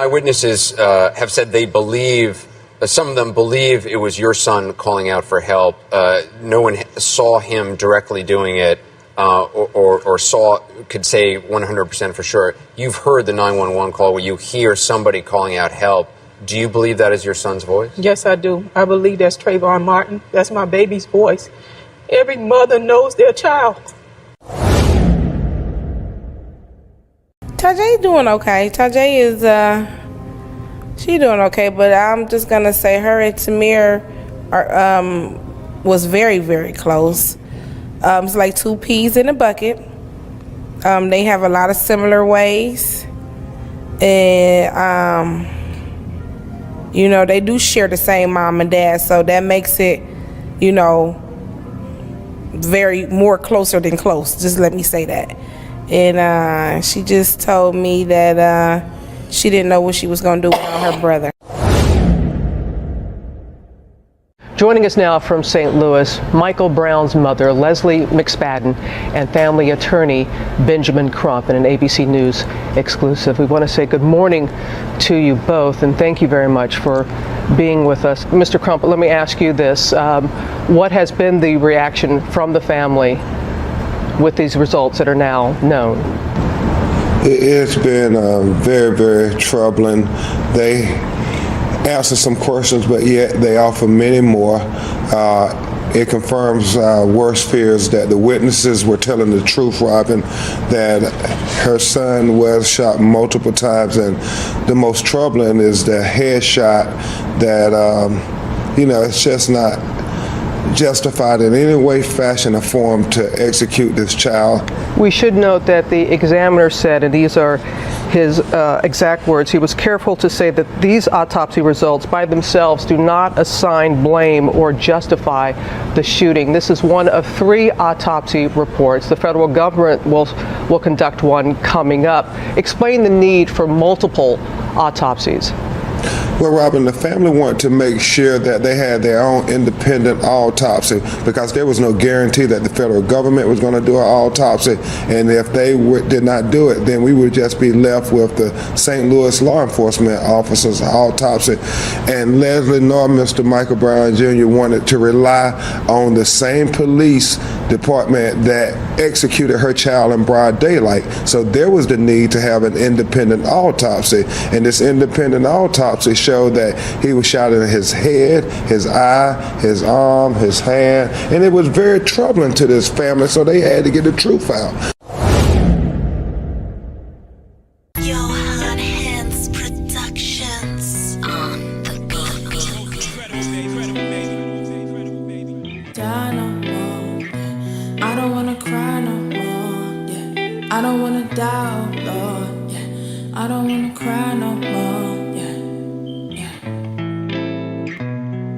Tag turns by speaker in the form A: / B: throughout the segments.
A: eyewitnesses have said they believe, some of them believe it was your son calling out for help. No one saw him directly doing it or could say 100% for sure. You've heard the 911 call where you hear somebody calling out help. Do you believe that is your son's voice?
B: Yes, I do. I believe that's Trayvon Martin. That's my baby's voice. Every mother knows their child.
C: Tajay doing okay. Tajay is, she doing okay, but I'm just going to say her and Tamir was very, very close. It's like two peas in a bucket. They have a lot of similar ways. And, you know, they do share the same mom and dad, so that makes it, you know, very more closer than close. Just let me say that. And she just told me that she didn't know what she was going to do without her brother.
D: Joining us now from St. Louis, Michael Brown's mother, Leslie McSpadden, and family attorney Benjamin Crump in an ABC News exclusive. We want to say good morning to you both, and thank you very much for being with us. Mr. Crump, let me ask you this. What has been the reaction from the family with these results that are now known?
E: It's been very, very troubling. They answer some questions, but yet they offer many more. It confirms worst fears that the witnesses were telling the truth, Robin, that her son was shot multiple times, and the most troubling is the headshot that, you know, it's just not justified in any way, fashion, or form to execute this child.
D: We should note that the examiner said, and these are his exact words, he was careful to say that these autopsy results by themselves do not assign blame or justify the shooting. This is one of 3 autopsy reports. The federal government will conduct one coming up. Explain the need for multiple autopsies.
E: Well, Robin, the family wanted to make sure that they had their own independent autopsy because there was no guarantee that the federal government was going to do an autopsy. And if they did not do it, then we would just be left with the St. Louis law enforcement officers' autopsy. And Leslie nor Mr. Michael Brown Jr. wanted to rely on the same police department that executed her child in broad daylight. So there was the need to have an independent autopsy. And this independent autopsy showed that he was shot in his head, his eye, his arm, his hand, and it was very troubling to this family, so they had to get the truth out.
F: I don't wanna die, oh Lord, yeah. I don't wanna cry no more, yeah, yeah.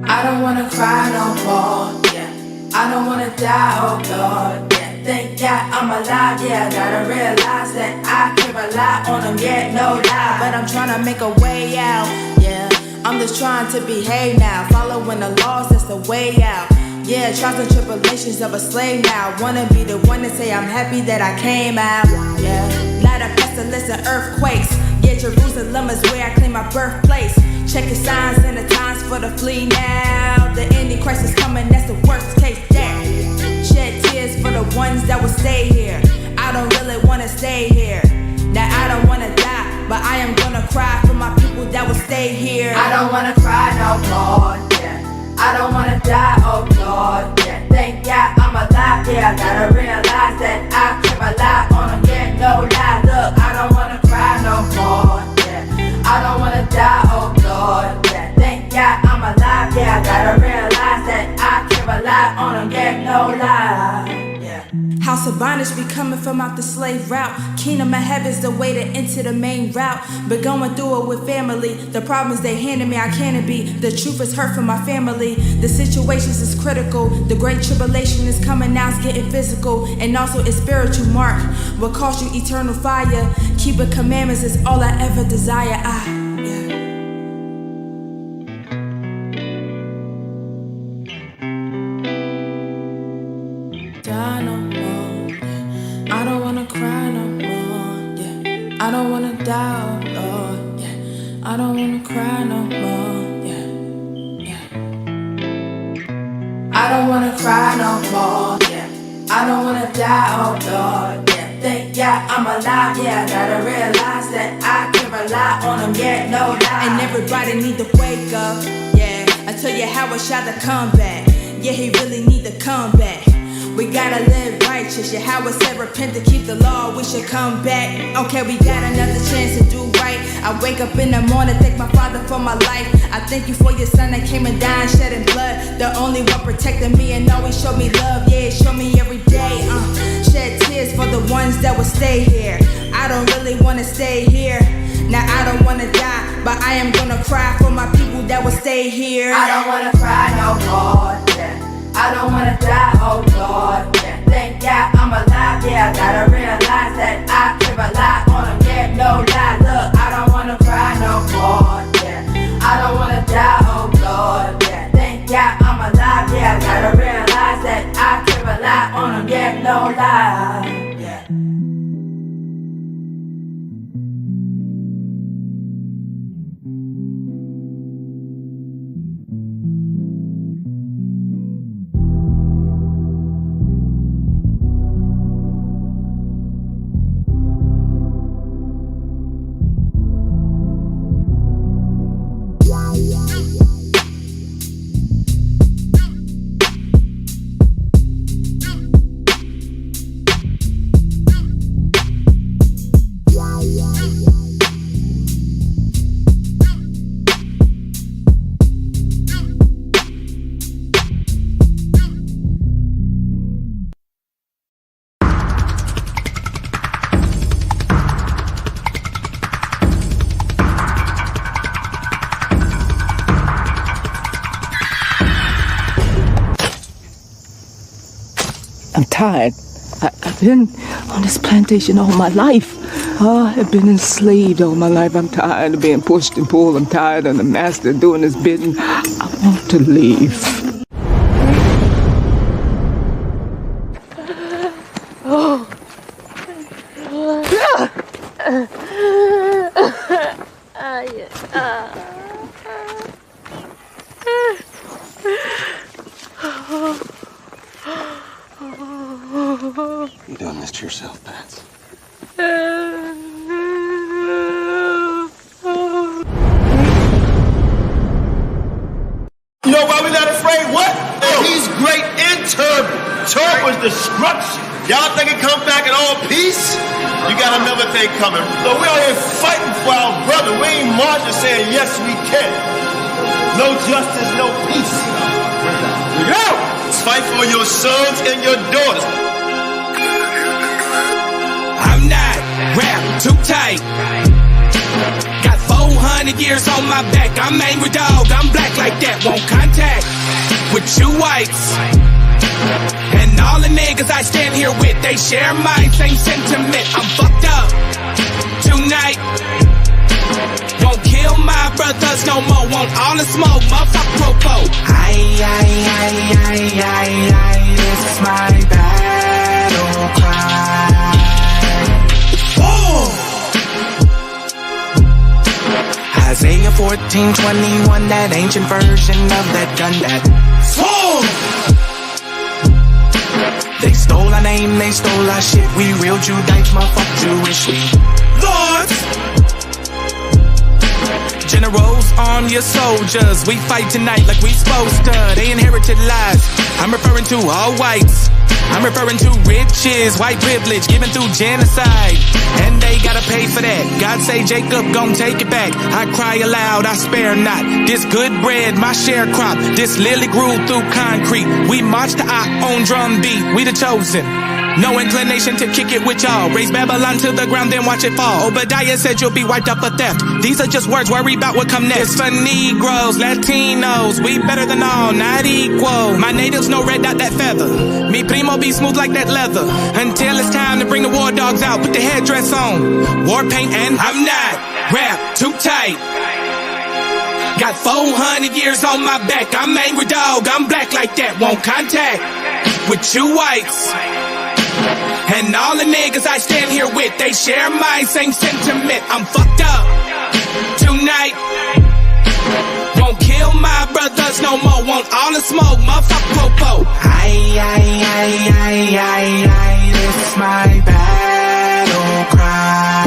F: I don't wanna cry no more, yeah. I don't wanna die, oh Lord, yeah. Thank God I'm alive, yeah. Gotta realize that I can't rely on them, yeah, no lie. But I'm trying to make a way out, yeah. I'm just trying to behave now, following the laws, that's the way out. Yeah, trials and tribulations of a slave now. Wanna be the one to say I'm happy that I came out. Yeah, light of pestilence and earthquakes. Yeah, Jerusalem is where I claim my birthplace. Check the signs and the times for the flee now. The ending crisis coming, that's the worst case. Yeah, shed tears for the ones that will stay here. I don't really wanna stay here. Now I don't wanna die, but I am gonna cry for my people that will stay here. I don't wanna cry no more. I don't wanna die, oh Lord, yeah. Thank God I'm alive, yeah. I gotta realize that I can't rely on them, yeah, no lie. Look, I don't wanna cry no more, yeah. I don't wanna die, oh Lord, yeah. Thank God I'm alive, yeah. I gotta realize that I can't rely on them, yeah, no lie, yeah. House of bondage be coming from out the slave route. Kingdom of heaven's the way to enter the main route. But going through it with family. The problems they handed me, I can't be. The truth is hurt from my family. The situations is critical. The great tribulation is coming now, it's getting physical. And also it's spiritual mark. What cost you eternal fire. Keeping commandments is all I ever desire. I don't wanna cry no more, yeah. I don't wanna die, oh Lord, yeah. cry no more, yeah. I don't wanna cry no more, yeah. I don't wanna die, oh Lord, yeah. Thank God I'm alive, yeah. I gotta realize that I can rely on him, yeah, no lie. And everybody need to wake up, yeah. I tell you how I shot the comeback. Yeah, he really need to come back. We gotta live righteous. Yeah, how I said repent to keep the law, we should come back. Okay, we got another chance to do right. I wake up in the morning, thank my Father for my life. I thank you for your son that came and died, shedding blood. The only one protecting me and always show me love. Yeah, show me every day. Shed tears for the ones that will stay here. I don't really wanna stay here. Now I don't wanna die, but I am gonna cry for my people that will stay here. I don't wanna cry no more, yeah. I don't wanna die, oh Lord, yeah. Thank God I'm alive, yeah. I gotta realize that I can rely on him, yeah, no lie. Look, I don't wanna cry no more, yeah. I don't wanna die, oh Lord, yeah. Thank God I'm alive, yeah. I gotta realize that I can rely on him, yeah, no lie, yeah.
G: I'm tired. I've been on this plantation all my life. I've been enslaved all my life. I'm tired of being pushed and pulled. I'm tired of the master doing his bidding. I want to leave.
H: You're doing this to yourself, Pats.
I: You know why we not afraid? What? Oh. He's great in Turban. Turban's destruction. Y'all think it come back in all peace? You got another thing coming. So we out here fighting for our brother. We ain't marching saying, yes, we can. No justice, no peace. Go! Fight for your sons and your daughters.
J: I'm not wrapped too tight. Got 400 years on my back. I'm angry dog. I'm black like that. Won't contact with you whites. And all the niggas I stand here with, they share my same sentiment. I'm fucked up tonight. Won't kill my brothers no more. Want all the smoke, motherfucker popo. This is my battle cry. Oh. Isaiah 14:21, that ancient version of that gun that fall. They stole our name, they stole our shit. We real Judites, motherfucker Jewish. We lords. Generals, arm your soldiers. We fight tonight like we supposed to. They inherited lies. I'm referring to all whites. I'm referring to riches, white privilege, given through genocide. And they gotta pay for that. God say Jacob gon' take it back. I cry aloud, I spare not. This good bread, my sharecrop. This lily grew through concrete. We march to our own drum beat. We the chosen. No inclination to kick it with y'all. Raise Babylon to the ground, then watch it fall. Obadiah said you'll be wiped up for theft. These are just words, worry about what come next. It's for Negroes, Latinos, we better than all, not equal. My natives know red dot that feather. Me primo be smooth like that leather. Until it's time to bring the war dogs out, put the headdress on. War paint and I'm not wrapped too tight. Got 400 years on my back. I'm angry dog, I'm black like that. Won't contact with you whites. And all the niggas I stand here with, they share my same sentiment. I'm fucked up tonight. brothers no more. Want all the smoke, motherfucker popo. This is my battle cry.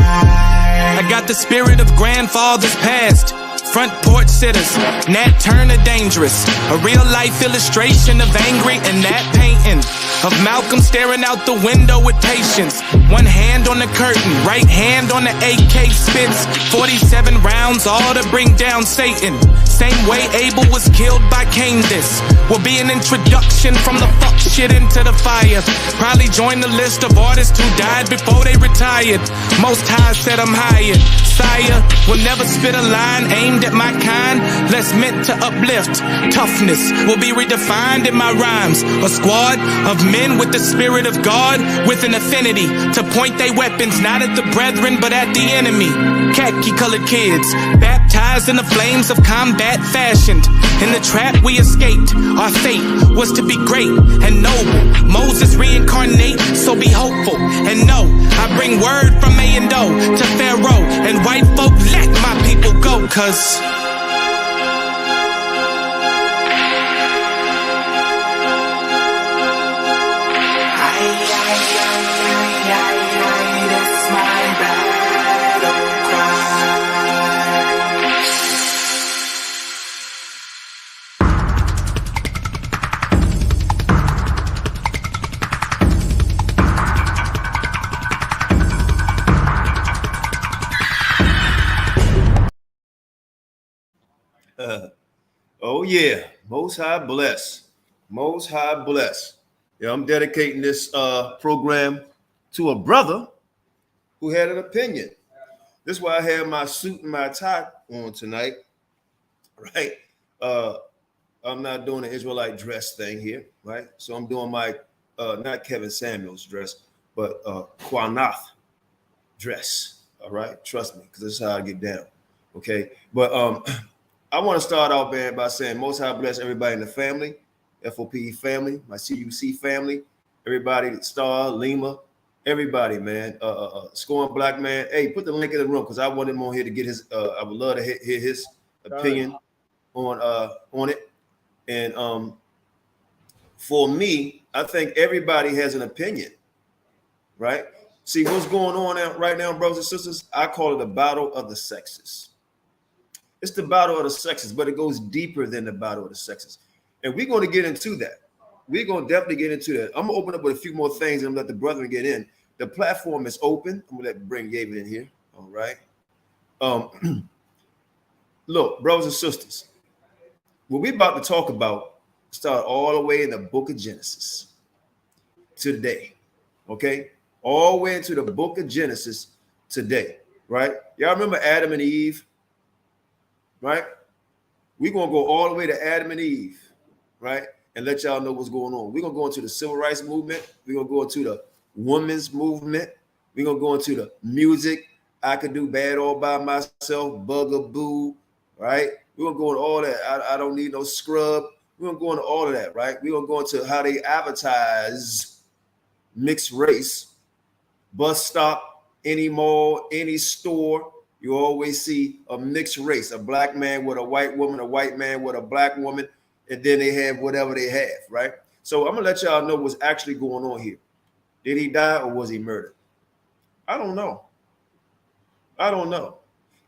J: I got the spirit of grandfathers past. Front porch sitters, Nat Turner dangerous. A real life illustration of angry and Nat painting. Of Malcolm staring out the window with patience. One hand on the curtain, right hand on the AK spits. 47 rounds, all to bring down Satan. Same way Abel was killed by Cain. This will be an introduction from the fuck shit into the fire. Probably join the list of artists who died before they retired. Most High said I'm hired. Sire will never spit a line aimed at my kind. Less meant to uplift. Toughness will be redefined in my rhymes. A squad of men with the spirit of God, with an affinity to point their weapons not at the brethren but at the enemy. Khaki colored kids baptized in the flames of combat, fashioned in the trap we escaped. Our fate was to be great and noble. Moses reincarnate, so be hopeful and know I bring word from A and O to Pharaoh and white folk. Let my people go, cause it's my battle
I: Oh yeah, Most High bless. Most High bless. Yeah, I'm dedicating this program to a brother who had an opinion. This is why I have my suit and my tie on tonight, right? I'm not doing the Israelite dress thing here, right? So I'm doing my not Kevin Samuels dress, but Qanath dress. All right, trust me, because this is how I get down. Okay, but I want to start off, man, by saying Most High bless everybody in the family, F.O.P.E family, my CUC family, everybody, Star, Lima, everybody, man. Scoring Black Man. Hey, put the link in the room because I want him on here to get his. I would love to hear his opinion on it. And for me, I think everybody has an opinion, right? See what's going on right now, brothers and sisters. I call it the battle of the sexes. It's the battle of the sexes, but it goes deeper than the battle of the sexes. And we're going to get into that. We're going to definitely get into that. I'm going to open up with a few more things and let the brethren get in. The platform is open. I'm going to bring David in here. All right. Look, brothers and sisters, what we're about to talk about start all the way in the book of Genesis today. Okay. All the way into the book of Genesis today. Right. Y'all remember Adam and Eve? Right? We're going to go all the way to Adam and Eve, right? And let y'all know what's going on. We're going to go into the civil rights movement. We're going to go into the women's movement. We're going to go into the music. I could do bad all by myself, bugaboo, right? We're going to go into all that. I don't need no scrub. We're going to go into all of that, right? We're going to go into how they advertise mixed race, bus stop, any mall, any store. You always see a mixed race, a black man with a white woman, a white man with a black woman, and then they have whatever they have, right? So I'm going to let y'all know what's actually going on here. Did he die or was he murdered? I don't know. I don't know.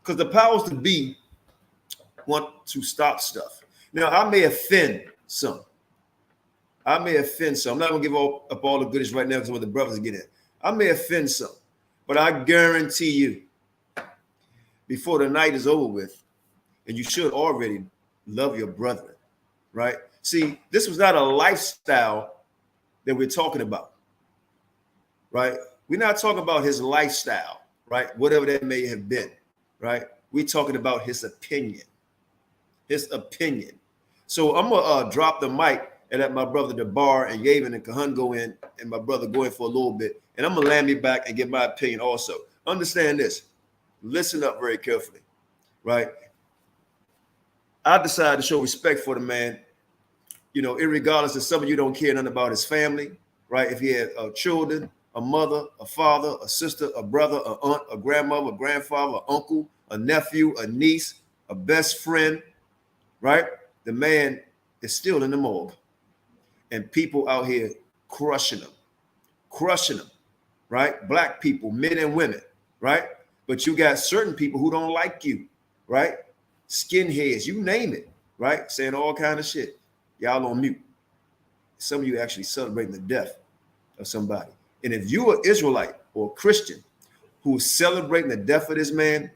I: Because the powers to be want to stop stuff. Now, I may offend some. I'm not going to give up all the goodies right now because I want the brothers to get in. I may offend some, but I guarantee you, before the night is over with, and you should already love your brethren, right? See, this was not a lifestyle that we're talking about, right? We're not talking about his lifestyle, right? Whatever that may have been, right? We're talking about his opinion. His opinion. So I'm going to drop the mic and let my brother Debar and Yavin and Kahan go in, and my brother go in for a little bit. And I'm going to land me back and give my opinion also. Understand this. Listen up very carefully, right? I decided to show respect for the man, you know, irregardless of some of you don't care nothing about his family, right? If he had children, a mother, a father, a sister, a brother, a aunt, a grandmother, a grandfather, an uncle, a nephew, a niece, a best friend, right? the man is still in the morgue, and people out here crushing him, right? Black people, men and women, right? But you got certain people who don't like you, right? Skinheads, you name it, right? Saying all kind of shit. Y'all on mute. Some of you actually celebrating the death of somebody. And if you are Israelite or Christian who is celebrating the death of this man,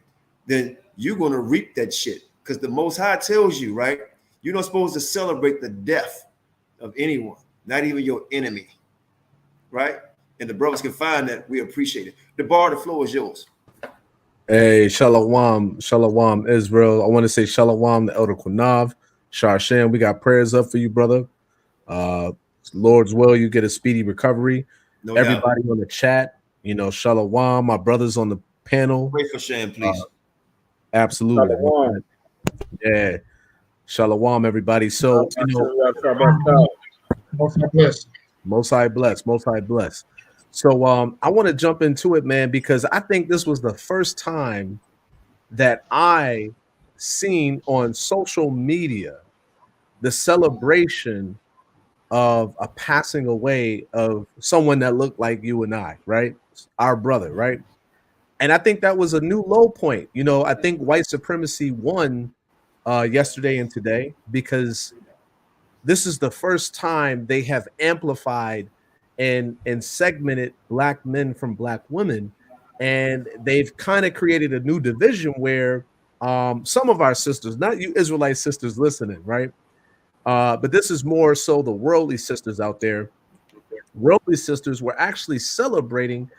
I: then you're going to reap that shit. Because the Most High tells you, right? You're not supposed to celebrate the death of anyone, not even your enemy, right? And the brothers can find that. We appreciate it. The floor is yours.
K: Hey, Shalom, Shalom, Israel. I want to say Shalom to Elder Qanath, Sharshan. We got prayers up for you, brother. Lord's will, you get a speedy recovery.
I: No
K: Everybody
I: doubt.
K: on the chat, Shalom. My brothers on the panel.
I: Pray for Shan, please.
K: Absolutely.
L: Shalom.
K: Yeah. Shalom, everybody. So, Most High bless. So I want to jump into it, man, because I think this was the first time that I seen on social media the celebration of a passing away of someone that looked like you and I, right? Our brother, right? And I think that was a new low point. I think white supremacy won yesterday and today, because this is the first time they have amplified and segmented black men from black women. And they've kind of created a new division where some of our sisters, not you Israelite sisters listening, right? But this is more so the worldly sisters out there. Worldly sisters were actually celebrating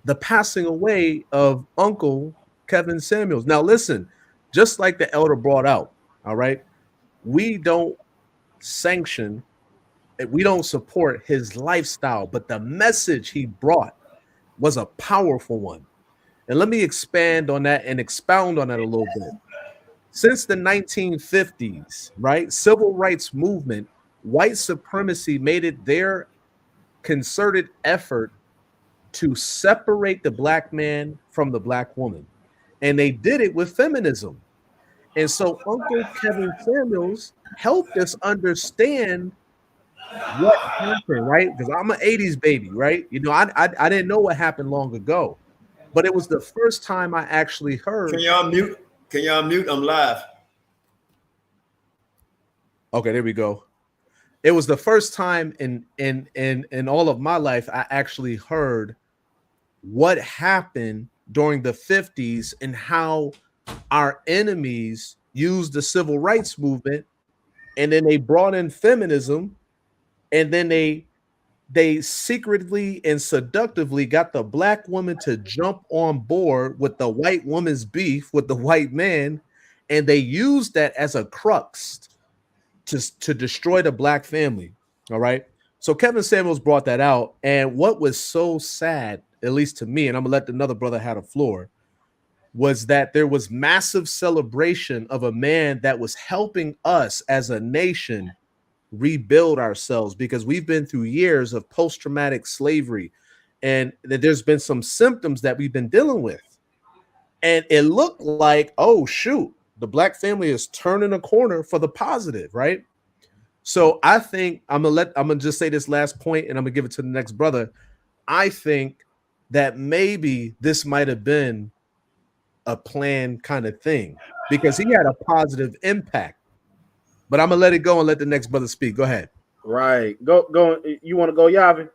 K: the passing away of Uncle Kevin Samuels. Now, listen, just like the elder brought out, all right, we don't sanction, we don't support his lifestyle, but the message he brought was a powerful one. And let me expand on that and expound on that a little bit. Since the 1950s, right, civil rights movement, white supremacy made it their concerted effort to separate the black man from the black woman. And they did it with feminism. And so Uncle Kevin Samuels helped us understand what happened, right? Because I'm an 80s baby, right? I didn't know what happened long ago, but it was the first time I actually heard.
I: Can y'all mute? I'm live.
K: Okay, there we go. It was the first time in all of my life I actually heard what happened during the 50s and how our enemies used the civil rights movement, and then they brought in feminism, and then they secretly and seductively got the black woman to jump on board with the white woman's beef with the white man, and they used that as a crux to destroy the black family. All right. So Kevin Samuels brought that out, and what was so sad, at least to me, and I'm gonna let another brother have the floor, was that there was massive celebration of a man that was helping us as a nation rebuild ourselves, because we've been through years of post-traumatic slavery, and that there's been some symptoms that we've been dealing with. And it looked like, oh shoot, the black family is turning a corner for the positive, right? So I think I'm gonna just say this last point, and I'm gonna give it to the next brother. I think that maybe this might have been a planned kind of thing, because he had a positive impact. But I'm gonna let it go and let the next brother speak. Go ahead.
L: Right. Go. You want to go, Yavin?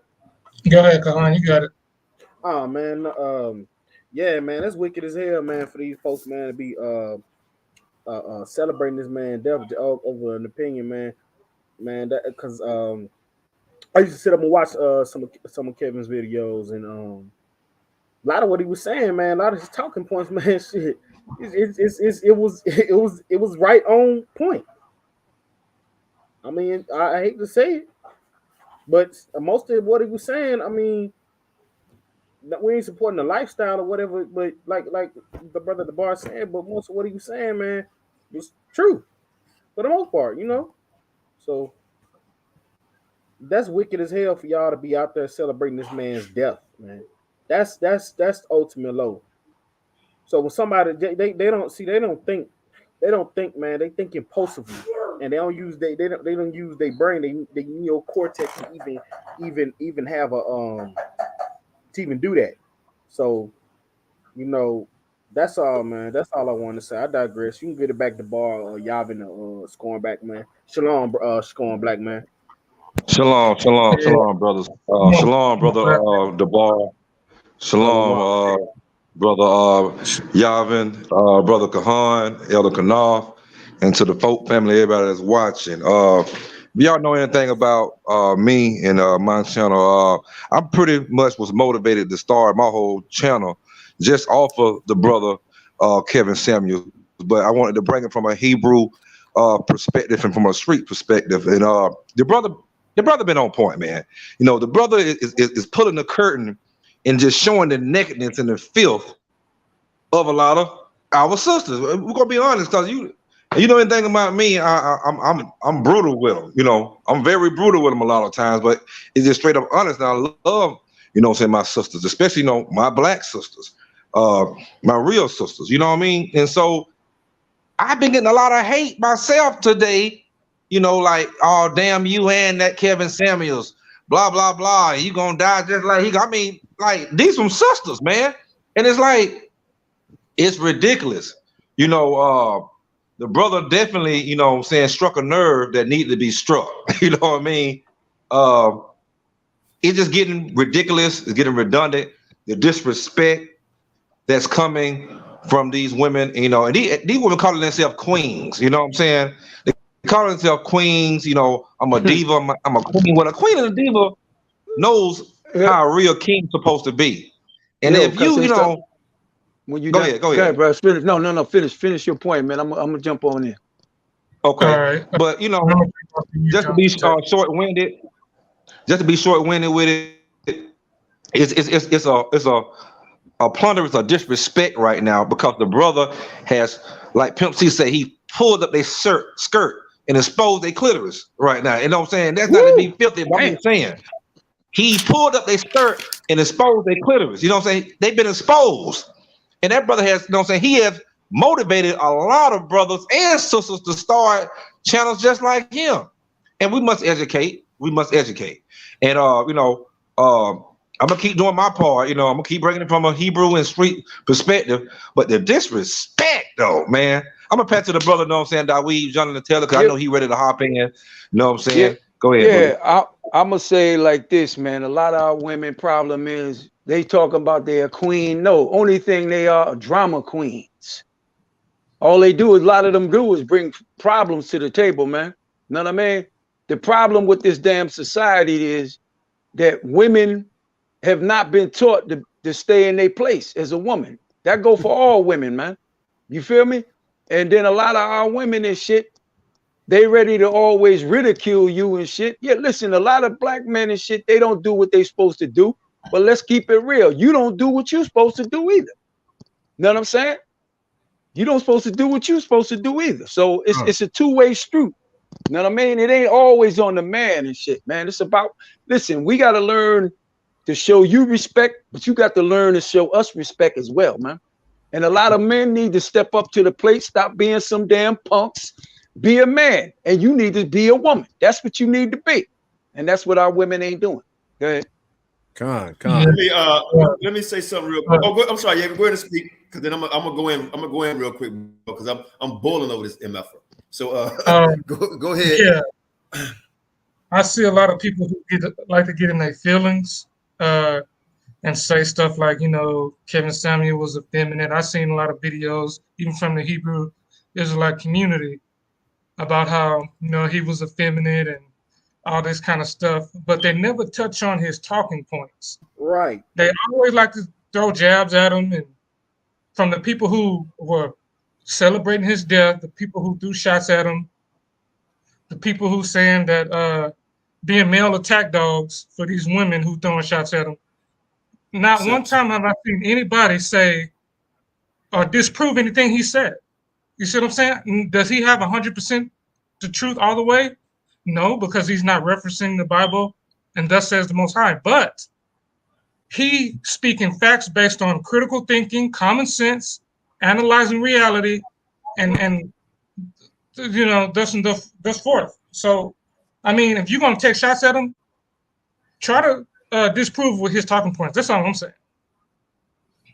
M: Go ahead, Kahan. You got it.
L: Oh man. Yeah, man. That's wicked as hell, man. For these folks, man, to be celebrating this man death over an opinion, man. Man, that because I used to sit up and watch some of Kevin's videos, and a lot of what he was saying, man, a lot of his talking points, man, shit, it was right on point. I mean, I hate to say it, but most of what he was saying, I mean, we ain't supporting the lifestyle or whatever, but like the brother at the bar said, but most of what he was saying, man, was true for the most part, So that's wicked as hell for y'all to be out there celebrating this man's death, man. That's ultimate low. So when somebody they don't think, man, they think impulsively. and they don't use they don't use their brain, they neocortex to even have a to even do that. So, that's all, man. That's all I want to say. I digress. You can get it back to bar or Yavin scoring back, man. Shalom, scoring black man.
N: Shalom, brothers. Shalom, brother Debar. Shalom, brother Yavin, brother Kahan, Elder Qanath, and to the F.O.P.E family, everybody that's watching. If y'all know anything about me and my channel, I pretty much was motivated to start my whole channel just off of the brother Kevin Samuels, but I wanted to bring it from a Hebrew perspective and from a street perspective. And the brother been on point, man. The brother is pulling the curtain and just showing the nakedness and the filth of a lot of our sisters. We're gonna be honest, because you know anything about me, I'm brutal with them. I'm very brutal with them a lot of times, but it's just straight up honest. And I love, saying my sisters, especially my black sisters, my real sisters. You know what I mean? And so I've been getting a lot of hate myself today. Like, oh damn you and that Kevin Samuels, blah blah blah. You gonna die just like he. I mean, like, these some sisters, man. And it's like, it's ridiculous. The brother definitely, struck a nerve that needed to be struck. You know what I mean? It's just getting ridiculous. It's getting redundant. The disrespect that's coming from these women, and these women calling themselves queens. You know what I'm saying? They call themselves queens. I'm a diva. I'm a queen. Well, a queen and a diva knows how a real king's supposed to be. And if
O: when you
N: go ahead,
O: bro. Finish. No. Finish your point, man. I'm gonna jump on in.
N: Okay, but just to be short-winded, with it, it's a plunder, it's a disrespect right now, because the brother has, like Pimp C say, he pulled up their skirt and exposed their clitoris right now. You know what I'm saying? That's not to be filthy, but I'm just saying. He pulled up their skirt and exposed their clitoris. You know what I'm saying? They've been exposed. And that brother has, he has motivated a lot of brothers and sisters to start channels just like him. And we must educate. And, I'm going to keep doing my part. I'm going to keep bringing it from a Hebrew and street perspective. But the disrespect, though, man. I'm going to pass to the brother, Dawid, Jonathan Taylor, because I know he ready to hop in. You know what I'm saying?
O: Yeah.
N: Go ahead.
O: Yeah, I'm going to say like this, man. A lot of our women problem is they talking about they're a queen. No, only thing they are drama queens. All they do is, a lot of them do is bring problems to the table, man. You know what I mean? The problem with this damn society is that women have not been taught to stay in their place as a woman. That go for all women, man. You feel me? And then a lot of our women and shit, they ready to always ridicule you and shit. Yeah, listen, a lot of black men and shit, they don't do what they supposed to do. But let's keep it real. You don't do what you're supposed to do either. You know what I'm saying? You don't supposed to do what you're supposed to do either. So it's a two-way street. You know what I mean? It ain't always on the man and shit, man. It's about, listen, we got to learn to show you respect, but you got to learn to show us respect as well, man. And a lot of men need to step up to the plate, stop being some damn punks, be a man, and you need to be a woman. That's what you need to be. And that's what our women ain't doing. Go ahead.
I: Let me say something real quick. I'm sorry, yeah, go ahead and speak, because then I'm gonna go in real quick, because I'm boiling over this MF. So go ahead.
M: Yeah, I see a lot of people who like to get in their feelings and say stuff like, Kevin Samuel was effeminate. I've seen a lot of videos, even from the Hebrew Israelite community, about how he was effeminate and all this kind of stuff, but they never touch on his talking points.
L: Right.
M: They always like to throw jabs at him, and from the people who were celebrating his death, the people who threw shots at him, the people who saying that being male attack dogs for these women who throwing shots at him. Not one time have I seen anybody say or disprove anything he said. You see what I'm saying? Does he have 100% the truth all the way? No, because he's not referencing the Bible, and thus says the Most High. But he speaking facts based on critical thinking, common sense, analyzing reality, and thus forth. So, I mean, if you're gonna take shots at him, try to disprove with his talking points. That's all I'm saying.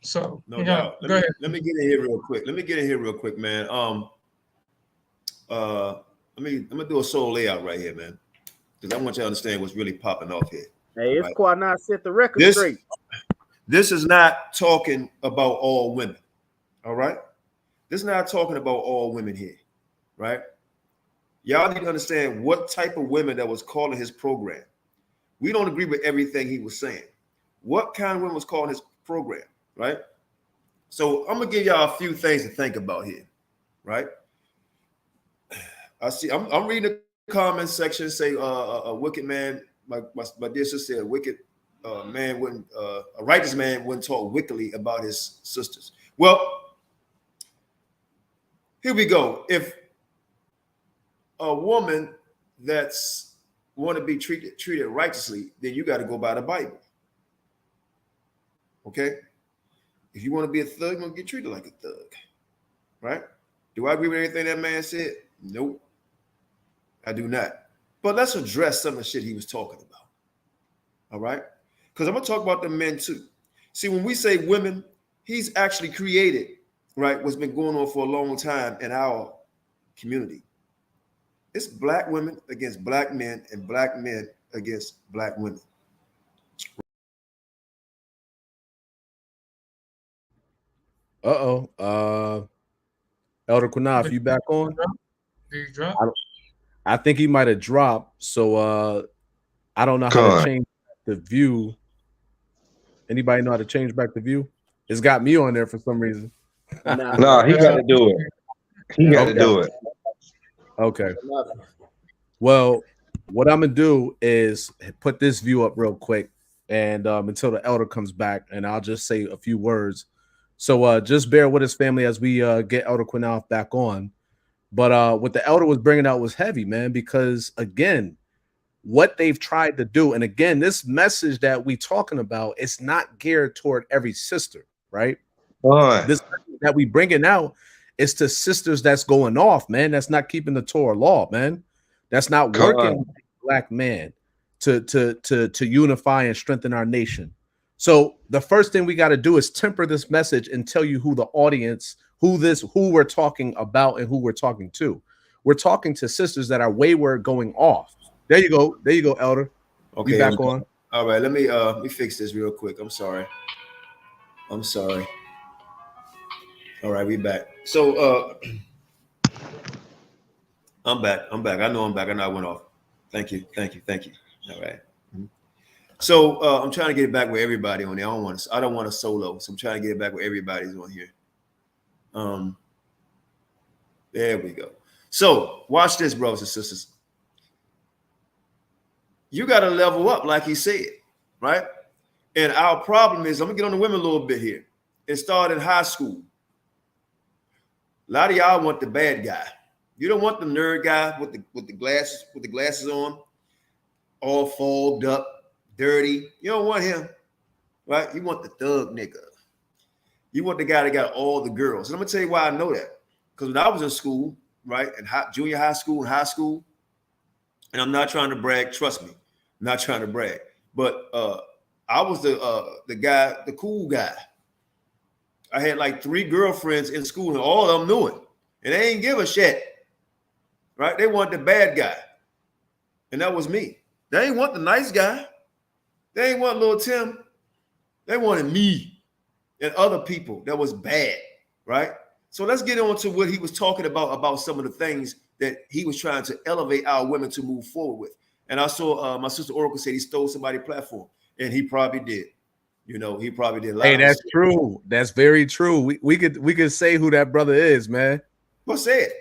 M: So,
I: no doubt.
M: Go ahead.
I: Let me get in here real quick. Man. I'm gonna do a soul layout right here, man, because I want you to understand what's really popping off here.
L: Hey, it's Qanath set the record straight.
I: This is not talking about all women. All right. This is not talking about all women here, right? Y'all need to understand what type of women that was calling his program. We don't agree with everything he was saying. What kind of women was calling his program, right? So I'm gonna give y'all a few things to think about here, right? I see. I'm reading the comment section. Say a wicked man. My dear sister said, a wicked man wouldn't. A righteous man wouldn't talk wickedly about his sisters. Well, here we go. If a woman that's want to be treated righteously, then you got to go by the Bible. Okay. If you want to be a thug, you're gonna get treated like a thug, right? Do I agree with everything that man said? Nope. I do not. But let's address some of the shit he was talking about. All right? Because I'm going to talk about the men too. See, when we say women, he's actually created, right, what's been going on for a long time in our community. It's black women against black men and black men against black women.
K: Elder Qanath, you back on?
M: Did he drop?
K: I think he might have dropped. So I don't know how to change the view. Anybody know how to change back the view? It's got me on there for some reason.
N: No, he got to do it. He got to do it.
K: Okay. Well, what I'm gonna do is put this view up real quick, and until the elder comes back, and I'll just say a few words. So just bear with us, family, as we get Elder Qanath back on. But what the elder was bringing out was heavy, man, because again, what they've tried to do, and again, this message that we talking about, it's not geared toward every sister, right? This that we bringing out is to sisters that's going off, man. That's not keeping the Torah law, man. That's not working with black man to unify and strengthen our nation. So the first thing we got to do is temper this message and tell you who the audience, who we're talking about and who we're talking to. We're talking to sisters that are wayward, going off. There you go, elder.
I: Okay,
K: back on.
I: All right, let me fix this real quick. I'm sorry. All right, we back. So I'm back. I know I'm back. I know I went off. Thank you. All right. So I'm trying to get it back with everybody on there. I don't want a solo, so I'm trying to get it back with everybody's on here. There we go. So watch this, brothers and sisters. You got to level up, like he said, right? And our problem is, I'm gonna get on the women a little bit here. It started in high school. A lot of y'all want the bad guy. You don't want the nerd guy with the glasses on, all fogged up, dirty. You don't want him, right? You want the thug nigga. You want the guy that got all the girls. And I'm gonna tell you why I know that. Because when I was in school, right, in junior high school and high school, and I'm not trying to brag, trust me, I'm not trying to brag, but I was the guy, the cool guy. I had like 3 girlfriends in school, and all of them knew it, and they ain't give a shit, right? They want the bad guy, and that was me. They ain't want the nice guy. They ain't want little Tim. They wanted me and other people that was bad, right? So let's get on to what he was talking about some of the things that he was trying to elevate our women to move forward with. And I saw my sister Oracle said he stole somebody's platform, and he probably did. You know, he probably did.
K: Hey, that's true. That's very true. We could say who that brother is, man.
I: What's it?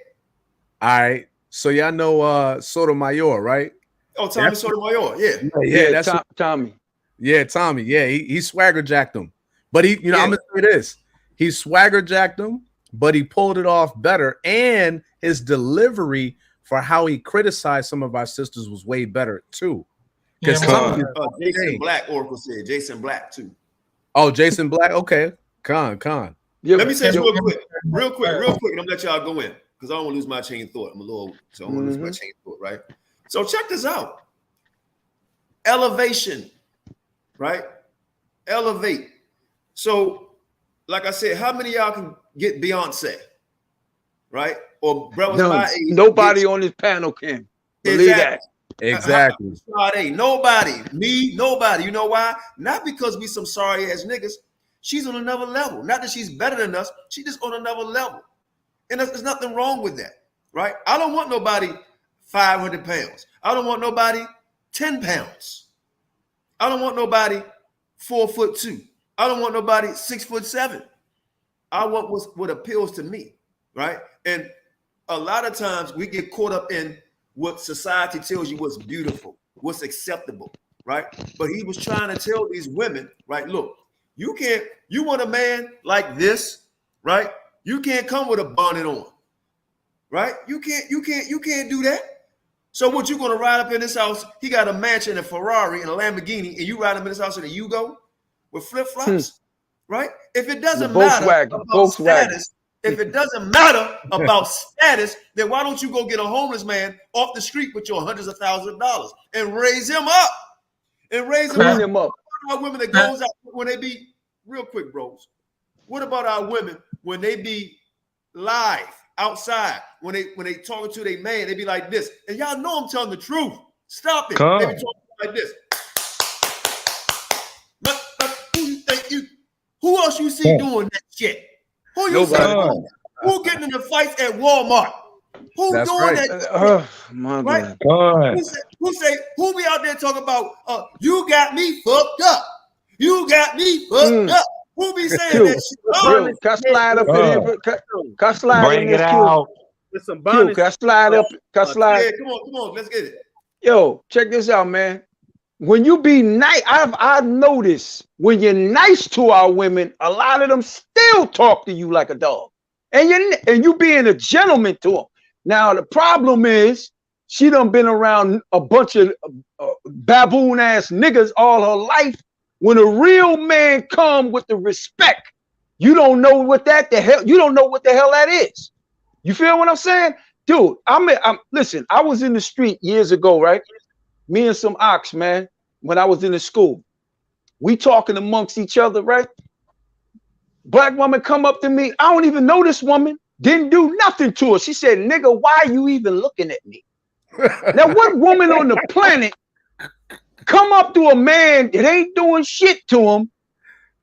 K: All right. So y'all know Sotomayor, right?
I: Oh, Tommy Sotomayor.
K: Yeah, that's
O: Tommy.
K: Yeah, Tommy. Yeah, he swagger jacked him. But I'm gonna say this. He swagger jacked him, but he pulled it off better. And his delivery for how he criticized some of our sisters was way better too. Because
I: Jason Black, Oracle said. Jason Black too.
K: Oh, Jason Black. Okay. Con.
I: Yeah, let me say this real quick, and I'm gonna let y'all go in. because I don't want to lose my chain of thought. I'm a little, so I don't want to lose my chain of thought, right? So check this out. Elevation, right? Elevate. So, like I said, how many of y'all can get Beyonce, right? Or brothers my age?
O: Nobody on this panel can believe that.
K: Exactly.
I: Nobody. Me, nobody. You know why? Not because we some sorry ass niggas. She's on another level. Not that she's better than us. She's just on another level. And there's nothing wrong with that, right? I don't want nobody 500 pounds. I don't want nobody 10 pounds. I don't want nobody 4'2". I don't want nobody 6'7". I want what appeals to me, right? And a lot of times we get caught up in what society tells you what's beautiful, what's acceptable, right? But he was trying to tell these women, right? Look, you want a man like this, right? You can't come with a bonnet on, right? You can't do that. So what, you gonna ride up in this house? He got a mansion, a Ferrari, and a Lamborghini, and you ride up in this house in a Yugo with flip-flops, right? If it doesn't matter about status, if it doesn't matter about status, then why don't you go get a homeless man off the street with your hundreds of thousands of dollars and raise him up? And raise him up. What about women that goes out when they be, real quick, bros? What about our women when they be live outside, when they talking to their man, they be like this, and y'all know I'm telling the truth. Stop it. They be talking like this. Who you think who else you see doing that shit? Who you see doing? Who getting in the fights at Walmart? Who doing that? Right? Who be out there talking about you got me fucked up? You got me fucked up. Who be saying that shit?
O: Can I slide up in here? Can I slide
L: Bring
O: in this
L: it
O: Q?
L: out. With some bonus.
O: Can I slide up? Can I slide?
I: Yeah, come on, let's get it.
O: Yo, check this out, man. When you be nice, I've noticed when you're nice to our women, a lot of them still talk to you like a dog, and you being a gentleman to them. Now the problem is she done been around a bunch of baboon ass niggas all her life. When a real man come with the respect, you don't know what the hell that is. You feel what I'm saying? Dude, listen, I was in the street years ago, right? Me and some ox, man, when I was in the school. We talking amongst each other, right? Black woman come up to me. I don't even know this woman. Didn't do nothing to her. She said, nigga, why are you even looking at me? Now, what woman on the planet come up to a man that ain't doing shit to him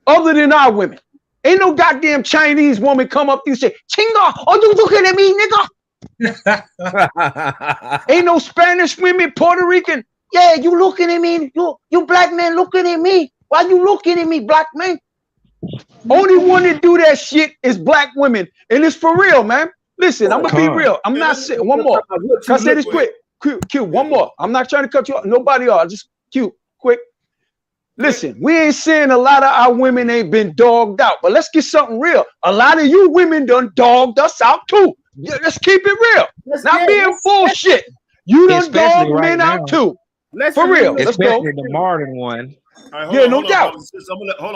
O: other than our women? Ain't no goddamn Chinese woman come up to you and say, Chinga, are you looking at me, nigga? Ain't no Spanish women, Puerto Rican. Yeah, you looking at me. You black man looking at me. Why you looking at me, black man? Only one that do that shit is black women. And it's for real, man. Listen, I'm going to be real. I'm not saying, one more. Can I say this quick? Q, one more. I'm not trying to cut you off. Nobody are. Just Q, quick. Listen, we ain't saying a lot of our women ain't been dogged out, but let's get something real. A lot of you women done dogged us out too. Let's keep it real. Not being bullshit. You done dogged men out too. For real. Let's go.
P: The modern one.
I: Right,
O: yeah, no doubt.
I: Hold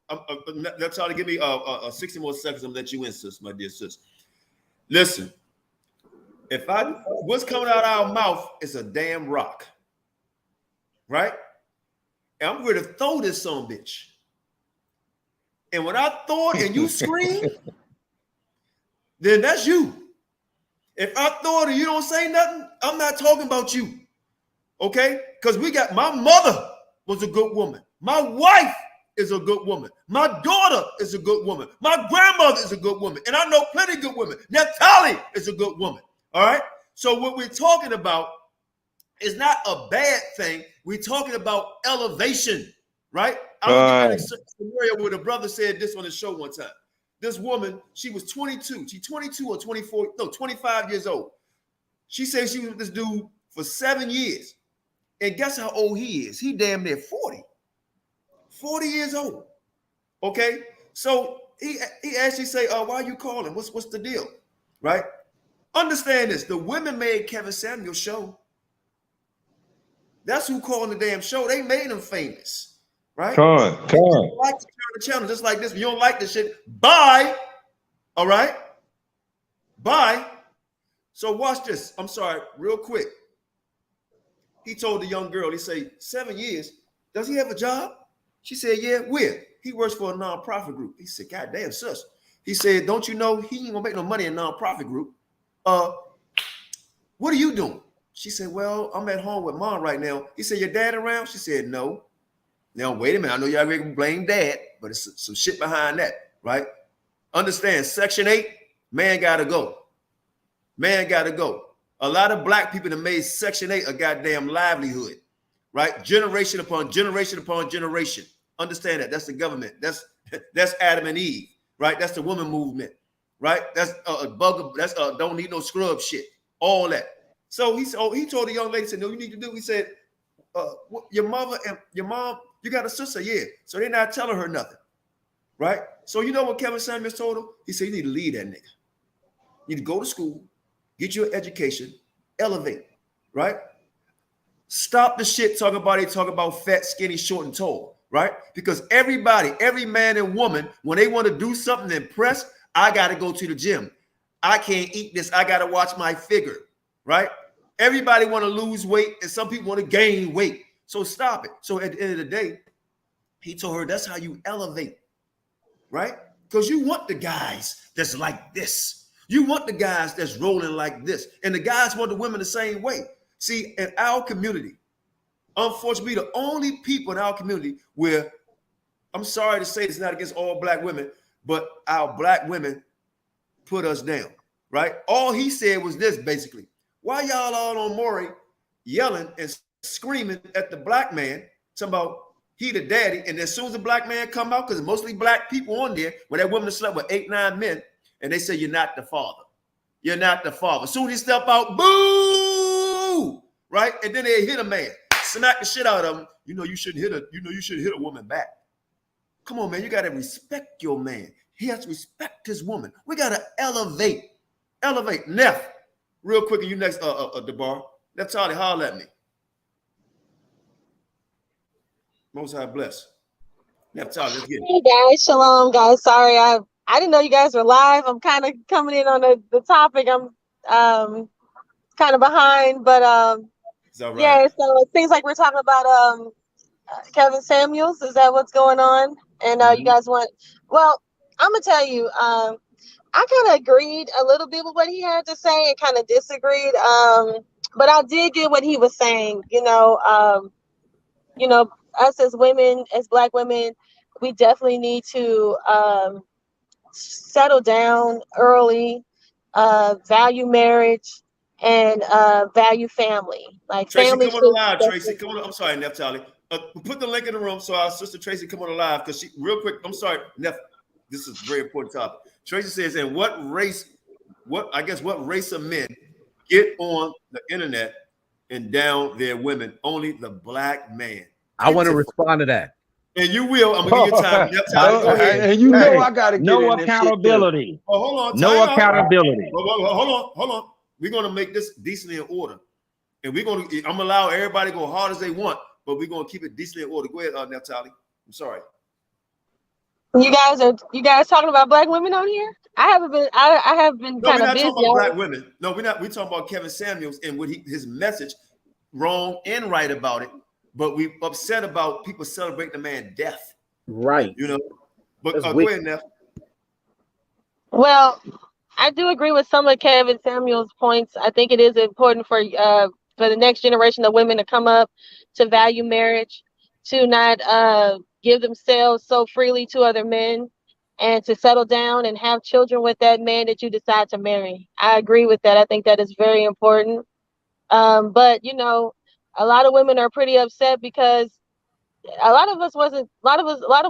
I: on. Let's try to give me 60 more seconds. I'm gonna let you in, sis, my dear sis. Listen, what's coming out of our mouth is a damn rock, right? And I'm ready to throw this son bitch. And when I throw it and you scream, then that's you. If I throw it and you don't say nothing, I'm not talking about you. Okay? Because my mother was a good woman. My wife is a good woman. My daughter is a good woman. My grandmother is a good woman. And I know plenty of good women. Natalie is a good woman. All right? So what we're talking about is not a bad thing. We're talking about elevation, right? I was in a scenario where the brother said this on the show one time. This woman, she was 22. She's 22 or 24, no, 25 years old. She said she was with this dude for 7 years. And guess how old he is? He damn near 40. 40 years old. Okay? So he actually say, why are you calling? What's the deal? Right? Understand this. The women made Kevin Samuel's show. That's who called the damn show. They made him famous. Right?
N: Come on.
I: Like to turn the channel just like this. If you don't like this shit, bye. All right? Bye. So watch this. I'm sorry, real quick. He told the young girl, he said, 7 years. Does he have a job? She said, yeah, where? He works for a nonprofit group. He said, God damn, sus. He said, don't you know he ain't gonna make no money in a nonprofit group? What are you doing? She said, well, I'm at home with mom right now. He said, your dad around? She said, no. Now, wait a minute. I know y'all ready to blame dad, but it's some shit behind that, right? Understand, Section 8, man gotta go. Man gotta go. A lot of black people that made Section 8 a goddamn livelihood, right? Generation upon generation upon generation. Understand that. That's the government. That's Adam and Eve, right? That's the woman movement, right? That's a bug. That's don't need no scrub shit. All that. So he told the young lady, said, no, you need to do. He said, your mother and your mom, you got a sister, yeah. So they're not telling her nothing, right? So you know what Kevin Samuels told him? He said, you need to lead that nigga. You need to go to school, get your education, elevate, right? Stop the shit talking about fat, skinny, short, and tall, right? Because everybody, every man and woman, when they want to do something to impress, I got to go to the gym. I can't eat this. I got to watch my figure, right? Everybody want to lose weight, and some people want to gain weight. So stop it. So at the end of the day, he told her that's how you elevate, right? Because you want the guys that's like this. You want the guys that's rolling like this. And the guys want the women the same way. See, in our community, unfortunately, the only people in our community where, I'm sorry to say it's not against all black women, but our black women put us down, right? All he said was this, basically. Why y'all all on Maury yelling and screaming at the black man, talking about he the daddy, and as soon as the black man come out, because mostly black people on there, when that woman slept with 8, 9 men, and they say, you're not the father. You're not the father. As soon as he step out, boo! Right? And then they hit a man, smack the shit out of him. You know you shouldn't hit a woman back. Come on, man. You got to respect your man. He has to respect his woman. We got to elevate. Elevate. Neff, real quick, and you next, DeBar. Neftali, holler at me. Most High bless. Neftali, let's get it.
P: Hey guys, shalom guys. Sorry, I didn't know you guys were live. I'm kind of coming in on the topic. I'm kind of behind, but
I: right.
P: Yeah. So it seems like we're talking about Kevin Samuels. Is that what's going on? And you guys want? Well, I'm gonna tell you. I kind of agreed a little bit with what he had to say, and kind of disagreed. But I did get what he was saying. You know, us as women, as black women, we definitely need to settle down early, value marriage, and value family. Like
I: Tracy,
P: family.
I: come on the live, Tracy. Come on. I'm sorry, Neftali. Put the link in the room so our sister Tracy come on the live, because she real quick. I'm sorry, Nef. This is a very important topic. Tracy says, "And what race of men get on the internet and down their women? Only the black man."
K: I want to respond to that.
I: And you will. I'm gonna give you time. Neftali, go ahead.
O: And you know I gotta get
Q: no
O: in this
Q: accountability.
O: Shit
I: oh, hold on.
Q: No accountability.
I: Hold on. We're gonna make this decently in order, and I'm gonna allow everybody to go hard as they want, but we're gonna keep it decently in order. Go ahead, Neftali. I'm sorry.
P: You guys talking about black women on here? I haven't been. I have been
I: No, we're
P: kind of
I: not
P: busy.
I: talking about black women. No, we're not. We're talking about Kevin Samuels and what his message, wrong and right about it. But we upset about people celebrating the man's death.
L: Right.
I: You know. But go ahead, Neff.
P: Well, I do agree with some of Kevin Samuel's points. I think it is important for the next generation of women to come up, to value marriage, to not give themselves so freely to other men, and to settle down and have children with that man that you decide to marry. I agree with that. I think that is very important. But a lot of women are pretty upset because a lot of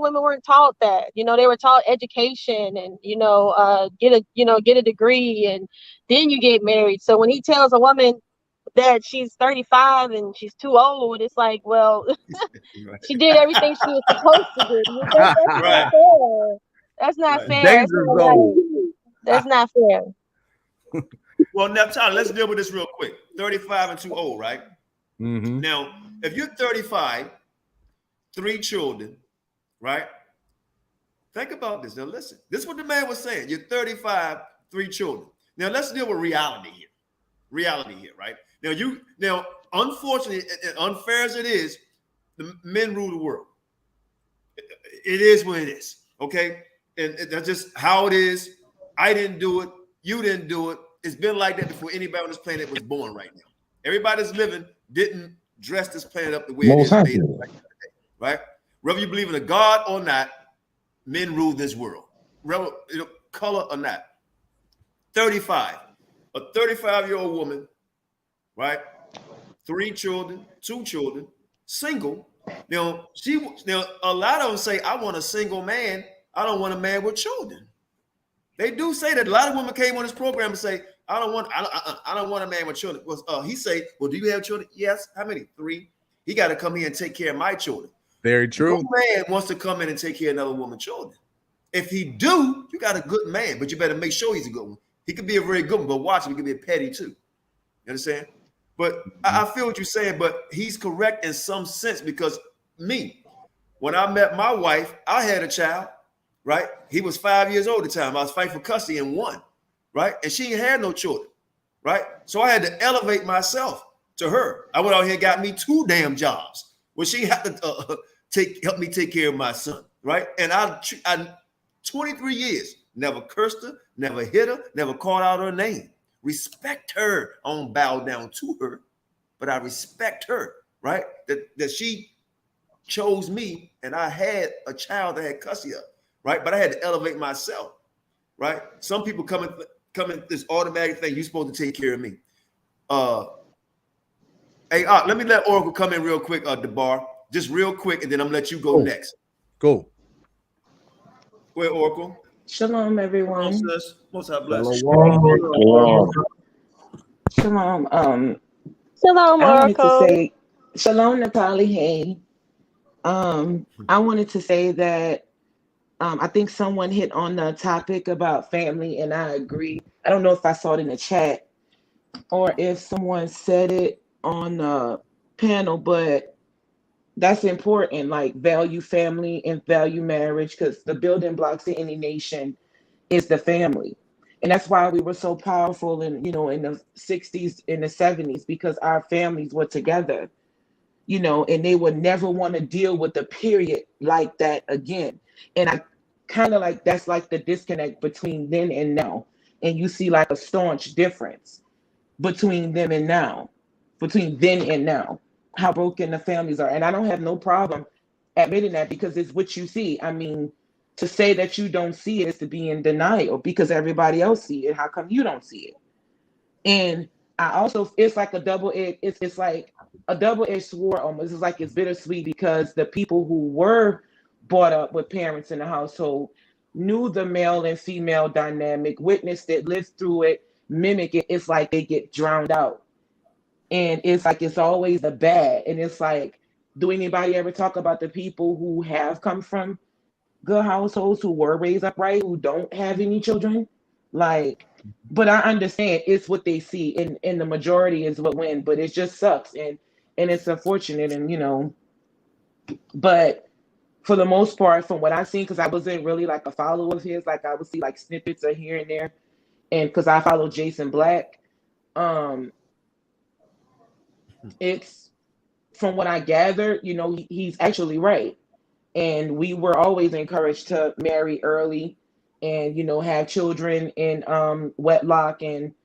P: women weren't taught that. They were taught education and get a degree and then you get married. So when he tells a woman that she's 35 and she's too old, it's like, well, she did everything she was supposed to do. That's not fair. That's not fair.
I: Well, Neftali, let's deal with this real quick. 35 and too old, right?
K: Mm-hmm.
I: Now, if you're 35, 3 children, right? Think about this. Now, listen. This is what the man was saying. You're 35, 3 children. Now let's deal with reality here. Reality here, right? Now, unfortunately, and unfair as it is, the men rule the world. It is what it is, okay? And that's just how it is. I didn't do it. You didn't do it. It's been like that before anybody on this planet was born right now. Everybody that's living didn't dress this planet up the way it is made up right today, right? Whether you believe in a God or not, men rule this world. Color or not. 35. A 35-year-old woman, right? 3 children, 2 children, single. Now, a lot of them say, I want a single man. I don't want a man with children. They do say that. A lot of women came on this program and say, I don't want a man with children. He say, well, do you have children? Yes. How many? 3. He got to come here and take care of my children.
K: Very true.
I: No man wants to come in and take care of another woman's children. If he do, you got a good man, but you better make sure he's a good one. He could be a very good one, but watch him. He could be a petty too. You understand? But I feel what you're saying, but he's correct in some sense because when I met my wife, I had a child, right? He was 5 years old at the time. I was fighting for custody and won, right? And she had no children, right? So I had to elevate myself to her. I went out here and got me 2 damn jobs where she had to help me take care of my son, right? And I 23 years, never cursed her, never hit her, never called out her name. Respect her. I don't bow down to her, but I respect her, right? That she chose me and I had a child that had custody of, right? But I had to elevate myself, right? Some people come in this automatic thing, you're supposed to take care of me. Hey, let me let Oracle come in real quick, DeBar, just real quick, and then I'm gonna let you go next.
K: Go.
I: Go ahead, Oracle.
Q: Shalom, everyone.
I: Most high bless.
Q: Shalom.
P: Shalom,
Q: I wanted to
P: Oracle.
Q: say shalom, Natalie. Hey. I wanted to say that I think someone hit on the topic about family, and I agree. I don't know if I saw it in the chat or if someone said it on the panel, but that's important, like value family and value marriage, because the building blocks of any nation is the family. And that's why we were so powerful in the 60s, in the 70s, because our families were together, and they would never want to deal with a period like that again. And I kind of like, that's like the disconnect between then and now. And you see like a staunch difference between them and now, between then and now, how broken the families are. And I don't have no problem admitting that because it's what you see. I mean, to say that you don't see it is to be in denial because everybody else see it. How come you don't see it? And I also, it's like it's like a double-edged sword almost. It's like it's bittersweet because the people who were brought up with parents in the household knew the male and female dynamic, witnessed it, lived through it, mimic it. It's like they get drowned out. And it's like it's always the bad. And it's like, do anybody ever talk about the people who have come from good households, who were raised upright, who don't have any children? Like, but I understand it's what they see, and the majority is what wins. But it just sucks, and it's unfortunate, and but for the most part, from what I've seen, because I wasn't really like a follower of his, like I would see like snippets of here and there, and because I follow Jason Black, it's from what I gathered, he's actually right. And we were always encouraged to marry early and, have children in wedlock and,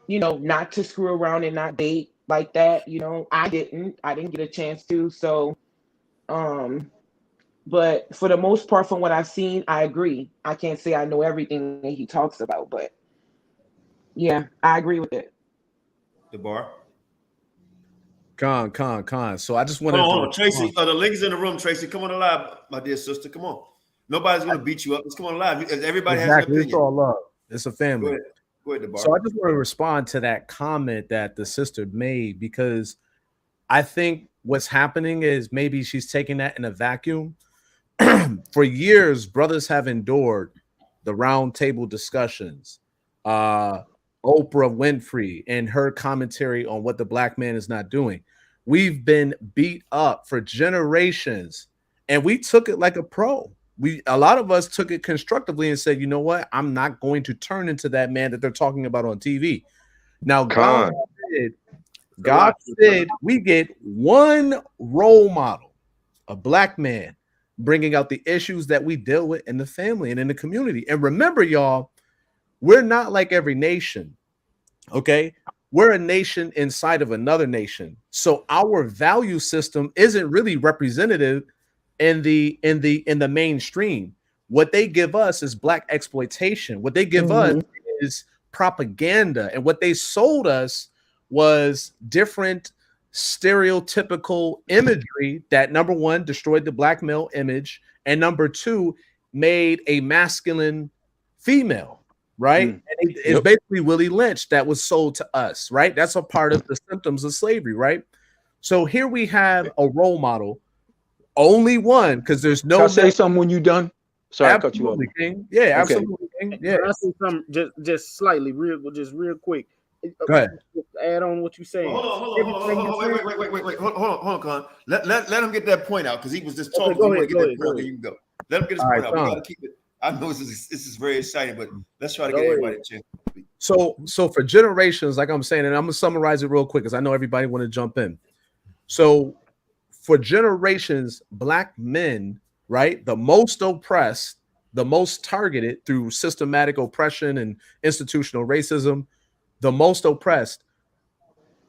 Q: not to screw around and not date like that. I didn't get a chance to. So, but for the most part, from what I've seen, I agree. I can't say I know everything that he talks about, but yeah, I agree with it.
I: DeBar.
K: Con. So I just wanted
I: to Tracy, the link is in the room. Tracy, come on live, my dear sister. Come on. Nobody's going to beat you up. Let's come on live. Everybody has an opinion.
K: It's all love. It's a family.
I: Go ahead, DeBar.
K: So I just want to respond to that comment that the sister made, because I think what's happening is maybe she's taking that in a vacuum. For years, brothers have endured the round table discussions. Oprah Winfrey and her commentary on what the black man is not doing. We've been beat up for generations, and we took it like a pro. a lot of us took it constructively and said, you know what, I'm not going to turn into that man that they're talking about on TV. Now, God said we get one role model, a black man, bringing out the issues that we deal with in the family and in the community. And remember, y'all, we're not like every nation. Okay, we're a nation inside of another nation, so our value system isn't really representative in the mainstream. What they give us is black exploitation. What they give us is propaganda, and what they sold us was different stereotypical imagery that, number one, destroyed the black male image, and number two, made a masculine female. Right? And it's basically Willie Lynch that was sold to us, right? That's a part of the symptoms of slavery, right? So here we have a role model, only one, because there's no.
O: Can I say something when you're done? Sorry, I cut you off.
K: King. Yeah, absolutely. King. Yeah.
L: Can I say something just slightly, real quick?
K: Go ahead.
L: Add on what you're saying.
I: Hold on, wait, hold on, Con. Let him get that point out because he was just talking. Go ahead. You can go. Let him get his point out. We gotta keep it. I know this is very exciting, but let's try to get everybody a chance.
K: So for generations, like I'm saying, and I'm gonna summarize it real quick because I know everybody want to jump in. So for generations, black men, right, the most oppressed, the most targeted through systematic oppression and institutional racism, the most oppressed,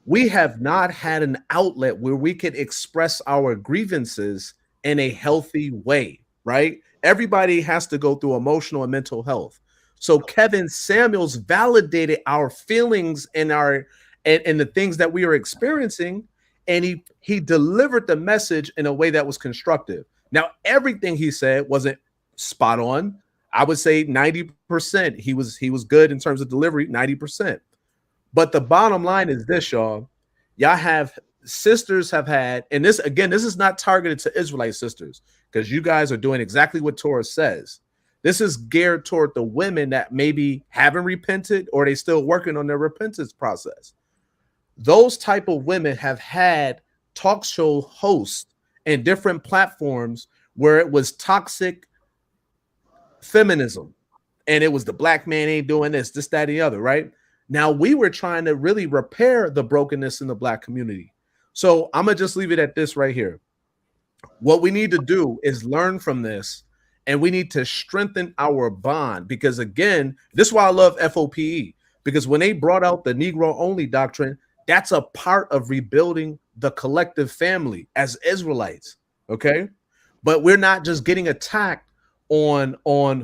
K: we have not had an outlet where we could express our grievances in a healthy way, right? Everybody has to go through emotional and mental health. So Kevin Samuels validated our feelings and and the things that we are experiencing, and he delivered the message in a way that was constructive. Now, everything he said wasn't spot on. I would say 90%. He was good in terms of delivery, 90%. But the bottom line is this, y'all. Sisters have had, and this is not targeted to Israelite sisters, because you guys are doing exactly what Torah says. This is geared toward the women that maybe haven't repented or they still working on their repentance process. Those type of women have had talk show hosts and different platforms where it was toxic feminism, and it was the black man ain't doing this, that, and the other, right? Now we were trying to really repair the brokenness in the black community. So I'm gonna just leave it at this right here. What we need to do is learn from this, and we need to strengthen our bond, because again, this is why I love F.O.P.E, because when they brought out the Negro only doctrine, that's a part of rebuilding the collective family as Israelites. Okay, but we're not just getting attacked on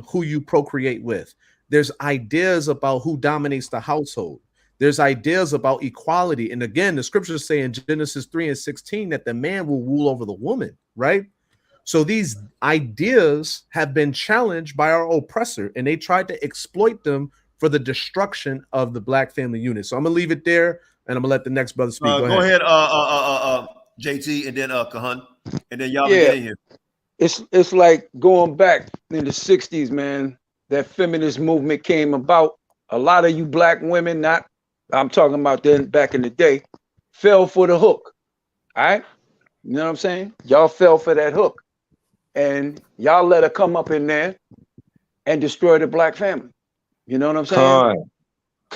K: who you procreate with. There's ideas about who dominates the household. There's ideas about equality. And again, the scriptures say in Genesis 3:16 that the man will rule over the woman, right? So these ideas have been challenged by our oppressor, and they tried to exploit them for the destruction of the black family unit. So I'm gonna leave it there, and I'm gonna let the next brother speak.
I: Go ahead, JT, and then Kahan, and then y'all get in here.
O: It's like going back in the 60s, man. That feminist movement came about. A lot of you black women, I'm talking about then back in the day, fell for the hook. All right? You know what I'm saying? Y'all fell for that hook. And y'all let her come up in there and destroy the black family. You know what I'm saying?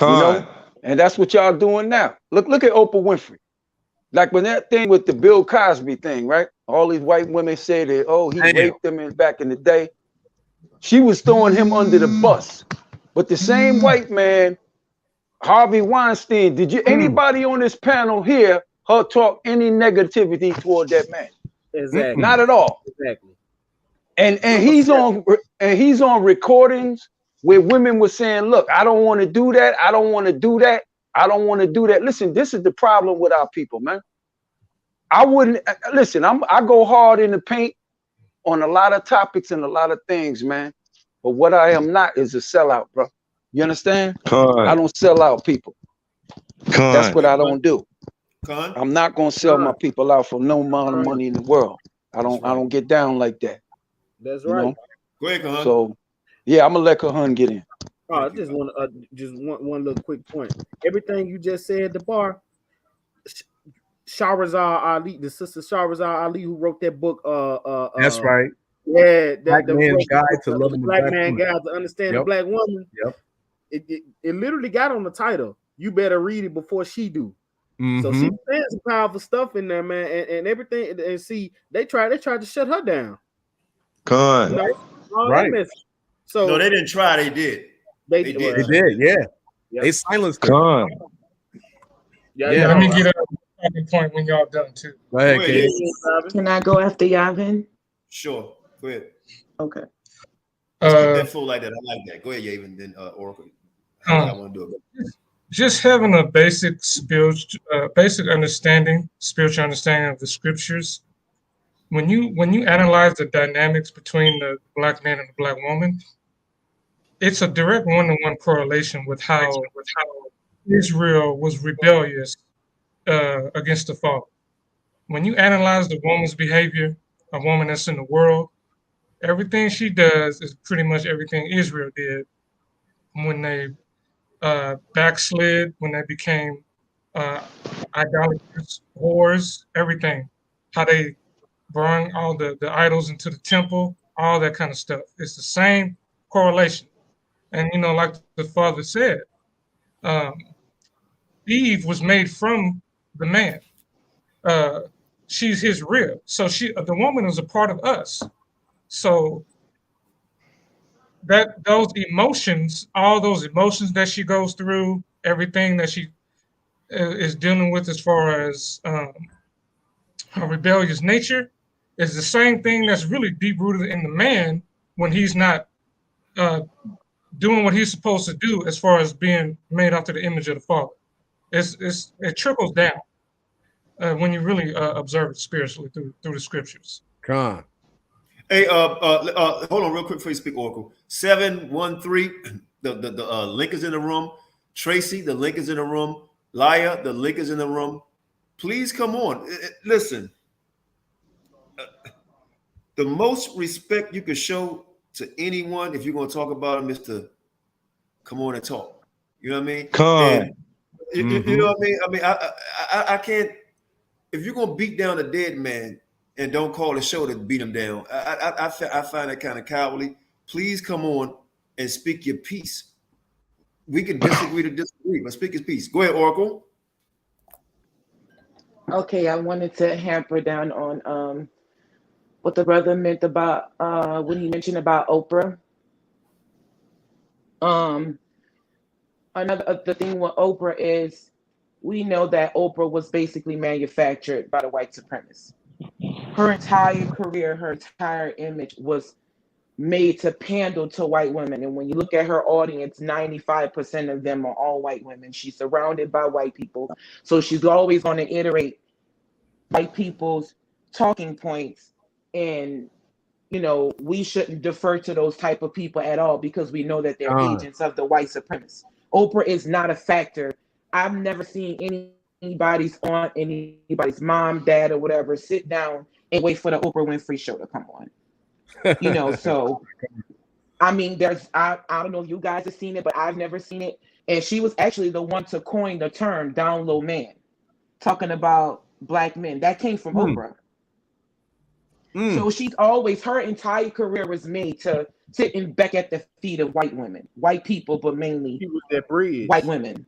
O: You know? And that's what y'all doing now. Look at Oprah Winfrey. Like when that thing with the Bill Cosby thing, right? All these white women say that, oh, he raped them back in the day. She was throwing him under the bus. But the same white man, Harvey Weinstein, did you anybody on this panel hear her talk any negativity toward that man?
L: Exactly.
O: Not at all.
L: Exactly.
O: And he's on recordings where women were saying, look, I don't want to do that. I don't want to do that. I don't want to do that. Listen, this is the problem with our people, man. I wouldn't listen. I go hard in the paint on a lot of topics and a lot of things, man. But what I am not is a sellout, bro. You understand? I don't sell out people. That's what I don't do. I'm not gonna sell my people out for no amount of money in the world. I don't get down like that.
L: That's right.
O: Know?
I: Go ahead, Kahan.
O: So yeah, I'm gonna let Kahan get in.
L: I just want one little quick point. Everything you just said, the bar. Shahrazad Ali, the sister Shahrazad Ali, who wrote that book.
K: That's right.
L: Yeah,
K: Black man's guide to
L: the
K: loving the
L: black
K: black
L: man
K: woman.
L: guide to understand the
K: Yep.
L: black woman.
K: Yep.
L: It literally got on the title. You better read it before she do. So
K: Mm-hmm.
L: she said some powerful stuff in there, man, and everything. And see, they tried to shut her down.
N: Con.
L: You know, all
K: Right.
L: that message. So
I: No, they didn't try. They did.
L: They
I: did.
K: They did, yeah.
L: Yep.
K: They silenced her.
N: Con.
L: Yeah,
K: Yeah.
M: Let me get a talking point when y'all done too.
K: Go ahead, Katie.
Q: Can I go after Yavin?
I: Sure. Go ahead.
Q: Okay.
I: Let's keep that flow like that. I like that. Go ahead, Yavin. Then Oracle. I want to do it.
M: Just having a basic spiritual understanding of the scriptures. When you analyze the dynamics between the black man and the black woman, it's a direct one-to-one correlation with how Israel was rebellious against the Father. When you analyze the woman's behavior, a woman that's in the world, everything she does is pretty much everything Israel did when they backslid, when they became idolaters, whores, everything. How they brought all the idols into the temple, all that kind of stuff. It's the same correlation. And, like the Father said, Eve was made from the man. She's his rib. So the woman is a part of us. So those emotions, all those emotions that she goes through, everything that she is dealing with as far as her rebellious nature, is the same thing that's really deep rooted in the man when he's not doing what he's supposed to do as far as being made after the image of the Father. It trickles down when you really observe it spiritually through the scriptures.
K: Con.
I: Hey, hold on real quick before you speak, Oracle. 713, the link is in the room. Tracy, the link is in the room. Laya, the link is in the room. Please come on. Listen, the most respect you can show to anyone, if you're going to talk about them, is to come on and talk. You know what I mean?
N: Con.
I: You know what I mean? I mean, I can't. If you're going to beat down a dead man and don't call the show to beat him down, I find that kind of cowardly. Please come on and speak your piece. We can disagree to disagree, but speak his piece. Go ahead, Oracle.
Q: Okay, I wanted to hamper down on what the brother meant about when he mentioned about Oprah. The thing with Oprah is we know that Oprah was basically manufactured by the white supremacists. Her entire career, her entire image was made to pander to white women. And when you look at her audience, 95% of them are all white women. She's surrounded by white people. So she's always going to iterate white people's talking points. And, we shouldn't defer to those type of people at all because we know that they're agents of the white supremacists. Oprah is not a factor. I've never seen anybody's mom, dad, or whatever sit down and wait for the Oprah Winfrey show to come on. So I mean, I don't know if you guys have seen it, but I've never seen it. And she was actually the one to coin the term down low man, talking about black men. That came from Oprah. So she's always, her entire career was made to sit and back at the feet of white women, white people, but mainly white women.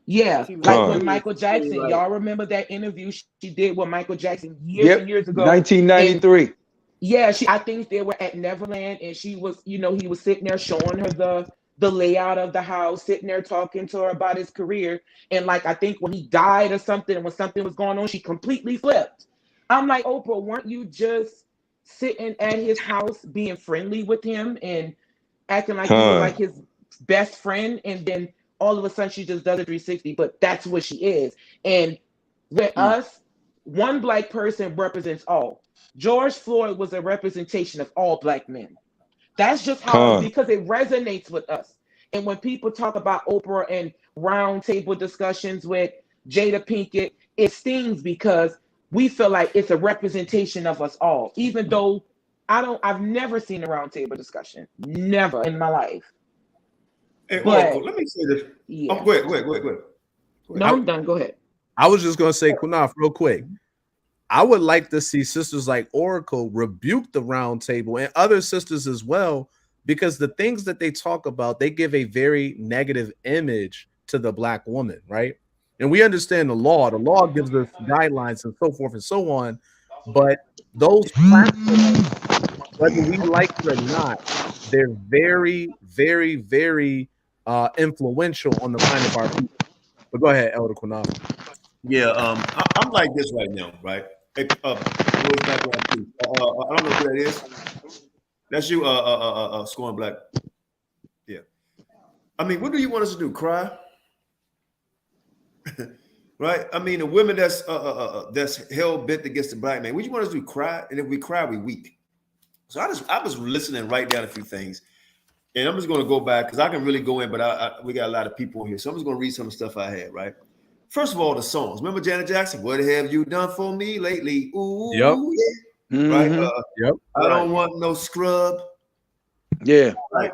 Q: Yeah, like when Michael Jackson, y'all remember that interview she did with Michael Jackson years and years ago?
O: 1993.
Q: Yeah, I think they were at Neverland, and she was, he was sitting there showing her the layout of the house, sitting there talking to her about his career. And I think when he died or something, when something was going on, she completely flipped. I'm like, Oprah, weren't you just sitting at his house being friendly with him and acting like you were like his best friend? And then all of a sudden she just does a 360, but that's what she is. And with us, one black person represents all. George Floyd was a representation of all black men. That's just how, because it resonates with us. And when people talk about Oprah and roundtable discussions with Jada Pinkett, it stings because we feel like it's a representation of us all, even though I've never seen a roundtable discussion, never in my life.
I: Hey, Oracle, let me say this.
Q: Yeah.
I: Go ahead.
Q: No, I'm done. Go ahead.
K: I was just going to say, Qanath, real quick. I would like to see sisters like Oracle rebuke the round table and other sisters as well, because the things that they talk about, they give a very negative image to the black woman, right? And we understand the law. The law gives us guidelines and so forth and so on. But those platforms, whether we like it or not, they're very, very, very influential on the mind of our people. But go ahead, Elder Qanath.
I: Yeah, I'm like this right now, right? Hey, Rose Black One, please. I don't know who that is. That's you, Scoring Black. Yeah. I mean, what do you want us to do? Cry? Right? I mean, the women that's hell bent against the black man. What do you want us to do? Cry? And if we cry, we weak. So I was listening, write down a few things, and I'm just going to go back because I can really go in, but we got a lot of people here, so I'm just going to read some of the stuff I had. Right. First of all, the songs. Remember Janet Jackson? What have you done for me lately? Ooh,
K: yep.
I: Yeah.
O: Mm-hmm.
I: Right.
K: Yep.
I: I don't want no scrub.
O: Yeah.
I: Right.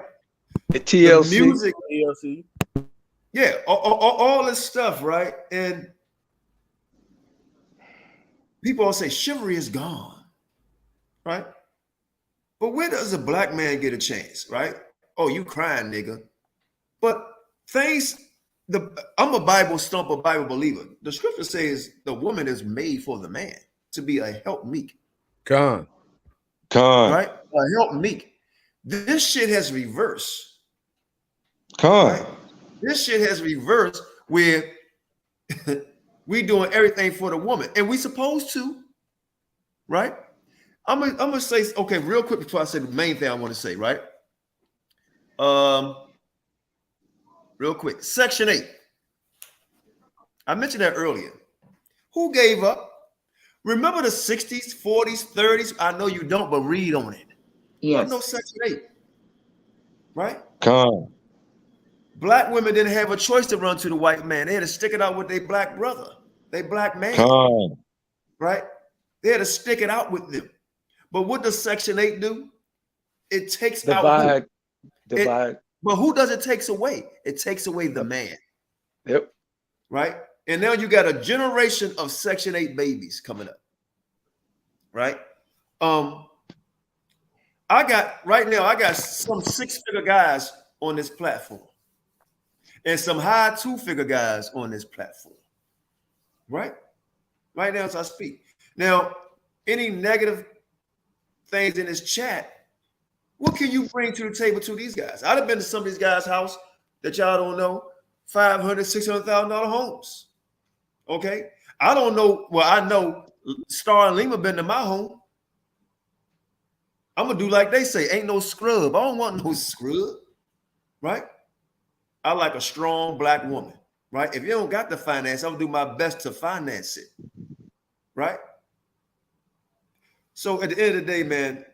O: The TLC.
I: The music. TLC. Yeah. All this stuff. Right. And people all say chivalry is gone. Right. But where does a black man get a chance? Right. Oh, you crying, nigga. But things. I'm a Bible stumper, Bible believer. The scripture says the woman is made for the man to be a helpmeet.
K: Con.
I: Right? A helpmeet. This shit has reversed. Right? This shit has reversed where we doing everything for the woman. And we supposed to. Right? I'm gonna say, okay, real quick before I say the main thing I want to say, right? Real quick, Section 8. I mentioned that earlier. Who gave up? Remember the 60s, 40s, 30s? I know you don't, but read on it.
Q: Yes.
I: No Section 8. Right?
R: Black women didn't have a choice to run to the white man. They had to stick it out with their black brother, their black man. Right? They had to stick it out with them. But what does Section 8 do? It takes out
O: divide.
R: But who does it takes away? It takes away the man.
O: Yep.
R: Right? And now you got a generation of Section 8 babies coming up. Right? I got some six-figure guys on this platform and some high two-figure guys on this platform. Right? Right now as I speak. Now, any negative things in this chat, what can you bring to the table to these guys? I'd have been to some of these guys' house that y'all don't know, $500,000, $600,000 homes. Okay? I don't know. Well, I know Star and Lima been to my home. I'm going to do like they say, ain't no scrub. I don't want no scrub. Right? I like a strong black woman. Right? If you don't got the finance, I'm going to do my best to finance it. Right? So at the end of the day, man,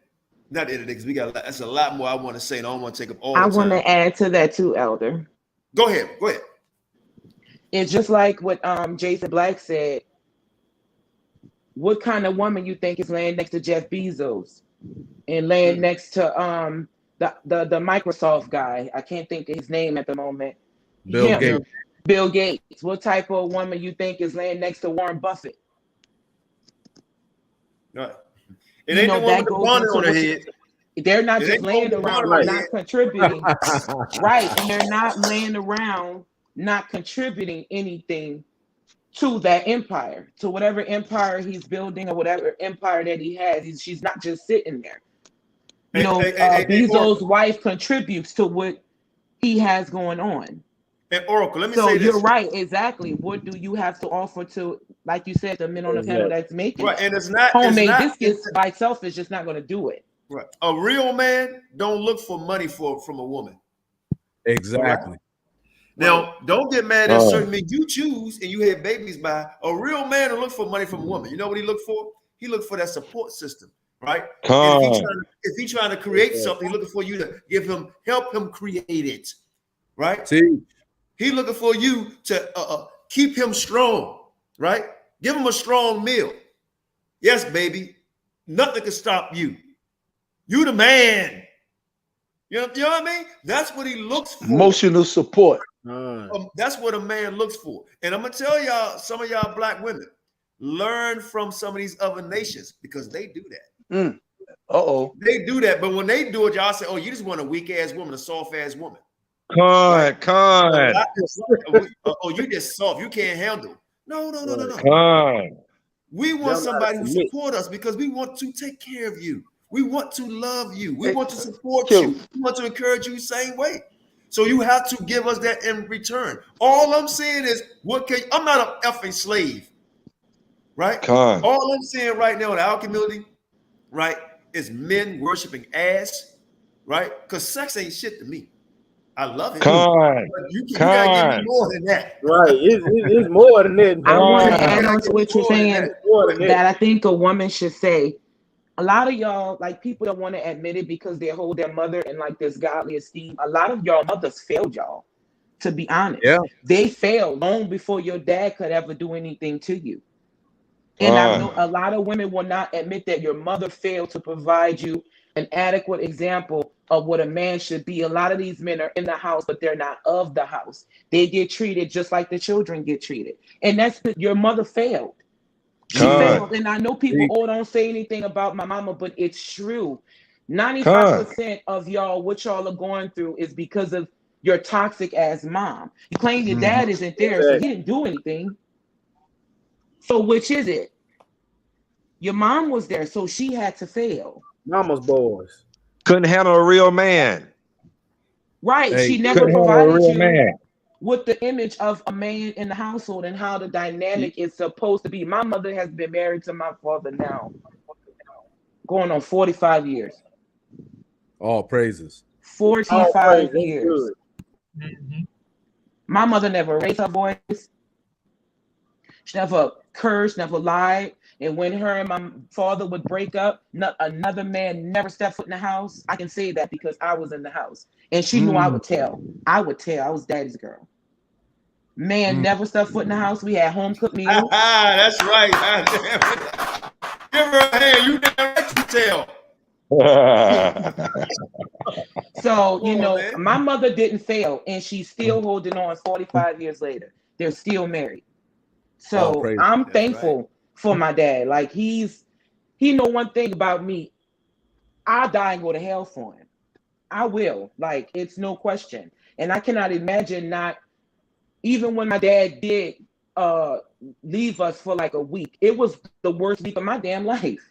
R: not the end of the day, because that's a lot more I want to say, and I don't want to take up all the time.
Q: I want to add to that too, Elder.
R: Go ahead.
Q: It's just like what Jason Black said. What kind of woman you think is laying next to Jeff Bezos and laying next to the Microsoft guy? I can't think of his name at the moment.
K: Bill Gates.
Q: Bill Gates. What type of woman you think is laying next to Warren Buffett?
R: Right. It ain't the one with the bonnet on her head.
Q: They're not just laying around not contributing. Right. And they're not laying around not contributing anything to that empire, to whatever empire he's building or whatever empire that he has. She's not just sitting there. Bezos' wife contributes to what he has going on.
R: And Oracle, let me say
Q: so
R: this.
Q: You're right, exactly. What do you have to offer to, like you said, the men on the panel that's making
R: right? And it's not
Q: homemade biscuits by itself is just not going to do it.
R: Right. A real man don't look for money from a woman.
K: Exactly.
R: Right? Now, don't get mad at certain men you choose and you have babies by. A real man will look for money from a woman. You know what he look for? He look for that support system, right? If he's trying to create something, he's looking for you to help him create it, right? He's looking for you to keep him strong, right? Give him a strong meal. Yes, baby. Nothing can stop you. You the man. You know what I mean? That's what he looks for.
O: Emotional support.
R: That's what a man looks for. And I'm going to tell y'all, some of y'all black women, learn from some of these other nations because they do that. They do that, but when they do it, y'all say, "Oh, you just want a weak ass woman, a soft ass woman."
N: Con.
R: Oh, you just soft. You can't handle. No.
N: Con.
R: We want somebody who support us because we want to take care of you. We want to love you. We want to support you. We want to encourage you the same way. So you have to give us that in return. All I'm saying is, I'm not an effing slave, right?
N: Con.
R: All I'm saying right now in our community, right, is men worshiping ass, right? Because sex ain't shit to me. I love it.
N: Con.
R: But you gotta give me more than that.
L: Right. It's more than that.
Q: I want to add on to what you're saying that I think a woman should say. A lot of y'all, like, people don't want to admit it because they hold their mother in like this godly esteem. A lot of y'all mothers failed y'all, to be honest.
K: Yeah.
Q: They failed long before your dad could ever do anything to you. And I know a lot of women will not admit that your mother failed to provide you an adequate example of what a man should be. A lot of these men are in the house, but they're not of the house. They get treated just like the children get treated. And that's your mother failed. She failed. And I know people don't say anything about my mama, but it's true. 95% of y'all, what y'all are going through is because of your toxic ass mom. You claim your dad isn't there, so he didn't do anything. So which is it? Your mom was there, so she had to fail.
L: Mama's boys.
N: Couldn't handle a real man.
Q: Right.
N: Hey,
Q: she never
N: couldn't handle a
Q: provided
N: real
Q: you
N: man.
Q: with the image of a man in the household and how the dynamic is supposed to be. My mother has been married to my father now, going on 45 years.
K: All praises.
Q: 45 years. My mother never raised her voice. She never cursed, never lied. And when her and my father would break up, another man never stepped foot in the house. I can say that because I was in the house. And she knew I would tell. I was daddy's girl. Man never stepped foot in the house. We had home cooked meals.
R: That's right. Give her a hand. You never let you tell.
Q: So, my mother didn't fail, and she's still holding on 45 years later. They're still married. So I'm thankful for my dad. Like, he know one thing about me. I'll die and go to hell for him. I will. Like, it's no question. And I cannot imagine not, even when my dad did leave us for like a week, it was the worst week of my damn life.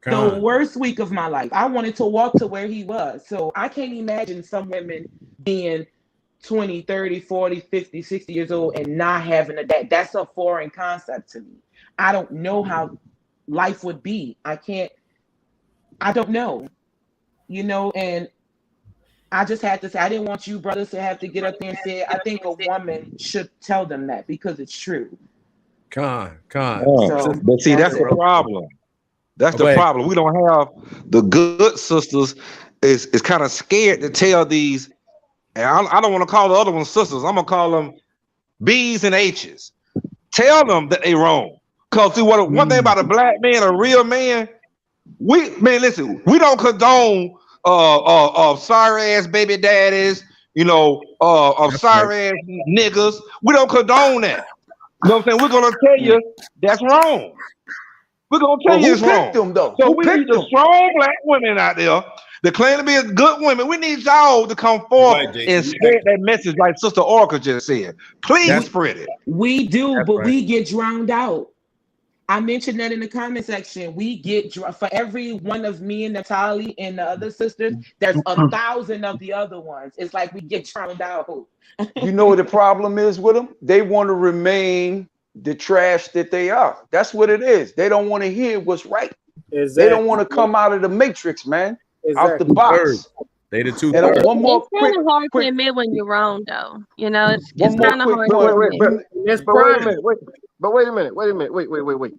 Q: The worst week of my life. I wanted to walk to where he was. So I can't imagine some women being 20, 30, 40, 50, 60 years old and not having a dad. That's a foreign concept to me. I don't know how life would be. I don't know. And I just had to say, I didn't want you brothers to have to get up there and say it. I think a woman should tell them that because it's true.
K: Con.
N: But see, that's the problem. That's the problem. We don't have the good sisters is kind of scared to tell these. And I don't want to call the other ones sisters. I'm gonna call them B's and H's. Tell them that they wrong. Cause see, one thing about a black man, a real man, listen, we don't condone sorry ass baby daddies, of sorry ass niggas. We don't condone that. You know what I'm saying? We're gonna tell you that's wrong. We're gonna tell you it's wrong. So we need the strong black women out there that claim to be a good women. We need y'all to come forth and spread that message like Sister Orca just said. Please spread it.
Q: We do, but we get drowned out. I mentioned that in the comment section. We get for every one of me and Natalie and the other sisters, there's 1,000 of the other ones. It's like we get drowned out.
O: You know what the problem is with them? They want to remain the trash that they are. That's what it is. They don't want to hear what's right. Exactly. They don't want to come out of the matrix, man. Out the box.
K: They the two.
O: And one more
P: it's kind of hard to admit when you're wrong, though. It's kind of hard to admit.
S: Wait a minute.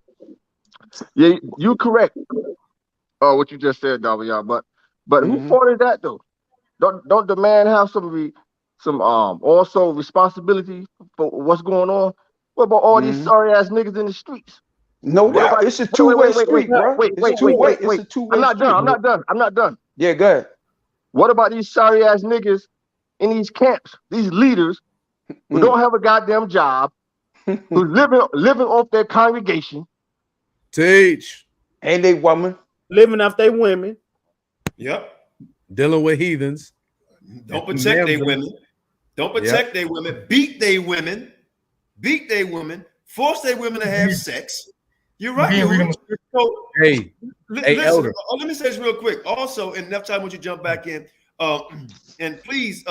S: Yeah, you correct. What you just said, Davion. But who fault is that though? Don't the man have some also responsibility for what's going on? What about all these sorry ass niggas in the streets?
O: No, it's a two-way street, bro.
S: Wait. I'm not done.
O: Yeah, go ahead.
S: What about these sorry ass niggas in these camps? These leaders who don't have a goddamn job, who's living off their congregation.
K: Teach.
O: Ain't they woman?
L: Living off their women.
R: Yep.
K: Dealing with heathens.
R: Don't protect their women. Don't protect their women. Beat their women. Beat their women. Force their women to have sex. You're right. So,
K: hey,
R: listen,
K: Elder.
R: let me say this real quick. Also, and enough time when you jump back in. And please,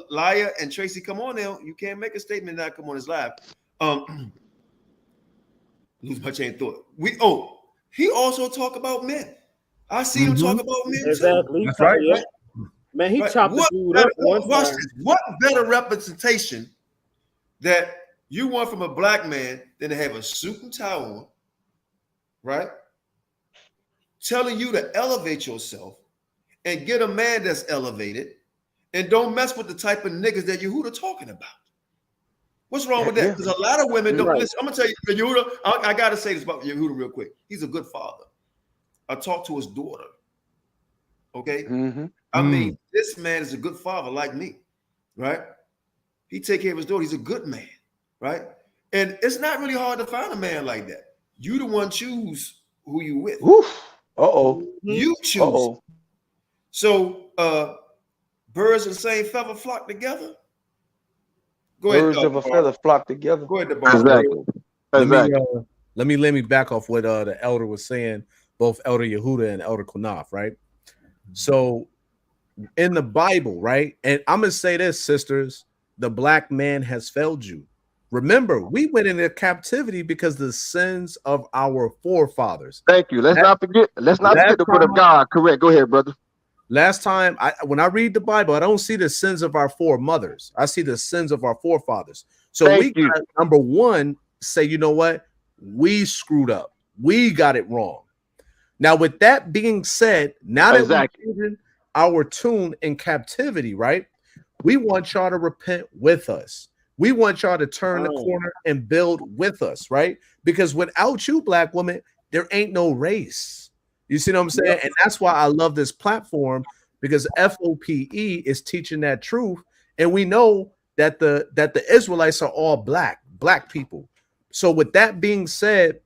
R: Laya and Tracy, come on now. You can't make a statement and not come on this live. Lose my chain of thought. He also talk about men. I see him talk about men
L: exactly.
R: too.
L: That's right. Yeah. Man, he chopped the dude up one time.
R: What better representation that you want from a black man than to have a suit and tie on, right? Telling you to elevate yourself and get a man that's elevated and don't mess with the type of niggas that Yehuda talking about. What's wrong with that? Because a lot of women don't listen. I'm gonna tell you, Yehuda, I gotta say this about Yehuda real quick. He's a good father. I talked to his daughter. Okay. I mean, this man is a good father like me, right? He take care of his daughter. He's a good man, right? And it's not really hard to find a man like that. You the one choose who you with. You choose. So birds of the same feather flock together. Go ahead.
O: Birds of a feather flock together.
R: Go ahead, exactly.
K: Let me back off what the elder was saying, both Elder Yehuda and Elder Qanath, right? So in the Bible, right? And I'm gonna say this, sisters, the black man has failed you. Remember, we went into captivity because of the sins of our forefathers.
S: Thank you. Let's not forget the word of God. Correct. Go ahead, brother.
K: Last time, when I read the Bible, I don't see the sins of our foremothers. I see the sins of our forefathers. So got number one, say, you know what? We screwed up. We got it wrong. Now, with that being said, now that we've changed our tune in captivity, right? We want y'all to repent with us. We want y'all to turn the corner and build with us, right? Because without you, black woman, there ain't no race. You see what I'm saying? Yep. And that's why I love this platform, because F.O.P.E is teaching that truth. And we know that the Israelites are all black people. So with that being said,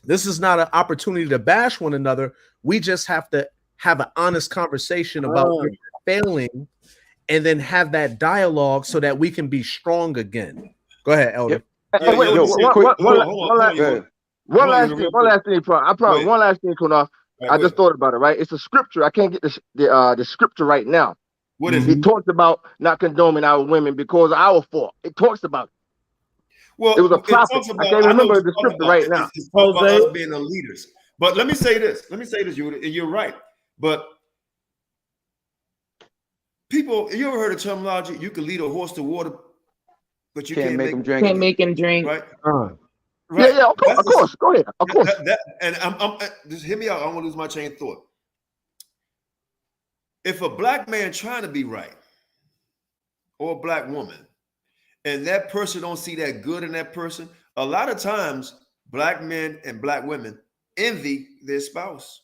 K: this is not an opportunity to bash one another. We just have to have an honest conversation about where we're failing, and then have that dialogue so that we can be strong again. Go ahead, Elder.
S: One last thing, Qanath. I just thought about it, right? It's a scripture. I can't get the scripture right now.
R: What is
S: it? It talks about not condoning our women because of our fault. It talks about it.
R: Well,
S: it was a prophet. I can't remember the scripture right now.
R: It's talking about us being the leaders. But let me say this, Yehuda, and you're right. But people, you ever heard of terminology? You can lead a horse to water, but you can't make him drink.
Q: Can't make him drink.
R: Right?
S: Right. Yeah, of course. Go ahead. Of course.
R: And I'm just hear me out. I don't want to lose my chain of thought. If a black man trying to be right, or a black woman, and that person don't see that good in that person, a lot of times black men and black women envy their spouse.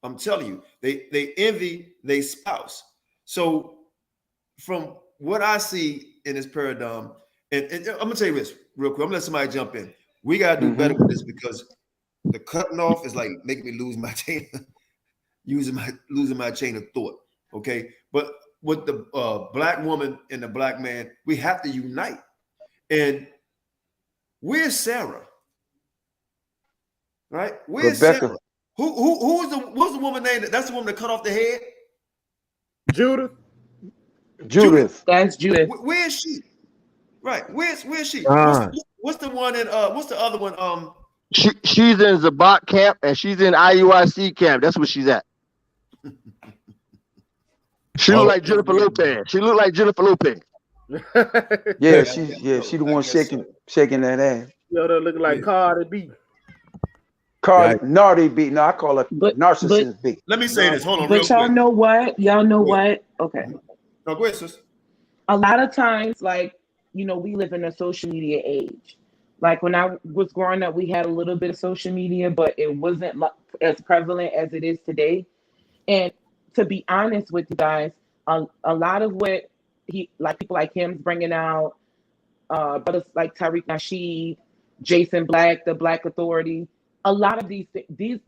R: I'm telling you, they envy their spouse. So from what I see in this paradigm, and I'm gonna tell you this real quick. I'm gonna let somebody jump in. We gotta do better with this, because the cutting off is like making me lose my chain, losing my chain of thought. Okay, but with the black woman and the black man, we have to unite. And where's Sarah? Right? Where's
O: Rebecca.
R: Sarah? What's the woman name? That's the woman that cut off the head?
L: Judith.
Q: That's Judith.
R: Where is she? Right. Where's she? What's the one in what's the other one?
S: She's in Zabak camp and she's in IUIC camp. That's where she's at. She look like Jennifer Lopez.
O: Yeah, she the one shaking that ass.
L: Yo, that look like Cardi B.
O: Nardy B. No, I call it narcissist B.
R: Let me say this. Hold on.
Q: But y'all know what? Okay.
R: No, go ahead, sis.
Q: A lot of times, like, you know, we live in a social media age. Like when I was growing up, we had a little bit of social media, but it wasn't as prevalent as it is today. And to be honest with you guys, a lot of what people like him's bringing out, brothers like Tariq Nasheed, Jason Black, the Black Authority. A lot of this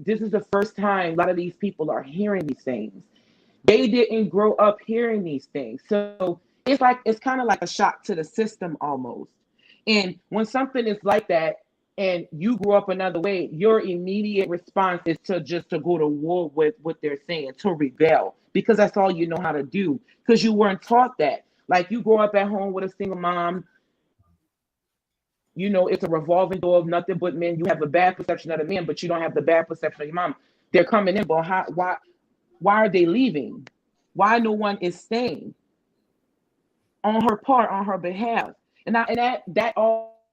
Q: is the first time a lot of these people are hearing these things. They didn't grow up hearing these things. So it's kind of like a shock to the system almost. And when something is like that and you grew up another way, your immediate response is to go to war with what they're saying, to rebel, because that's all you know how to do, because you weren't taught that. Like, you grow up at home with a single mom, it's a revolving door of nothing but men. You have a bad perception of the men, but you don't have the bad perception of your mom. They're coming in, but why are they leaving? Why no one is staying on her part, on her behalf? And that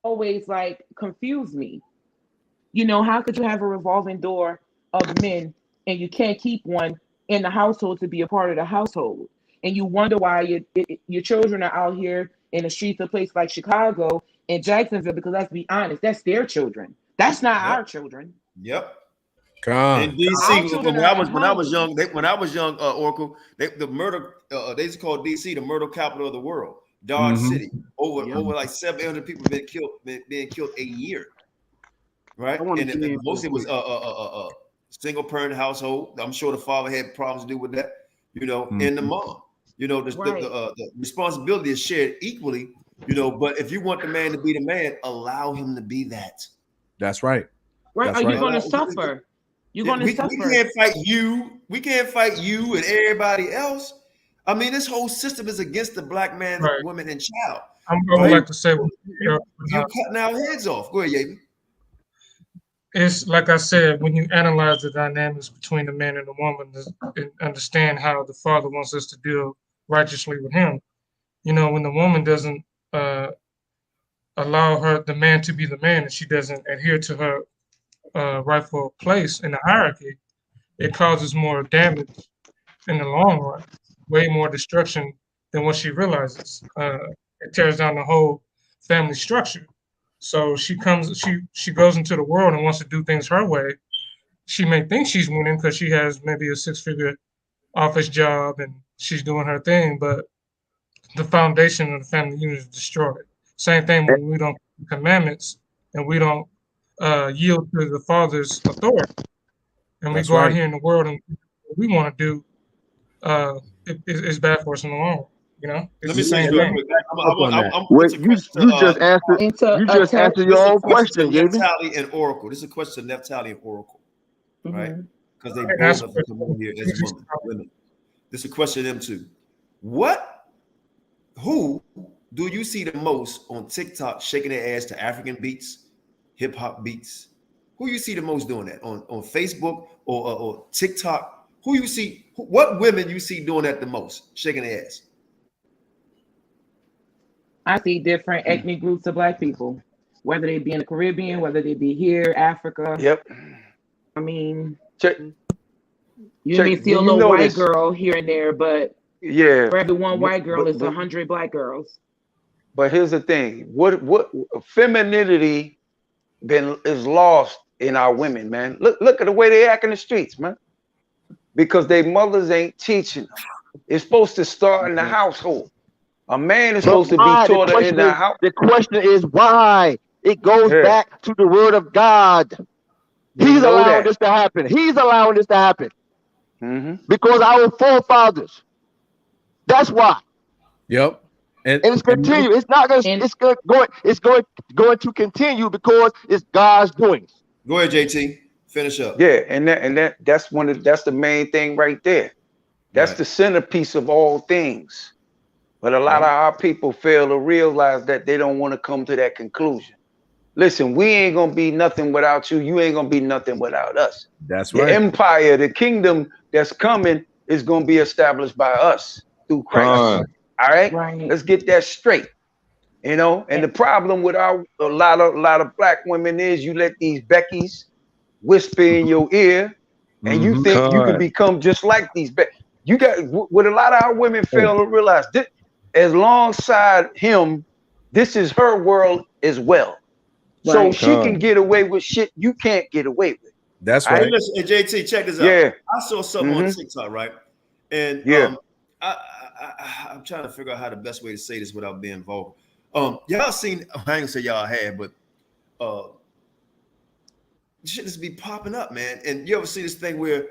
Q: always like confused me. How could you have a revolving door of men and you can't keep one in the household to be a part of the household? And you wonder why your children are out here in the streets of a place like Chicago and Jacksonville, because let's be honest, that's their children. That's not our children.
R: Yep.
K: In
R: DC, when I was young, Oracle, the murder, they used to call DC the murder capital of the world. Dodge City, over like 700 people being killed a year, right? And mostly was single parent household. I'm sure the father had problems to do with that, and the mom. The responsibility is shared equally, but if you want the man to be the man, allow him to be that.
K: That's right.
Q: Right. Are you going to suffer? You're going to suffer.
R: We can't fight you. We can't fight you and everybody else. I mean, this whole system is against the black man, woman, and child.
M: I would like to say,
R: you're cutting our heads off. Go ahead, Yavi.
M: It's like I said, when you analyze the dynamics between the man and the woman and understand how the father wants us to deal righteously with him, when the woman doesn't allow the man to be the man, and she doesn't adhere to her rightful place in the hierarchy, it causes more damage in the long run, way more destruction than what she realizes. It tears down the whole family structure. So she goes into the world and wants to do things her way. She may think she's winning because she has maybe a 6-figure office job and she's doing her thing, but the foundation of the family unit is destroyed. Same thing when we don't keep commandments and we don't yield to the father's authority, and we go out here in the world and what we want to do. It's bad for us in the long run.
R: Let me say real quick.
S: You just answered your own question,
R: Naphtali and Oracle. This is a question to Naphtali and Oracle, right? Because they both have to come over here as women. This is a question to them too. Who do you see the most on TikTok shaking their ass to African beats, hip hop beats? Who you see the most doing that on Facebook or TikTok? Who you see? What women you see doing that the most, shaking their ass?
Q: I see different ethnic groups of black people, whether they be in the Caribbean, whether they be here, Africa.
O: Yep.
Q: I mean, you may see a little white girl here and there, but for every one white girl, it's 100 black girls.
O: But here's the thing: what femininity is lost in our women, man. Look at the way they act in the streets, man. Because their mothers ain't teaching them. It's supposed to start in the household. A man is supposed to be taught in the house.
S: The question is why? It goes back to the word of God. He's allowing this to happen. He's allowing this to happen. Because our forefathers. That's why.
K: Yep.
S: And it's continue. It's not going. It's going to continue because it's God's doing.
R: Go ahead, JT. Finish up.
O: Yeah, that's that's the main thing right there. That's the centerpiece of all things. But a lot of our people fail to realize that they don't want to come to that conclusion. Listen, we ain't gonna be nothing without you. You ain't gonna be nothing without us.
K: That's
O: right. The empire, the kingdom that's coming is gonna be established by us through Christ. All right? Let's get that straight. And the problem with a lot of black women is you let these Beckys whisper in your ear, and you think you can become just like these. You got what a lot of our women fail to realize. This, alongside him, this is her world as well. So she can get away with shit you can't get away with.
K: That's right.
R: Hey, listen, JT, check this out.
O: Yeah.
R: I saw something on TikTok, right? And I'm trying to figure out how the best way to say this without being vulgar. Y'all seen? I ain't gonna say y'all had, but shit just be popping up, man. And you ever see this thing where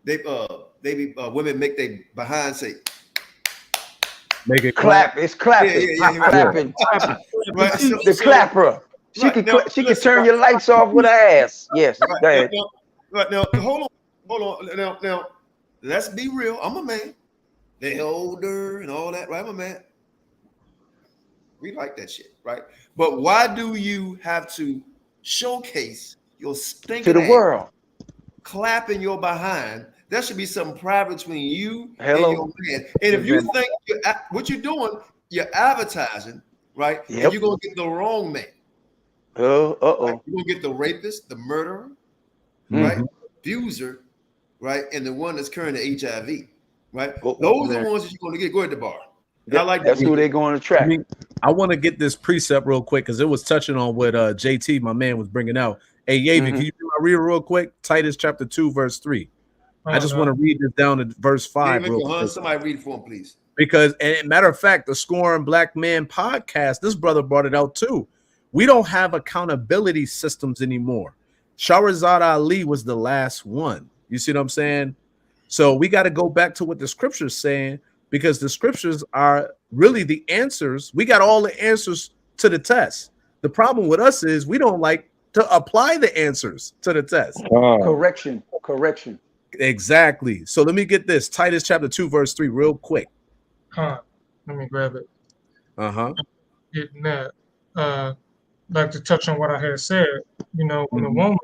R: women make their behind say,
K: make it
O: clap? It's clapping. Clapping.
R: Right.
O: The clapper. She can turn your lights off with her ass. Yes.
R: Right.
O: Go ahead.
R: Now, hold on. Now, let's be real. I'm a man. They older and all that, right? I'm a man. We like that shit, right? But why do you have to showcase your stinking
O: To the
R: ass,
O: world.
R: clapping your behind? That should be something private between you
O: Hello.
R: and your man. And if you think what you're doing, you're advertising, right?
O: Yep.
R: And you're gonna get the wrong man.
O: Uh-oh.
R: You're gonna get the rapist, the murderer, right? Abuser, right? And the one that's carrying the HIV, right? Those are the ones that you're gonna get. Go ahead, the bar. And I like
O: that's who they're going to track.
K: I want to get this precept real quick because it was touching on what JT, my man, was bringing out. Hey, Yavi, can you do my read real quick? Titus chapter 2, verse 3. I just want to read this down to verse 5 real quick.
R: Somebody read it for him, please.
K: Because, and matter of fact, the Scoring Black Man podcast, this brother brought it out too. We don't have accountability systems anymore. Shahrazad Ali was the last one. You see what I'm saying? So we got to go back to what the scripture's saying, because the scriptures are really the answers. We got all the answers to the test. The problem with us is we don't like to apply the answers to the test.
O: Correction.
K: Exactly. So let me get this. Titus chapter 2, verse 3 real quick.
M: Let me grab it. Getting that. Like to touch on what I had said, when a woman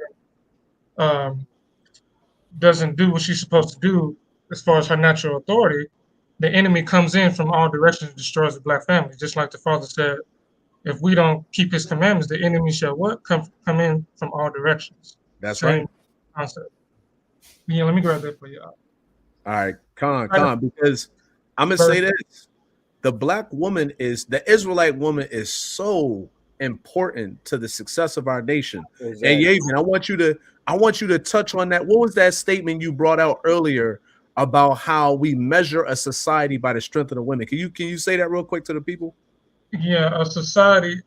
M: doesn't do what she's supposed to do as far as her natural authority, the enemy comes in from all directions and destroys the black family. Just like the Father said, if we don't keep his commandments, the enemy shall what? Come in from all directions.
K: That's
M: Same
K: right.
M: concept. Yeah, let me grab that for y'all.
K: All right, because I'm going to say this. The black woman the Israelite woman is so important to the success of our nation. Exactly. And Yaven, I want you to touch on that. What was that statement you brought out earlier about how we measure a society by the strength of the women? Can you say that real quick to the people?
M: Yeah,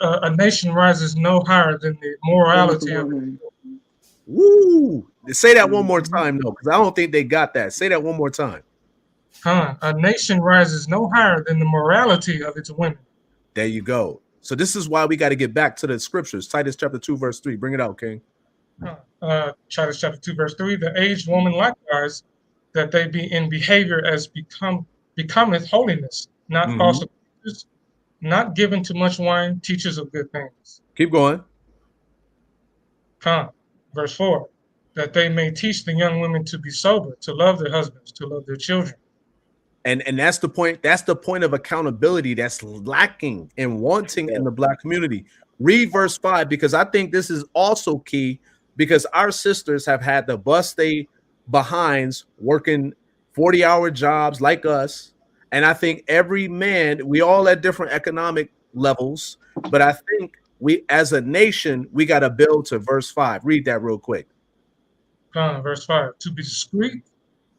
M: a nation rises no higher than the morality of it.
K: Woo! Say that one more time, though, because I don't think they got that. Say that one more time.
M: A nation rises no higher than the morality of its women.
K: There you go. So this is why we got to get back to the scriptures. Titus chapter 2, verse 3. Bring it out, King.
M: Titus chapter 2, verse 3. The aged woman likewise, that they be in behavior as becometh holiness, not false accusers, not given to much wine, teachers of good things.
K: Keep going.
M: Verse 4. That they may teach the young women to be sober, to love their husbands, to love their children.
K: And that's the point. That's the point of accountability that's lacking and wanting in the black community. Read verse 5, because I think this is also key, because our sisters have had to bust they behinds working 40-hour jobs like us. And I think every man, we all at different economic levels, but I think we as a nation, we got to build to verse 5. Read that real quick.
M: Verse 5. To be discreet,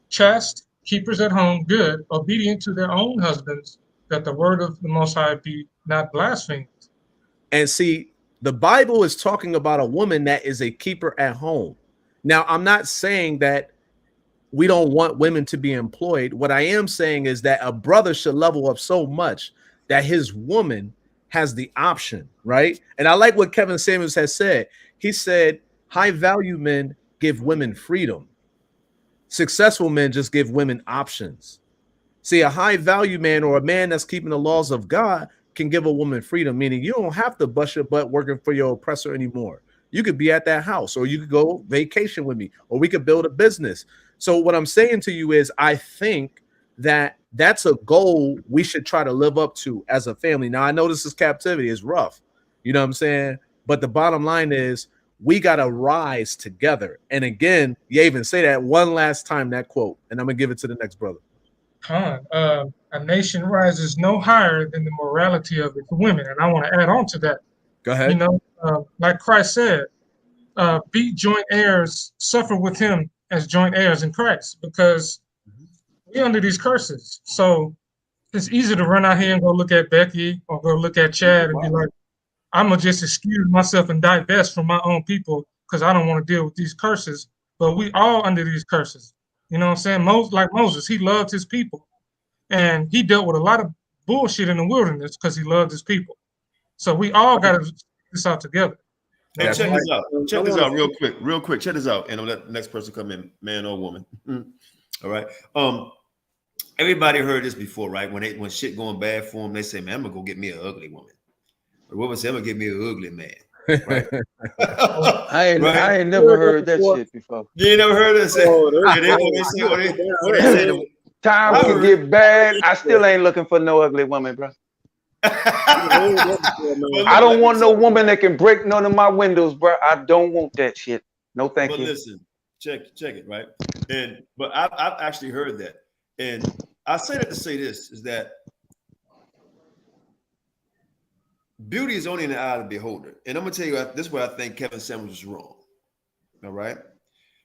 M: chaste, keepers at home, good, obedient to their own husbands, that the word of the Most High be not blasphemed.
K: And see, the Bible is talking about a woman that is a keeper at home. Now, I'm not saying that we don't want women to be employed. What I am saying is that a brother should level up so much that his woman has the option, right? And I like what Kevin Samuels has said. He said, high value men give women freedom. Successful men just give women options. See, a high value man or a man that's keeping the laws of God can give a woman freedom, meaning you don't have to bust your butt working for your oppressor anymore. You could be at that house, or you could go vacation with me, or we could build a business. So what I'm saying to you is I think that that's a goal we should try to live up to as a family. Now, I know this is captivity. It's rough. You know what I'm saying? But the bottom line is we got to rise together. And again, you even say that one last time, that quote, and I'm going to give it to the next brother.
M: A nation rises no higher than the morality of its women. And I want to add on to that.
K: Go ahead.
M: Like Christ said, be joint heirs, suffer with him as joint heirs in Christ, because we're under these curses. So it's easy to run out here and go look at Becky or go look at Chad and be like, I'm gonna just excuse myself and divest from my own people because I don't want to deal with these curses. But we all under these curses. You know what I'm saying? Like Moses, he loved his people. And he dealt with a lot of bullshit in the wilderness because he loved his people. So we all got to this out together.
R: Hey, check this out. Check this out real quick. Check this out, and I'll let the next person come in, man or woman. All right. Everybody heard this before, right? When shit going bad for them, they say, "Man, I'm gonna go get me an ugly woman." Or woman say, "I'm gonna get me an ugly man." Right?
O: I ain't never heard that shit before.
R: You ain't never heard that?
O: Time can get bad. I still ain't looking for no ugly woman, bro. I don't want no woman that can break none of my windows, bro. I don't want that shit. No, thank you.
R: But listen, check it, right? But I've actually heard that, and I say that to say this is that beauty is only in the eye of the beholder. And I'm gonna tell you this is where I think Kevin Samuels is wrong. All right.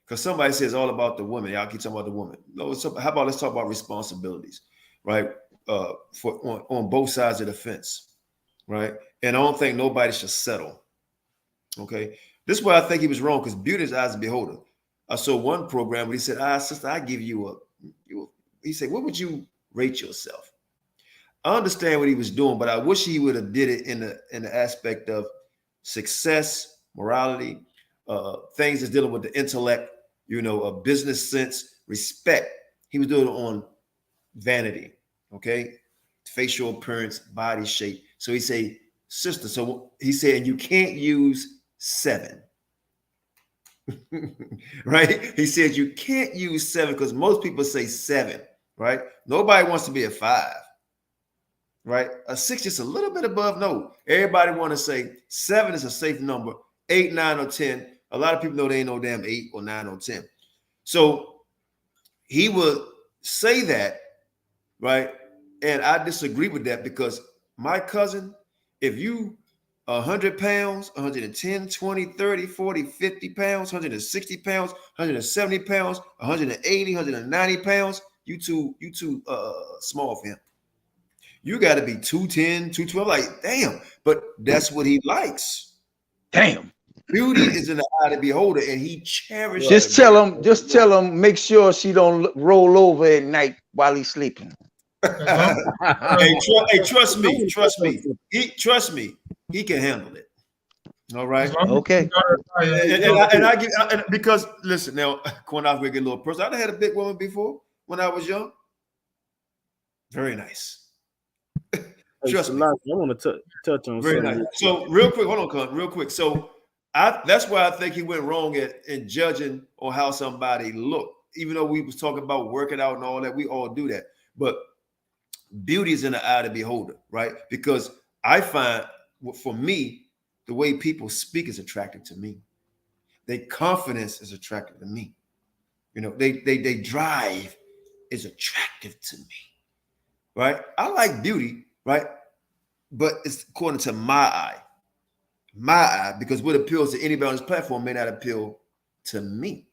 R: Because somebody says all about the woman. Y'all keep talking about the woman. No, how about let's talk about responsibilities, right? On both sides of the fence, right? And I don't think nobody should settle. Okay, this is where I think he was wrong because beauty is eyes of the beholder. I saw one program where he said, sister, I give you he said, what would you rate yourself? I understand what he was doing, but I wish he would have did it in the aspect of success, morality, things that's dealing with the intellect, a business sense, respect. He was doing it on vanity, okay? Facial appearance, body shape. So he say, sister, so he said, and you can't use 7. Right? He said you can't use 7 because most people say 7, right? Nobody wants to be a 5, right? A 6 is a little bit above. No, everybody want to say 7 is a safe number. 8, 9, or 10. A lot of people know they ain't no damn 8 or 9 or 10. So he would say that, right? And I disagree with that because my cousin, if you 100 pounds, 110, 20, 30, 40, 50 pounds, 160 pounds, 170 pounds, 180, 190 pounds, you too small for him. You got to be 210, 212. Like, damn, but that's what he likes.
O: Damn.
R: Beauty is in the eye of the beholder, and he cherishes.
O: Just tell him, make sure she don't roll over at night while he's sleeping.
R: Hey, trust me. He can handle it. All right.
O: Okay.
R: And I give because listen now, Qanath, we get a little personal. I had a big woman before when I was young. Very nice. Trust me.
L: I want to touch on
R: very
L: something.
R: nice. So real quick, hold on, Con, real quick. So that's where I think he went wrong in judging on how somebody looked. Even though we was talking about working out and all that, we all do that. But beauty is in the eye of the beholder, right? Because I find, for me, the way people speak is attractive to me. Their confidence is attractive to me. They drive is attractive to me, right? I like beauty, right? But it's according to my eye, because what appeals to anybody on this platform may not appeal to me.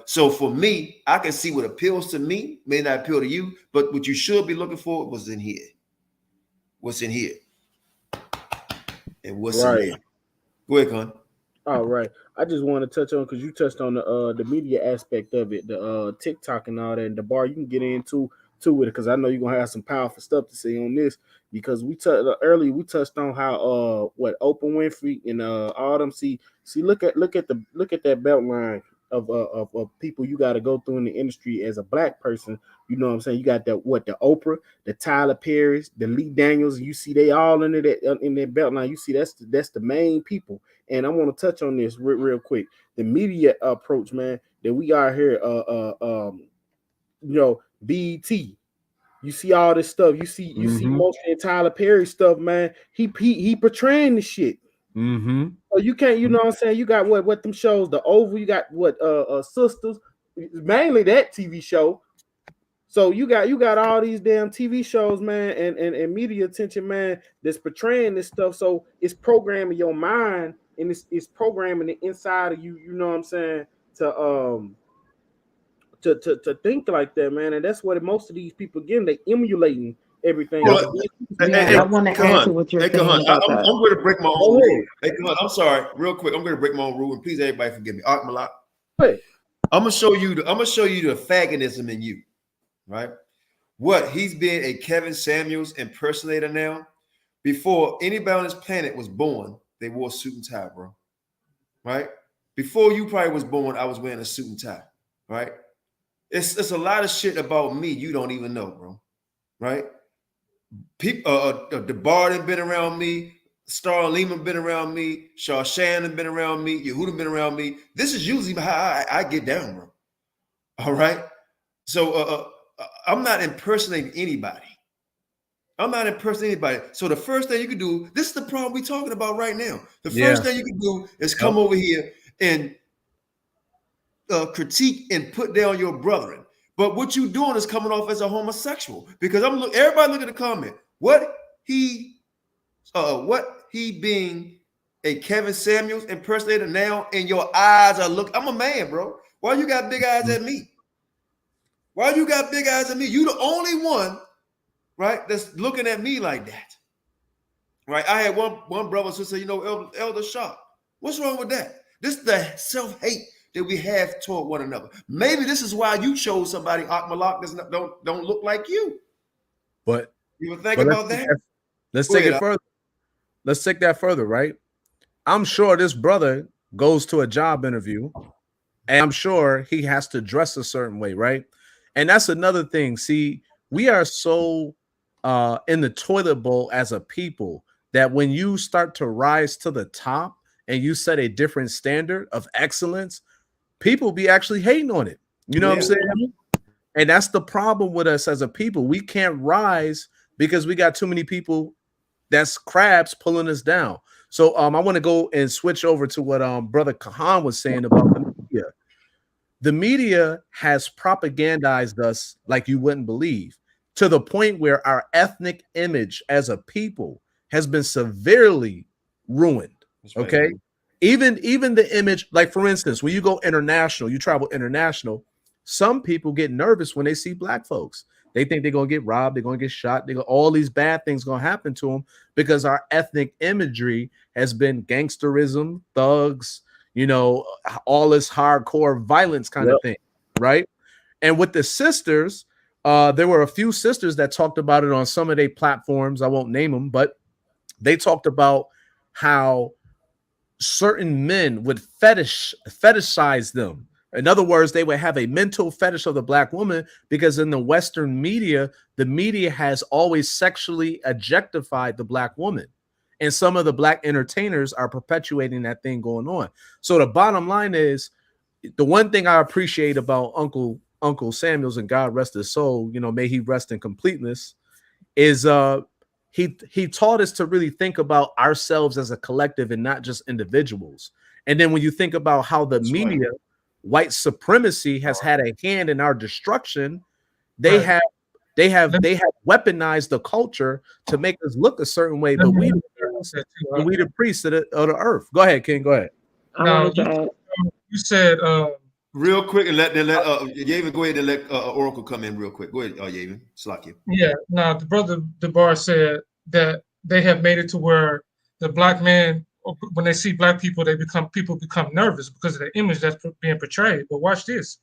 R: So for me, I can see what appeals to me, may not appeal to you, but what you should be looking for was in here. What's in here? And what's in there? Go ahead, Con.
L: All right. I just want to touch on, because you touched on the media aspect of it, the TikTok and all that, and the bar you can get into it, because I know you're gonna have some powerful stuff to say on this, because we earlier we touched on how Oprah Winfrey and all them see look at that belt line of people you got to go through in the industry as a black person. You know what I'm saying? You got the Oprah, the Tyler Perry's, the Lee Daniels. You see they all in that belt line. You see that's the main people. And I want to touch on this real quick. The media approach, man, that we are here. BET. You see all this stuff. You see mostly Tyler Perry stuff, man. He portraying the shit.
K: Mm-hmm.
L: So you can't, you know what I'm saying? You got what them shows, The Oval, you got Sisters, mainly that TV show. So you got all these damn TV shows, man, and media attention, man, that's portraying this stuff. So it's programming your mind, and it's programming the inside of you, you know what I'm saying, to think like that, man. And that's what most of these people, again, they emulating everything.
R: Well,
Q: I want to add to what you're saying about
R: I'm
Q: that.
R: going to break my own rule. Hey, Kahan, I'm sorry, real quick. I'm going to break my own rule, and please, everybody, forgive me. Art Malak. I'm gonna show you the fagotism in you, right? What he's been a Kevin Samuels impersonator now. Before anybody on this planet was born, they wore a suit and tie, bro. Right? Before you probably was born, I was wearing a suit and tie. Right? It's a lot of shit about me you don't even know, bro. Right? People, DeBar done been around me. Star Lehman been around me. Shaw Shannon been around me. Yehuda been around me. This is usually how I get down, bro. All right. So I'm not impersonating anybody. I'm not impersonating anybody. So the first thing you can do, this is the problem we're talking about right now. The first thing you can do is come over here and critique and put down your brethren. But what you doing is coming off as a homosexual, because everybody look at the comment. What he being a Kevin Samuels impersonator now, and your eyes are I'm a man, bro. Why you got big eyes at me? Why you got big eyes at me? You the only one, right, that's looking at me like that. Right? I had one brother who said, Elder Shaw, what's wrong with that? This is the self-hate that we have toward one another. Maybe this is why you chose somebody, Ak Malak, don't look like you.
K: But
R: you would think about that?
K: Let's take it further. Let's take that further, right? I'm sure this brother goes to a job interview, and I'm sure he has to dress a certain way, right? And that's another thing. See, we are so in the toilet bowl as a people that when you start to rise to the top and you set a different standard of excellence, people be actually hating on it. You know what I'm saying? And that's the problem with us as a people. We can't rise because we got too many people that's crabs pulling us down. So I want to go and switch over to what Brother Kahan was saying about the media. The media has propagandized us like you wouldn't believe, to the point where our ethnic image as a people has been severely ruined. Okay. Even the image, like for instance, when you go international, you travel international, some people get nervous when they see black folks. They think they're going to get robbed, they're going to get shot, all these bad things going to happen to them because our ethnic imagery has been gangsterism, thugs, all this hardcore violence kind of thing, right? And with the sisters, there were a few sisters that talked about it on some of their platforms. I won't name them, but they talked about how certain men would fetishize them. In other words, they would have a mental fetish of the black woman because in the Western media, the media has always sexually objectified the black woman. And some of the black entertainers are perpetuating that thing going on. So the bottom line is, the one thing I appreciate about Uncle Samuels, and God rest his soul, may he rest in completeness, is he taught us to really think about ourselves as a collective and not just individuals. And then when you think about how the media, white supremacy has had a hand in our destruction, they have weaponized the culture to make us look a certain way, but we the priests of the earth. Go ahead, King. Go ahead.
M: Now, you said
R: real quick, and let Yavin go ahead and let Oracle come in real quick. Go ahead, Yavin. Slack you.
M: Yeah. Now, the brother DeBar said that they have made it to where the black man, when they see black people, people become nervous because of the image that's being portrayed. But watch this.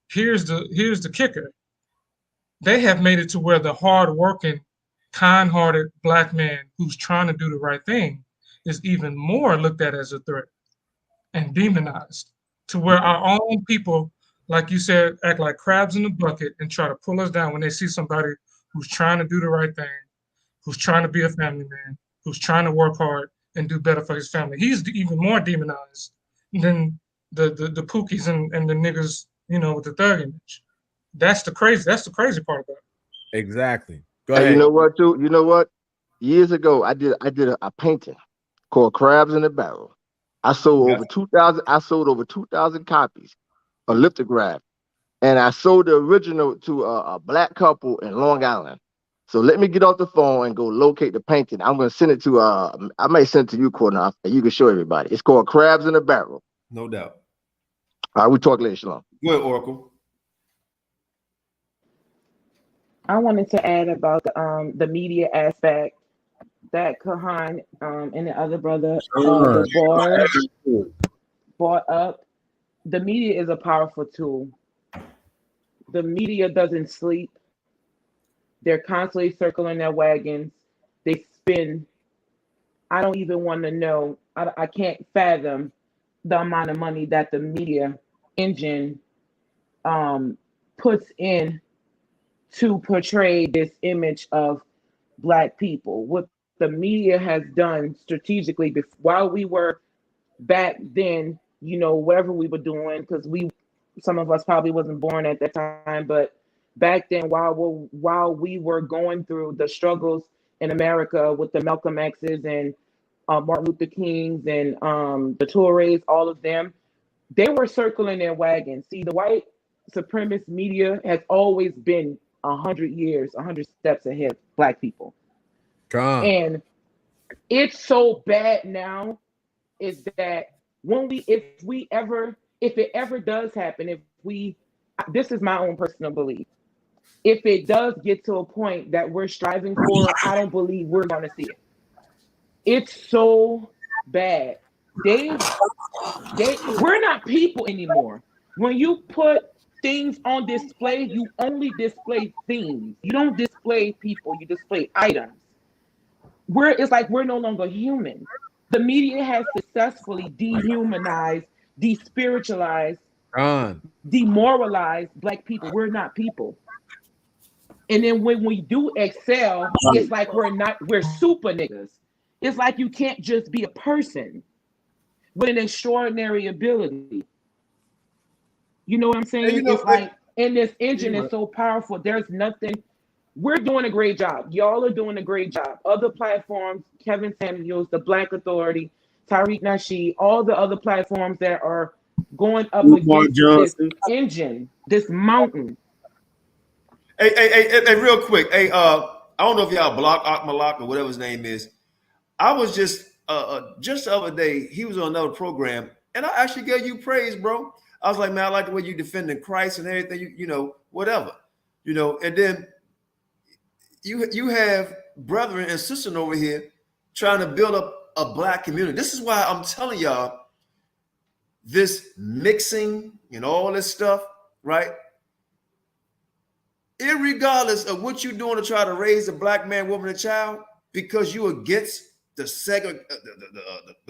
M: Here's the kicker. They have made it to where the hardworking, kind-hearted black man who's trying to do the right thing is even more looked at as a threat and demonized, to where our own people, like you said, act like crabs in the bucket and try to pull us down when they see somebody who's trying to do the right thing, who's trying to be a family man, who's trying to work hard and do better for his family. He's even more demonized than the pookies and the niggas, with the thug image. That's the crazy part about it.
K: Exactly. Go
S: ahead.
K: And
S: you know what, too? You know what? Years ago, I did a painting called Crabs in the Barrel. I sold over 2,000. I sold over 2,000 copies, a lithograph, and I sold the original to a black couple in Long Island. So let me get off the phone and go locate the painting. I'm going to send it to. I might send it to you, Qanath, and you can show everybody. It's called Crabs in the Barrel.
R: No doubt.
S: All right, we talk later, Shalom.
R: Go ahead, Oracle.
Q: I wanted to add about the media aspect that Kahan and the other brother, the bar, brought up. The media is a powerful tool. The media doesn't sleep. They're constantly circling their wagons. They spin. I don't even want to know. I can't fathom the amount of money that the media engine puts in to portray this image of Black people. What the media has done strategically while we were back then, whatever we were doing, because some of us probably wasn't born at that time, but back then, while we were going through the struggles in America with the Malcolm X's and Martin Luther Kings and the Tories, all of them, they were circling their wagons. See, the white supremacist media has always been 100 years, 100 steps ahead of Black people. And it's so bad now is that if it ever does happen, this is my own personal belief. If it does get to a point that we're striving for, I don't believe we're going to see it. It's so bad. We're not people anymore. When you put things on display, you only display things. You don't display people, you display items. It's like we're no longer human. The media has successfully dehumanized, despiritualized, demoralized Black people. We're not people. And then when we do excel, it's like we're super niggas. It's like you can't just be a person with an extraordinary ability. You know what I'm saying? It's like, and this engine is so powerful. There's nothing. We're doing a great job. Y'all are doing a great job. Other platforms, Kevin Samuels, the Black Authority, Tariq Nasheed, all the other platforms that are going up against this engine, this mountain.
R: Hey, real quick. Hey, I don't know if y'all block Malak or whatever his name is. I was just the other day, he was on another program, and I actually gave you praise, bro. I was like, man, I like the way you defending Christ and everything, whatever. And then you have brethren and sisters over here trying to build up a Black community. This is why I'm telling y'all this mixing and all this stuff, right? Irregardless of what you're doing to try to raise a Black man, woman, and child, because you're against the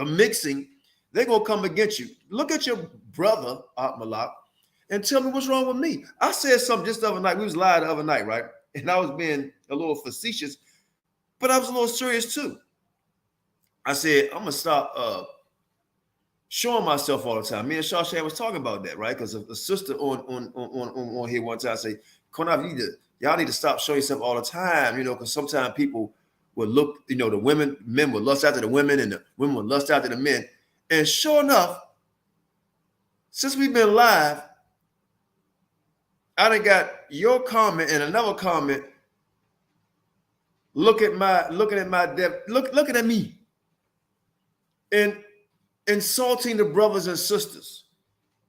R: mixing, they're gonna come against you. Look at your brother, Malak, and tell me what's wrong with me. I said something just the other night. We was live the other night, right? And I was being a little facetious, but I was a little serious too. I said, I'm gonna stop showing myself all the time. Me and Shawshan was talking about that, right? Because a sister on here one time said, Qanath, y'all need to stop showing yourself all the time, because sometimes people will look, the men will lust after the women, and the women will lust after the men. And sure enough, since we've been live, I done got your comment and another comment looking at me and insulting the brothers and sisters.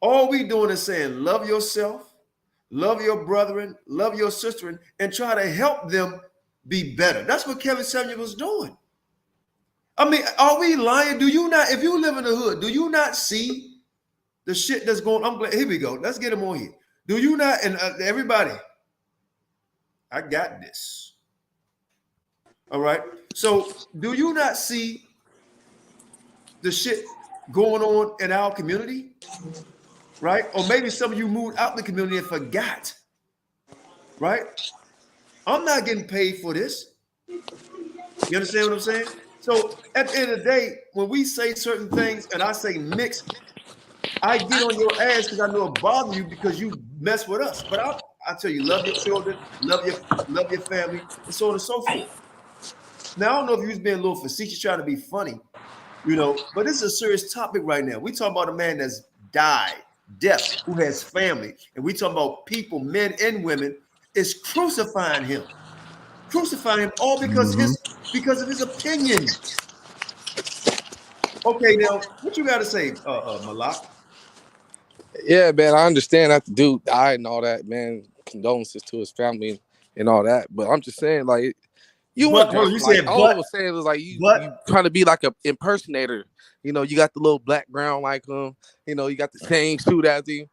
R: All we doing is saying, love yourself, love your brethren, love your sister, and try to help them be better. That's what Kevin Samuel was doing. I mean, are we lying? Do you not, if you live in the hood, do you not see the shit that's going on? I'm glad, here we go. Let's get him on here. Do you not, and everybody, I got this. All right. So do you not see the shit going on in our community? Right? Or maybe some of you moved out the community and forgot. Right? I'm not getting paid for this. You understand what I'm saying? So at the end of the day, when we say certain things and I say mix, I get on your ass because I know it bothers you because you mess with us. But I tell you, love your children, love your family, and so on and so forth. Now, I don't know if you was being a little facetious trying to be funny, but this is a serious topic right now. We talking about a man that's died, death, who has family, and we talking about people, men and women, is crucifying him all because because of his opinion. Okay, now what you got to say, Malak?
T: Yeah, man, I understand that the dude died and all that, man. Condolences to his family and all that. But I'm just saying, like, you
R: But
T: weren't
R: hold on,
T: dressed
R: you
T: like.
R: said
T: All I
R: but.
T: was saying was like you
R: But
T: trying to be like a impersonator. You know, you got the little background like him. You know, you got the same suit as him.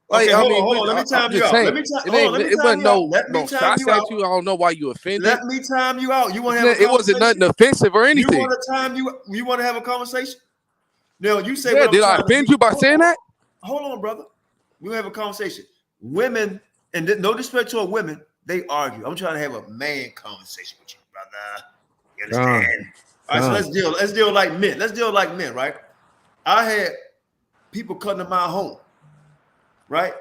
T: Like,
R: okay,
T: I
R: hold
T: mean,
R: on. Let me
T: I'm
R: time you
T: just
R: out.
T: saying, it wasn't no
R: Time
T: shots
R: you out.
T: at you. I don't know why you offended.
R: Let me time you out. You want to have a
T: It wasn't
R: conversation?
T: nothing offensive or
R: You
T: anything.
R: want to time you want to have a conversation? Now you say
T: Yeah,
R: what I'm
T: did I
R: trying to
T: offend
R: do.
T: you by saying that?
R: Hold on, brother. We have a conversation. Women, and no disrespect to a women, they argue. I'm trying to have a man conversation with you, brother. You understand? All right, so let's deal like men. Let's deal like men, right? I had people come to my home, right?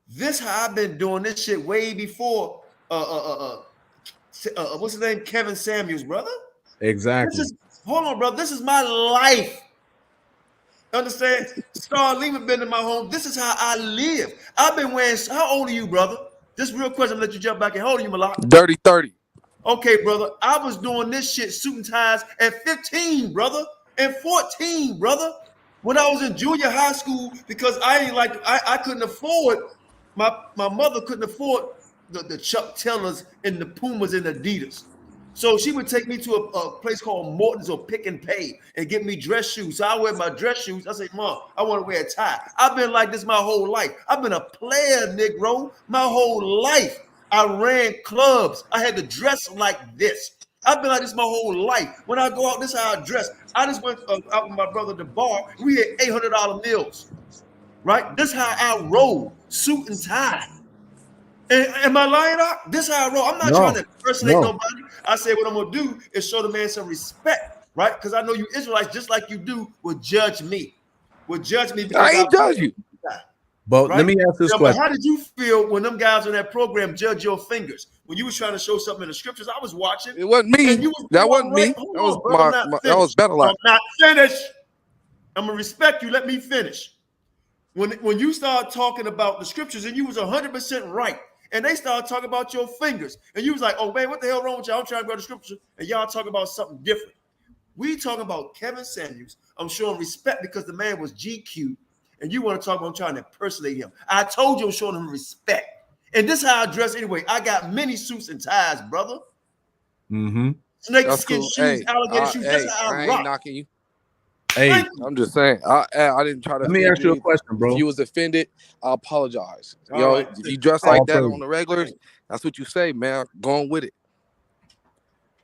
R: This how I've been doing this shit way before what's his name? Kevin Samuels, brother.
K: Exactly.
R: Hold on, brother. This is my life. Understand? Star Lehman been in my home. This is how I live. I've been wearing. How old are you, brother? Just real quick, I'm gonna let you jump back in. How old are you, Malak?
T: Dirty 30.
R: Okay, brother. I was doing this shit, suit and ties, at 15, brother, and 14, brother. When I was in junior high school, because I couldn't afford, my mother couldn't afford the Chuck Taylors and the Pumas and Adidas. So she would take me to a place called Morton's or Pick and Pay and get me dress shoes. So I wear my dress shoes. I say, Mom, I want to wear a tie. I've been like this my whole life. I've been a player, Negro, my whole life. I ran clubs. I had to dress like this. I've been like this my whole life. When I go out, this is how I dress. I just went out with my brother to the bar. We had $800 meals, right? This is how I roll, suit and tie. And am I lying out? This is how I roll. I'm not trying to impersonate nobody. I say what I'm gonna do is show the man some respect, right? Because I know you Israelites, just like you do, will judge me. Will judge me because
T: I ain't judge you.
K: But
R: right?
K: let me ask this
R: But
K: question.
R: how did you feel when them guys on that program judge your fingers? When you was trying to show something in the scriptures, I was watching.
T: It wasn't me. That wasn't me.
R: Hold
T: That was
R: on, brother,
T: that was better life.
R: I'm not finished. I'm gonna respect you. Let me finish. When you start talking about the scriptures and you was 100% right, and they start talking about your fingers, and you was like, oh man, what the hell wrong with y'all? I'm trying to go to scripture, and y'all talking about something different. We talking about Kevin Samuels. I'm showing respect because the man was GQ, and you want to talk about I'm trying to impersonate him. I told you I'm showing him respect. And this is how I dress anyway. I got many suits and ties, brother.
K: Mm-hmm.
R: Snakeskin shoes, alligator shoes. That's how I rock.
T: Ain't knocking you.
K: Hey,
T: I'm just saying. I didn't try to.
K: Let me ask you a question, bro.
T: If you was offended, I apologize.
R: All
T: Yo,
R: right.
T: if you dress like that on the regulars, that's what you say, man. Going with it.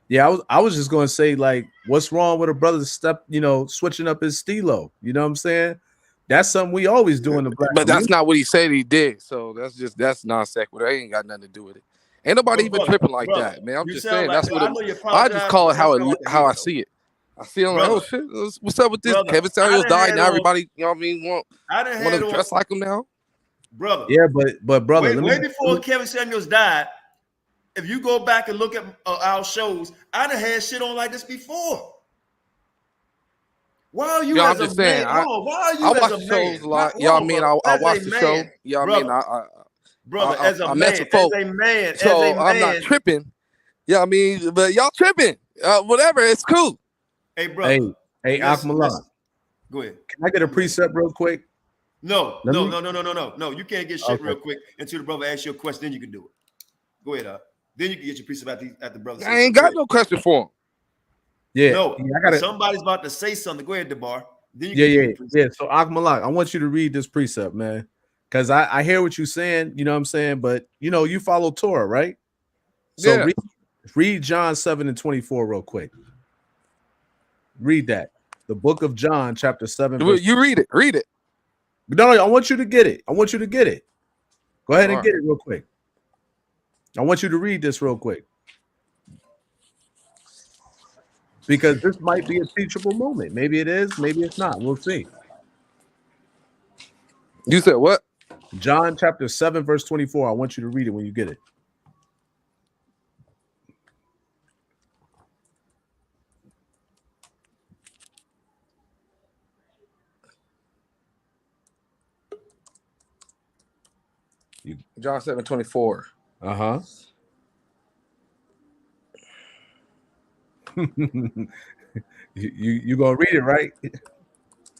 K: Yeah, I was just gonna say, like, what's wrong with a brother switching up his stilo? You know what I'm saying? That's something we always do in the black.
T: But that's not what he said he did. So that's non sequitur. It ain't got nothing to do with it. Ain't nobody even tripping like that, man. I'm just saying that's what I just call it how I see it. I feel like, oh shit, what's up with this? Kevin Samuels died now. Everybody, you know what I mean, want to dress like him now,
R: brother.
K: Yeah, but brother,
R: way before Kevin Samuels died, if you go back and look at our shows, I done had shit on like this before. Why are you as a man? Why are you as a man?
T: shows a lot. Y'all mean I watch the show. Y'all mean
R: brother, as a man,
T: so I'm not tripping. Yeah, I mean, but y'all tripping. Whatever, it's cool.
R: Hey, brother.
K: Hey, Akmallah.
R: Go ahead.
K: Can I get a precept real quick?
R: No. You can't get shit real quick until the brother asks you a question. Then you can do it. Go ahead, Then you can get your precept at the brother.
T: I ain't got no question for him.
K: Yeah.
R: No.
K: I
R: somebody's about to say something. Go ahead, DeBar.
K: Yeah. So Akmallah, I want you to read this precept, man, because I hear what you're saying. You know what I'm saying, but you follow Torah, right? So read John 7:24 real quick. Read that. The book of John, chapter 7.
T: You read it. Read it.
K: No, I want you to get it. Go ahead and get it real quick. I want you to read this real quick. Because this might be a teachable moment. Maybe it is, maybe it's not. We'll see.
T: You said what?
K: John chapter 7, verse 24. I want you to read it when you get it.
T: John 7:24.
K: Uh-huh. you gonna read it, right?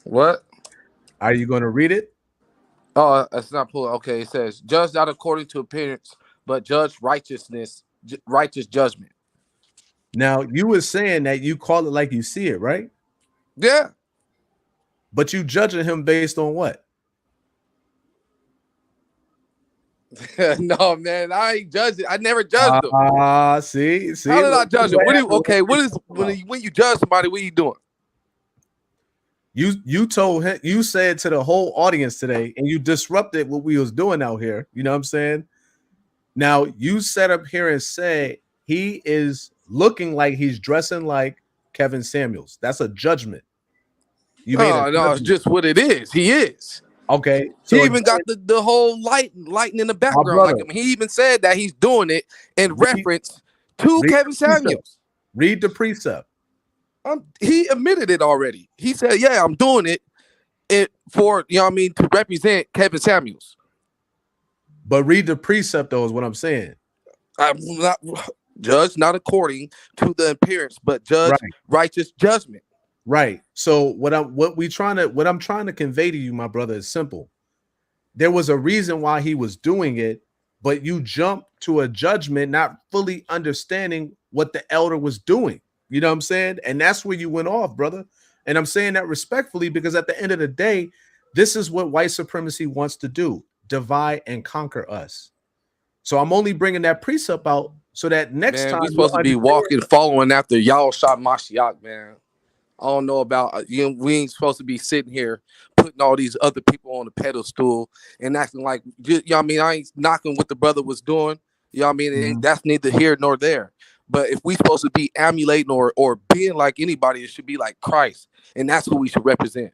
T: What?
K: Are you gonna read it?
T: Oh, it's not pulled. Okay, it says, judge not according to appearance, but judge righteous judgment.
K: Now, you were saying that you call it like you see it, right?
T: Yeah.
K: But you judging him based on what?
T: No, man, I ain't judging. I never judged them.
K: See.
T: How did I judge them? When you judge somebody, what are you doing?
K: You told him, you said to the whole audience today, and you disrupted what we was doing out here. You know what I'm saying? Now you sat up here and said he is looking like he's dressing like Kevin Samuels. That's a judgment. You made
T: no, it's just what it is. He is.
K: Okay.
T: So he even got the whole lighting in the background. Like he even said that he's doing it in reference to Kevin Samuels.
K: Read the precept.
T: He admitted it already. He said, "Yeah, I'm doing it for to represent Kevin Samuels."
K: But read the precept, though, is what I'm saying.
T: I'm not judge not according to the appearance, but judge righteous judgment.
K: Right. So what I'm trying to convey to you, my brother, is simple. There was a reason why he was doing it, but you jumped to a judgment, not fully understanding what the elder was doing. You know what I'm saying? And that's where you went off, brother. And I'm saying that respectfully, because at the end of the day, this is what white supremacy wants to do: divide and conquer us. So I'm only bringing that precept out so that next time
T: we're supposed to be following after Yahawashi Mashayach, man. I don't know about we ain't supposed to be sitting here putting all these other people on the pedestal and acting like I ain't knocking what the brother was doing. That's neither here nor there. But if we supposed to be emulating or being like anybody, it should be like Christ, and that's who we should represent.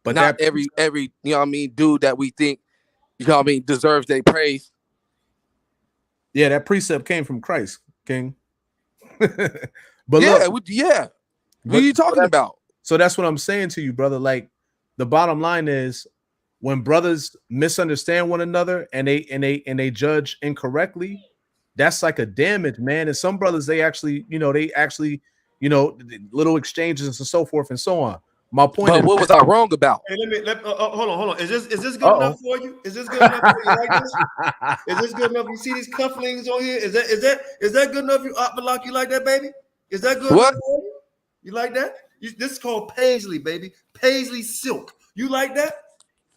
T: But not every dude that we think deserves their praise.
K: Yeah, that precept came from Christ, King. But
T: what are you talking about?
K: So that's what I'm saying to you, brother. Like, the bottom line is, when brothers misunderstand one another and they judge incorrectly, that's like a damage, man. And some brothers, they actually, little exchanges and so forth and so on. My point is,
T: what was I wrong about?
R: Hey, hold on. Is this good enough for you? Is this good enough for you? Like this? Is this good enough? You see these cufflinks on here? Is that good enough? You like that, baby? Is that good enough for you? You like that? This is called paisley, baby. Paisley silk. You like that?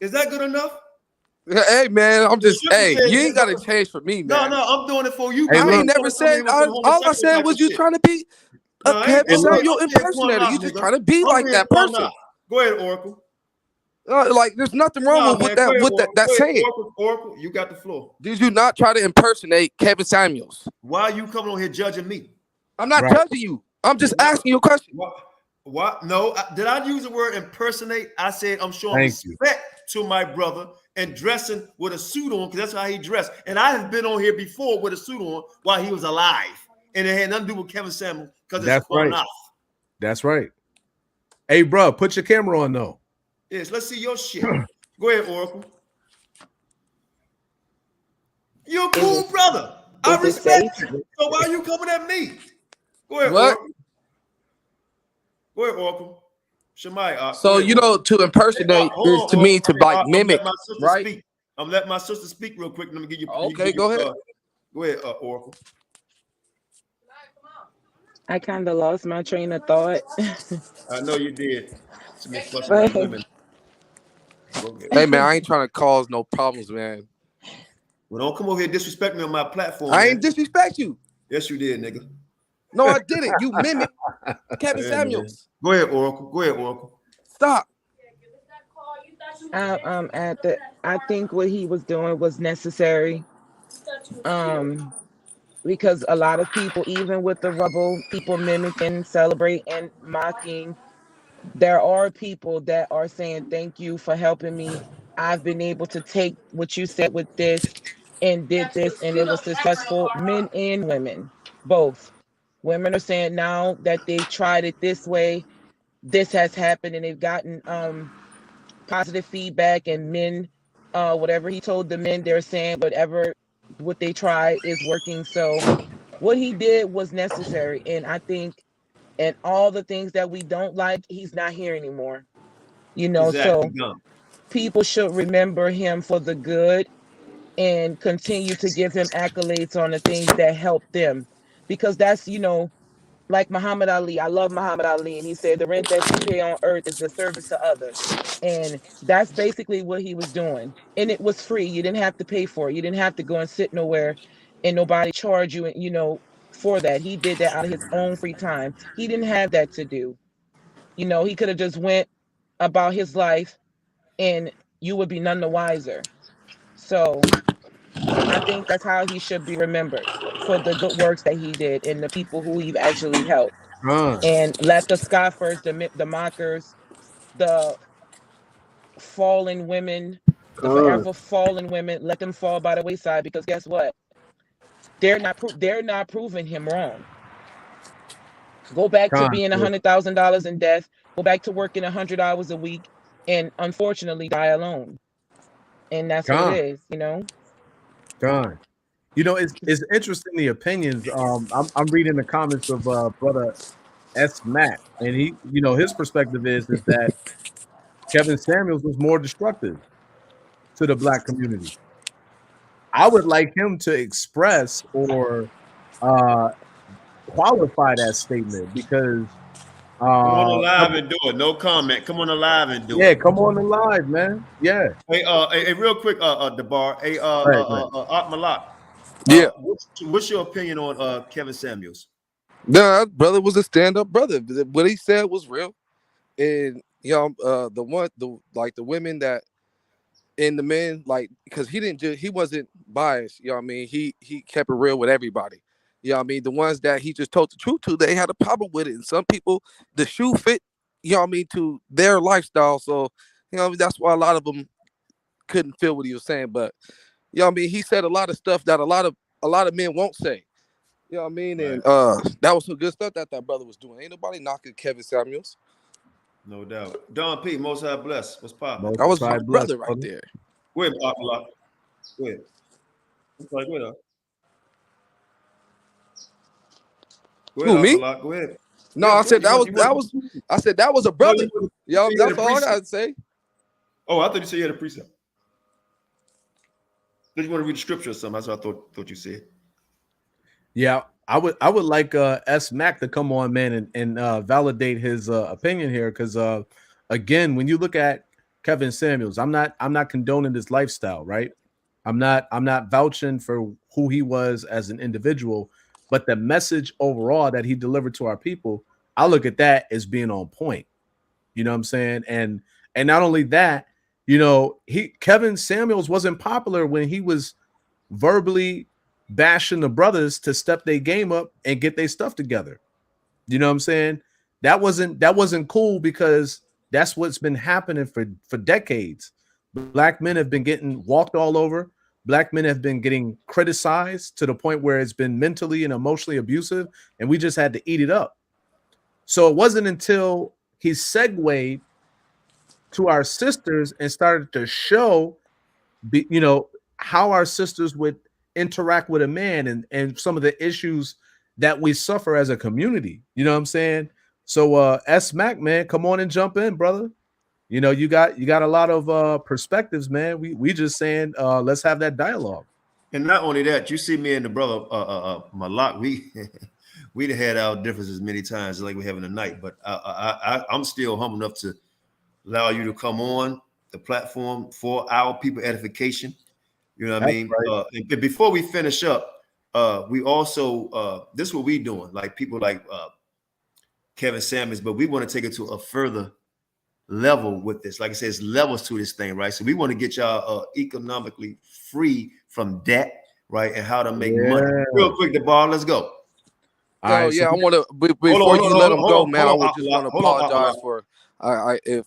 R: Is that good enough?
T: Hey, man, you ain't got to change for me, man.
R: No, I'm doing it for you.
T: I ain't never said, all I said was you trying to be a Kevin Samuel impersonator. You just trying to be like that person.
R: Go ahead, Oracle.
T: There's nothing wrong with that saying.
R: Oracle, you got the floor.
T: Did you not try to impersonate Kevin Samuels?
R: Why are you coming on here judging me?
T: I'm not judging you. I'm just asking you a question.
R: What? No, did I use the word impersonate? I said I'm showing respect to my brother and dressing with a suit on, because that's how he dressed. And I have been on here before with a suit on while he was alive, and it had nothing to do with Kevin Samuel, because it's Qanath.
K: That's right. Hey, bro, put your camera on though.
R: Yes, let's see your shit. Go ahead, Oracle. You're a cool brother. I respect you. So why are you coming at me? Go ahead, Oracle. Go ahead, Oracle. Shemai.
T: So to impersonate is to me to like mimic, right?
R: I'm letting my sister speak real quick. Let me give you.
T: Okay, go ahead.
R: Go ahead, Oracle.
Q: I kind of lost my train of thought.
R: I know you did.
T: Hey, man, I ain't trying to cause no problems, man.
R: Well, don't come over here and disrespect me on my platform.
T: I ain't disrespect you.
R: Yes, you did, nigga.
T: No, I didn't. You mimic Kevin Samuels.
R: Man. Go ahead, Oracle.
T: Stop.
Q: I think what he was doing was necessary. Because a lot of people, even with the rubble, people mimicking, celebrate, and mocking, there are people that are saying, thank you for helping me. I've been able to take what you said with this and did this, and it was successful. Men and women, both. Women are saying now that they've tried it this way, this has happened, and they've gotten positive feedback. And men, whatever he told the men, they're saying what they tried is working. So what he did was necessary. And I think, and all the things that we don't like, he's not here anymore. So people should remember him for the good and continue to give him accolades on the things that help them. Because that's, like Muhammad Ali. I love Muhammad Ali, and he said the rent that you pay on earth is the service to others. And that's basically what he was doing. And it was free. You didn't have to pay for it. You didn't have to go and sit nowhere and nobody charge you, for that. He did that out of his own free time. He didn't have that to do. He could have just went about his life and you would be none the wiser. So I think that's how he should be remembered, for the good works that he did and the people who he actually helped. And let the scoffers, the mockers, the fallen women, the forever fallen women, let them fall by the wayside, because guess what? They're not proving him wrong. Go back to being $100,000 in debt. Go back to working 100 hours a week, and unfortunately die alone. And that's what it is,
K: Gone. It's interesting, the opinions. I'm reading the comments of brother S. Mac, and he, his perspective is that Kevin Samuels was more destructive to the black community. I would like him to express or qualify that statement, because
R: come on the live and do it. No comment. Come on the live and do it.
K: Yeah, come on the live, man. Yeah.
R: Hey, real quick, Debar. Hey, Malak.
T: Yeah.
R: What's your opinion on Kevin Samuels?
T: Nah, brother was a stand-up brother. What he said was real, and the women that, and the men, like, because he wasn't biased. You know what I mean? He kept it real with everybody. You know what I mean? The ones that he just told the truth to, they had a problem with it. And some people, the shoe fit, you know what I mean, to their lifestyle. So, that's why a lot of them couldn't feel what he was saying. But, you know what I mean? He said a lot of stuff that a lot of men won't say. You know what I mean? Right. And that was some good stuff that brother was doing. Ain't nobody knocking Kevin Samuels.
R: No doubt. Don P, Most High bless. What's poppin'?
T: That was my brother right there.
R: Go ahead, Malak. Go ahead. Go ahead.
T: Who, me?
R: Go ahead.
T: No, I said that was a brother. Yo, that's all I gotta say.
R: Oh, I thought you said you had a precept. Did you want to read the scripture or something? That's what I thought you said.
K: Yeah, I would like S. Mac to come on, man, and validate his opinion here, because again, when you look at Kevin Samuels, I'm not condoning his lifestyle, right? I'm not vouching for who he was as an individual, but the message overall that he delivered to our people, I look at that as being on point. You know what I'm saying? And not only that, Kevin Samuels wasn't popular when he was verbally bashing the brothers to step their game up and get their stuff together. You know what I'm saying? That wasn't cool, because that's what's been happening for decades. Black men have been getting walked all over. Black men have been getting criticized to the point where it's been mentally and emotionally abusive, and we just had to eat it up. So it wasn't until he segued to our sisters and started to show, how our sisters would interact with a man and some of the issues that we suffer as a community. You know what I'm saying? So S. Mac, man, come on and jump in, brother. You got a lot of perspectives, man. We just saying let's have that dialogue.
R: And not only that, you see me and the brother Malak, we'd had our differences many times, like we're having tonight. But I'm still humble enough to allow you to come on the platform for our people edification. You know what I mean? Right. And before we finish up, we also this is what we doing, like people like Kevin Samuels, but we want to take it to a further level with this. Like I said, it's levels to this thing, right? So we want to get y'all economically free from debt, right? And how to make money. Real quick, the bar, let's go.
T: I want to before you let them go, man. I just want to apologize for if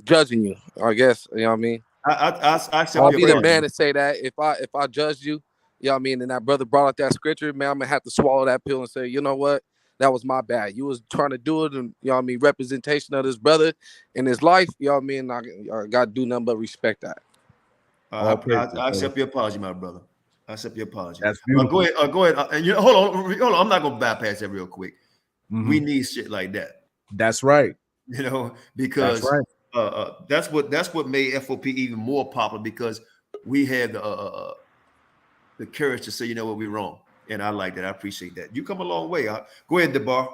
T: judging you. I guess you know what I mean. I'll be the man to say that if I judged you, you know what I mean, and that brother brought out that scripture, man, I'm gonna have to swallow that pill and say, you know what, that was my bad. You was trying to do it, and you know what I mean, representation of this brother in his life, you know what I mean. I got to do nothing but respect that.
R: I accept your apology, my brother. I accept your apology. That's beautiful. Go ahead. And hold on. I'm not gonna bypass that real quick. Mm-hmm. We need shit like that.
K: That's right.
R: Because that's what made F.O.P.E even more popular, because we had the courage to say, you know what, we're wrong. And I like that. I appreciate that. You come a long way. Go ahead, DeBar.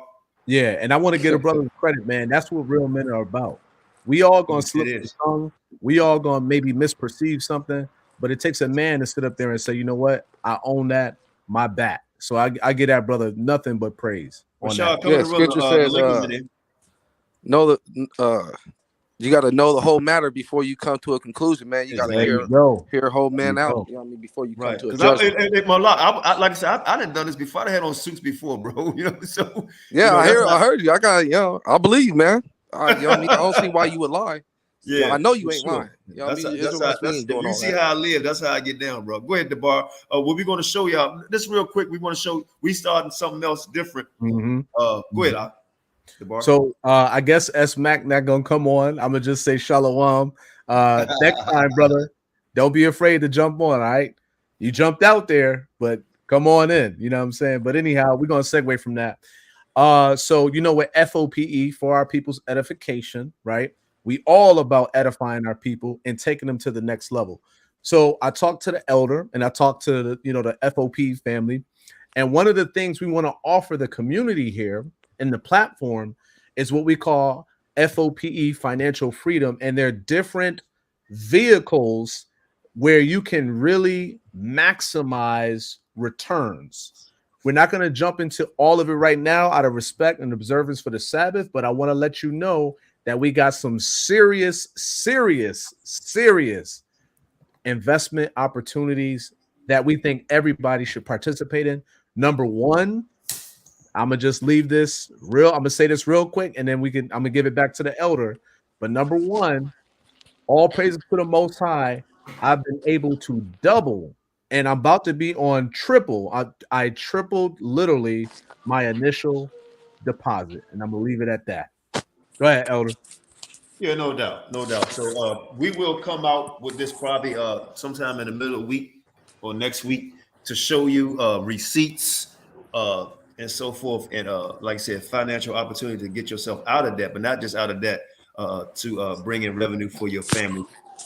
K: Yeah, and I want to give a brother credit, man. That's what real men are about. We all gonna slip the tongue. We all gonna maybe misperceive something, but it takes a man to sit up there and say, you know what, I own that, my back. So I give that brother nothing but praise.
T: Scripture says, know the you got to know the whole matter before you come to a conclusion, man. You got to hear a whole man out. You know what I mean? Before you come to a judgment.
R: Like I said, I done done this before. I had on suits before, bro. You know, so
T: yeah, I heard you. I got, I believe, man. You know what I mean? I don't see why you would lie. Yeah, I know you ain't lying. You know what I mean?
R: You see how I live. That's how I get down, bro. Go ahead, DeBar. What we're going to show y'all, just real quick, we want to show, we starting something else different. Go ahead, DeBar.
K: So I guess S Mac not gonna come on. I'm gonna just say shalom. Next time, brother, don't be afraid to jump on. All right, you jumped out there, but come on in. You know what I'm saying? But anyhow, we're gonna segue from that. So you know what F.O.P.E, for our people's edification, right? We all about edifying our people and taking them to the next level. So I talked to the elder and I talked to the F.O.P.E family, and one of the things we want to offer the community here in the platform is what we call F.O.P.E financial freedom, and they're different vehicles where you can really maximize returns. We're not going to jump into all of it right now out of respect and observance for the Sabbath, but I want to let you know that we got some serious investment opportunities that we think everybody should participate in. Number one, I'm gonna just leave this real. I'm gonna say this real quick, and then I'm gonna give it back to the elder. But number one, all praises to the Most High. I've been able to double, and I'm about to be on triple. I tripled literally my initial deposit, and I'm gonna leave it at that. Go ahead, elder.
R: Yeah, no doubt. So we will come out with this probably sometime in the middle of the week or next week to show you receipts and so forth, and like I said, financial opportunity to get yourself out of debt, but not just out of debt, to bring in revenue for your family,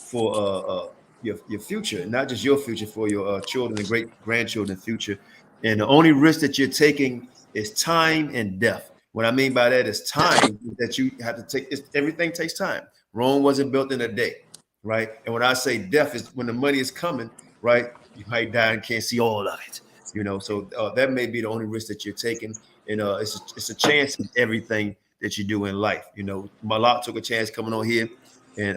R: for your future, not just your future, for your children and great grandchildren's future. And the only risk that you're taking is time and death. What I mean by that is time that you have to take. Everything takes time. Rome wasn't built in a day, right? And when I say death, is when the money is coming, right? You might die and can't see all of it. You know, so that may be the only risk that you're taking, and it's a chance in everything that you do in life. You know, Malak took a chance coming on here, and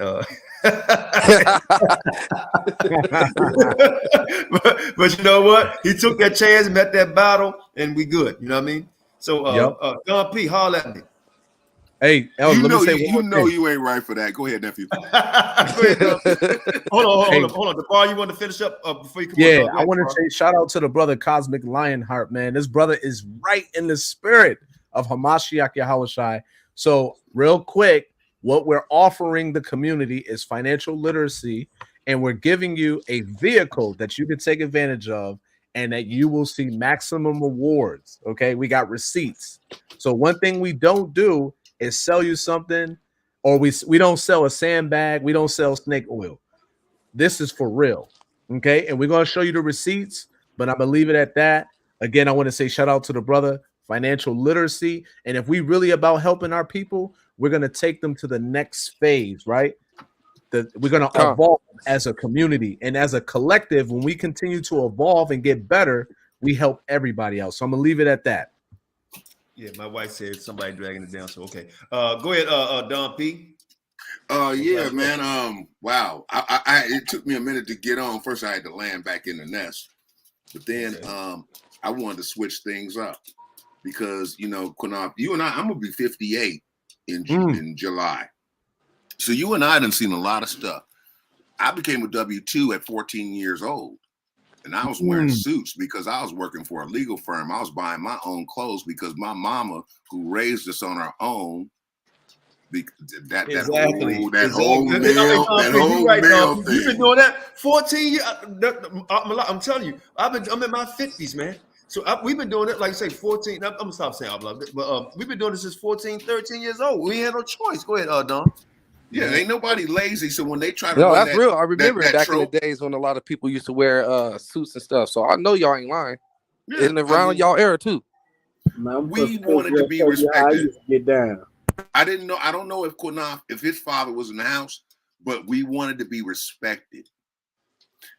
R: but you know what? He took that chance, met that battle, and we good. You know what I mean? So, Don P, holler at me.
K: Hey,
U: Elder, you ain't right for that. Go ahead, nephew.
R: Hold on. DeBar, you want to finish up before you come on?
K: Yeah, I want to say shout out to the brother Cosmic Lionheart, man. This brother is right in the spirit of Ha Mashayach Yahawashi. So real quick, what we're offering the community is financial literacy, and we're giving you a vehicle that you can take advantage of and that you will see maximum rewards. Okay, we got receipts. So one thing we don't do is sell you something, or we don't sell a sandbag, we don't sell snake oil. This is for real. Okay, and we're going to show you the receipts, but I'm going to leave it at that. Again, I want to say shout out to the brother, financial literacy. And if we really about helping our people, we're going to take them to the next phase, right? We're going to evolve as a community and as a collective. When we continue to evolve and get better, we help everybody else. So I'm going to leave it at that.
R: Yeah, my wife said somebody dragging it down. So, okay. Go ahead, Don P.
U: Yeah, man. Wow. It took me a minute to get on. First, I had to land back in the nest. But then I wanted to switch things up because, you know, Qanath, you and I'm going to be 58 in July. So you and I done seen a lot of stuff. I became a W-2 at 14 years old. And I was wearing suits because I was working for a legal firm. I was buying my own clothes because my mama, who raised us on our own, that whole male thing.
R: You've been doing that 14 years. I'm telling you, I'm in my 50s, man. So we've been doing it, like you say, 14. I'm gonna stop saying but we've been doing this since 14, 13 years old. We had no choice. Go ahead, Don.
U: Yeah, ain't nobody lazy. So when they try to
T: No,
U: run
T: that's real. I remember
U: that
T: back in the
U: trope,
T: days when a lot of people used to wear suits and stuff. So I know y'all ain't lying.
U: yeah,
T: In around y'all era too.
L: Man,
U: we wanted to be
L: how I
U: respected.
L: used to get down.
U: I didn't know. I don't know if Qanath, if his father was in the house, but we wanted to be respected.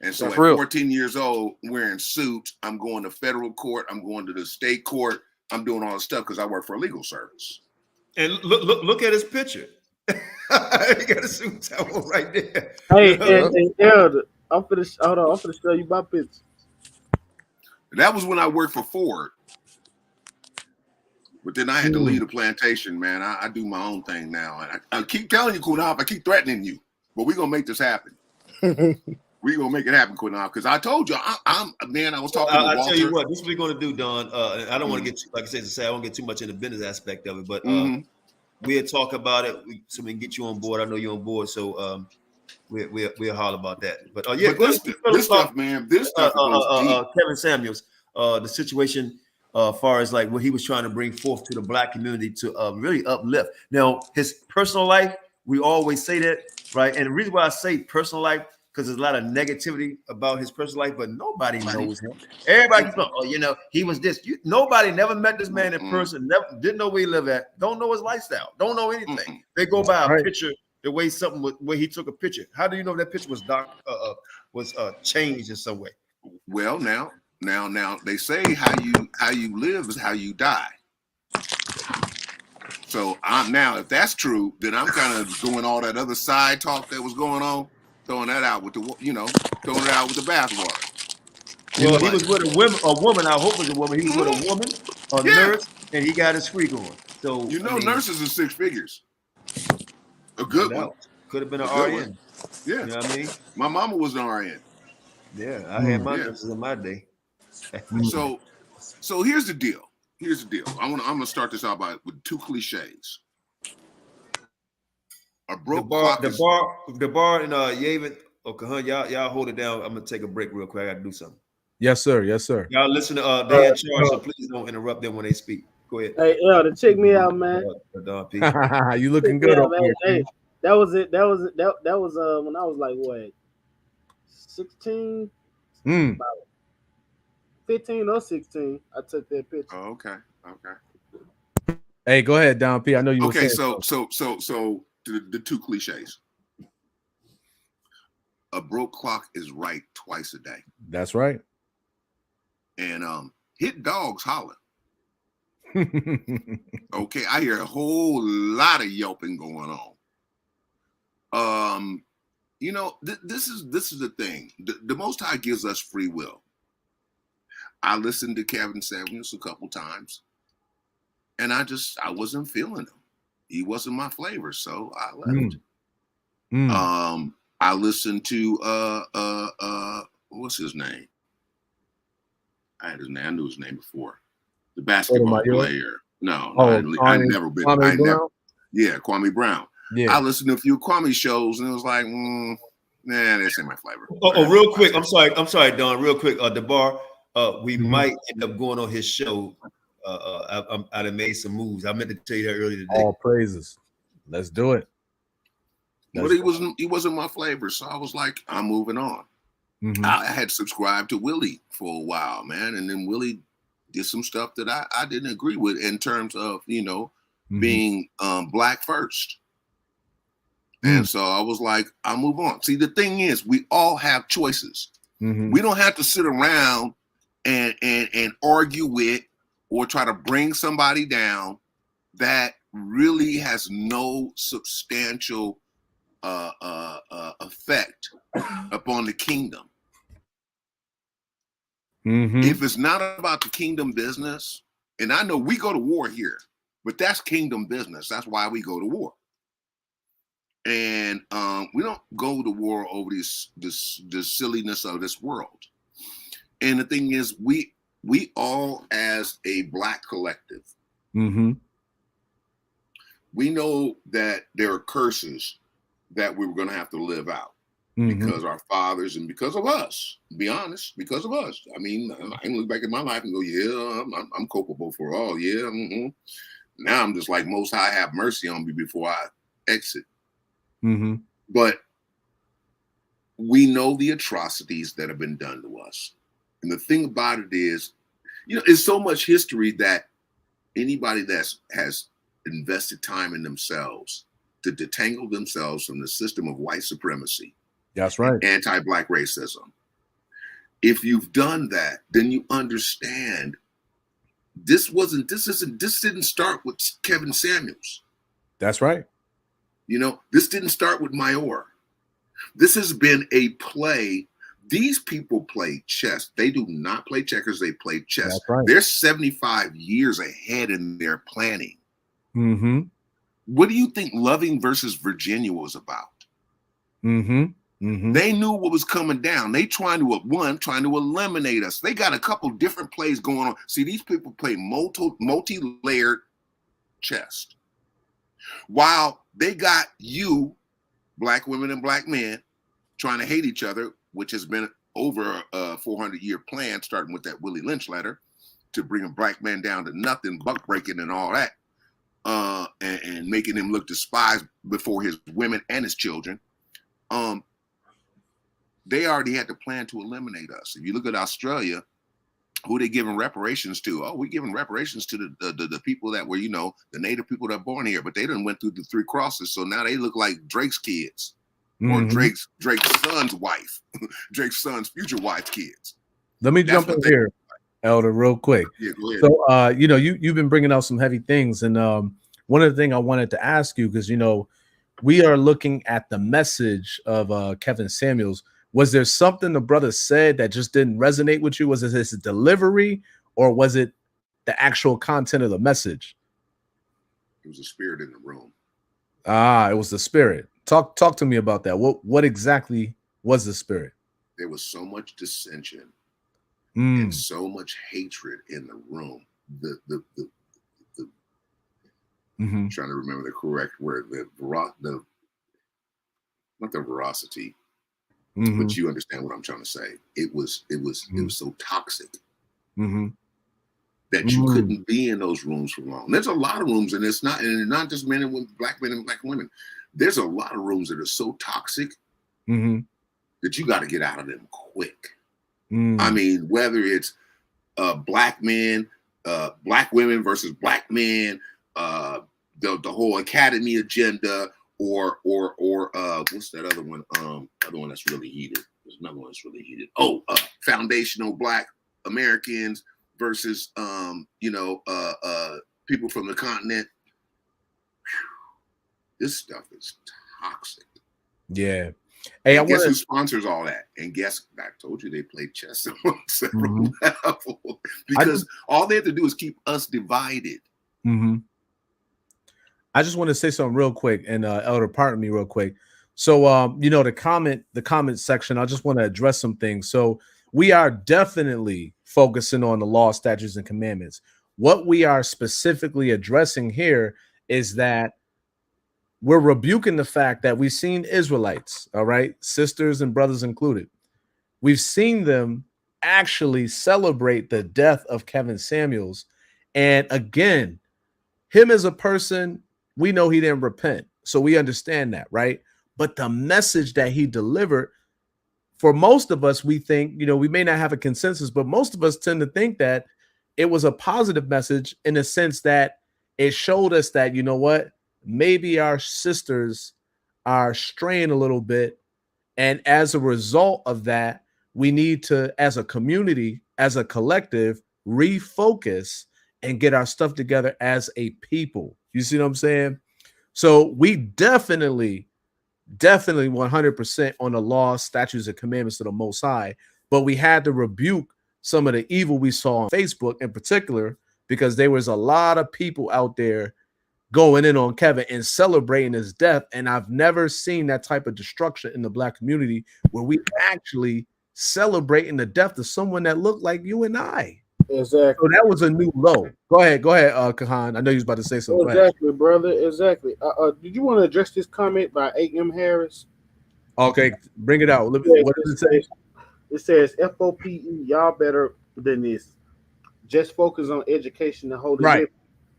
U: And so
T: That's
U: at
T: real.
U: 14 years old, wearing suits, I'm going to federal court. I'm going to the state court. I'm doing all this stuff because I work for a legal service.
R: And look at his picture. He got a suit on right there.
L: Hey, and Elder, I'm finna show you my picture.
U: That was when I worked for Ford. But then I had to leave the plantation, man. I do my own thing now. And I keep telling you, Qanath, I keep threatening you. But we're going to make this happen. We're going to make it happen, Qanath. Because I told you, I was talking to Walter.
R: I'll tell you what, this is what we're going to do, Don. I don't want to get, like I said, I won't get too much in the business aspect of it. But we'll talk about it so we can get you on board. I know you're on board. So we'll holler about that. But yeah,
U: but this stuff, man, this stuff goes deep.
R: Kevin Samuels, the situation far as like what he was trying to bring forth to the Black community to really uplift. Now, his personal life, we always say that, right? And the reason why I say personal life, because there's a lot of negativity about his personal life, but nobody knows him. Everybody keeps going, he was this. Nobody never met this man in person, never didn't know where he lived at, don't know his lifestyle, don't know anything. They go by a picture, the way where he took a picture. How do you know that picture was changed in some way?
U: Well, now they say how you live is how you die. So if that's true, then I'm kind of doing all that other side talk that was going on, throwing that out with the throwing it out with the bathwater.
R: Well, he was with a woman. I hope it was a woman. He was with a woman, a nurse, and he got his freak on. So
U: nurses are six figures. A good one.
R: Could have been an RN.
U: Yeah,
R: you know what I mean.
U: My mama was an RN.
R: Yeah, I had my nurses in my day.
U: So here's the deal. I'm gonna start this out with two cliches. A broke
R: the bar and Yavin. Okay, y'all hold it down. I'm gonna take a break real quick. I gotta do something.
K: Yes, sir. Yes, sir.
R: Y'all listen to they in charge, so please don't interrupt them when they speak. Go ahead.
L: Hey, Elder, check me out, man.
K: You looking good over here.
L: Hey, that was it. That was when I was like what, 16, 15 or 16. I took that picture.
U: Oh, okay.
K: Hey, go ahead, Don P. I know you.
U: Okay, so the two cliches. A broke clock is right twice a day.
K: That's right.
U: And hit dogs holler. Okay, I hear a whole lot of yelping going on. This is the thing. The Most High gives us free will. I listened to Kevin Samuels a couple times, and I wasn't feeling him. He wasn't my flavor, so I left. I listened to what's his name? I had his name. I knew his name before. The basketball player. No, I've never been. Kwame Brown. Yeah. I listened to a few Kwame shows, and it was like, this ain't my flavor.
R: Real quick. I'm sorry, Don. Real quick. DeBar, we might end up going on his show. I done made some moves. I meant to tell you that earlier today.
K: All praises. Let's do it.
U: But he wasn't my flavor, so I was like, I'm moving on. I had subscribed to Willie for a while, man, and then Willie did some stuff that I didn't agree with in terms of being black first. And so I was like, I'll move on. See, the thing is, we all have choices. We don't have to sit around and argue with or try to bring somebody down that really has no substantial effect upon the kingdom. If it's not about the kingdom business, and I know we go to war here, but that's kingdom business. That's why we go to war. And we don't go to war over this silliness of this world. And the thing is, we all, as a black collective, we know that there are curses that we were going to have to live out because our fathers and because of us. Be honest, because of us. I mean, I can look back at my life and go, yeah, I'm culpable for all. Yeah. Now I'm just like, Most High, have mercy on me before I exit.
K: Mm-hmm.
U: But we know the atrocities that have been done to us. And the thing about it is, it's so much history that anybody that has invested time in themselves to detangle themselves from the system of white supremacy,
K: that's right,
U: anti-black racism, if you've done that, then you understand this didn't start with Kevin Samuels.
K: That's right.
U: This didn't start with Mayor. This has been a play. These people play chess. They do not play checkers. They play chess.
K: That's right.
U: They're 75 years ahead in their planning.
K: Mm-hmm.
U: What do you think Loving versus Virginia was about?
K: Mm-hmm. Mm-hmm.
U: They knew what was coming down. They trying to eliminate us. They got a couple different plays going on. See, these people play multi-layered chess. While they got you, black women and black men, trying to hate each other, which has been over a 400-year plan, starting with that Willie Lynch letter to bring a black man down to nothing, buck breaking and all that, and making him look despised before his women and his children. They already had the plan to eliminate us. If you look at Australia, who they giving reparations to? Oh, we're giving reparations to the people that were, the native people that were born here, but they done went through the 3 crosses, so now they look like Drake's kids. Or Drake's son's wife, Drake's son's future wife's kids.
K: Let me jump in here, Elder, real quick.
U: Yeah, go ahead.
K: So, you've been bringing out some heavy things, and one of the things I wanted to ask you, because we are looking at the message of Kevin Samuels. Was there something the brother said that just didn't resonate with you? Was it his delivery, or was it the actual content of the message?
U: It was a spirit in the room.
K: It was the spirit. Talk to me about that. What exactly was the spirit?
U: There was so much dissension and so much hatred in the room. I'm trying to remember the correct word. Not the veracity, but you understand what I'm trying to say. It was so toxic that you couldn't be in those rooms for long. There's a lot of rooms, and it's not just men and women, black men and black women. There's a lot of rooms that are so toxic that you got to get out of them quick. I mean, whether it's black men, black women versus black men, the whole academy agenda, or what's that other one? Other one that's really heated. There's another one that's really heated. Foundational Black Americans versus people from the continent. This stuff is toxic.
K: Yeah. Hey,
U: guess who sponsors all that? And guess, I told you they play chess on several levels, because all they have to do is keep us divided.
K: I just want to say something real quick, and Elder, pardon me real quick. So, the comment section, I just want to address some things. So we are definitely focusing on the law, statutes, and commandments. What we are specifically addressing here is that we're rebuking the fact that we've seen Israelites, all right, sisters and brothers included. We've seen them actually celebrate the death of Kevin Samuels. And again, him as a person, we know he didn't repent. So we understand that, right? But the message that he delivered, for most of us, we think, we may not have a consensus, but most of us tend to think that it was a positive message in the sense that it showed us that, maybe our sisters are straying a little bit. And as a result of that, we need to, as a community, as a collective, refocus and get our stuff together as a people. You see what I'm saying? So we definitely 100% on the law, statutes, and commandments of the Most High. But we had to rebuke some of the evil we saw on Facebook in particular, because there was a lot of people out there going in on Kevin and celebrating his death. And I've never seen that type of destruction in the Black community where we actually celebrating the death of someone that looked like you and I.
L: Exactly.
K: So that was a new low. Go ahead, Kahan. I know you was about to say something.
L: Exactly, brother. Exactly. Did you want to address this comment by A.M. Harris?
K: Okay, bring it out. What does it say?
L: It says F.O.P.E. Y'all better than this. Just focus on education and holy living.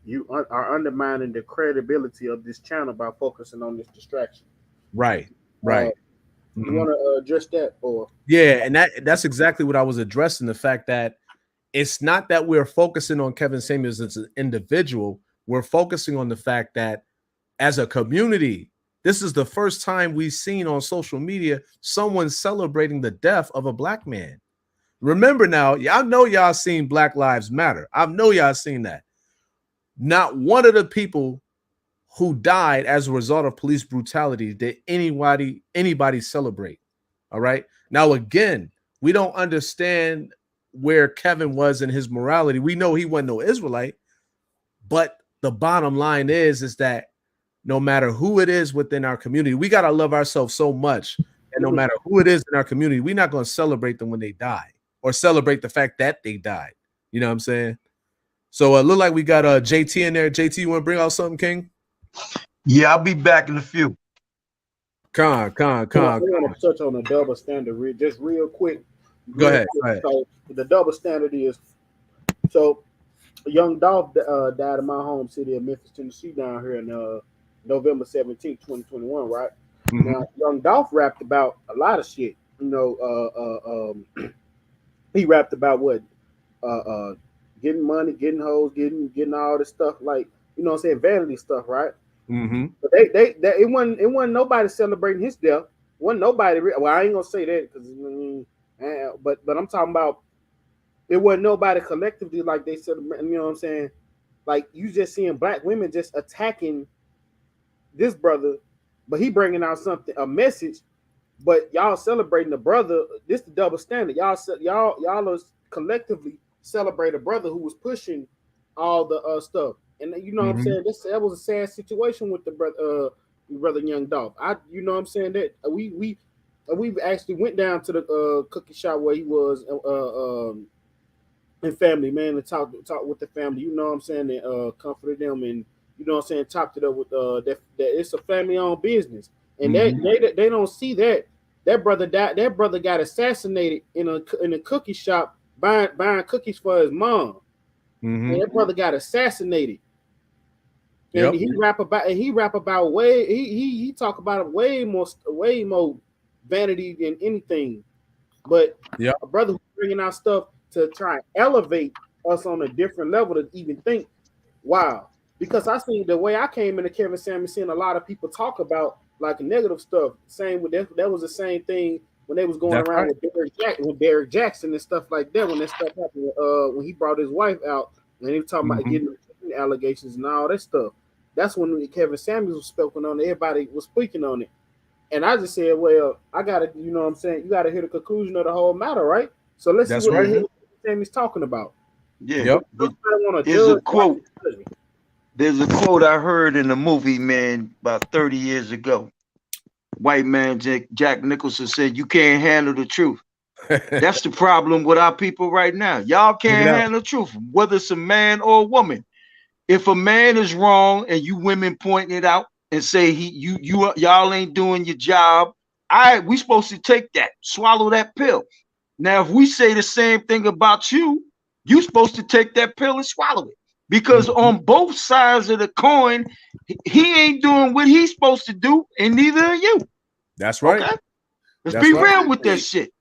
L: You are undermining the credibility of this channel by focusing on this distraction.
K: Right.
L: You want to address that, or
K: yeah, and that's exactly what I was addressing. The fact that it's not that we're focusing on Kevin Samuels as an individual. We're focusing on the fact that as a community, this is the first time we've seen on social media someone celebrating the death of a black man. Remember now, y'all know y'all seen Black Lives Matter. I know y'all seen that. Not one of the people who died as a result of police brutality did anybody celebrate. All right. Now, again, we don't understand where Kevin was in his morality. We know he wasn't no Israelite, but the bottom line is that no matter who it is within our community, we got to love ourselves so much. And no matter who it is in our community, we're not going to celebrate them when they die or celebrate the fact that they died. You know what I'm saying? So it look like we got JT in there. JT, you want to bring out something, King?
O: Yeah, I'll be back in a few.
K: Con.
L: I want to touch on the double standard just real quick.
K: Go ahead.
L: So the double standard is, so young Dolph died in my home city of Memphis, Tennessee, down here in November 17, 2021, right? Mm-hmm. Now, young Dolph rapped about a lot of shit. You know, he rapped about what? Getting money, getting hoes, getting all this stuff, like, you know what I'm saying, vanity stuff, right?
K: Mm-hmm.
L: But it wasn't nobody celebrating his death. Wasn't nobody. Well, I ain't gonna say that because but I'm talking about it wasn't nobody collectively like they celebrate. You know what I'm saying? Like, you just seeing black women just attacking this brother, but he bringing out a message. But y'all celebrating the brother. This the double standard. Y'all are collectively celebrate a brother who was pushing all the stuff. And you know what I'm saying? That was a sad situation with the brother Young Dolph. You know what I'm saying, that we actually went down to the cookie shop where he was and family, man, and talk with the family. You know what I'm saying? And comforted them, and you know what I'm saying, topped it up with that it's a family owned business, and they don't see that brother died. That brother got assassinated in a cookie shop buying cookies for his mom. And that brother got assassinated. And he rap about way he talk about it way more vanity than anything. But a brother who's bringing out stuff to try and elevate us on a different level to even think, wow. Because I seen the way I came into Kevin Samuels, seeing a lot of people talk about like negative stuff. Same with that was the same thing when they was going around with Derrick Jackson and stuff like that. When that stuff happened, when he brought his wife out and he was talking about getting allegations and all that stuff. That's when Kevin Samuels was speaking on it. Everybody was speaking on it. And I just said, well, I got to, you know what I'm saying? You got to hear the conclusion of the whole matter, right? So let's see what Kevin Samuels talking about.
O: Yeah. There's a quote. There's a quote I heard in a movie, man, about 30 years ago. White man Jack Nicholson said, "You can't handle the truth." That's the problem with our people right now. Y'all can't handle the truth, whether it's a man or a woman. If a man is wrong and you women point it out and say y'all ain't doing your job, we supposed to take that, swallow that pill. Now, if we say the same thing about you, you supposed to take that pill and swallow it. Because on both sides of the coin, he ain't doing what he's supposed to do, and neither are you.
K: That's right.
O: Okay? Let's be real with that shit.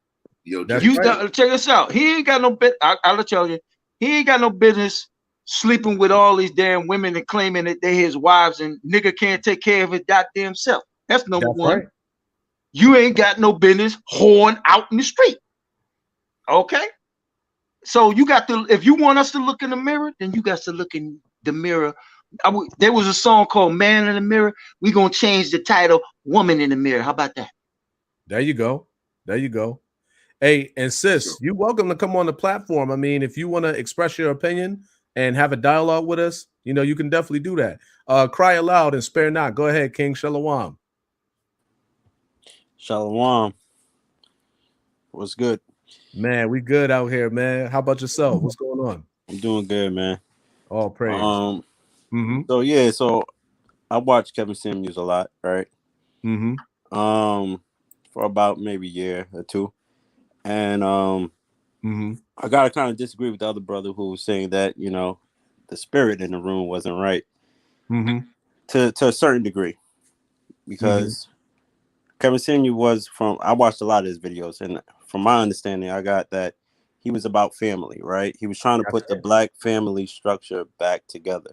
O: Check us out. He ain't got no I'll tell you, he ain't got no business sleeping with all these damn women and claiming that they're his wives, and nigga can't take care of his goddamn self. That's number one. Right. You ain't got no business whoring out in the street. Okay? So you got to, if you want us to look in the mirror, then you got to look in the mirror. There was a song called Man in the Mirror. We're going to change the title Woman in the Mirror. How about that?
K: There you go. There you go. Hey, and sis, you're welcome to come on the platform. I mean, if you want to express your opinion and have a dialogue with us, you know, you can definitely do that. Cry aloud and spare not. Go ahead, King. Shalom.
A: Shalom. What's good?
K: Man, we good out here, man. How about yourself? What's going on?
A: I'm doing good, man.
K: All praise.
A: So I watch Kevin Samuels a lot, right? For about maybe a year or two. And I gotta kind of disagree with the other brother who was saying that, you know, the spirit in the room wasn't right. To a certain degree. Because Kevin Samuel was from. I watched a lot of his videos, and from my understanding, I got that he was about family, right? He was trying to put the black family structure back together,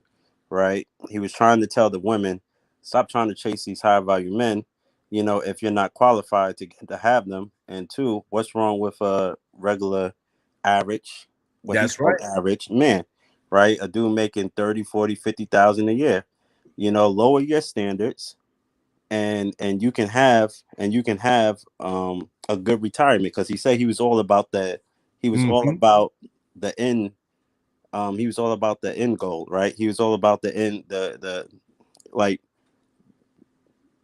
A: right? He was trying to tell the women, stop trying to chase these high value men, you know, if you're not qualified to have them. And two, what's wrong with a regular average, what he called average man, right? A dude making 30, 40, 50,000 a year, you know, lower your standards, and you can have a good retirement, because he said he was all about that. He was all about the end. He was all about the end goal, right? He was all about the end, the like,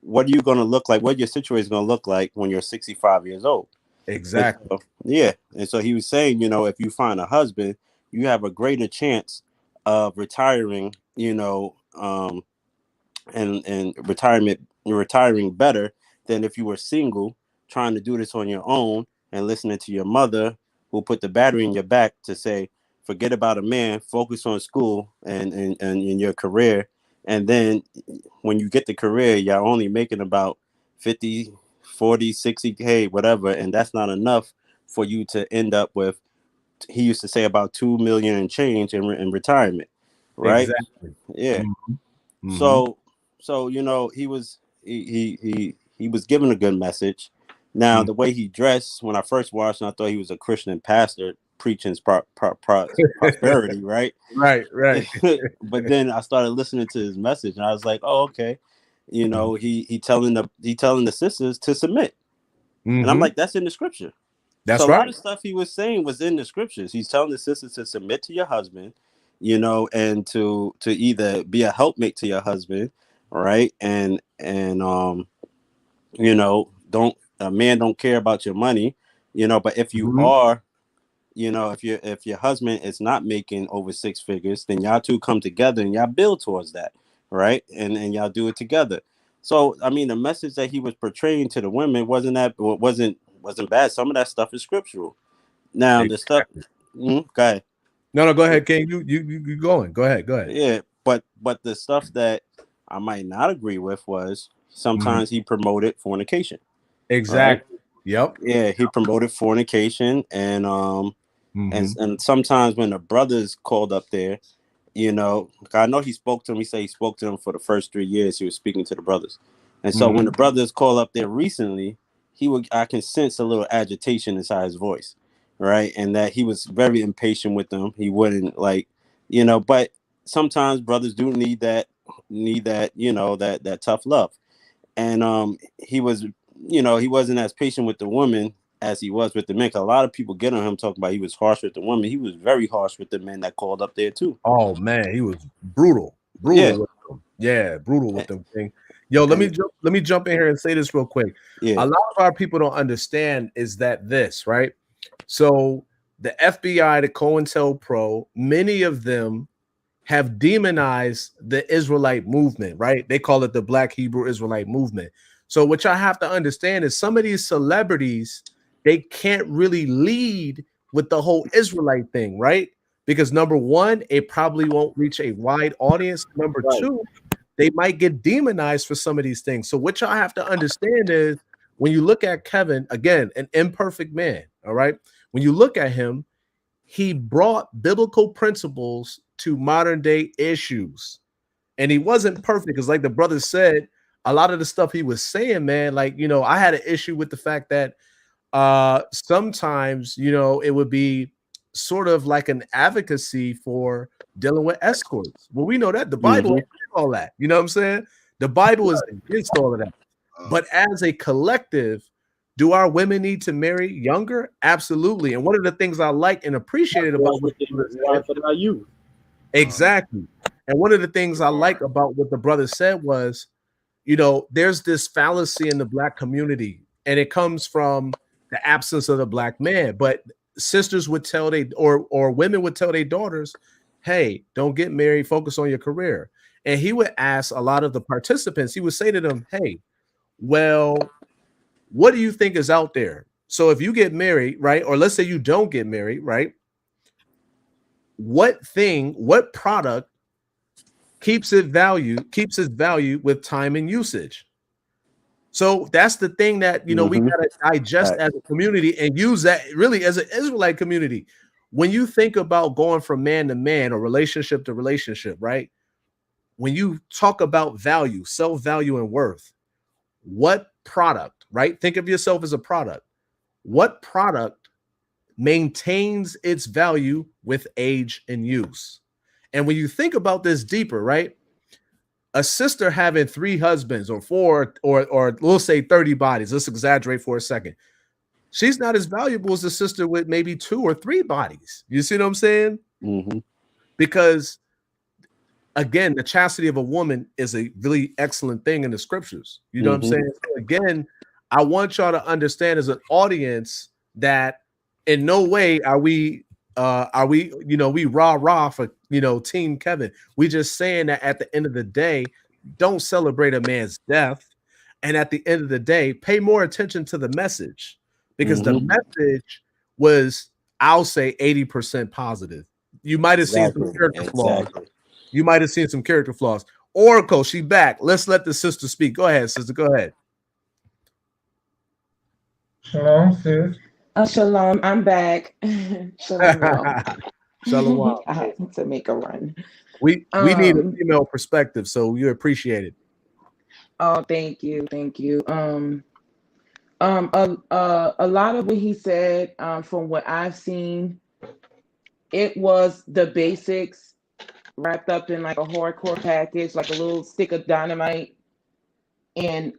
A: what are you going to look like? What your situation is going to look like when you're 65 years old?
K: Exactly.
A: Yeah. And so he was saying, you know, if you find a husband, you have a greater chance of retiring, you know, and retiring better than if you were single, trying to do this on your own and listening to your mother, who put the battery in your back to say, forget about a man, focus on school and in your career. And then when you get the career, you're only making about 50, 40, 60K, whatever. And that's not enough for you to end up with, he used to say, about 2 million and change in retirement. Right.
K: Exactly.
A: Yeah. So you know, he was given a good message. Now the way he dressed, when I first watched him, I thought he was a Christian pastor preaching prosperity, right?
K: Right.
A: But then I started listening to his message, and I was like, oh, okay. You know, he telling the sisters to submit, and I'm like, that's in the scripture.
K: That's
A: so a
K: right.
A: lot of stuff he was saying was in the scriptures. He's telling the sisters to submit to your husband, you know, and to either be a helpmate to your husband, right? And you know, a man don't care about your money, you know, but if you are, you know, if your husband is not making over 6 figures, then y'all two come together and y'all build towards that, right? And y'all do it together. So I mean, the message that he was portraying to the women wasn't bad. Some of that stuff is scriptural. Now the stuff, go ahead.
K: No, go ahead, King. You going? Go ahead.
A: Yeah, but the stuff that I might not agree with was sometimes he promoted fornication.
K: Exactly.
A: Right?
K: Yep.
A: Yeah, he promoted fornication, and and sometimes when the brothers called up there, you know, I know he spoke to them. He said he spoke to them for the first 3 years. He was speaking to the brothers, and so when the brothers called up there recently, I can sense a little agitation inside his voice, right? And that he was very impatient with them. He wouldn't, like, you know, but sometimes brothers do need that, you know, that tough love. And he was, you know, he wasn't as patient with the woman as he was with the men. 'Cause a lot of people get on him talking about he was harsh with the woman. He was very harsh with the men that called up there too.
K: Oh man, he was brutal with them. Yeah, brutal with them, King. Yo, let me jump in here and say this real quick.
A: Yeah.
K: A lot of our people don't understand is that this, right? So the FBI, the COINTELPRO, many of them have demonized the Israelite movement, right? They call it the Black Hebrew Israelite movement. So what y'all have to understand is some of these celebrities, they can't really lead with the whole Israelite thing, right? Because number one, it probably won't reach a wide audience. Number two, they might get demonized for some of these things. So what y'all have to understand is when you look at Kevin, again, an imperfect man, all right? When you look at him, he brought biblical principles to modern day issues. And he wasn't perfect because, like the brother said, a lot of the stuff he was saying, man, like, you know, I had an issue with the fact that sometimes, you know, it would be sort of like an advocacy for dealing with escorts. Well, we know that the Bible ain't all that. You know what I'm saying? The Bible is against all of that. But as a collective, do our women need to marry younger? Absolutely. And one of the things I like and appreciated about what
L: you
K: exactly. And one of the things I like about what the brother said was, you know, there's this fallacy in the Black community, and it comes from the absence of the Black man. But sisters would tell or women would tell their daughters, hey, don't get married, focus on your career. And he would ask a lot of the participants, he would say to them, hey, well, what do you think is out there? So if you get married, right, or let's say you don't get married, right, what product keeps its value with time and usage? So that's the thing that, we got to digest as a community and use that really as an Israelite community. When you think about going from man to man or relationship to relationship, right? When you talk about value, self-value and worth, what product, right? Think of yourself as a product. What product maintains its value with age and use? And when you think about this deeper, right? A sister having 3 husbands or 4 or we'll say 30 bodies. Let's exaggerate for a second. She's not as valuable as a sister with maybe 2 or 3 bodies. You see what I'm saying?
A: Mm-hmm.
K: Because again, the chastity of a woman is a really excellent thing in the scriptures. You know what I'm saying? So again, I want y'all to understand as an audience that in no way are we we rah for Team Kevin. We just saying that at the end of the day, don't celebrate a man's death, and at the end of the day, pay more attention to the message, because the message was, I'll say, 80% positive. You might have seen some character flaws. You might have seen some character flaws. Oracle, she back. Let's let the sister speak. Go ahead, sister. Go ahead.
M: Shalom, sis.
Q: Shalom, I'm back. Shalom.
K: Shalom.
Q: I had to make a run.
K: We need a female perspective, so you appreciate it.
Q: Oh, thank you. A lot of what he said, from what I've seen, it was the basics wrapped up in like a hardcore package, like a little stick of dynamite. And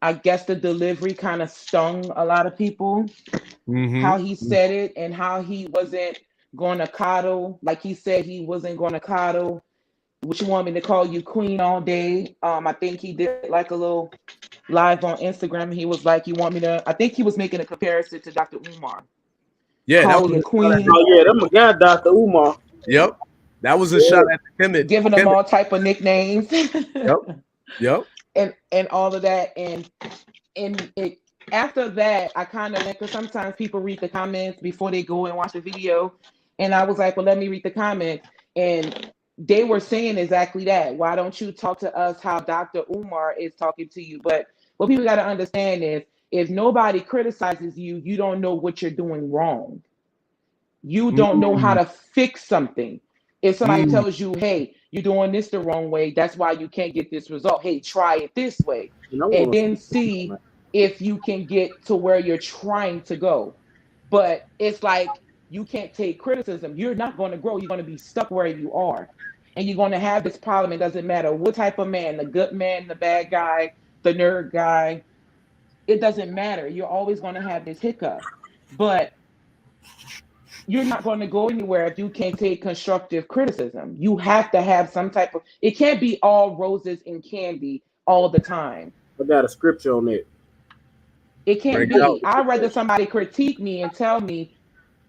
Q: I guess the delivery kind of stung a lot of people. How he said it and how he wasn't going to coddle. Like he said he wasn't going to coddle. What you want me to call you queen all day? I think he did like a little live on Instagram. He was like, you want me to, I think he was making a comparison to Dr. Umar.
K: Yeah, that was
Q: a queen.
L: Oh yeah, that my guy, Dr. Umar.
K: Yep. That was a shot at the Kemet.
Q: Giving them all type of nicknames.
K: Yep.
Q: And all of that. And it, after that, I kind of like, because sometimes people read the comments before they go and watch the video. And I was like, well, let me read the comments. And they were saying exactly that. Why don't you talk to us how Dr. Umar is talking to you? But what people got to understand is, if nobody criticizes you, you don't know what you're doing wrong. You don't know how to fix something. If somebody tells you, hey, you're doing this the wrong way, that's why you can't get this result. Hey, try it this way. And then see if you can get to where you're trying to go. But it's like, you can't take criticism. You're not going to grow. You're going to be stuck where you are. And you're going to have this problem. It doesn't matter what type of man, the good man, the bad guy, the nerd guy. It doesn't matter. You're always going to have this hiccup. But you're not going to go anywhere if you can't take constructive criticism. You have to have some type of, it can't be all roses and candy all the time.
L: I got a scripture on it.
Q: It can't be. I'd rather somebody critique me and tell me,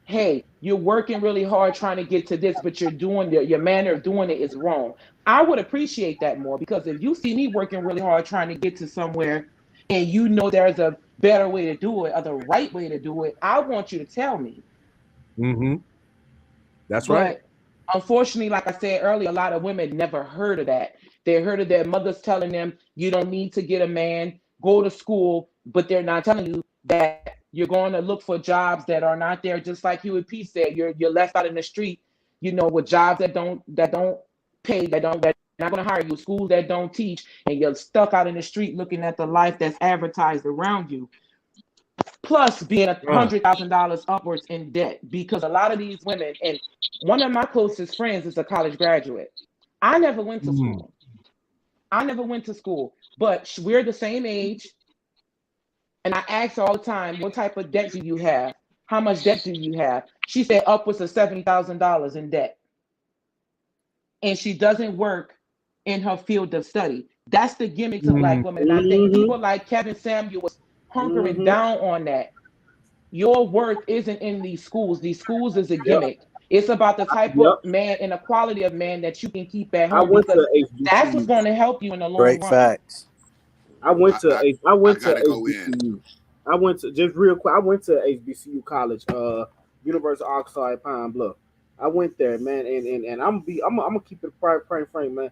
Q: hey, you're working really hard trying to get to this, but you're doing your manner of doing it is wrong. I would appreciate that more, because if you see me working really hard trying to get to somewhere and you know there's a better way to do it or the right way to do it, I want you to tell me.
K: That's right.
Q: Unfortunately, like I said earlier, a lot of women never heard of that. They heard of their mothers telling them, you don't need to get a man, go to school, but they're not telling you that you're going to look for jobs that are not there. Just like Huey P said, you're left out in the street, with jobs that don't pay, they're not going to hire you, schools that don't teach, and you're stuck out in the street looking at the life that's advertised around you. Plus being $100,000 upwards in debt, because a lot of these women, and one of my closest friends is a college graduate. I never went to school. But we're the same age. And I ask her all the time, what type of debt do you have? How much debt do you have? She said upwards of $70,000 in debt. And she doesn't work in her field of study. That's the gimmicks of Black women. And I think people like Kevin Samuel was hunkering down on that. Your worth isn't in these schools. These schools is a gimmick. It's about the type of man and the quality of man that you can keep at home. Because that's what's going to help you in the long run.
A: Great facts.
L: I went to HBCU. I went to, just real quick, I went to HBCU college, University of Arkansas at Pine Bluff. I went there, man, and I'm gonna keep it frank, man.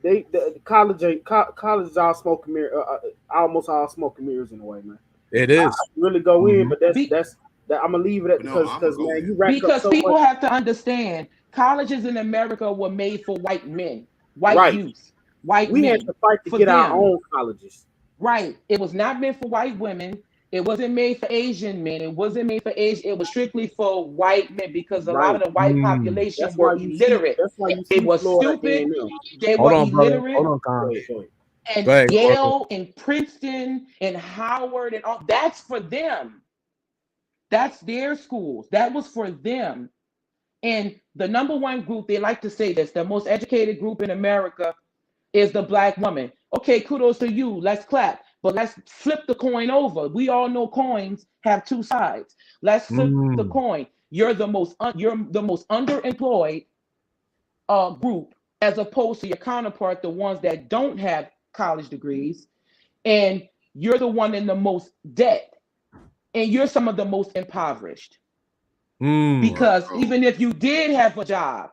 L: the college is all smoke and mirror, almost all smoke and mirrors in a way, man.
K: It is.
L: I really go in, but that's I'm gonna leave it at because man, you rack up so
Q: people
L: much.
Q: have to understand colleges in America were made for white men, white
L: Right.
Q: youth, white
L: We
Q: men.
L: had to fight to
Q: for
L: get our
Q: them.
L: own colleges.
Q: Right. It was not meant for white women. It wasn't made for Asian men. It wasn't made for Asian. It was strictly for white men because a lot of the white population
L: That's
Q: were
L: why you see.
Q: illiterate.
L: That's why you
Q: They
L: see
Q: were
L: Florida
Q: stupid.
L: A&M.
Q: They
K: Hold
Q: were
K: on, brother.
Q: illiterate.
K: Hold on, Con.
Q: And
K: Go ahead,
Q: Yale
K: Oracle.
Q: and Princeton and Howard and all that's for them. That's their schools. That was for them. And the number one group, they like to say this, the most educated group in America is the black woman. Okay, kudos to you. Let's clap. But let's flip the coin over. We all know coins have two sides. Let's flip the coin. You're the most underemployed group as opposed to your counterpart, the ones that don't have college degrees, and you're the one in the most debt, and you're some of the most impoverished. Because even if you did have a job,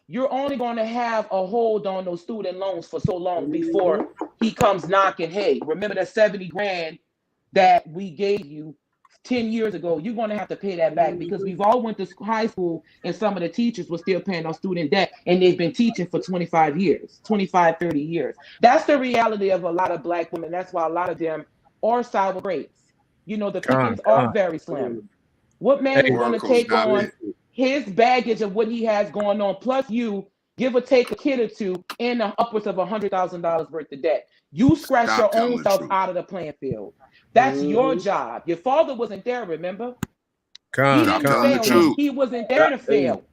Q: you're only going to have a hold on those student loans for so long before he comes knocking. Hey, remember that 70 grand that we gave you 10 years ago? You're going to have to pay that back because we've all went to high school and some of the teachers were still paying our student debt and they've been teaching for 25 years, 25, 30 years. That's the reality of a lot of black women. That's why a lot of them are sour grapes. You know, the pickings are very slim. What man is going to take on his baggage of what he has going on, plus you give or take a kid or two in the upwards of $100,000 worth of debt? You scratch your own self out of the playing field. That's your job. Your father wasn't there, remember? He didn't fail. He wasn't there to fail.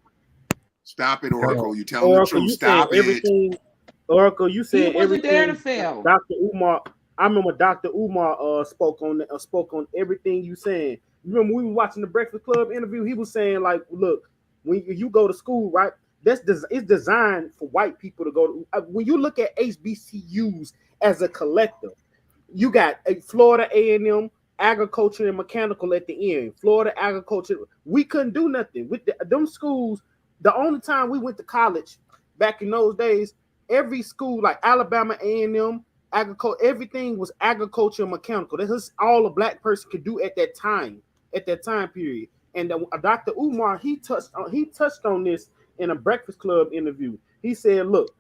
U: Stop it, Oracle. You telling the truth. Stop it.
L: Oracle, you said
Q: he wasn't there to
L: everything.
Q: fail.
L: Dr. Umar, I remember Dr. Umar spoke on everything you saying. You remember we were watching the Breakfast Club interview? He was saying, like, look, when you go to school, right? It's designed for white people to go to. When you look at HBCUs as a collective, you got Florida A&M, agriculture and mechanical at the end. Florida agriculture. We couldn't do nothing with them schools. The only time we went to college back in those days, every school like Alabama A&M, agriculture, everything was agriculture and mechanical. That's all a black person could do at that time period. And Dr. Umar, he touched on this in a Breakfast Club interview. He said, look,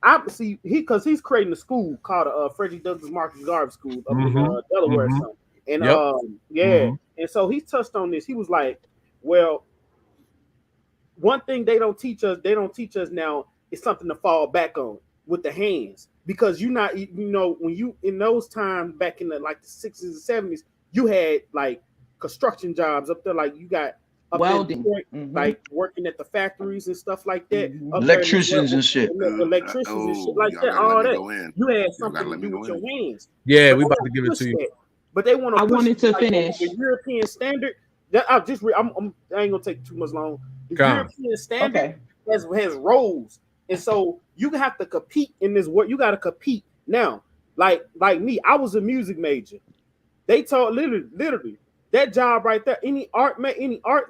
L: obviously because he's creating a school called Frederick Douglass Marcus Garvey School up in Delaware or something. And and so he touched on this. He was like, well, one thing they don't teach us now is something to fall back on with the hands, because when you in those times back in the 60s and 70s, you had like construction jobs up there, like you got welding, like working at the factories and stuff like that,
O: electricians and shit,
L: electricians and shit like that. All that you had something to do with your hands.
K: Yeah, we about to give it to you.
L: But they want to.
Q: I wanted to finish
L: the European standard. That I ain't gonna take too much long. The European standard has roles, and so you have to compete in this work. You got to compete now. Like me, I was a music major. They taught literally that job right there. Any art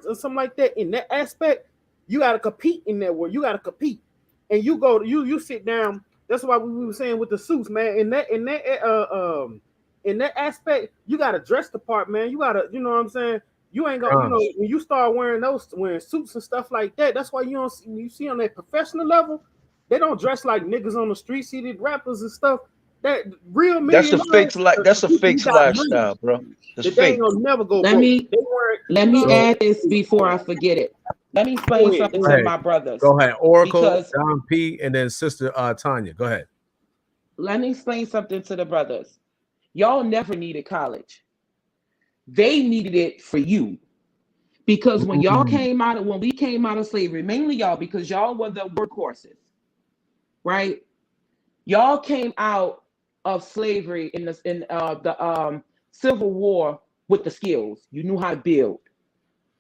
L: or something like that in that aspect, you got to compete in that work. You got to compete, and you sit down. That's why we were saying with the suits, man. In that aspect, you got to dress the part, man. You got to, you know what I'm saying. You ain't gonna, when you start wearing suits and stuff like that, that's why you see on that professional level, they don't dress like niggas on the street, see the rappers and stuff. That real men.
O: That's a fake lifestyle, bro. That's fake.
L: They ain't never go.
Q: Let me add this before I forget it. Let me explain something to my brothers.
K: Go ahead, Oracle, Don P, and then Sister Tanya. Go ahead.
Q: Let me explain something to the brothers. Y'all never needed college. They needed it for you, because when we came out of slavery, mainly y'all, because y'all were the workhorses, right? Y'all came out of slavery in the Civil War with the skills. You knew how to build,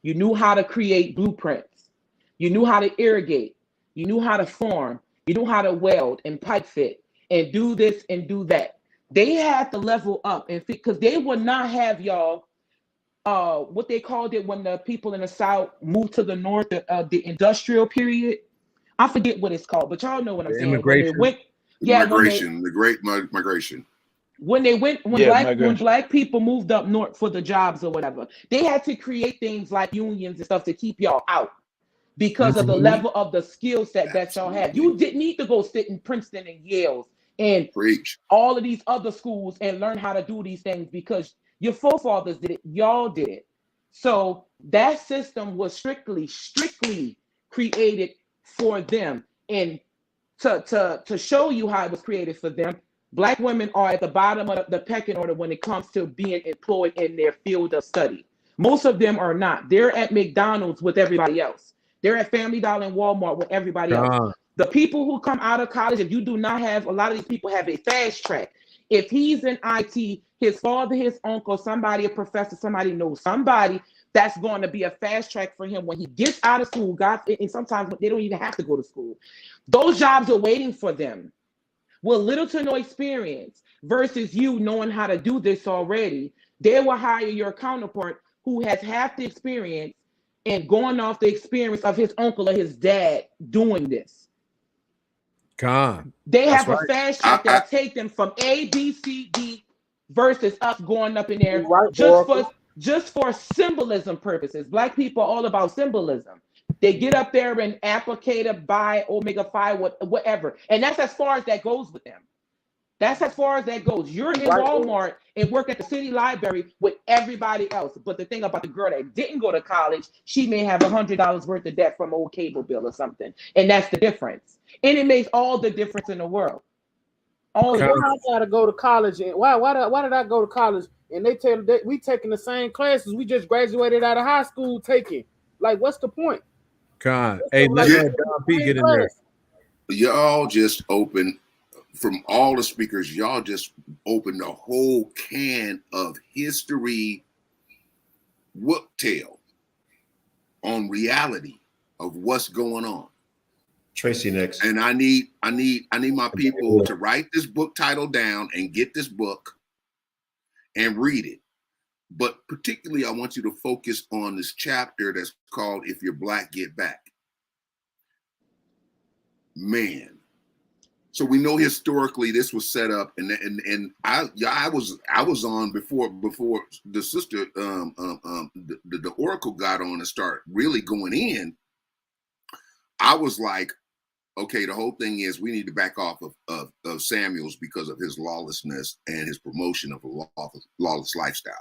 Q: you knew how to create blueprints, you knew how to irrigate, you knew how to farm, you knew how to weld and pipe fit and do this and do that. They had to level up, and because they would not have y'all. What they called it when the people in the South moved to the North, the industrial period. I forget what it's called, but y'all know what I'm saying.
K: Immigration.
Q: When they went,
U: Migration, the great migration.
Q: when black people moved up north for the jobs or whatever, they had to create things like unions and stuff to keep y'all out because of the level of the skill set that y'all had. You didn't need to go sit in Princeton and Yale's and all of these other schools and learn how to do these things because your forefathers did it, y'all did it. So that system was strictly created for them. And to show you how it was created for them, Black women are at the bottom of the pecking order when it comes to being employed in their field of study. Most of them are not. They're at McDonald's with everybody else. They're at Family Dollar and Walmart with everybody else. The people who come out of college, if you do not have, a lot of these people have a fast track. If he's in IT, his father, his uncle, somebody, a professor, somebody knows somebody that's going to be a fast track for him when he gets out of school. And sometimes they don't even have to go to school. Those jobs are waiting for them with little to no experience versus you knowing how to do this already. They will hire your counterpart who has half the experience and going off the experience of his uncle or his dad doing this. They have a fast track that'll take them from A, B, C, D versus us going up in there just for symbolism purposes. Black people are all about symbolism. They get up there and applicator, buy omega-5, whatever. And that's as far as that goes with them. That's as far as that goes. You're in Walmart and work at the city library with everybody else. But the thing about the girl that didn't go to college, she may have $100 worth of debt from old cable bill or something. And that's the difference. And it makes all the difference in the world.
L: Why I gotta go to college? And why did I go to college? And they tell that we taking the same classes we just graduated out of high school taking. Like, what's the point?
K: Hey, let's let Don P get in there.
U: Y'all just open, from all the speakers, y'all just opened a whole can of history whoop tail on reality of what's going on.
B: Tracy next.
U: And I need my people to write this book title down and get this book and read it. But particularly, I want you to focus on this chapter that's called "If You're Black, Get Back." Man, so we know historically this was set up, and I was on before the sister the oracle got on and start really going in. I was like, okay, the whole thing is we need to back off of Samuel's because of his lawlessness and his promotion of a lawless lifestyle.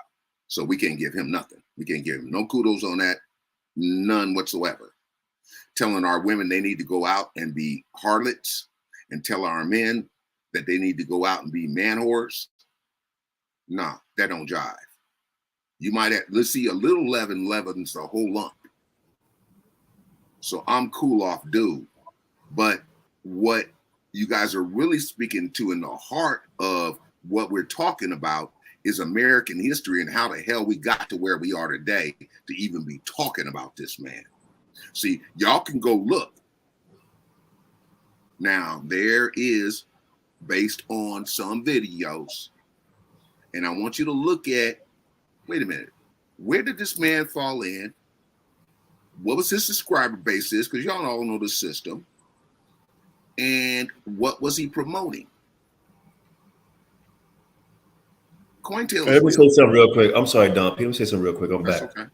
U: So we can't give him nothing. We can't give him no kudos on that, none whatsoever. Telling our women they need to go out and be harlots and tell our men that they need to go out and be man whores. Nah, that don't jive. You might have, let's see, a little leaven leavens the whole lump. So I'm cool off dude. But what you guys are really speaking to in the heart of what we're talking about is American history and how the hell we got to where we are today to even be talking about this man. See, y'all can go look. Now, there is, based on some videos, and I want you to look at, wait a minute, where did this man fall in? What was his subscriber base is? Because y'all all know the system. And what was he promoting?
B: Let me say something real quick. I'm sorry, Don. Let me say something real quick. I'm back.
U: Okay.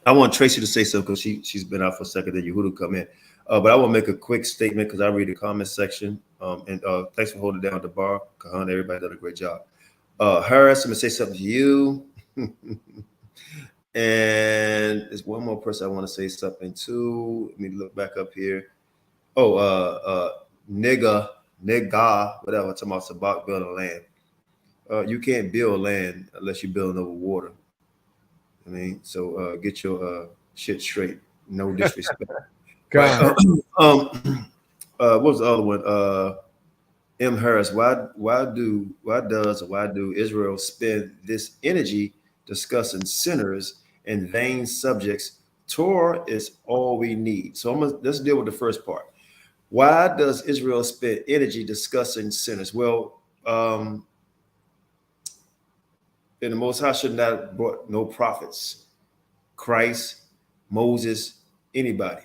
B: I want Tracy to say something because she's been out for a second. Then Yehuda come in. But I want to make a quick statement because I read the comment section. And thanks for holding down the bar. Kahan, everybody did a great job. Harris, I'm going to say something to you. And there's one more person I want to say something to. Let me look back up here. Oh, nigga, whatever, talking about Sabak building land. You can't build land unless you're building over water. I mean, so get your shit straight. No disrespect. Right. What was the other one? M. Harris. Why do Israel spend this energy discussing sinners and vain subjects? Torah is all we need. So let's deal with the first part. Why does Israel spend energy discussing sinners? Well, and the Most High should not have brought no prophets, Christ, Moses, anybody,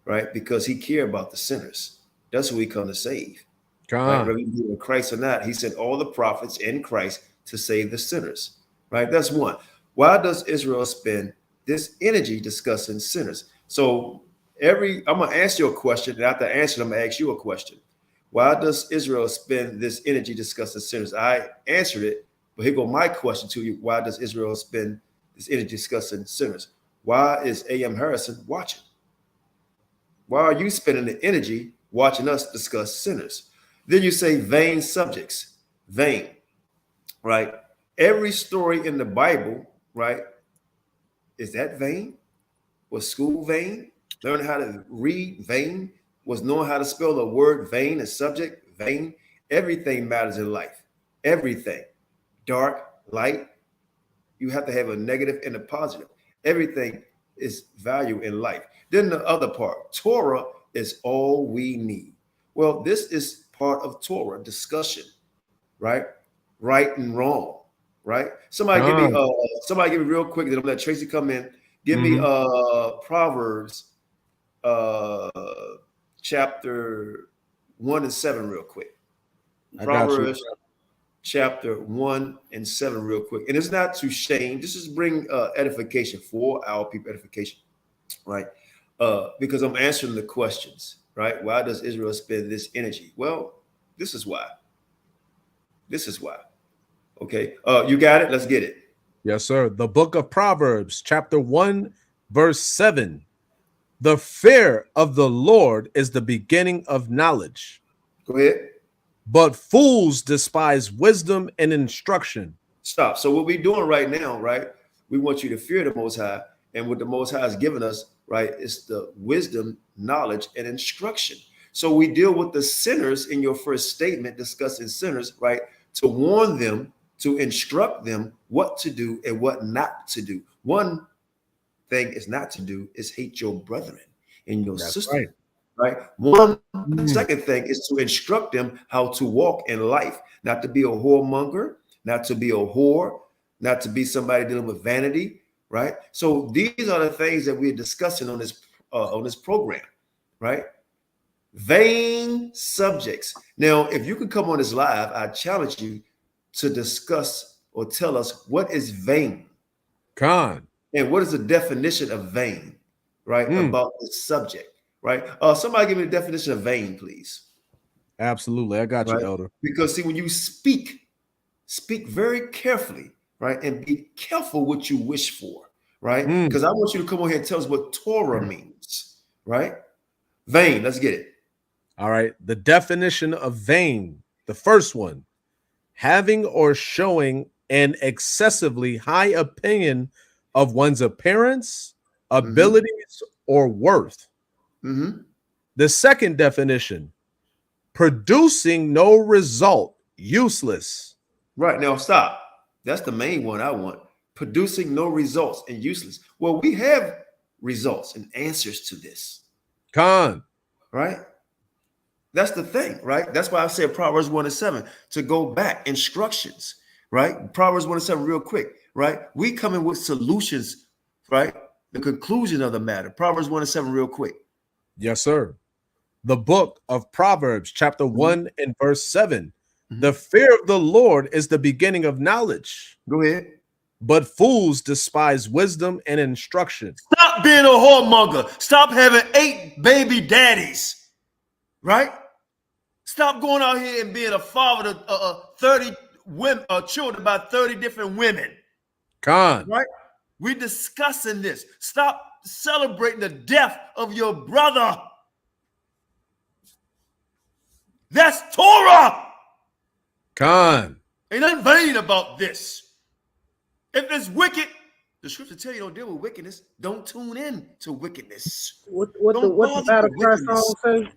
B: right? Because he cared about the sinners. That's who he come to save. Right? Whether you believe in Christ or not, he sent all the prophets in Christ to save the sinners. Right? That's one. Why does Israel spend this energy discussing sinners? So I'm gonna ask you a question, and after I answer, I'm gonna ask you a question. Why does Israel spend this energy discussing sinners? I answered it, but here go my question to you. Why does Israel spend this energy discussing sinners? Why is A.M. Harrison watching? Why are you spending the energy watching us discuss sinners? Then you say vain subjects, vain, right? Every story in the Bible, right? Is that vain? Was school vain? Learning how to read vain? Was knowing how to spell the word vain, a subject vain? Everything matters in life. Everything. Dark, light. You have to have a negative and a positive. Everything is value in life. Then the other part, Torah is all we need. Well, this is part of Torah discussion, right? Right and wrong, right? Somebody give me real quick, then I'm gonna let Tracy come in. Give me Proverbs chapter 1 and 7 real quick. Proverbs chapter 1 and 7 real quick. And it's not to shame, this is bring edification for our people, edification, right? Because I'm answering the questions, right? Why does Israel spend this energy? Well, this is why. This is why. Okay. You got it? Let's get it.
K: Yes, sir. The book of Proverbs, chapter 1, verse 7. The fear of the Lord is the beginning of knowledge.
B: Go ahead.
K: But fools despise wisdom and instruction.
B: Stop. So what we're doing right now, right? We want you to fear the Most High. And what the Most High has given us, right, is the wisdom, knowledge, and instruction. So we deal with the sinners in your first statement, discussing sinners, right, to warn them, to instruct them what to do and what not to do. One thing is not to do is hate your brethren and your sister. Right. Second thing is to instruct them how to walk in life, not to be a whoremonger, not to be a whore, not to be somebody dealing with vanity. Right. So these are the things that we're discussing on this program. Right. Vain subjects. Now, if you could come on this live, I challenge you to discuss or tell us what is vain. And what is the definition of vain, right? About this subject, right? Somebody give me the definition of vain, please.
K: Absolutely. I got you, Elder.
B: Because see, when you speak very carefully, right? And be careful what you wish for, right? Because I want you to come on here and tell us what Torah means, right? Vain, let's get it.
K: All right. The definition of vain, the first one, having or showing an excessively high opinion of one's appearance, abilities, or worth. The second definition, producing no result, useless.
B: Right, now stop. That's the main one I want. Producing no results and useless. Well, we have results and answers to this. Right? That's the thing, right? That's why I said Proverbs 1 and 7, to go back, instructions, right? Proverbs 1 and 7 real quick, right? We come in with solutions, right? The conclusion of the matter. Proverbs 1 and 7 real quick.
K: Yes, sir. The book of Proverbs, chapter 1 and verse 7. The fear of the Lord is the beginning of knowledge.
B: Go ahead.
K: But fools despise wisdom and instruction.
I: Stop being a whoremonger. Stop having 8 baby daddies. Right? Stop going out here and being a father to 30 women, children by 30 different women. Right? We're discussing this. Stop celebrating the death of your brother. That's Torah. Ain't nothing vain about this. If it's wicked, the scripture tell you don't deal with wickedness. Don't tune in to wickedness.
L: What the battle cry song say?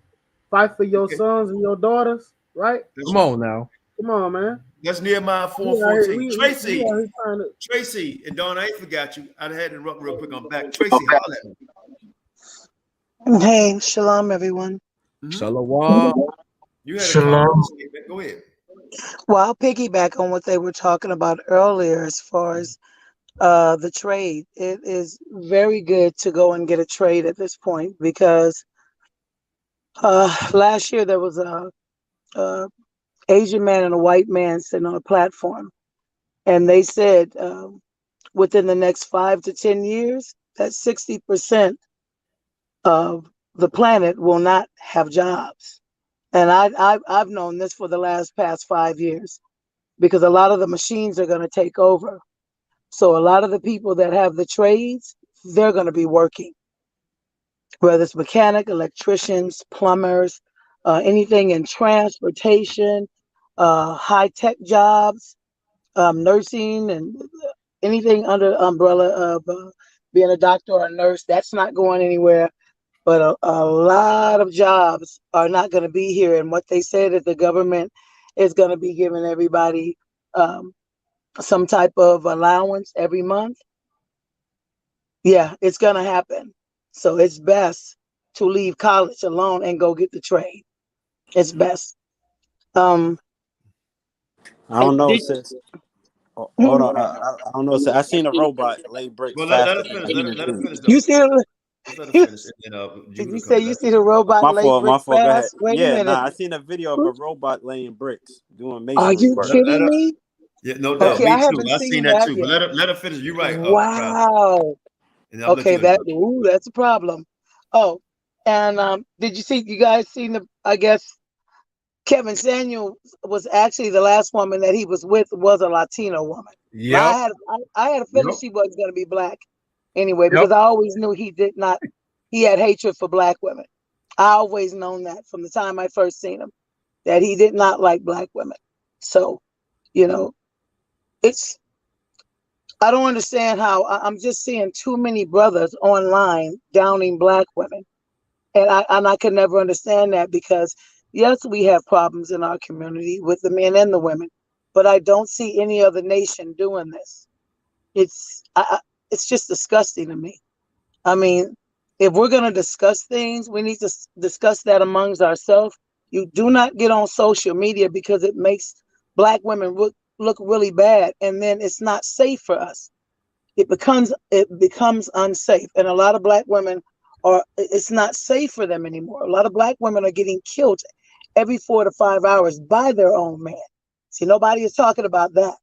L: Fight for your sons and your daughters, right?
K: Come on now.
L: Come on, man.
I: That's Nehemiah 4:14. Tracy and Dawn, I ain't forgot you. I had to interrupt real quick. I'm back. Tracy, holla at me.
C: Hey, shalom, everyone.
K: Shalom.
I: You had a comment. Go ahead.
C: Well, I'll piggyback on what they were talking about earlier as far as the trade. It is very good to go and get a trade at this point because Last year there was a Asian man and a white man sitting on a platform, and they said within the next 5 to 10 years that 60% of the planet will not have jobs. And I've known this for the past 5 years, because a lot of the machines are going to take over. So a lot of the people that have the trades, they're going to be working, whether it's mechanic, electricians, plumbers, anything in transportation, high-tech jobs, nursing, and anything under the umbrella of being a doctor or a nurse. That's not going anywhere. But a lot of jobs are not going to be here. And what they say that the government is going to be giving everybody some type of allowance every month. Yeah, it's going to happen. So it's best to leave college alone and go get the trade. It's best.
A: I don't know, sis. Hold on. I don't know. I seen a robot lay bricks
R: Well, let
A: faster
R: her
A: than
R: finish.
A: a human
R: Let her
A: being.
R: finish though.
C: You see it?
R: Let's let her finish. And then
C: Did
R: Judah
C: you
R: come
C: say you
R: back.
C: see the robot lay
A: My
C: bricks
A: fault. Go ahead.
C: fast? Wait a
A: Yeah,
C: minute.
A: I seen a video of a robot laying bricks doing
C: Are
A: masonry
C: you
A: work.
R: Let
C: kidding
R: her,
C: me?
R: yeah, no doubt.
C: Okay, I
R: Me too.
C: haven't
R: I
C: seen
R: seen that
C: that
R: too. But
C: yet.
R: let her finish. You're right.
C: Wow.
R: And I'll let
C: Okay,
R: you go.
C: that's a problem. Oh, and did you guys seen I guess Kevin Samuel was actually the last woman that he was with was a Latino woman.
K: Yep.
C: I had a feeling
K: Yep.
C: she wasn't going to be black anyway, because
K: Yep.
C: I always knew he had hatred for black women. I always known that from the time I first seen him, that he did not like black women. So, I don't understand how I'm just seeing too many brothers online downing black women. And I could never understand that, because yes, we have problems in our community with the men and the women, but I don't see any other nation doing this. It's just disgusting to me. I mean, if we're going to discuss things, we need to discuss that amongst ourselves. You do not get on social media, because it makes black women look really bad, and then it's not safe for us. It becomes unsafe, and a lot of black women it's not safe for them anymore. A lot of black women are getting killed every 4 to 5 hours by their own man. See, nobody is talking about that,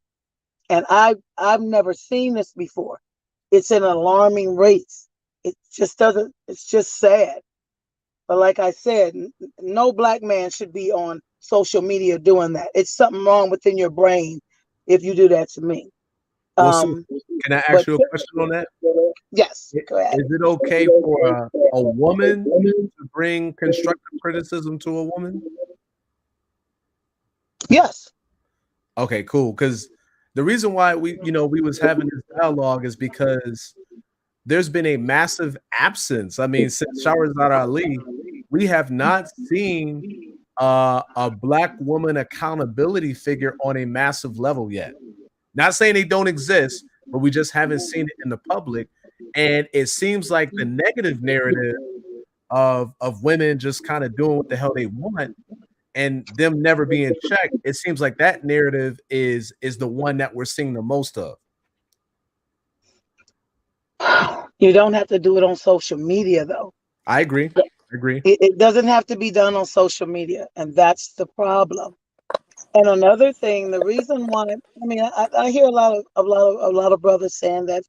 C: and I've never seen this before. It's an alarming rate. It just doesn't. It's just sad. But like I said, no black man should be on social media doing that. It's something wrong within your brain if you do that to me.
K: Well, so can I ask you a question on that?
C: Yes, go ahead.
K: Is it okay for a woman to bring constructive criticism to a woman?
C: Yes.
K: Okay, cool. Because the reason why we was having this dialogue is because there's been a massive absence. I mean, since Shahrazad Ali, we have not seen a black woman accountability figure on a massive level yet. Not saying they don't exist, but we just haven't seen it in the public. And it seems like the negative narrative of women just kind of doing what the hell they want and them never being checked, it seems like that narrative is the one that we're seeing the most of.
C: You don't have to do it on social media, though.
K: I agree.
C: It doesn't have to be done on social media, and that's the problem. And another thing, the reason why, I mean, I hear a lot of brothers saying that,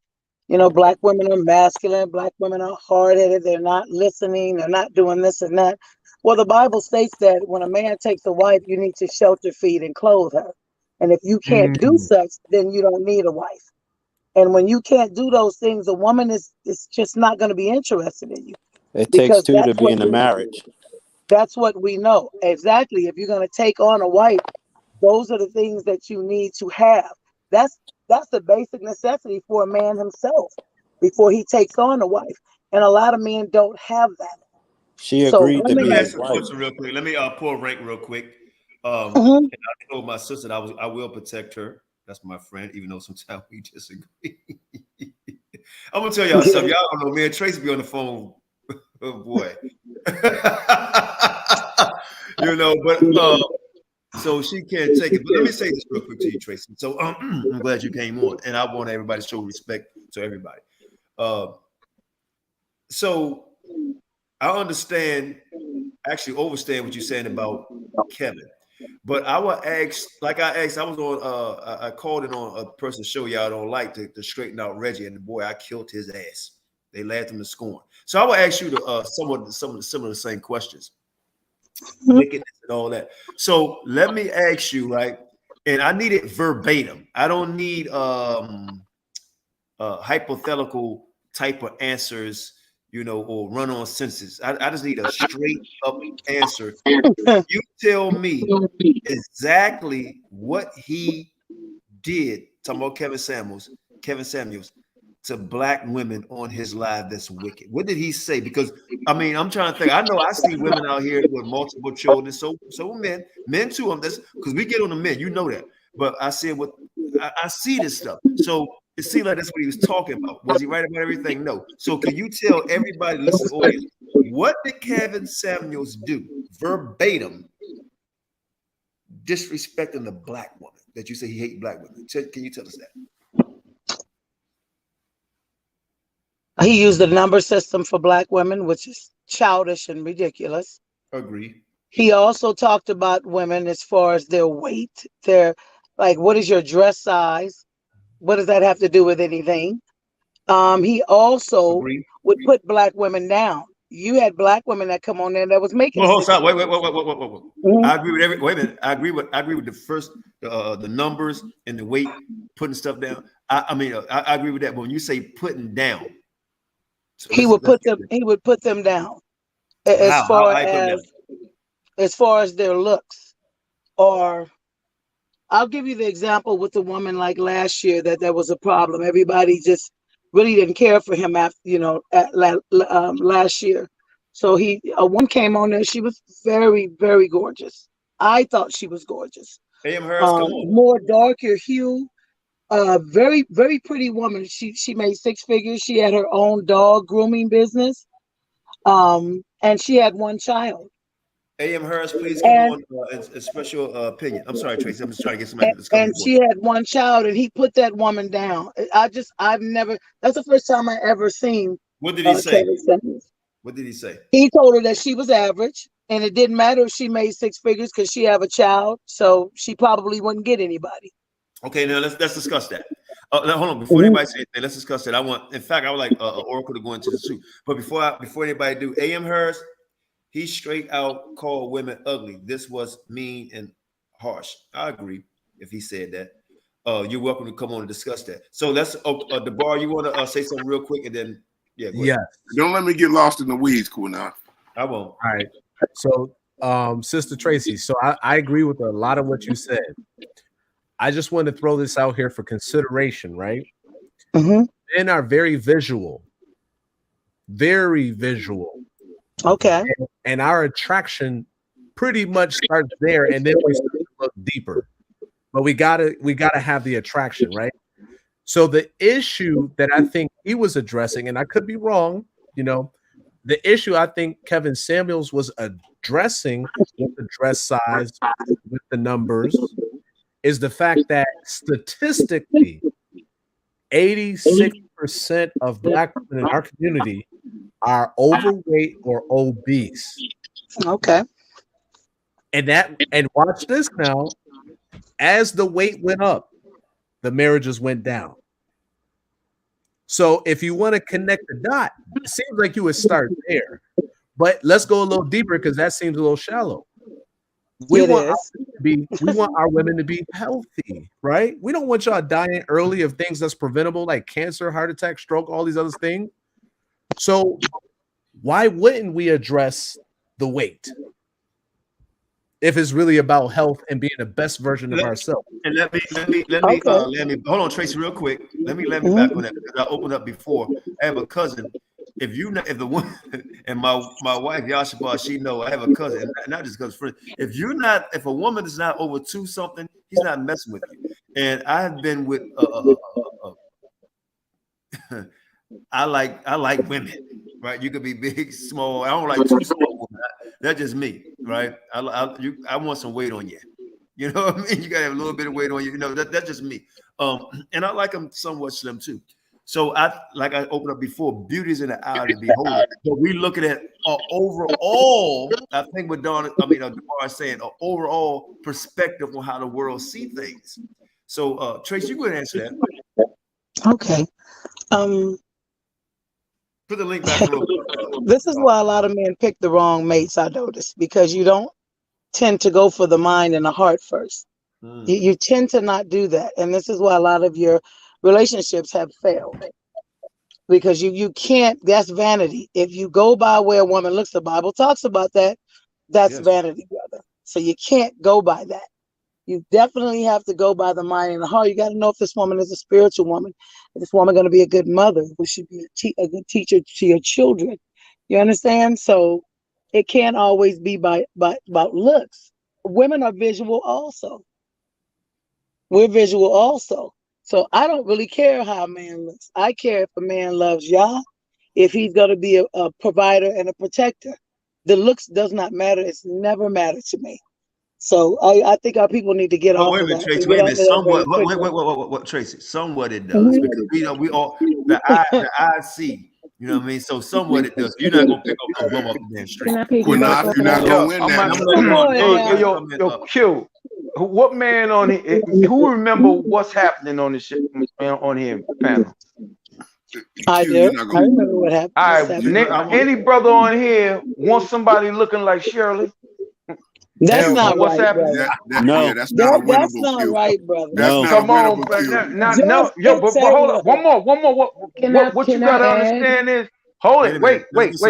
C: black women are masculine, black women are hard-headed, they're not listening, they're not doing this and that. Well, the Bible states that when a man takes a wife, you need to shelter, feed, and clothe her. And if you can't do such, then you don't need a wife. And when you can't do those things, a woman is just not going to be interested in you.
A: It takes two to be in a marriage.
C: That's what we know. Exactly. If you're going to take on a wife, those are the things that you need to have. That's the basic necessity for a man himself before he takes on a wife. And a lot of men don't have that.
A: She agreed to
R: Let
A: be
R: me
A: his
R: ask a
A: wife.
R: question real quick. Let me pull rank real quick. And I told my sister that I will protect her. That's my friend, even though sometimes we disagree. I'm gonna tell y'all something. Y'all don't know, man. Tracy be on the phone. Oh boy. But so she can't take it. But let me say this real quick to you, Tracy. So I'm glad you came on, and I want everybody to show respect to everybody. So I understand actually overstand what you're saying about Kevin. But I would ask, like I asked, I was on I called it on a person's show y'all don't like to straighten out Reggie, and the boy, I killed his ass. They laughed him to scorn. So I would ask you to some of the similar same questions. Wickedness and all that. So let me ask you, right? And I need it verbatim. I don't need hypothetical type of answers, you know, or run-on sentences. I just need a straight up answer. You tell me exactly what he did, talking about Kevin Samuels, to black women on his live that's wicked. What did he say? Because I mean, I'm trying to think. I know I see women out here with multiple children, so men too. That's because we get on the men, you know that. But I said what I see this stuff. So it seemed like that's what he was talking about. Was he right about everything? No. So can you tell everybody, listen, audience, what did Kevin Samuels do verbatim, disrespecting the black woman that you say he hate black women? Can you tell us that?
C: He used the number system for black women, which is childish and ridiculous.
R: Agree.
C: He also talked about women as far as their weight, their, like, what is your dress size? What does that have to do with anything? He also would put black women down. You had black women that come on there that was making.
R: Well, wait. I agree with wait a minute. I agree with the first the numbers and the weight, putting stuff down. I mean, I agree with that. But when you say putting down, so
C: he would put them down as far as their looks. Or I'll give you the example with the woman like last year that there was a problem. Everybody just really didn't care for him after, you know, last year. So a woman came on there. She was very, very gorgeous. I thought she was gorgeous.
R: A.M. Harris, come on.
C: More darker hue. Very, very pretty woman. She made 6 figures. She had her own dog grooming business. And she had 1 child.
R: A.M. Harris, please come on. A special opinion. I'm sorry, Tracy. I'm just trying to get somebody to
C: And she had 1 child, and he put that woman down. I've never. That's the first time I ever seen.
R: What did he say? What did he say?
C: He told her that she was average, and it didn't matter if she made 6 figures because she have a child, so she probably wouldn't get anybody.
R: Okay, now let's discuss that. Now, hold on, before anybody says anything, let's discuss that. In fact, I would like Oracle to go into the suit. But before anybody do, A.M. Harris, he straight out called women ugly. This was mean and harsh. I agree if he said that. You're welcome to come on and discuss that. So let's DeBar, you want to say something real quick, and then
K: yeah.
U: Don't let me get lost in the weeds, Qanath.
R: I won't.
K: All right. So, Sister Tracy, so I agree with a lot of what you said. I just want to throw this out here for consideration, right?
C: Mm-hmm.
K: Men are very visual. Very visual.
C: Okay.
K: And our attraction pretty much starts there, and then we start to look deeper. But we gotta have the attraction, right? So the issue that I think he was addressing, and I could be wrong, you know, the issue I think Kevin Samuels was addressing with the dress size, with the numbers, is the fact that statistically, 86% of black women in our community are overweight or obese.
C: Okay.
K: And watch this now. As the weight went up, the marriages went down. So if you want to connect the dot, it seems like you would start there. But let's go a little deeper because that seems a little shallow. We want our women to be healthy, right? We don't want y'all dying early of things that's preventable, like cancer, heart attack, stroke, all these other things. So why wouldn't we address the weight if it's really about health and being the best version of ourselves?
R: And let me hold on, Tracy, real quick. Let me back on that because I opened up before. I have a cousin. If the woman and my wife Yashaba, she know I have a cousin, not just because friend. If a woman is not over 2 something, he's not messing with you. And I have been with I like women, right? You could be big, small. I don't like too small women. That's just me, right? I want some weight on you. You know what I mean? You gotta have a little bit of weight on you. You know, that's just me. And I like them somewhat slim too. So like I opened up before, beauty is in the eye of the beholder. But we looking at overall, I think what DeMar is saying, an overall perspective on how the world see things. So Trace, you go ahead and answer that.
C: Okay.
R: Put the link back real quick.
C: This is why a lot of men pick the wrong mates, I noticed, because you don't tend to go for the mind and the heart first. You tend to not do that. And this is why a lot of your relationships have failed. Because you can't, that's vanity. If you go by where a woman looks, the Bible talks about that, that's vanity, brother. So you can't go by that. You definitely have to go by the mind and the heart. You got to know if this woman is a spiritual woman. Is this woman going to be a good mother? Will she be a good teacher to your children? You understand? So it can't always be about looks. Women are visual also. We're visual also. So I don't really care how a man looks. I care if a man loves Yah, if he's going to be a provider and a protector. The looks does not matter. It's never mattered to me. So I think our people need to get off of that.
R: Tracy, wait a minute. Somewhat, what Tracy? Somewhat it does, because we all the eye see. You know what I mean? So somewhat it does. You're not gonna pick up blow off the damn street.
O: You're not gonna win that. Yo, Q. What man on here? Who remember what's happening on this shit on here panel?
C: I do. I remember what happened.
O: All right, any brother on here wants somebody looking like Shirley?
C: That's not
O: what's
C: right,
O: happening.
C: No,
U: that's not
C: that's not right, brother.
U: That's
O: Come
U: not
O: on,
U: winnable,
O: no, yo, but hold on, one more. What you gotta understand is, hold it, wait.
R: Let's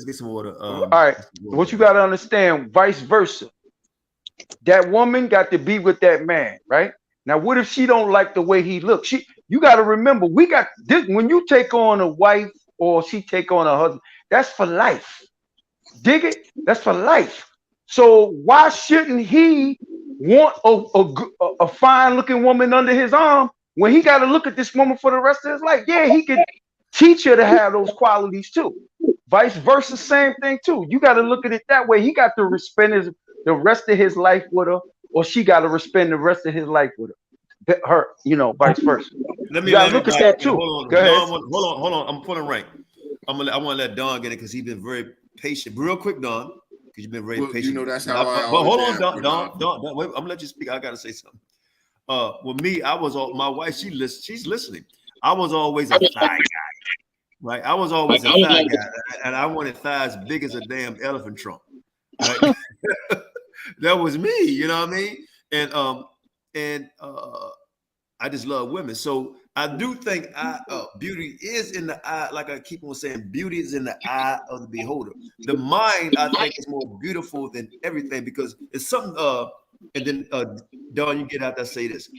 R: get some order.
O: All right, what you gotta understand, vice versa. That woman got to be with that man, right? Now, what if she don't like the way he looks? You got to remember, we got this. When you take on a wife or she take on a husband, that's for life. Dig it? That's for life. So why shouldn't he want a fine-looking woman under his arm when he got to look at this woman for the rest of his life? Yeah, he could teach her to have those qualities too. Vice versa, same thing too. You got to look at it that way. He got to spend the rest of his life with her, or she got to spend the rest of his life with her. Vice versa.
R: Let me
O: look at that too.
R: Hold on,
O: Go ahead.
R: Hold on. I'm pulling rank. I want to let Don get it because he's been very patient. Real quick, Don, because you've been very patient.
U: You know that's how I.
R: But hold on, Don. Wait, I'm gonna let you speak. I gotta say something. With me, my wife. She's listening. I was always a thigh guy. Right, I was always a thigh guy, and I wanted thighs big as a damn elephant trunk. Right? That was me, you know what I mean? And I just love women. So I do think beauty is in the eye, like I keep on saying, beauty is in the eye of the beholder. The mind, I think, is more beautiful than everything because it's something. And then, Dawn, you get out there, say this.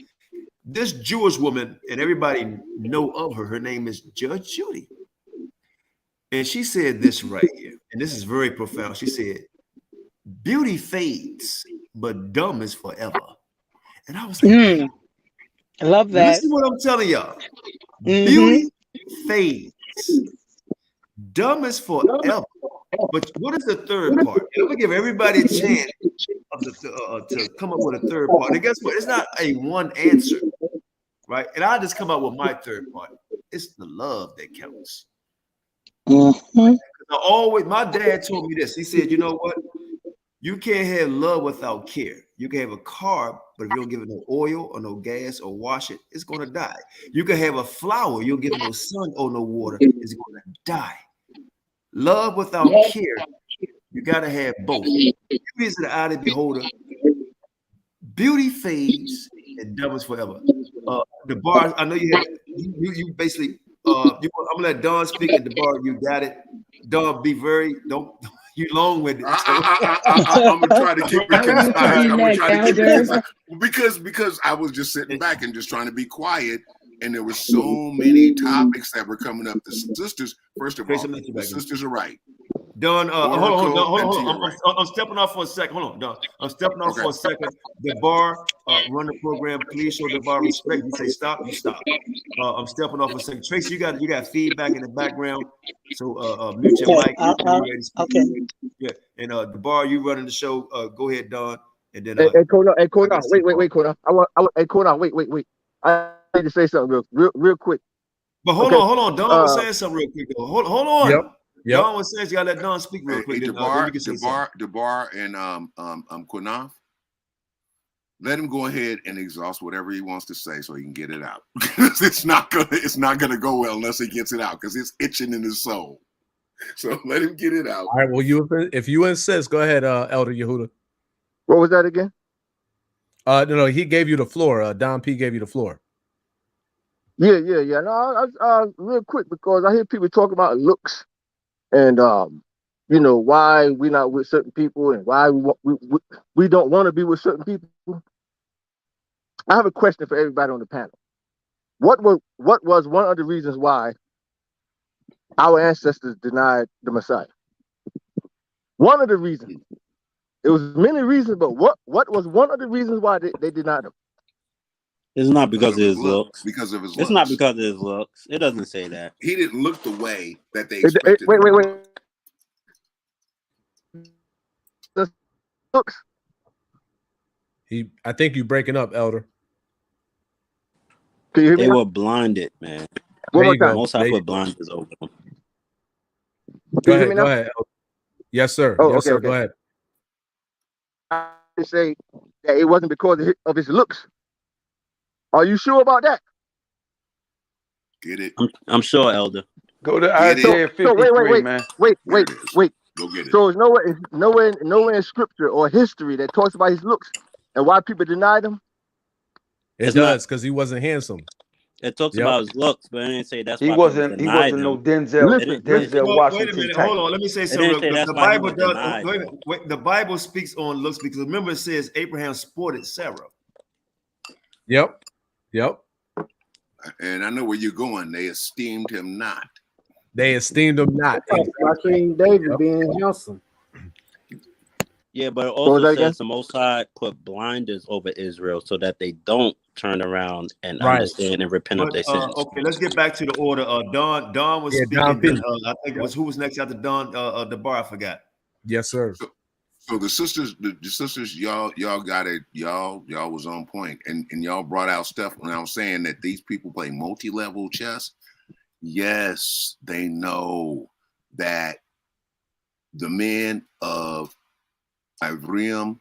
R: This Jewish woman, and everybody know of her. Her name is Judge Judy. And she said this right here, and this is very profound. She said, beauty fades, but dumb is forever. And I was like,
C: I love that.
R: Listen to what I'm telling y'all. Beauty fades, dumb is forever. But what is the third part? I'm gonna give everybody a chance to come up with a third part. And guess what? It's not a one answer, right? And I just come up with my third part. It's the love that counts. My dad told me this. He said, you know what? You can't have love without care. You can have a car, but if you don't give it no oil or no gas or wash it, it's going to die. You can have a flower. You don't give it no sun or no water, it's going to die. Love without care. You got to have both. Beauty is the eye of the beholder. Beauty fades and dumb is forever. The bar, I know you basically, I'm going to let Don speak at the bar. You got it. Don, you long-winded.
U: I'm gonna try to keep it because I was just sitting back and just trying to be quiet, and there were so many topics that were coming up. The sisters, first of all, the sisters are right.
R: Don, hold on. I'm stepping off for a second. Hold on, Don. I'm stepping off for a second. The bar, run the program. Please show the bar respect. You say stop, you stop. I'm stepping off for a second. Tracy, you got feedback in the background. So mute your mic.
C: Okay.
R: Yeah, and the bar, you running the show. Go ahead, Don. And then
S: Qanath, wait, Qanath. Qanath, wait. I need to say something real quick.
R: But hold on. Don was saying something real quick. Though. Hold on.
K: Yep.
R: Don was saying you gotta let Don speak real quick.
U: Hey, DeBar and Qanath, let him go ahead and exhaust whatever he wants to say so he can get it out. it's not gonna go well unless he gets it out because it's itching in his soul. So let him get it out.
K: All right. Well, if you insist, go ahead, Elder Yehuda.
S: What was that again?
K: No, he gave you the floor. Don P gave you the floor.
S: Yeah. No, I real quick because I hear people talk about looks and why we're not with certain people and why we don't want to be with certain people. I have a question for everybody on the panel. What was one of the reasons why our ancestors denied the Messiah? One of the reasons. It was many reasons, but what was one of the reasons why they denied him?
A: It's not because of his looks.
U: Because of his looks.
A: It's not because of his looks. It doesn't say that.
U: He didn't look the way that they expected.
S: Wait. Looks.
K: I think you breaking up, Elder.
S: Can you hear me?
A: They were blinded, man. Most High put blinders over them.
K: Go ahead. Yes, sir.
S: Oh,
K: yes,
S: okay,
K: sir.
S: okay.
K: Go ahead.
S: I say that it wasn't because of his looks. Are you sure about that?
U: Get it?
A: I'm sure, Elder.
O: Go to Isaiah 53, man.
S: Wait.
U: Go get it.
S: So it's nowhere in scripture or history that talks about his looks and why people denied him.
K: It does because he wasn't handsome.
A: It talks about his looks, but it didn't say that's
O: he
A: why
O: wasn't. He wasn't no Denzel Washington.
R: Wait a minute.
O: Type.
R: Hold on. Let me say something. Real quick. The Bible does. The Bible speaks on looks because remember it says Abraham sported Sarah.
K: Yep.
U: And I know where you're going. They esteemed him not.
L: I seen David being handsome.
A: Yeah, but it also says the Most High put blinders over Israel so that they don't turn around and understand and repent of their sins.
R: Okay, let's get back to the order. Don was speaking. I think it was who was next after Don. The bar, I forgot.
K: Yes, sir.
U: So the sisters, y'all got it. Y'all was on point, and y'all brought out stuff when I was saying that these people play multi-level chess. Yes, they know that the men of Ivrim,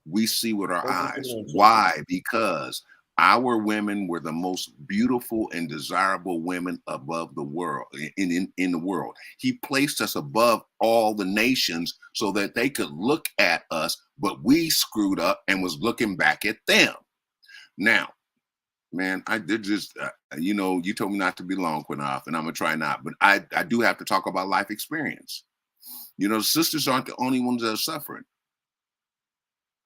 U: we see with our eyes. Why? Because our women were the most beautiful and desirable women above the world, in the world. He placed us above all the nations so that they could look at us, but we screwed up and was looking back at them. Now, man, I did just, you told me not to be long, Qanath, and I'm going to try not, but I do have to talk about life experience. Sisters aren't the only ones that are suffering.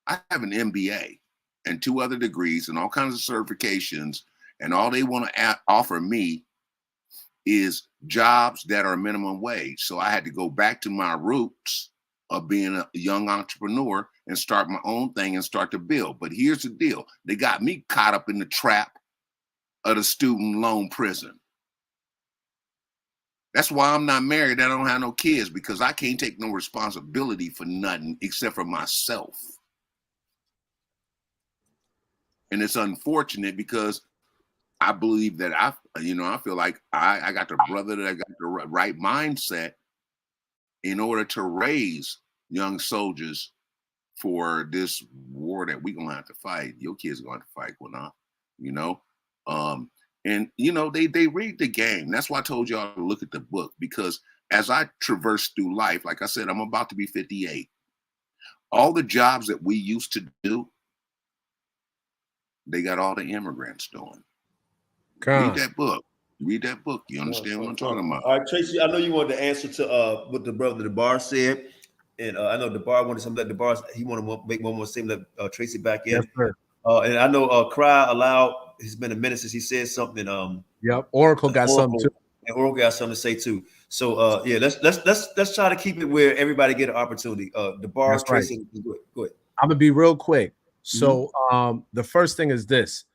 U: I have an MBA and 2 other degrees and all kinds of certifications, and all they want to offer me is jobs that are minimum wage. So I had to go back to my roots of being a young entrepreneur and start my own thing and start to build. But here's the deal. They got me caught up in the trap of the student loan prison. That's why I'm not married. I don't have no kids because I can't take no responsibility for nothing except for myself. And it's unfortunate because I believe that I feel like I got the brother that I got the right mindset in order to raise young soldiers for this war that we're gonna have to fight. Your kids are gonna have to fight, Qanath, And they read the game. That's why I told y'all to look at the book, because as I traverse through life, like I said, I'm about to be 58. All the jobs that we used to do, they got all the immigrants doing. Read that book. You understand what I'm talking about?
R: All right, Tracy, I know you wanted to answer to what the brother DeBar said. And I know DeBar wanted something that DeBar, he wanted to make one more statement, let Tracy back in.
K: Yes, sir.
R: And I know Cry Aloud, it's been a minute since he said something.
K: Yep, Oracle got something too.
R: And Oracle got something to say too. So let's try to keep it where everybody get an opportunity. DeBar, Tracy, go ahead. I'm
K: gonna be real quick. So the first thing is this.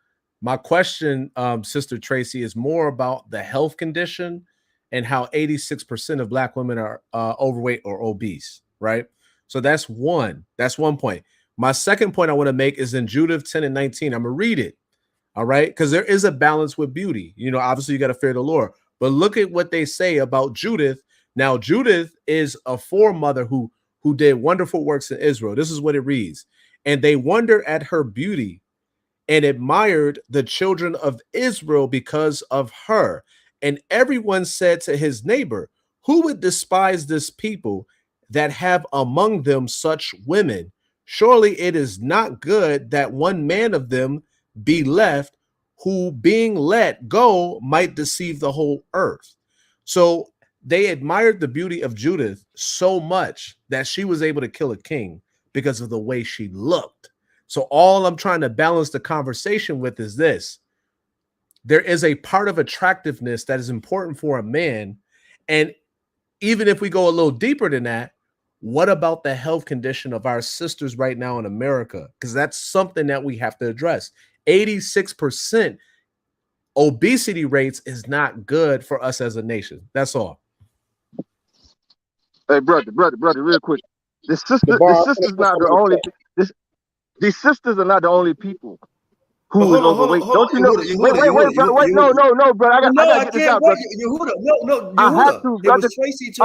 K: My question, Sister Tracy, is more about the health condition and how 86% of Black women are overweight or obese, right? So that's one point. My second point I want to make is in Judith 10:19. I'm going to read it. All right, because there is a balance with beauty. You know, obviously you got to fear the Lord. But look at what they say about Judith. Now, Judith is a foremother who did wonderful works in Israel. This is what it reads. And they wondered at her beauty and admired the children of Israel because of her. And everyone said to his neighbor, who would despise this people that have among them such women? Surely it is not good that one man of them be left, who being let go might deceive the whole earth. So they admired the beauty of Judith so much that she was able to kill a king because of the way she looked. So all I'm trying to balance the conversation with is this. There is a part of attractiveness that is important for a man. And even if we go a little deeper than that, what about the health condition of our sisters right now in America? Because that's something that we have to address. 86% obesity rates is not good for us as a nation. That's all.
S: Hey, brother, real quick. The sisters not the only. These sisters are not the only people who is overweight. Don't you know? Wait, no, brother. I gotta get this out, brother.
R: Yehuda,
S: I have to, brother.
R: It was Tracy too.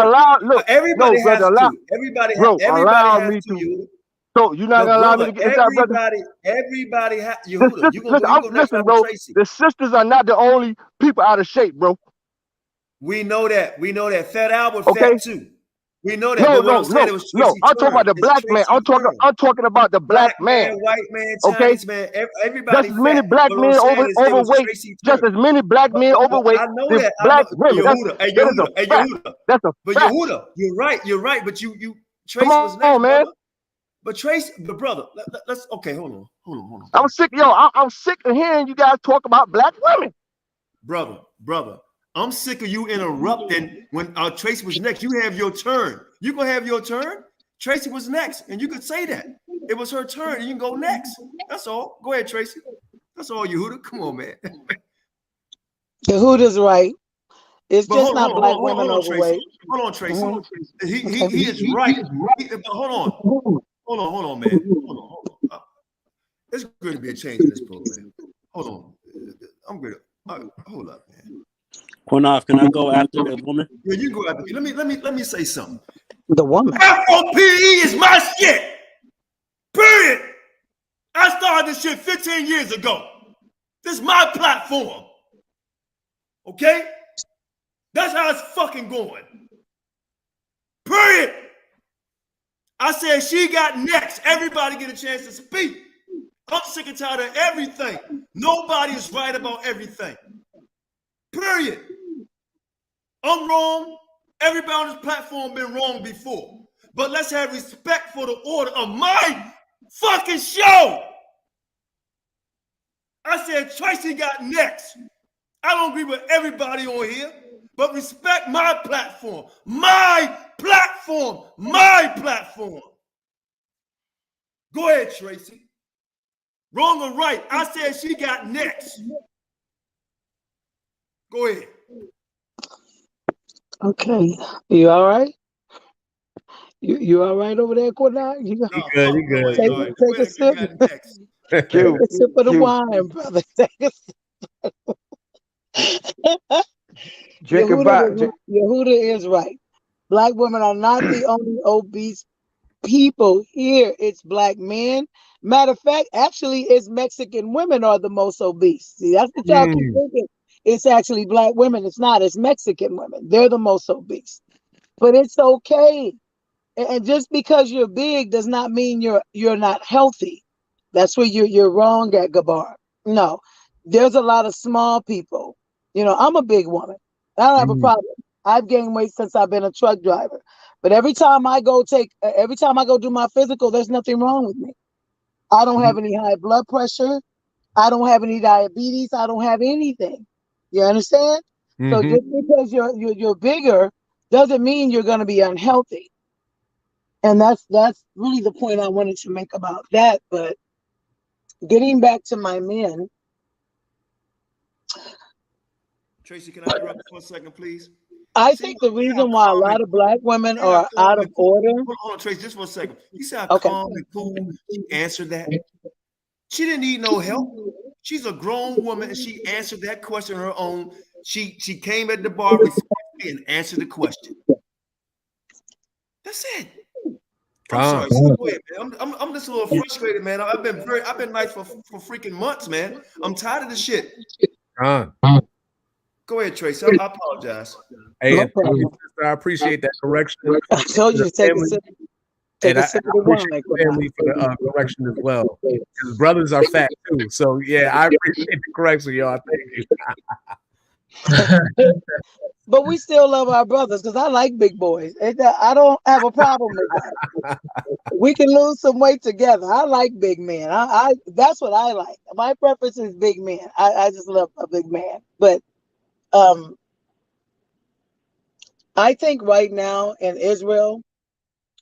R: Everybody has to. Everybody has to.
S: So you're not gonna allow me to get this out, brother?
R: Everybody has. Yehuda, you gonna
S: listen, bro.
R: Tracy.
S: The sisters are not the only people out of shape, bro.
R: We know that. Fat Albert fat too. We know that.
S: No. I'm talking about the black man. I'm talking about the black man.
R: White man, Chinese man. Everybody.
S: Just as many black men overweight. Just as many black men overweight.
R: I know that.
S: Black women.
R: Yehuda.
S: That's a
R: but
S: fact.
R: Yehuda, you're right. But you Trace was next,
S: man.
R: Brother. But Trace, but brother, let's okay. Hold on.
S: I'm sick, I'm sick of hearing you guys talk about black women.
R: Brother. I'm sick of you interrupting when Tracy was next. You have your turn. You gonna have your turn. Tracy was next, and you could say that it was her turn, and you can go next. That's all. Go ahead, Tracy. That's all, Yehuda. Come on, man.
C: Yehuda's right. It's just not black women overweight.
R: Hold on, Tracy. He is right. Hold on, man. Hold on. There's going to be a change in this program. Hold on. I'm good. Hold up, man.
A: Qanath, can I go after the woman?
R: Yeah, you go after me. Let me say something.
C: The woman.
R: F.O.P.E is my shit. Period. I started this shit 15 years ago. This is my platform. Okay? That's how it's fucking going. Period. I said she got next. Everybody get a chance to speak. I'm sick and tired of everything. Nobody is right about everything. Period. I'm wrong. Everybody on this platform been wrong before. But let's have respect for the order of my fucking show. I said Tracy got next. I don't agree with everybody on here, but respect my platform. My platform. My platform. Go ahead, Tracy. Wrong or right? I said she got next. Go ahead.
C: Okay. You all right? You all right over there, Qanath? You
K: good.
C: Take a sip. Take a sip of the wine, brother. Take a sip. Yehuda is right. Black women are not the only obese people here. It's black men. Matter of fact, actually, it's Mexican women are the most obese. See, that's what y'all keep thinking. It's actually black women. It's not. It's Mexican women. They're the most obese. But it's okay. And just because you're big does not mean you're not healthy. That's where you're wrong at, Gabar. No, there's a lot of small people. You know, I'm a big woman. I don't have a problem. I've gained weight since I've been a truck driver. But every time I go do my physical, there's nothing wrong with me. I don't have any high blood pressure. I don't have any diabetes. I don't have anything. You understand? So just because you're bigger doesn't mean you're going to be unhealthy. And that's really the point I wanted to make about that. But getting back to my men.
R: Tracy, can I interrupt for a second, please?
C: I think the reason why a lot of black women are out of order.
R: Hold on, Tracy, just for a second. You see how calm and cool you answered that? She didn't need no help. She's a grown woman, and she answered that question on her own. She came at the bar respectfully and answered the question. That's it. I'm sorry. Go ahead, man. I'm just a little frustrated, man. I've been nice for freaking months, man. I'm tired of this shit. Go ahead, Tracy. I apologize.
K: Hey, no I appreciate that correction.
C: I told you to take a sip.
K: And I appreciate the family for the correction as well. Because brothers are fat too. So yeah, I appreciate the correction, y'all. Thank you.
C: But we still love our brothers because I like big boys. I don't have a problem with that. We can lose some weight together. I like big men. I that's what I like. My preference is big men. I just love a big man. But I think right now in Israel,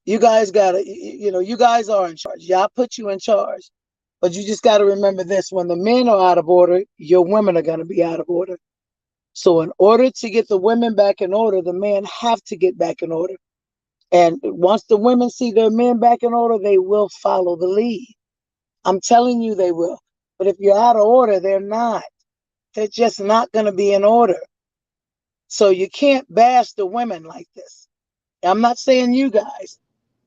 C: you guys gotta, you guys are in charge. Y'all put you in charge. But you just gotta remember this: when the men are out of order, your women are gonna be out of order. So in order to get the women back in order, the men have to get back in order. And once the women see their men back in order, they will follow the lead. I'm telling you they will. But if you're out of order, they're not. They're just not going to be in order. So you can't bash the women like this. I'm not saying you guys,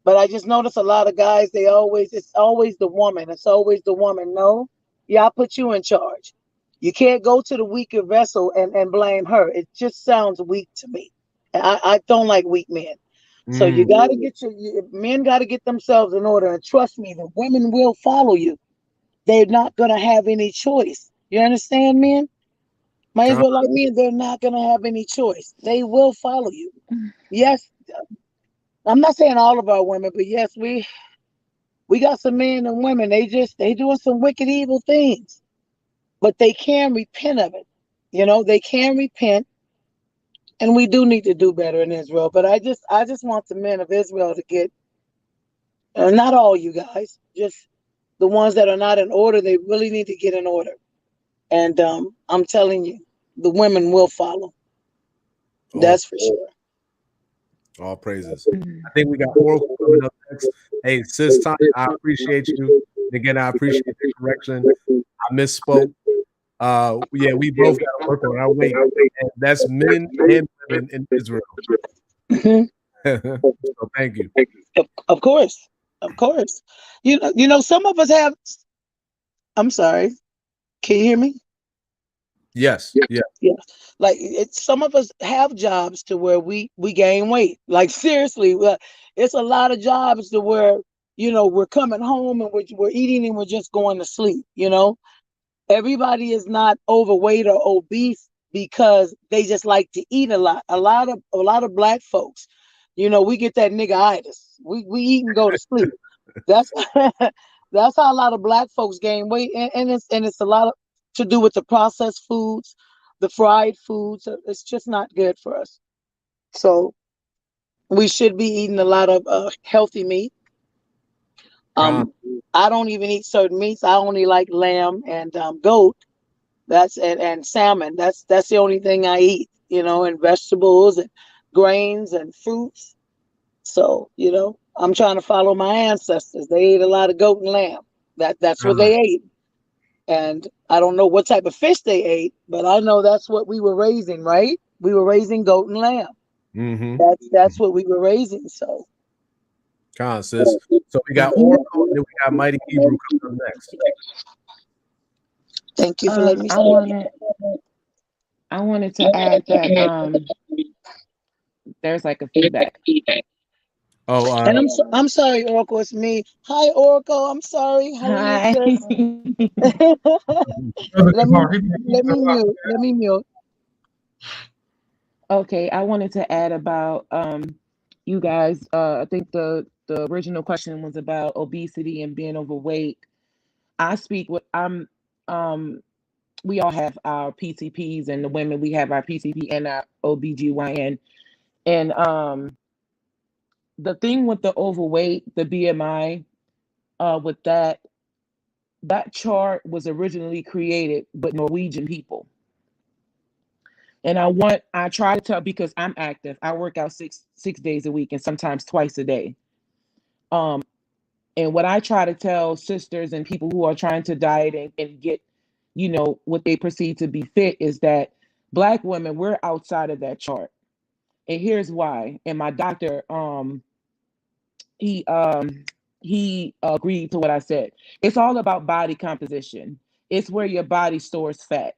C: but I just notice a lot of guys, it's always the woman. It's always the woman. No, y'all put you in charge. You can't go to the weaker vessel and blame her. It just sounds weak to me. I don't like weak men. So you got to get men got to get themselves in order. And trust me, the women will follow you. They're not going to have any choice. You understand, men? My Israelite men, they're not going to have any choice. They will follow you. Yes. I'm not saying all of our women, but yes, we got some men and women. They doing some wicked, evil things. But they can repent of it. They can repent, and we do need to do better in Israel. But I just want the men of Israel to get, not all you guys, just the ones that are not in order. They really need to get in order. And I'm telling you, the women will follow. That's for sure.
K: All praises. I think we got Oracle coming up next. Hey, sis, Tanya, I appreciate you. Again, I appreciate the correction. I misspoke. Yeah, we both got to work on our weight. And that's men and women in Israel. So thank you.
C: Of course. Some of us have. I'm sorry. Can you hear me?
K: Yes.
C: Yeah. Like some of us have jobs to where we gain weight. Like seriously, it's a lot of jobs to where we're coming home and we're eating and we're just going to sleep. Everybody is not overweight or obese because they just like to eat a lot. A lot of black folks, we get that niggeritis. We eat and go to sleep. That's that's how a lot of black folks gain weight, and it's a lot to do with the processed foods, the fried foods. It's just not good for us. So we should be eating a lot of healthy meat. I don't even eat certain meats. I only like lamb and goat. And salmon. That's the only thing I eat. And vegetables and grains and fruits. So I'm trying to follow my ancestors. They ate a lot of goat and lamb. That's what they ate. And I don't know what type of fish they ate, but I know that's what we were raising, right? We were raising goat and lamb.
K: Mm-hmm.
C: That's what we were raising. So,
K: sis. So we got Oracle, and then we got Mighty Hebrew coming up next.
C: Thank you for letting me start.
Q: I wanted to add that there's like a feedback.
K: Oh,
C: and I'm sorry, Oracle. It's me. Hi, Oracle. I'm sorry. How are you? Let me mute.
Q: Okay, I wanted to add about you guys. I think the original question was about obesity and being overweight. I speak with we all have our PCPs, and the women, we have our PCP and our OBGYN. And the thing with the overweight, the BMI, with that chart was originally created with Norwegian people. And I try to tell, because I'm active. I work out six days a week and sometimes twice a day. And what I try to tell sisters and people who are trying to diet and get, what they perceive to be fit is that Black women, we're outside of that chart. And here's why. And my doctor, he agreed to what I said. It's all about body composition. It's where your body stores fat.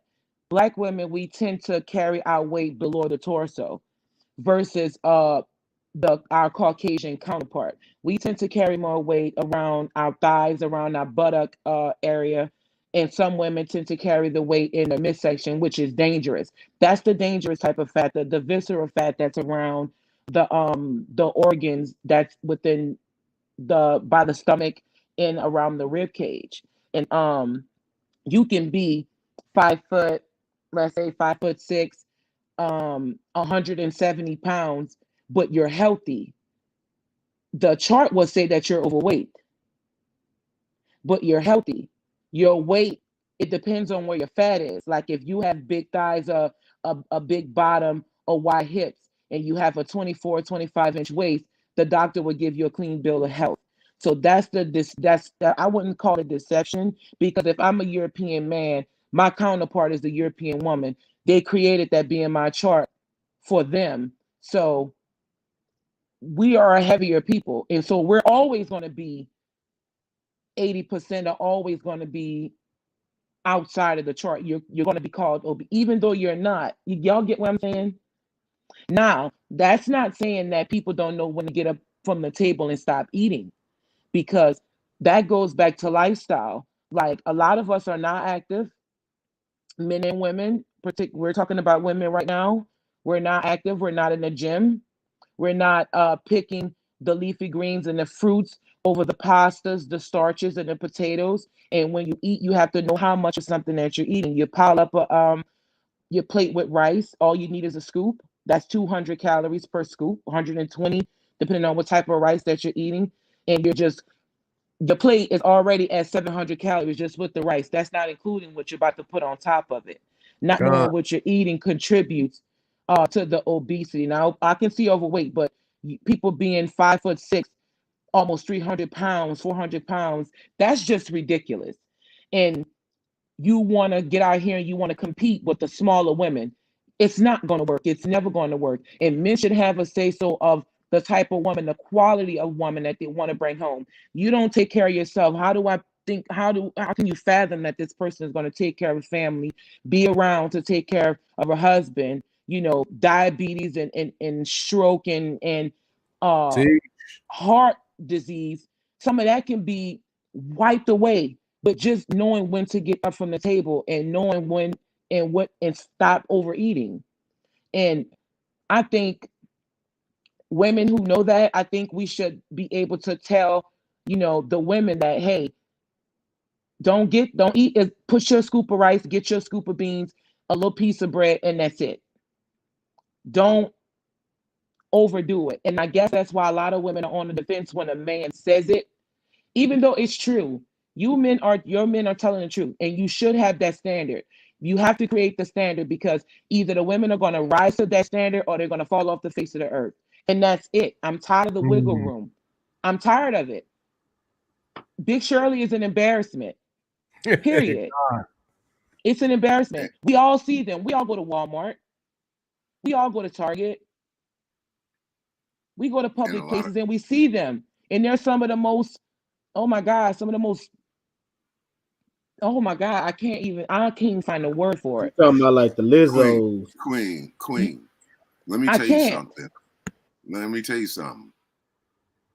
Q: Black women, we tend to carry our weight below the torso versus our Caucasian counterpart. We tend to carry more weight around our thighs, around our buttock area, and some women tend to carry the weight in the midsection, which is dangerous. That's the dangerous type of fat, the visceral fat that's around the organs that's within by the stomach and around the rib cage. And you can be 5 foot, let's say 5'6", 170 pounds, but you're healthy. The chart will say that you're overweight, but you're healthy. Your weight, it depends on where your fat is. Like if you have big thighs, a big bottom, or wide hips, and you have a 24, 25-inch waist, the doctor will give you a clean bill of health. So that's I wouldn't call it deception, because if I'm a European man, my counterpart is the European woman. They created that BMI chart for them. So we are a heavier people. And so we're always going to be 80% are always going to be outside of the chart. You're going to be called obese, even though you're not. Y'all get what I'm saying? Now, that's not saying that people don't know when to get up from the table and stop eating, because that goes back to lifestyle. Like a lot of us are not active, men and women. We're talking about women right now. We're not active. We're not in the gym. We're not picking the leafy greens and the fruits over the pastas, the starches, and the potatoes. And when you eat, you have to know how much of something that you're eating. You pile up your plate with rice. All you need is a scoop. That's 200 calories per scoop, 120, depending on what type of rice that you're eating. And the plate is already at 700 calories just with the rice. That's not including what you're about to put on top of it. Not knowing what you're eating contributes to the obesity. Now, I can see overweight, but people being 5'6", almost 300 pounds, 400 pounds, that's just ridiculous. And you want to get out here and you want to compete with the smaller women. It's not going to work. It's never going to work. And men should have a say-so of the type of woman, the quality of woman that they want to bring home. You don't take care of yourself. How can you fathom that this person is going to take care of a family, be around to take care of a husband, diabetes and stroke and heart disease? Some of that can be wiped away, but just knowing when to get up from the table and knowing when and stop overeating. And I think women who know that, I think we should be able to tell, the women that, hey, don't eat, put your scoop of rice, get your scoop of beans, a little piece of bread, and that's it. Don't overdo it. And I guess that's why a lot of women are on the defense when a man says it, even though it's true. Your men are telling the truth, and you should have that standard. You have to create the standard, because either the women are going to rise to that standard or they're going to fall off the face of the earth. And that's it. I'm tired of the wiggle room. I'm tired of it. Big Shirley is an embarrassment. Period. It's an embarrassment. We all see them. We all go to Walmart. We all go to Target. We go to public places and we see them. And they're some of the most, oh my God, oh my God, I can't even find a word for it.
L: You're talking about like the Lizzos.
U: Queen. Let me tell you something.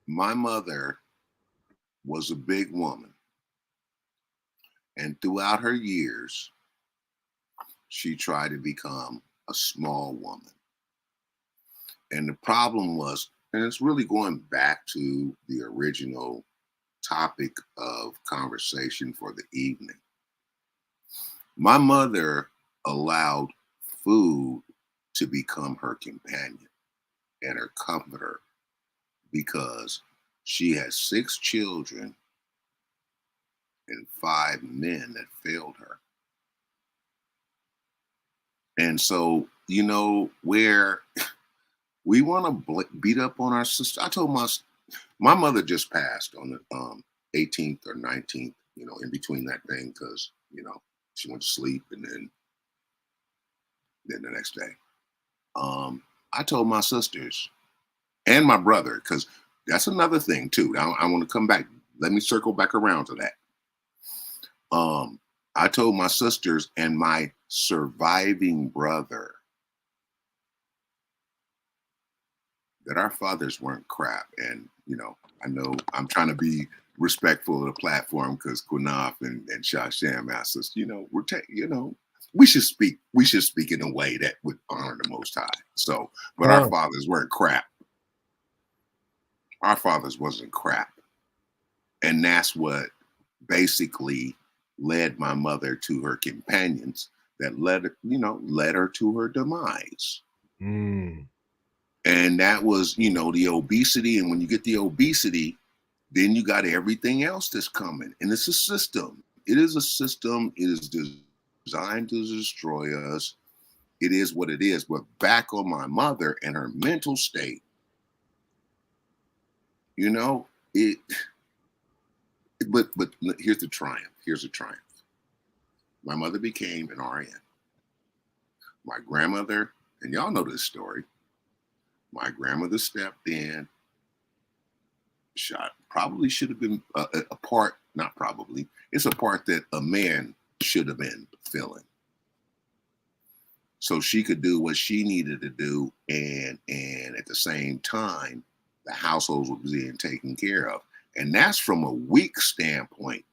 U: My mother was a big woman. And throughout her years, she tried to become a small woman. And the problem was, and it's really going back to the original topic of conversation for the evening. My mother allowed food to become her companion and her comforter, because she has 6 children and 5 men that failed her. And so, where we want to beat up on our sister. I told my mother just passed on 18th or 19th, you know, in between that thing, because, you know, she went to sleep, and then the next day. I told my sisters and my brother, because that's another thing too. I want to come back. Let me circle back around to that. I told my sisters and my surviving brother that our fathers weren't crap. And, you know I'm trying to be respectful of the platform, because Qanath and Shasham asked us, you know, we should speak in a way that would honor the Most High. So, but our fathers weren't crap. Our fathers wasn't crap. And that's what basically led my mother to her companions, that led her to her demise. And that was, the obesity. And when you get the obesity, then you got everything else that's coming. And it's a system. It is a system. It is designed to destroy us. It is what it is. But back on my mother and her mental state, but here's the triumph. Here's the triumph. My mother became an RN. My grandmother, and y'all know this story, my grandmother stepped in, probably should have been a part, not probably, it's a part that a man should have been filling. So she could do what she needed to do, and at the same time, the household was being taken care of. And that's from a weak standpoint.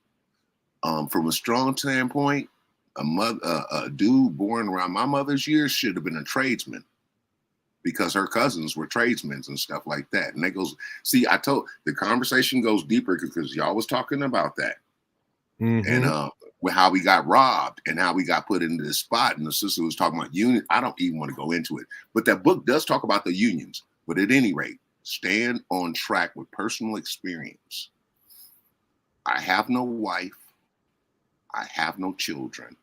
U: From a strong standpoint, a dude born around my mother's years should have been a tradesman, because her cousins were tradesmen and stuff like that. And that goes, see, I told, the conversation goes deeper because y'all was talking about that. And how we got robbed and how we got put into this spot. And the sister was talking about union. I don't even want to go into it, but that book does talk about the unions. But at any rate, stand on track with personal experience. I have no wife. I have no children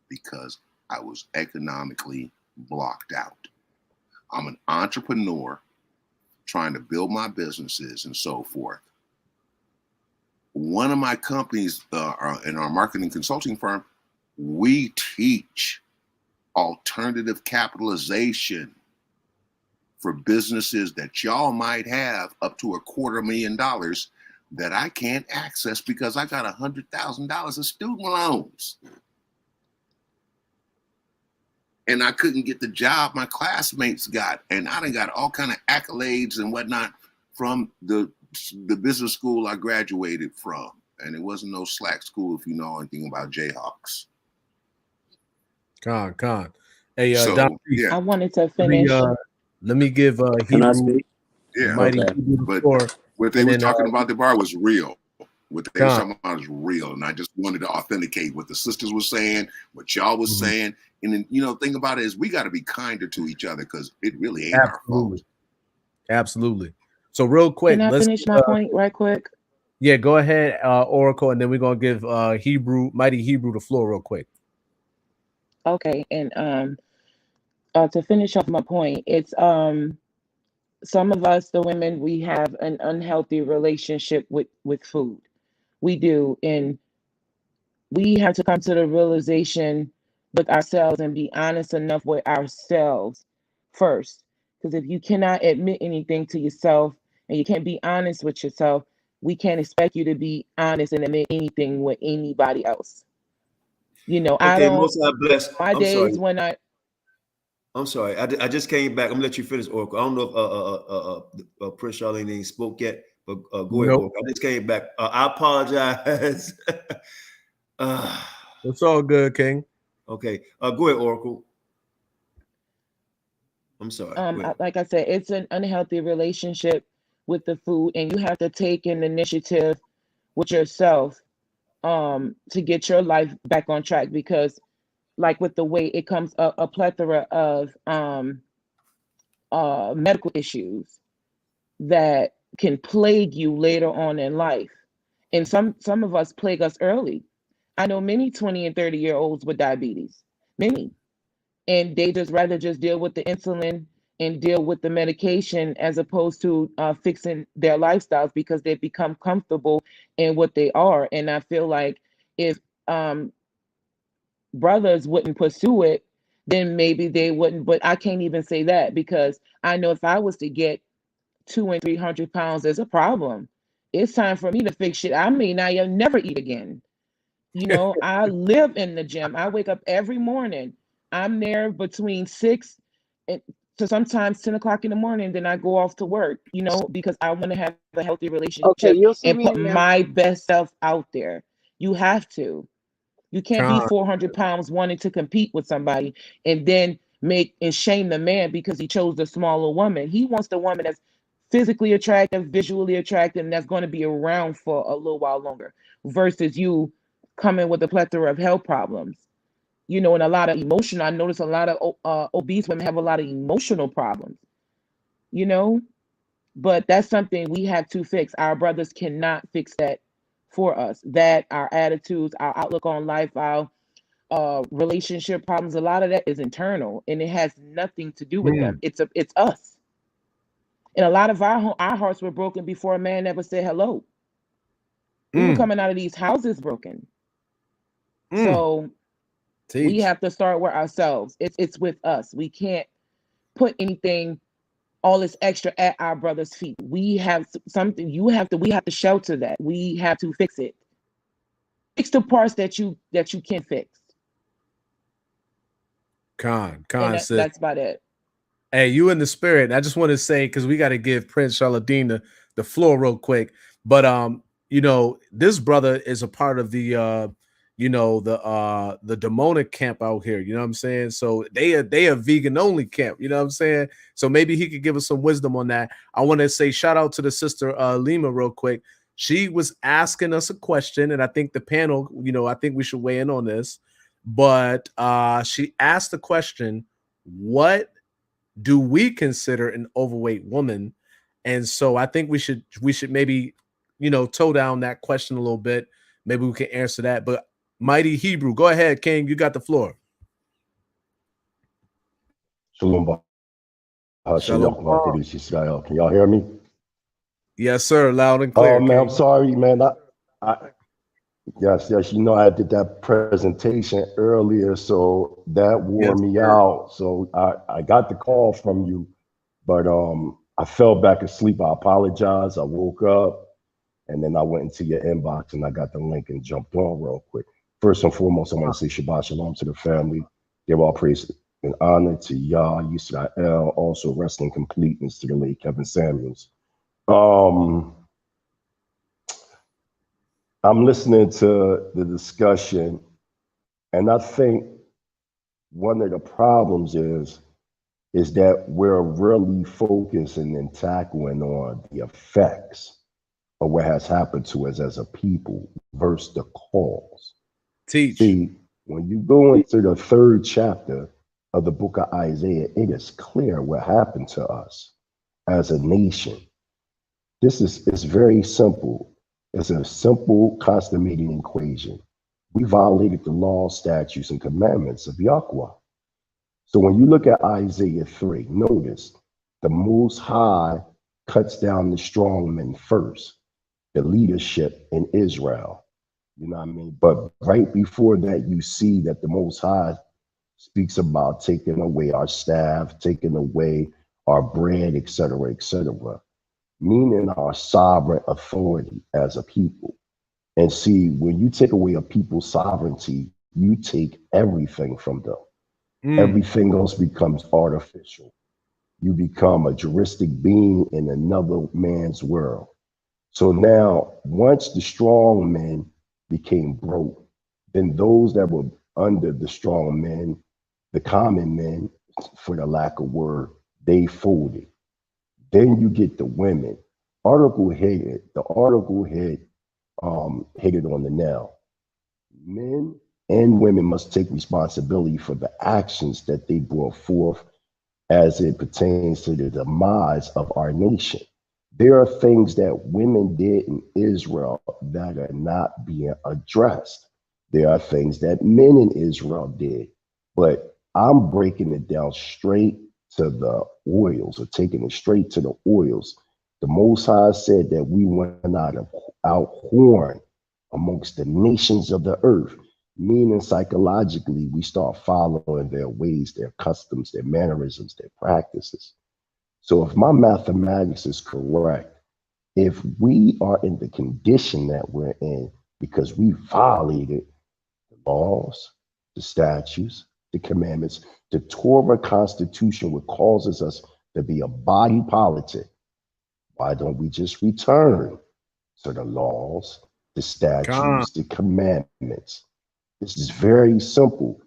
U: because I was economically blocked out. I'm an entrepreneur trying to build my businesses and so forth. One of my companies in our marketing consulting firm, we teach alternative capitalization for businesses that y'all might have up to $250,000 that I can't access because I got $100,000 of student loans. And I couldn't get the job my classmates got. And I done got all kind of accolades and whatnot from the business school I graduated from. And it wasn't no slack school if you know anything about Jayhawks.
K: Con. Hey,
U: so,
Q: I wanted to finish.
K: Let me give
A: Can I
K: Hebrew,
A: speak?
U: Yeah,
K: mighty
U: okay.
K: Hebrew
U: But
K: floor,
U: what they were talking about the bar was real. What they were
K: Con.
U: talking about is real. And I just wanted to authenticate what the sisters were saying, what y'all was saying. And then, the thing about it is we got to be kinder to each other because it really ain't our fault.
K: Absolutely. So real quick,
Q: Can I finish my point right quick?
K: Yeah, go ahead, Oracle, and then we're gonna give mighty Hebrew the floor real quick.
Q: Okay, and to finish off my point, it's some of us, the women, we have an unhealthy relationship with food. We do, and we have to come to the realization with ourselves and be honest enough with ourselves first. Because if you cannot admit anything to yourself and you can't be honest with yourself, we can't expect you to be honest and admit anything with anybody else.
R: Okay, most I bless.
Q: My days when
R: I'm sorry. I just came back. I'm gonna let you finish, Oracle. I don't know if Prince Charlene ain't spoke yet, but go ahead, Oracle. I just came back. I apologize.
K: It's all good, King.
R: Okay. Go ahead, Oracle. I'm sorry.
Q: like I said, it's an unhealthy relationship with the food, and you have to take an initiative with yourself to get your life back on track, because like with the weight, it comes a plethora of medical issues that can plague you later on in life. And some of us plague us early. I know many 20 and 30-year-olds with diabetes, many. And they just rather just deal with the insulin and deal with the medication as opposed to fixing their lifestyles because they've become comfortable in what they are. And I feel like if brothers wouldn't pursue it, then maybe they wouldn't. But I can't even say that because I know if I was to get 200 and 300 pounds, there's a problem. It's time for me to fix shit. I may not never eat again. You know, I live in the gym. I wake up every morning. I'm there between 6 and to sometimes 10 o'clock in the morning. Then I go off to work, you know, because I want to have a healthy relationship
C: you'll see
Q: and
C: me
Q: put
C: in there.
Q: my best self out there. You have to. You can't be 400 pounds wanting to compete with somebody and then make and shame the man because he chose the smaller woman. He wants the woman that's physically attractive, visually attractive, and that's going to be around for a little while longer versus you coming with a plethora of health problems. You know, and a lot of emotion. I notice a lot of obese women have a lot of emotional problems, you know, but that's something we have to fix. Our brothers cannot fix that for us. That our attitudes, our outlook on life, our relationship problems, a lot of that is internal and it has nothing to do with them. It's us. And a lot of our hearts were broken before a man ever said hello. We were coming out of these houses broken. So we have to start with ourselves. It's with us. We can't put anything, all this extra at our brother's feet. We have something. We have to shelter that. We have to fix it. Fix the parts that you can fix.
K: Sis.
Q: That's about it.
K: Hey, you in the spirit. I just want to say, because we got to give Prince Charladine the floor real quick. But you know, this brother is a part of the you know, the demonic camp out here. You know what I'm saying? So they are vegan only camp. You know what I'm saying? So maybe he could give us some wisdom on that. I want to say shout out to the sister Lima real quick. She was asking us a question, and I think the panel, you know, I think we should weigh in on this. But she asked the question, what do we consider an overweight woman? And so I think we should maybe, you know, toe down that question a little bit. Maybe we can answer that. But Mighty Hebrew, go ahead, King. You got the floor.
D: Shalom. Israel. Can y'all hear me?
K: Yes, sir. Loud and clear.
D: Oh man, I'm sorry, man. Yes, you know, I did that presentation earlier, so that wore me out. So I got the call from you, but I fell back asleep. I apologize. I woke up and then I went into your inbox and I got the link and jumped on real quick. First and foremost, I want to say Shabbat Shalom to the family. Give all praise and honor to Yah, Yisrael, also rest in completeness to the late Kevin Samuels. I'm listening to the discussion, and I think one of the problems is that we're really focusing and tackling on the effects of what has happened to us as a people versus the cause. See, when you go into the 3rd chapter of the book of Isaiah, it is clear what happened to us as a nation. It's very simple. It's a simple consummating equation. We violated the law, statutes, and commandments of Yahweh. So when you look at Isaiah 3, notice the Most High cuts down the strong men first, the leadership in Israel. You know what I mean? But right before that, you see that the Most High speaks about taking away our staff, taking away our bread, etc., meaning our sovereign authority as a people. And see, when you take away a people's sovereignty, you take everything from them. Everything else becomes artificial. You become a juristic being in another man's world. So now, once the strong men became broke, then those that were under the strong men, the common men, for the lack of word, they folded. Then you get the women. The article hit it on the nail. Men and women must take responsibility for the actions that they brought forth as it pertains to the demise of our nation. There are things that women did in Israel that are not being addressed. There are things that men in Israel did, but I'm breaking it down straight to the oils or taking it straight to the oils. The Most High said that we went out horn amongst the nations of the earth, meaning psychologically we start following their ways, their customs, their mannerisms, their practices. So if my mathematics is correct, if we are in the condition that we're in because we violated the laws, the statutes, the commandments, the Torah Constitution, which causes us to be a body politic, why don't we just return to the laws, the statutes, the commandments? This is very simple.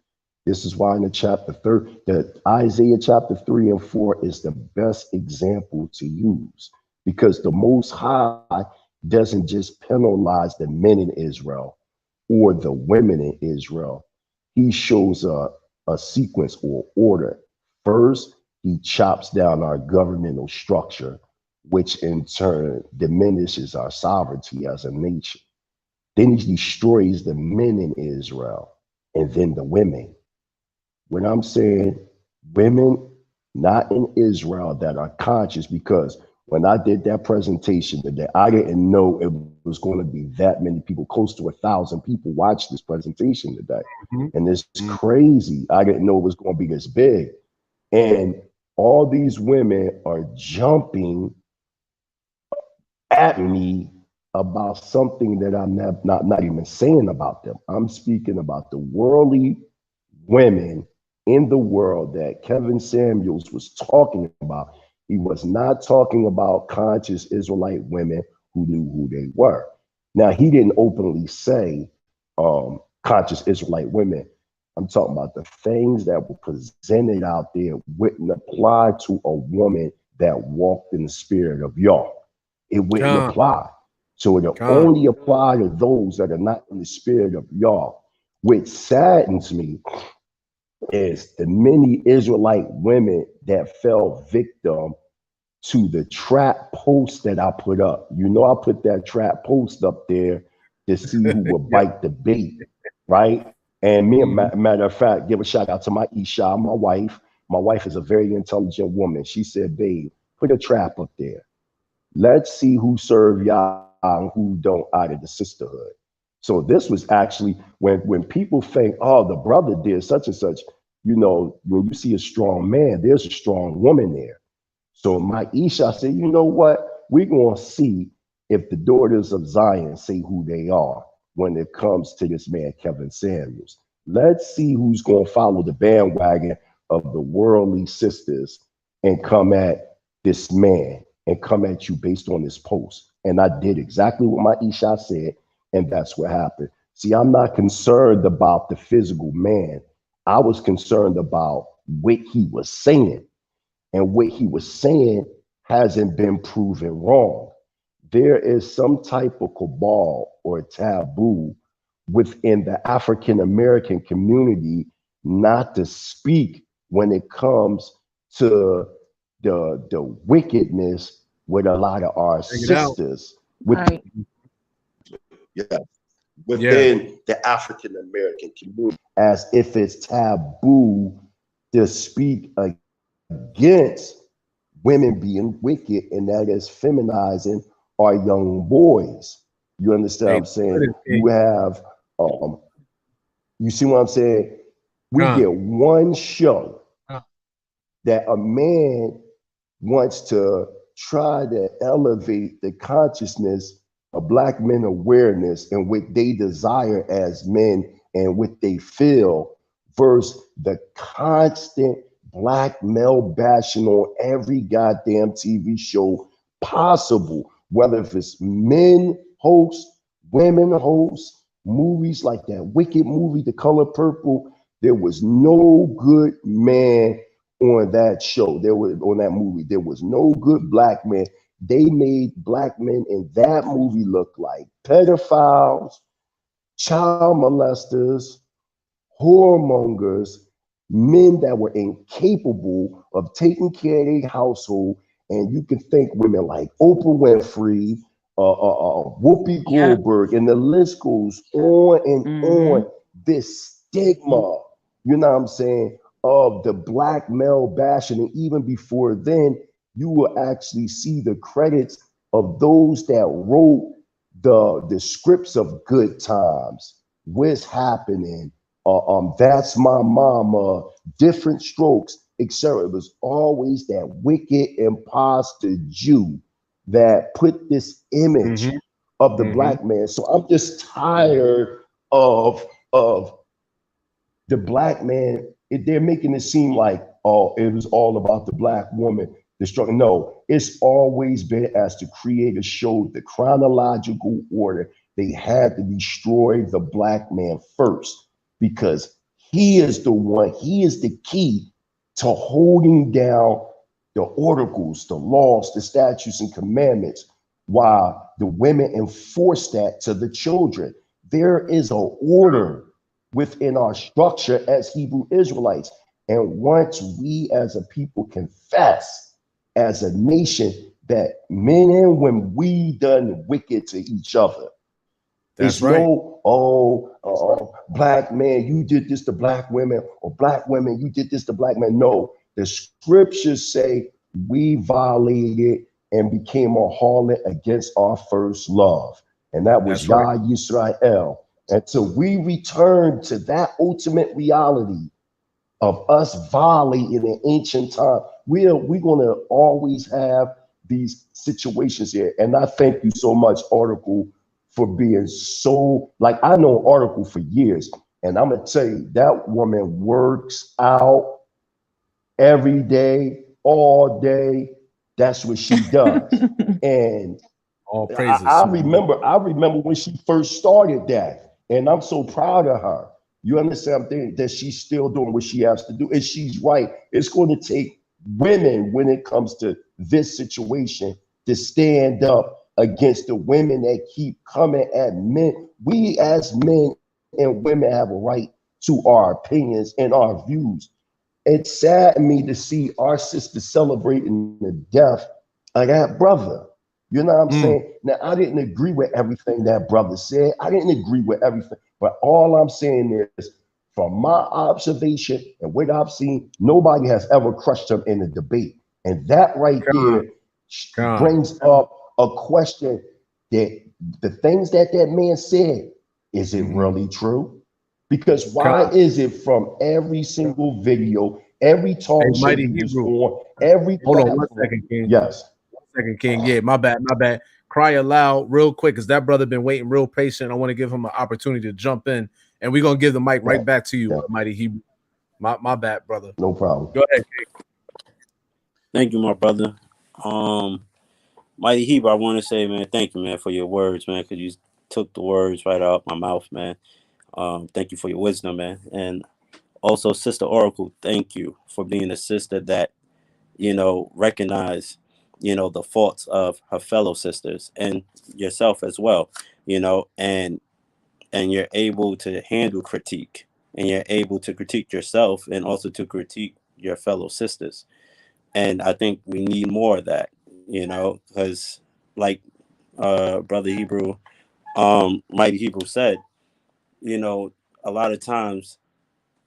D: This is why in the Isaiah chapter 3 and 4 is the best example to use, because the Most High doesn't just penalize the men in Israel or the women in Israel. He shows a sequence or order. First, he chops down our governmental structure, which in turn diminishes our sovereignty as a nation. Then he destroys the men in Israel and then the women. When I'm saying women not in Israel that are conscious, because when I did that presentation today, I didn't know it was going to be that many people, close to 1,000 people watched this presentation today. And it's crazy. I didn't know it was going to be this big. And all these women are jumping at me about something that I'm not even saying about them. I'm speaking about the worldly women in the world that Kevin Samuels was talking about. He was not talking about conscious Israelite women who knew who they were. Now, he didn't openly say conscious Israelite women. I'm talking about the things that were presented out there wouldn't apply to a woman that walked in the spirit of Yah. It wouldn't apply. So it'll only apply to those that are not in the spirit of Yah. Which saddens me is the many Israelite women that fell victim to the trap post that I put up. You know, I put that trap post up there to see who would bite the bait, right? And me, matter of fact, give a shout out to my Isha, my wife. My wife is a very intelligent woman. She said, babe, put a trap up there. Let's see who serve Yah and who don't out of the sisterhood. So this was actually when people think, oh, the brother did such and such, you know, when you see a strong man, there's a strong woman there. So my Isha said, you know what? We're going to see if the daughters of Zion say who they are when it comes to this man, Kevin Samuels. Let's see who's going to follow the bandwagon of the worldly sisters and come at this man and come at you based on this post. And I did exactly what my Isha said, and that's what happened. See, I'm not concerned about the physical man. I was concerned about what he was saying. And what he was saying hasn't been proven wrong. There is some type of cabal or taboo within the African-American community not to speak when it comes to the wickedness with a lot of our sisters within the African-American community, as if it's taboo to speak against women being wicked, and that is feminizing our young boys. You understand what I'm saying? You have, you see what I'm saying? We get one show that a man wants to try to elevate the consciousness of Black men awareness and what they desire as men and what they feel versus the constant Black male bashing on every goddamn TV show possible, whether if it's men hosts, women hosts, movies like that wicked movie, The Color Purple. There was no good man on that show. There was on that movie. There was no good Black man. They made Black men in that movie look like pedophiles, child molesters, whoremongers, men that were incapable of taking care of their household. And you can think women like Oprah Winfrey, Whoopi Goldberg, and the list goes on and on. This stigma, you know what I'm saying, of the black male bashing, and even before then, you will actually see the credits of those that wrote the scripts of Good Times, What's Happening, That's My Mama, Different Strokes, etc. It was always that wicked imposter Jew that put this image of the black man. So I'm just tired of the black man. They're making it seem like, oh, it was all about the black woman. The struggle. No, it's always been, as the creator showed the chronological order, they had to destroy the black man first, because he is the one, he is the key to holding down the oracles, the laws, the statutes, and commandments, while the women enforce that to the children. There is an order within our structure as Hebrew Israelites. And once we as a people confess as a nation that men and women, we done wicked to each other. There's no, black man, you did this to black women, or black women, you did this to black men. No, the scriptures say we violated and became a harlot against our first love. And that was Yah Yisrael. Until we return to that ultimate reality of us violating in ancient time, we're going to always have these situations here. And I thank you so much, Article, for being so, like, I know Article for years, and I'm going to tell you, that woman works out every day, all day. That's what she does. And
K: all praises.
D: I remember when she first started that. And I'm so proud of her. You understand that she's still doing what she has to do. And she's right. It's going to take women, when it comes to this situation, to stand up against the women that keep coming at men. We as men and women have a right to our opinions and our views. It saddened me to see our sister celebrating the death of that brother. You know what I'm saying? Now, I didn't agree with everything that brother said. I didn't agree with everything. But all I'm saying is, from my observation and what I've seen, nobody has ever crushed him in a debate. And that right there brings up a question, that the things that man said, is it really true? Because why is it from every single video, every talk show he was on, every
K: Hold on 1 second, King.
D: Yes.
K: 1 second, King. Yeah, my bad. Cry aloud real quick, because that brother been waiting real patient. I want to give him an opportunity to jump in, and we're going to give the mic right back to you, Mighty Hebrew. My bad, brother.
D: No problem.
K: Go ahead, King.
A: Thank you, my brother. Mighty Hebrew, I want to say, man, thank you, man, for your words, man, because you took the words right out my mouth, man. Thank you for your wisdom, man. And also, Sister Oracle, thank you for being a sister that, recognize, the faults of her fellow sisters and yourself as well, and you're able to handle critique, and you're able to critique yourself and also to critique your fellow sisters. And I think we need more of that, because like Brother Hebrew, Mighty Hebrew said, a lot of times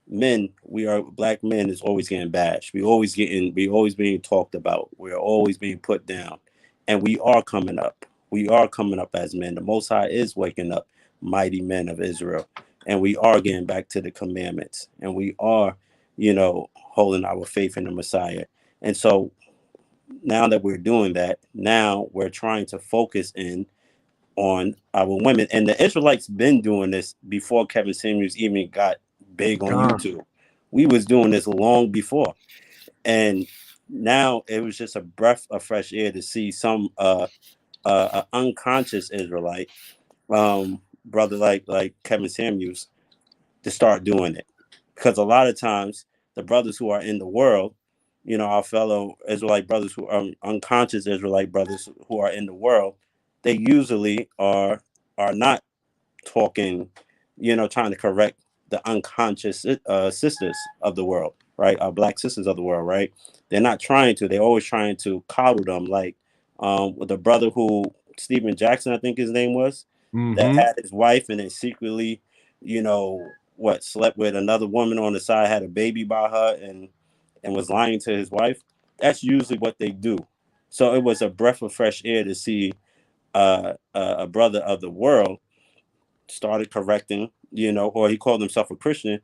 A: black men is always getting bashed. We always being talked about. We're always being put down. And we are coming up. We are coming up as men. The Most High is waking up mighty men of Israel. And we are getting back to the commandments. And we are, holding our faith in the Messiah. And so now that we're doing that, now we're trying to focus in on our women. And the Israelites been doing this before Kevin Samuels even got big on YouTube. We was doing this long before. And now it was just a breath of fresh air to see some unconscious Israelite brother like Kevin Samuels to start doing it. Because a lot of times the brothers who are in the world, our fellow Israelite brothers who are unconscious Israelite brothers who are in the world, they usually are not talking, trying to correct the unconscious sisters of the world, right? Our black sisters of the world, right? They're not trying to. They're always trying to coddle them, like with the brother who Stephen Jackson, I think his name was, that had his wife and then secretly, slept with another woman on the side, had a baby by her, and was lying to his wife. That's usually what they do. So it was a breath of fresh air to see a brother of the world started correcting, or he called himself a Christian,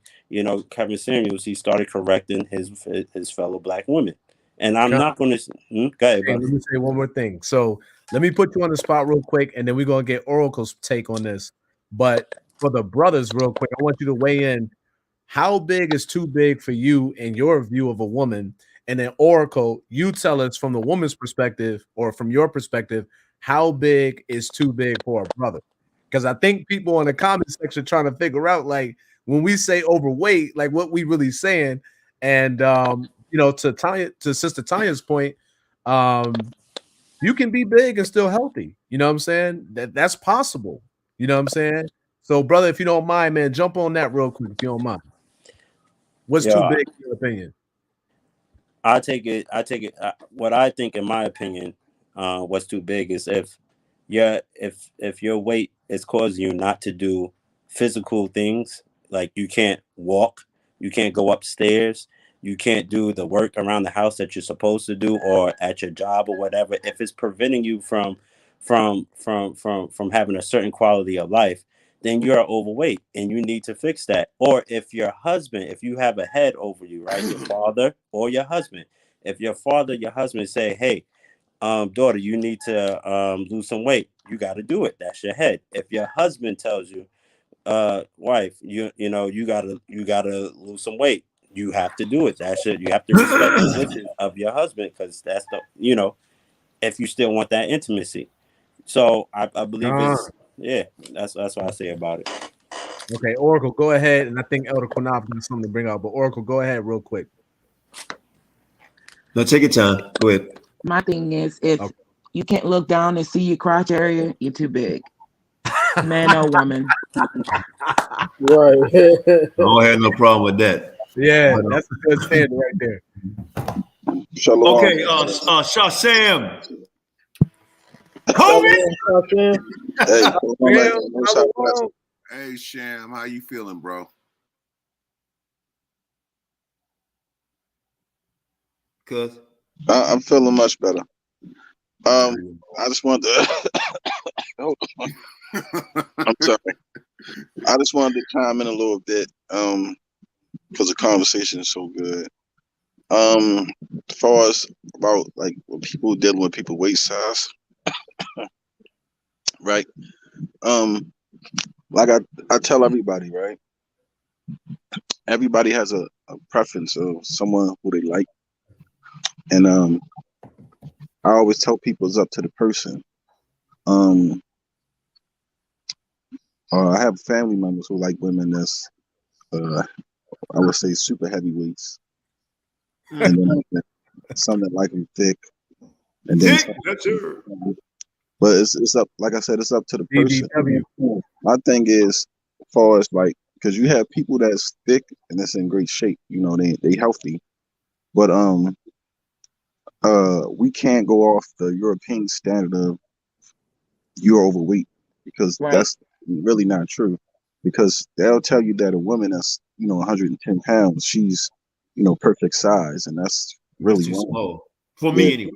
A: Kevin Samuels. He started correcting his fellow black women. And I'm not going to go ahead,
K: Hey, let me say one more thing. So let me put you on the spot real quick, and then we're going to get Oracle's take on this. But for the brothers, real quick, I want you to weigh in. How big is too big for you in your view of a woman? And then Oracle, you tell us from the woman's perspective or from your perspective, how big is too big for a brother? Because I think people in the comment section trying to figure out, like, when we say overweight, like what we really saying. And to Sister Tanya's point, you can be big and still healthy. You know what I'm saying? That's possible. You know what I'm saying? So, brother, if you don't mind, man, jump on that real quick if you don't mind. What's too big in your opinion?
A: I take it. What I think, in my opinion, what's too big is if your weight is causing you not to do physical things, like you can't walk, you can't go upstairs, you can't do the work around the house that you're supposed to do, or at your job or whatever. If it's preventing you from having a certain quality of life, then you're overweight and you need to fix that. Or if you have a head over you, right, your father or your husband, if your husband say, hey, daughter, you need to lose some weight, you got to do it. That's your head. If your husband tells you, wife, you gotta lose some weight, you have to do it. You have to respect the wishes of your husband, because that's if you still want that intimacy. So I believe that's what I say about it.
K: Okay, Oracle, go ahead. And I think Elder Qanath got something to bring out, but Oracle, go ahead real quick.
B: No, take your time. Go ahead.
Q: My thing is, if you can't look down and see your crotch area, you're too big. Man or woman.
L: Right.
B: I don't have no problem with that.
K: Yeah, that's a good standard right there.
R: Okay, Shazam.
U: Hey,
L: Shazam.
U: Hey, Sham, how you feeling, bro?
B: Cuz
E: I'm feeling much better. I just wanted to. I'm sorry. I just wanted to chime in a little bit because the conversation is so good. As far as about like when people dealing with people weight size, right? Like I tell everybody, right? Everybody has a preference of someone who they like, and I always tell people it's up to the person. I have family members who like women that's, I would say, super heavyweights, and then some that like them thick, and then but it's up. Like I said, it's up to the person. My thing is, as far as like, because you have people that's thick and that's in great shape. They healthy, but we can't go off the European standard of you're overweight, because that's really not true. Because they'll tell you that a woman that's 110 pounds, she's perfect size, and that's really
R: too
E: wrong.
R: small for me anyway.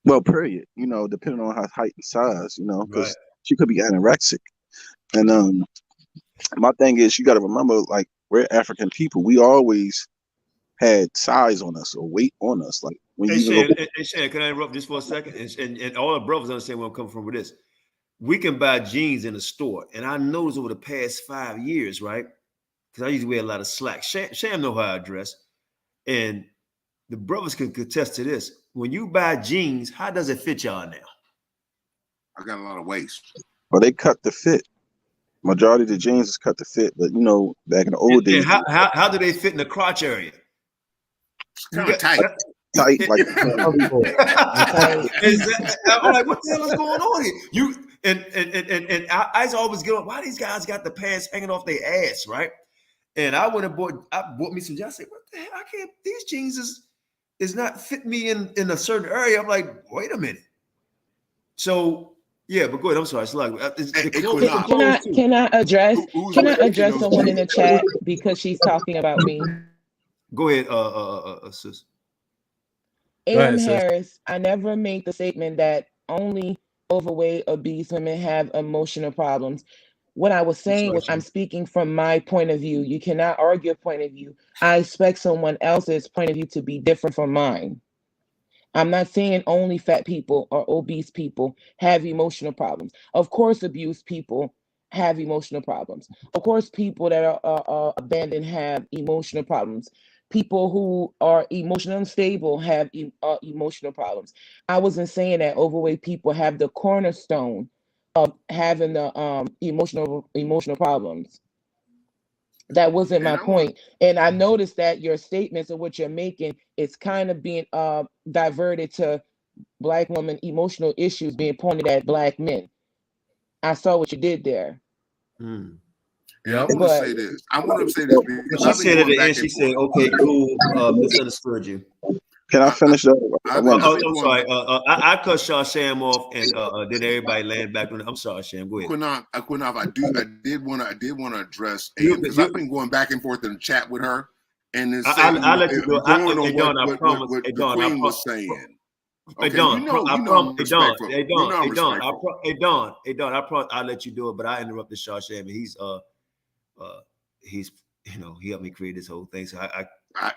E: Well, period. Depending on her height and size, because she could be anorexic. And my thing is, you got to remember, like, we're African people. We always had size on us or weight on us. Like when
B: Shan, can I interrupt just for a second? And all our brothers understand where I'm coming from with this. We can buy jeans in the store, and I noticed over the past 5 years, right? Because I used to wear a lot of slack. Sham know how I dress, and the brothers can contest to this. When you buy jeans, how does it fit y'all now?
U: I got a lot of waist.
E: Well, they cut the fit. Majority of the jeans is cut to fit, but back in the old days,
B: how do they fit in the crotch area?
U: It's kind of tight.
E: Tight, like
B: I'm like, what the hell is going on here? You and I always get on. Why these guys got the pants hanging off their ass, right? And I went and bought me some jeans. I said, what the hell? I can't. These jeans is not fit me in a certain area. I'm like, wait a minute. So
R: Yeah, but go ahead. I'm sorry. It's like
Q: can I address someone in the chat because she's talking about me?
R: Go ahead, sis.
Q: A.M. Harris, I never made the statement that only overweight, obese women have emotional problems. What I was saying was I'm speaking from my point of view. You cannot argue a point of view. I expect someone else's point of view to be different from mine. I'm not saying only fat people or obese people have emotional problems. Of course, abused people have emotional problems. Of course, people that are abandoned have emotional problems. People who are emotionally unstable have emotional problems. I wasn't saying that overweight people have the cornerstone of having the emotional problems. That wasn't my point. And I noticed that your statements of what you're making is kind of being diverted to Black women emotional issues being pointed at Black men. I saw what you did there.
U: Yeah, I want to say this. Because
R: she said at the end, she said, "Okay, cool. Misunderstood you."
E: Can I finish that?
R: I'm sorry. I cut Sham off, and then everybody land back on it. I'm sorry, Sham. Go ahead.
U: Qanath, I did want to address AM because I've been going back and forth in the chat with her, and then
R: I'll let you go.
U: Going on what the Queen was saying. Okay, Don, I'm respectful.
R: Don, I'll let you do it, but I interrupted Sham, and he's he helped me create this whole thing. So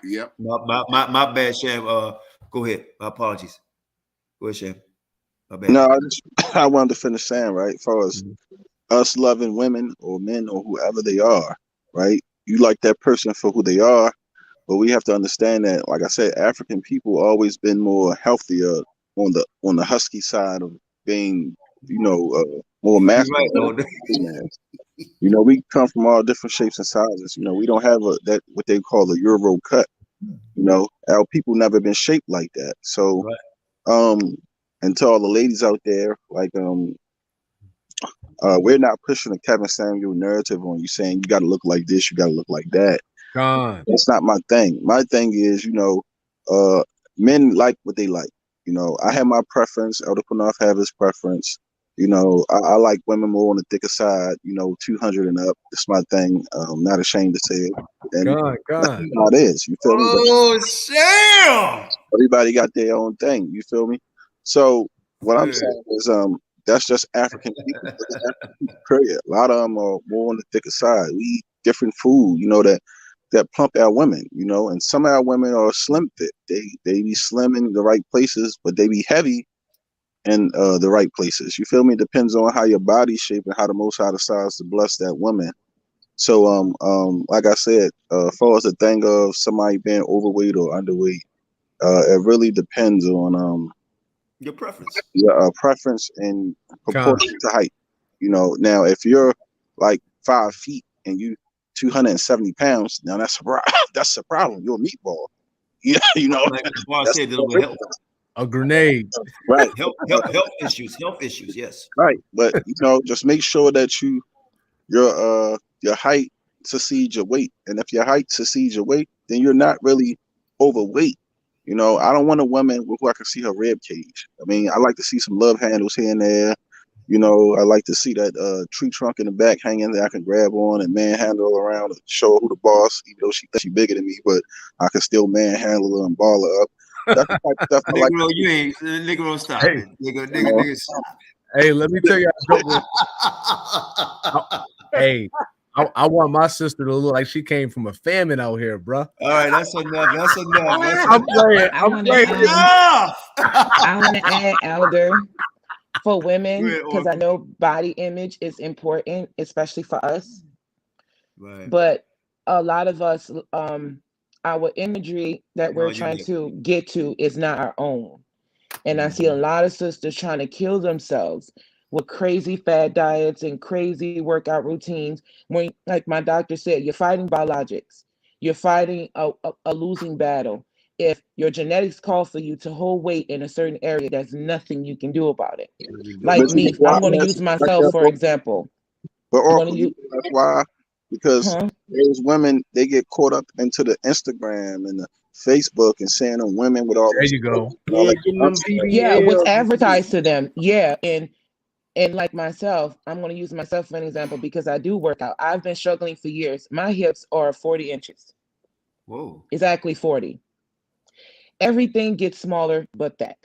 U: yep.
R: My bad, Sham. Go ahead. My apologies. Go ahead, Sham. My bad.
E: No, I wanted to finish saying, right, as far as us loving women or men or whoever they are, right? You like that person for who they are, but we have to understand that, like I said, African people always been more healthier on the husky side of being, more masculine. We come from all different shapes and sizes. We don't have that what they call the Euro cut. Our people never been shaped like that. So, and to all the ladies out there, like, we're not pushing a Kevin Samuel narrative on you saying you got to look like this, you got to look like that. That's not my thing. My thing is, men like what they like. I have my preference. Elder Qanath have his preference. I like women more on the thicker side, 200 and up. That's my thing. I'm not ashamed to say it. And that's how it is. You feel me?
R: Oh, Sam!
E: Everybody got their own thing. You feel me? So what I'm saying is, that's just African people. Period. A lot of them are more on the thicker side. We eat different food, that plump our women, and some of our women are slim fit. They be slim in the right places, but they be heavy in the right places. You feel me? It depends on how your body's shaped and how the Most High decides to bless that woman. So like I said, as far as the thing of somebody being overweight or underweight, it really depends on
R: your preference.
E: Your preference in proportion to height. Now if you're like 5 feet and you 270 pounds, now that's a problem. You're a meatball.
K: A grenade.
E: Right.
R: Health issues, yes.
E: Right. But just make sure that your height succeeds your weight. And if your height succeeds your weight, then you're not really overweight. I don't want a woman who I can see her rib cage. I mean, I like to see some love handles here and there. I like to see that tree trunk in the back hanging that I can grab on and manhandle around and show her who the boss, even though she thinks she's bigger than me, but I can still manhandle her and ball her up. That's the type of stuff I like.
R: Nigga, stop it. Nigga, stop.
K: Hey, let me tell you. Hey, I want my sister to look like she came from a famine out here, bro.
R: All right, that's enough.
K: I'm playing.
Q: I want to add, Elder, for women, because I know body image is important, especially for us.
R: Right.
Q: But a lot of us, our imagery that we're trying to get to is not our own. And I see a lot of sisters trying to kill themselves with crazy fad diets and crazy workout routines. When, like my doctor said, you're fighting biologics. You're fighting a losing battle. If your genetics call for you to hold weight in a certain area, there's nothing you can do about it. Like me, I'm going to use myself for example.
E: But that's why, because those women, they get caught up into the Instagram and the Facebook and saying them women with all
K: there you go.
Q: Yeah, what's advertised to them. Yeah, and And like myself, I'm going to use myself for an example because I do work out. I've been struggling for years. My hips are 40 inches.
B: Whoa.
Q: Exactly 40. Everything gets smaller but that.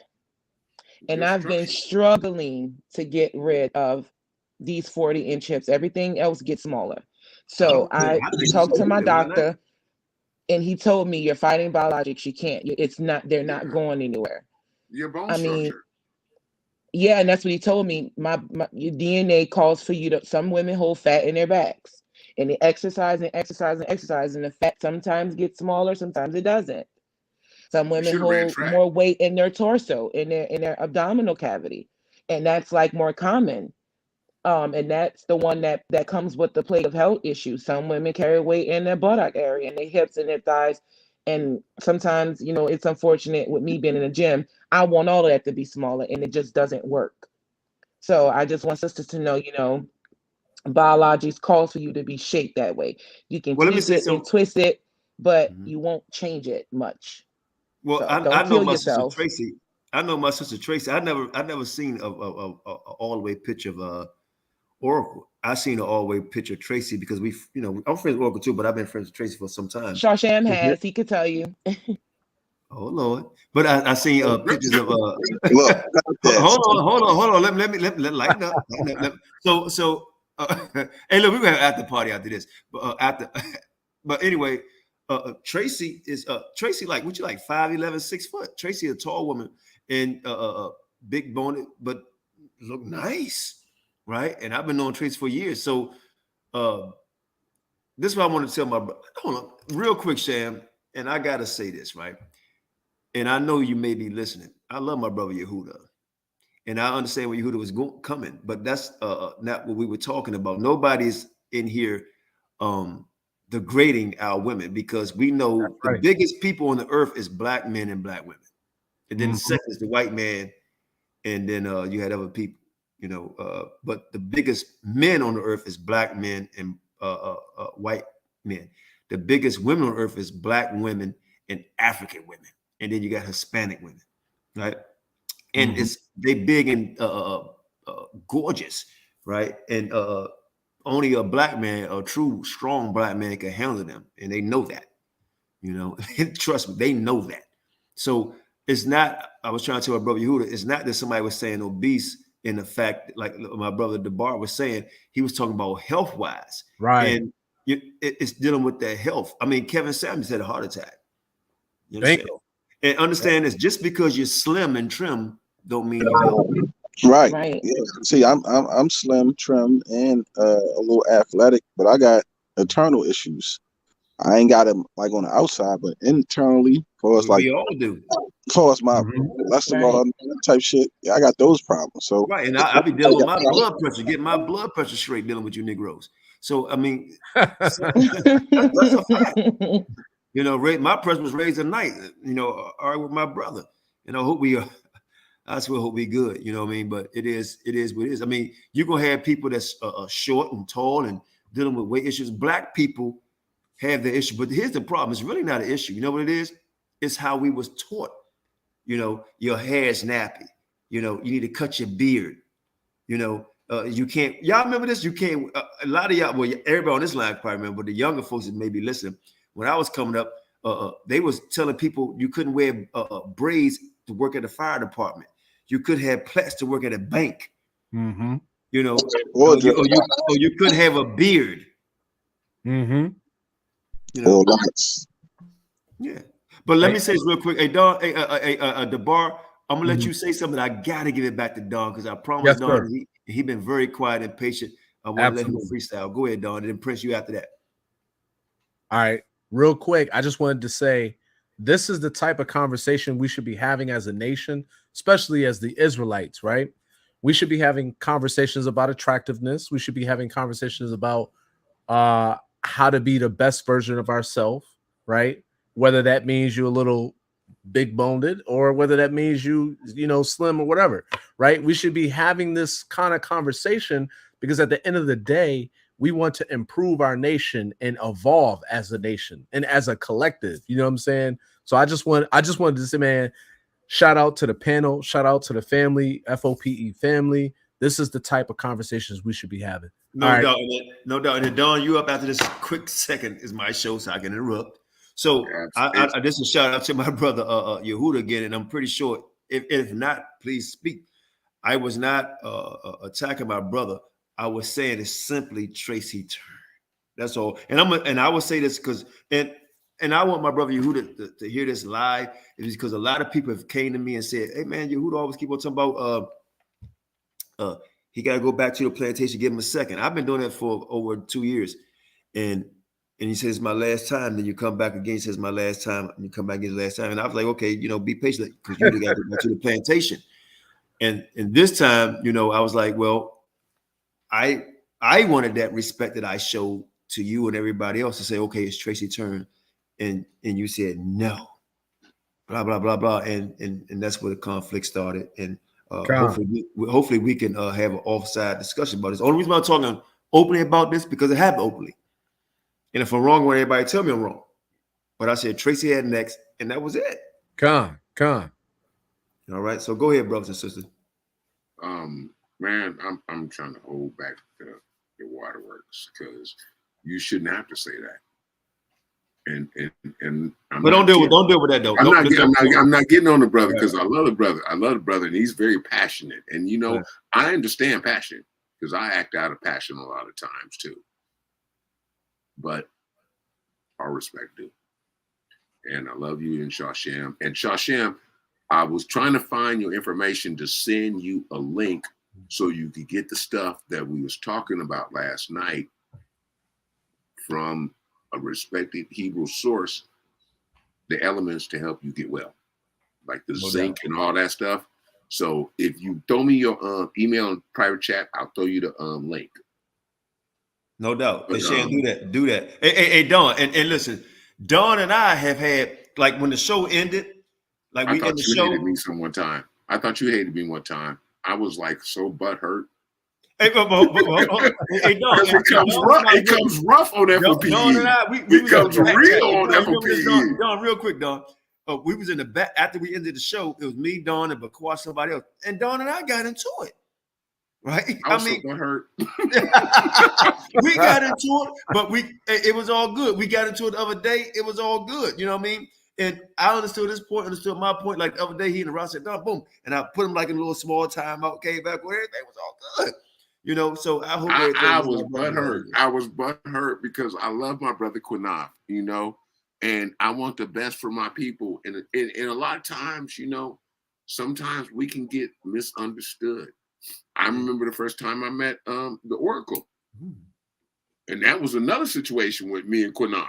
Q: And I've been struggling to get rid of these 40-inch hips. Everything else gets smaller. So I talked to my doctor, and he told me, you're fighting biologics. You can't. It's not. They're not going anywhere.
U: Your bone
Q: I
U: structure.
Q: mean, yeah, and that's what he told me. Your DNA calls for you to. Some women hold fat in their backs, and they exercise and exercise and exercise, and the fat sometimes gets smaller, sometimes it doesn't. Some women hold more weight in their torso, in their abdominal cavity, and that's like more common. And that's the one that comes with the plague of health issues. Some women carry weight in their buttock area, and their hips and their thighs. And sometimes, it's unfortunate with me being in the gym, I want all of that to be smaller, and it just doesn't work. So I just want sisters to know, biologics calls for you to be shaped that way. You can tweak it and twist it, but you won't change it much.
B: Well,
Q: So
B: I
Q: don't
B: know
Q: kill
B: my
Q: yourself.
B: sister Tracy. I know my sister Tracy. I never seen a all the way picture of Oracle. I seen an all the way picture of Tracy because I'm friends with Oracle too, but I've been friends with Tracy for some time.
Q: Shawsham has, he could tell you.
B: Oh Lord! But I seen pictures of
E: Look,
B: hold on. Let me lighten up. So hey, look, we're gonna have after party after this. But but anyway, Tracy is Tracy like what you like 5'11", 6 foot. Tracy a tall woman and big boned, but look nice, right? And I've been knowing Tracy for years. So this is what I want to tell my brother. Hold on, real quick, Sham, and I gotta say this, right? And I know you may be listening. I love my brother Yehuda, and I understand where Yehuda was coming, but that's not what we were talking about. Nobody's in here degrading our women because we know the biggest people on the earth is black men and black women, and then the second is the white man, and then you had other people, but the biggest men on the earth is black men and white men. The biggest women on earth is black women and African women. And then you got Hispanic women, right? And they big and gorgeous, right? And only a black man, a true strong black man, can handle them, and they know that. Trust me, they know that. So it's not. I was trying to tell my brother Yehuda, it's not that somebody was saying obese in the fact, like my brother DeBar was saying, he was talking about health wise,
K: right?
B: And it's dealing with their health. I mean, Kevin Samuels had a heart attack.
K: Thank you.
B: And understand this: just because you're slim and trim, don't mean you're healthy.
E: Right. Yeah. See, I'm slim, trim, and a little athletic, but I got internal issues. I ain't got them like on the outside, but internally,
B: we all do.
E: For us, my cholesterol type shit. Yeah, I got those problems. So
B: right, and I be dealing with my blood pressure, getting my blood pressure straight, dealing with you Negroes. So I mean, that's a fact. My pressure was raised at night. All right, with my brother. I hope I still hope we good. You know what I mean? But it is what it is. I mean, you're gonna have people that's short and tall and dealing with weight issues. Black people have the issue, but here's the problem: it's really not an issue. You know what it is? It's how we was taught. Your hair's nappy. You need to cut your beard. You can't. Y'all remember this? You can't. A lot of y'all, well, everybody on this line probably remember. But the younger folks that maybe listen. When I was coming up, they was telling people you couldn't wear braids to work at the fire department. You could have plaits to work at a bank. Or you couldn't have a beard.
E: or lots.
B: Yeah. But let me say this real quick. Hey, Don, DeBar, I'm gonna let you say something. I gotta give it back to Don because I promised Don he been very quiet and patient. I want to let him freestyle. Go ahead, Don, and then Prince, you after that.
K: All right. Real quick, I just wanted to say this is the type of conversation we should be having as a nation, especially as the Israelites, right? We should be having conversations about attractiveness. We should be having conversations about how to be the best version of ourselves, right? Whether that means you're a little big boned or whether that means you slim or whatever, right? We should be having this kind of conversation because at the end of the day, we want to improve our nation and evolve as a nation and as a collective. You know what I'm saying? So I just wanted to say, man, shout out to the panel, shout out to the family, F.O.P.E. family. This is the type of conversations we should be having.
R: No doubt, no doubt. And Don, you up after this quick second is my show, so I can interrupt. So I just a shout out to my brother Yehuda again, and I'm pretty sure if not, please speak. I was not attacking my brother. I was saying it's simply Tracy turn. That's all. And I will say this because and I want my brother Yehuda to hear this live. It is because a lot of people have came to me and said, "Hey man, Yehuda always keep on talking about he got to go back to the plantation, give him a second." I've been doing that for over 2 years, and he says my last time. Then you come back again, he says my last time, and you come back again last time. And I was like, okay, be patient because you got to go back to the plantation. And this time, I was like, well, I wanted that respect that I showed to you and everybody else to say, okay, it's Tracy's turn, and you said no, blah blah blah blah, and that's where the conflict started. And hopefully we can have an offside discussion about this. The only reason I'm talking openly about this because it happened openly. And if I'm wrong, when everybody tell me I'm wrong. But I said Tracy had next, and that was it.
K: Con.
R: All right, so go ahead, brothers and sisters.
U: Man, I'm trying to hold back the waterworks because you shouldn't have to say that. And
R: but don't deal with that though.
U: I'm not getting on the brother because I love the brother. I love the brother, and he's very passionate. And I understand passion because I act out of passion a lot of times too. But I respect you, and I love you and Shashem. And Shashem, I was trying to find your information to send you a link so you could get the stuff that we was talking about last night from a respected Hebrew source, the elements to help you get well, like the zinc and all that stuff. So if you throw me your email in private chat, I'll throw you the link.
R: No doubt. But Shan, do that. Hey, Don, and listen, Don and I have had, like when the show ended, like we ended the show.
U: Hated me one time. I thought you hated me one time. I was like so butthurt.
R: Hey, Don,
U: it comes rough on F.O.P.E.
R: Don and I,
U: it comes real on F.O.P.E.
R: Don, real quick, Don. We was in the back after we ended the show. It was me, Don, and Bakwa, somebody else, and Don and I got into it. Right?
U: I mean, so hurt.
R: We got into it, but it was all good. We got into it the other day. It was all good. You know what I mean? And I understood my point. Like the other day, he interrupted, said, "Don, boom," and I put him like in a little small timeout. Came back where everything was all good. So I hope
U: I was butthurt. I was butthurt because I love my brother Qanath, and I want the best for my people. And a lot of times, sometimes we can get misunderstood. I remember the first time I met the Oracle. And that was another situation with me and Qanath.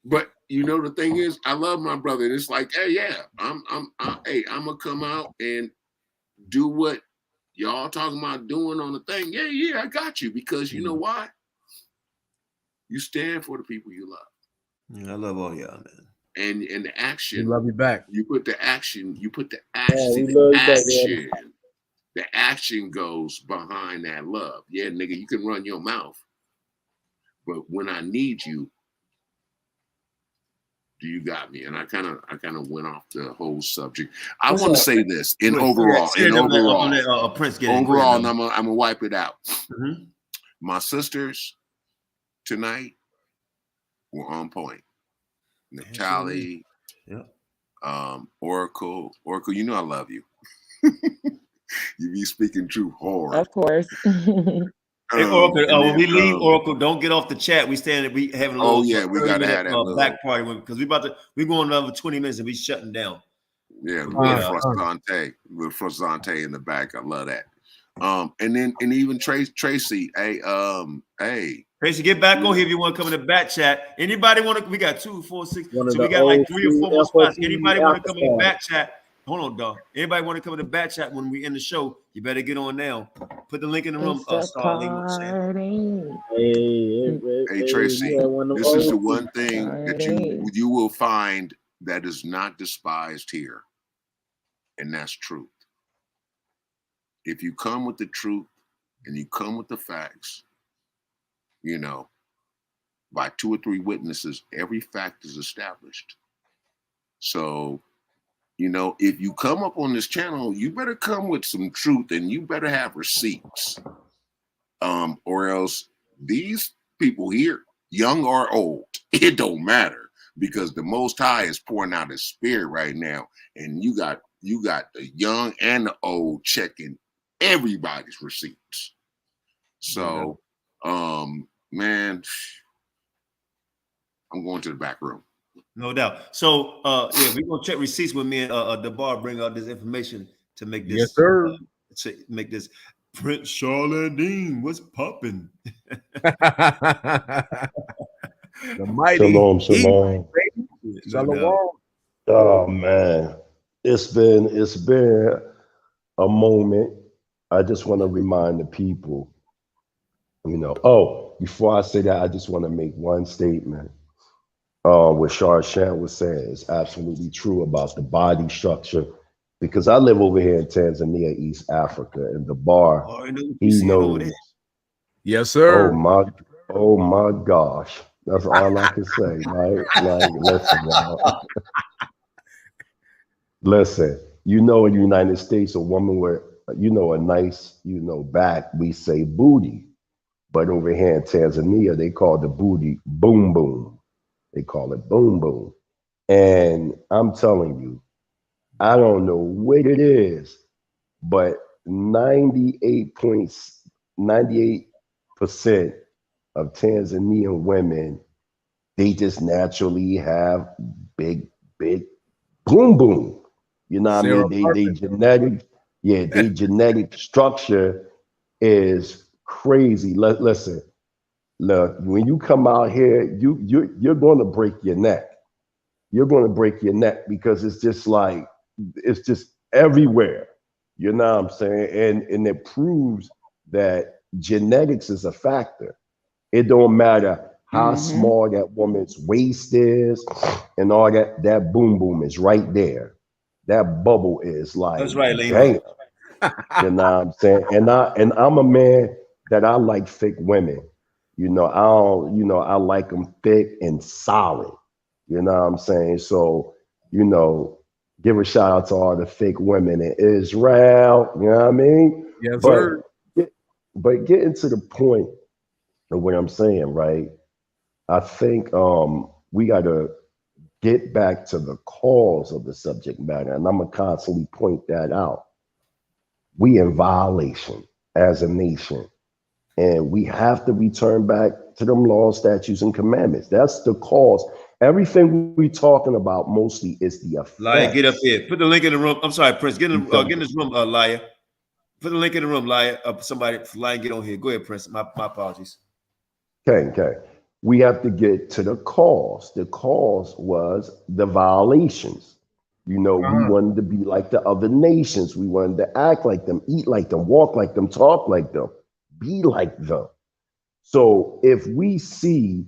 U: But the thing is, I love my brother. And it's like, hey, yeah, I'm gonna come out and do what y'all talking about doing on the thing. Yeah, I got you. Because you know why? You stand for the people you love.
R: Yeah, I love all y'all, man.
U: And the action.
K: We love you back.
U: You put the action. The action goes behind that love. Yeah, nigga, you can run your mouth. But when I need you, do you got me? And I kind of went off the whole subject. I want to say this overall, and I'm gonna wipe it out.
R: Mm-hmm.
U: My sisters tonight were on point. Natalie, Oracle, I love you. You be speaking true hard.
Q: Of course.
R: Hey, Oracle, when we leave, Oracle, don't get off the chat. We having a little.
U: Oh yeah, we gotta have that
R: back party because we going another 20 minutes and we shutting down.
U: Yeah, with Frostante in the back. I love that. And even Tracy, hey.
R: Tracy, get back on here if you want to come in the back chat. Anybody want to? We got 2, 4, 6. So we got like 3 or 4 more spots. Anybody want to come in the back chat? Hold on, dog. Anybody want to come in the back chat when we end the show? You better get on now. Put the link in the room.
U: Hey Tracy, this is the one thing that you will find that is not despised here, and that's truth. If you come with the truth and you come with the facts, by 2 or 3 witnesses, every fact is established. So You know, if you come up on this channel, you better come with some truth and you better have receipts. Or else these people here, young or old, it don't matter, because the Most High is pouring out His Spirit right now, and you got the young and the old checking everybody's receipts. So, man, I'm going to the back room.
R: No doubt. So, yeah, we're gonna check receipts with me and the bar bring out this information to make this.
K: Yes, sir.
R: To make this. Prince Charlene, what's popping?
K: The mighty
D: Shalom, shalom.
K: Shalom.
D: Oh man, it's been a moment. I just want to remind the people, you know. Oh, before I say that, I just want to make one statement. What Sharshan was saying is absolutely true about the body structure, because I live over here in Tanzania, East Africa, and the bar, he knows.
K: Yes, sir.
D: Oh my gosh. That's all I can say, right? Like, listen, y'all. Listen, you know, in the United States, a woman with, you know, a nice, you know, back, we say booty. But over here in Tanzania, they call the booty boom boom. They call it boom boom. And I'm telling you, I don't know what it is, but 98% of Tanzanian women, they just naturally have big boom boom. You know what I mean? They genetic, they genetic structure is crazy. Listen, look, when you come out here, you're going to break your neck. You're going to break your neck because it's just like, it's just everywhere. You know what I'm saying? And it proves that genetics is a factor. It don't matter how small that woman's waist is and all that, that boom boom is right there. That bubble is like,
R: that's right,
D: damn. You know what I'm saying? And I'm a man that I like thick women. You know, I like them thick and solid. You know what I'm saying? So, you know, give a shout out to all the thick women in Israel. You know what I mean?
K: Yes, sir.
D: But getting to the point of what I'm saying, right? I think we got to get back to the cause of the subject matter, and I'm gonna constantly point that out. We in violation as a nation, and we have to return back to them laws, statutes, and commandments. That's the cause. Everything we talking about mostly is the effect.
R: Liar, get up here. Put the link in the room. I'm sorry, Prince. Get in this room, Liar. Put the link in the room, Liar. Somebody, Liar, get on here. Go ahead, Prince. My apologies.
D: Okay. We have to get to the cause. The cause was the violations. You know, we wanted to be like the other nations. We wanted to act like them, eat like them, walk like them, talk like them, be like them. So if we see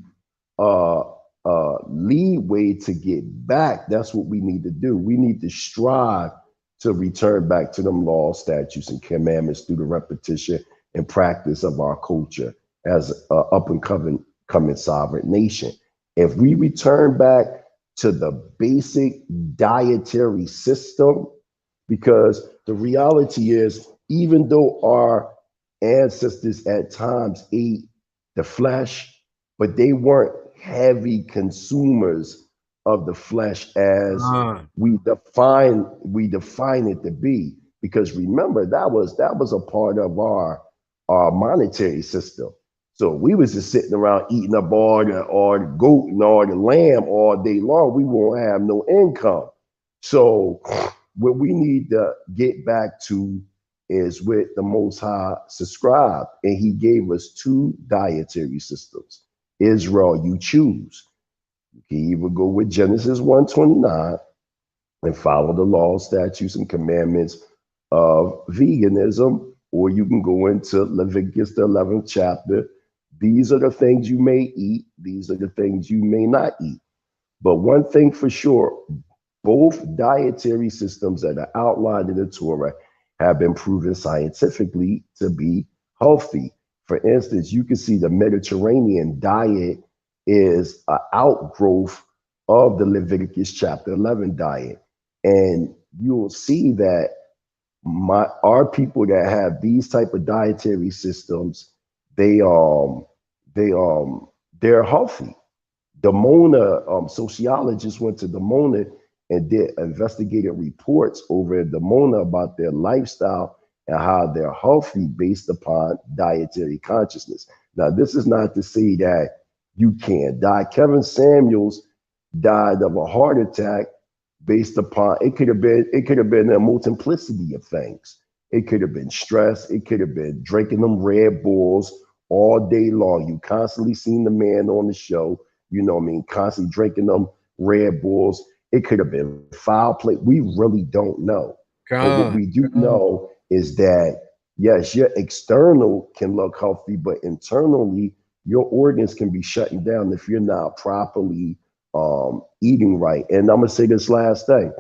D: leeway to get back, that's what we need to do. We need to strive to return back to them laws, statutes, and commandments through the repetition and practice of our culture as an up and coming sovereign nation. If we return back to the basic dietary system, because the reality is, even though our ancestors at times ate the flesh, but they weren't heavy consumers of the flesh as we define it to be. Because remember, that was a part of our monetary system. So we was just sitting around eating up all the goat and all the lamb all day long. We won't have no income. So what we need to get back to is what the Most High subscribed, and He gave us two dietary systems. Israel, you choose. You can either go with Genesis 1:29 and follow the laws, statutes, and commandments of veganism, or you can go into Leviticus, the 11th chapter. These are the things you may eat. These are the things you may not eat. But one thing for sure, both dietary systems that are outlined in the Torah have been proven scientifically to be healthy. For instance, you can see the Mediterranean diet is an outgrowth of the Leviticus chapter 11 diet. And you'll see that our people that have these type of dietary systems, they're healthy. Damona, sociologists went to Damona and did investigative reports over at Damona about their lifestyle and how they're healthy based upon dietary consciousness. Now, this is not to say that you can't die. Kevin Samuels died of a heart attack based upon, it could have been a multiplicity of things. It could have been stress. It could have been drinking them Red Bulls all day long. You constantly seen the man on the show, you know what I mean, constantly drinking them Red Bulls. It could have been foul play. We really don't know. But what we do know is that, yes, your external can look healthy, but internally, your organs can be shutting down if you're not properly eating right. And I'm going to say this last thing.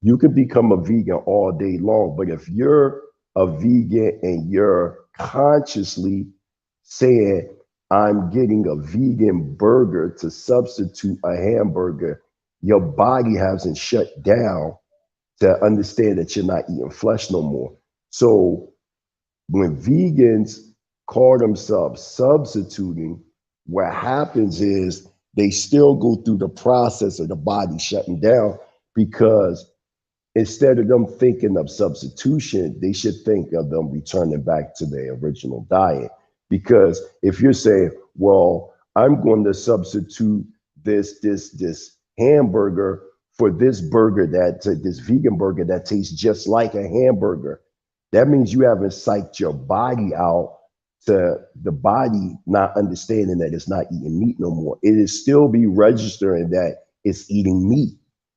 D: You can become a vegan all day long, but if you're a vegan and you're consciously saying, I'm getting a vegan burger to substitute a hamburger, your body hasn't shut down to understand that you're not eating flesh no more. So when vegans call themselves substituting, what happens is they still go through the process of the body shutting down, because instead of them thinking of substitution, they should think of them returning back to their original diet. Because if you're saying, well, I'm going to substitute this hamburger for this burger, this vegan burger that tastes just like a hamburger, that means you haven't psyched your body out to the body not understanding that it's not eating meat no more. It is still be registering that it's eating meat,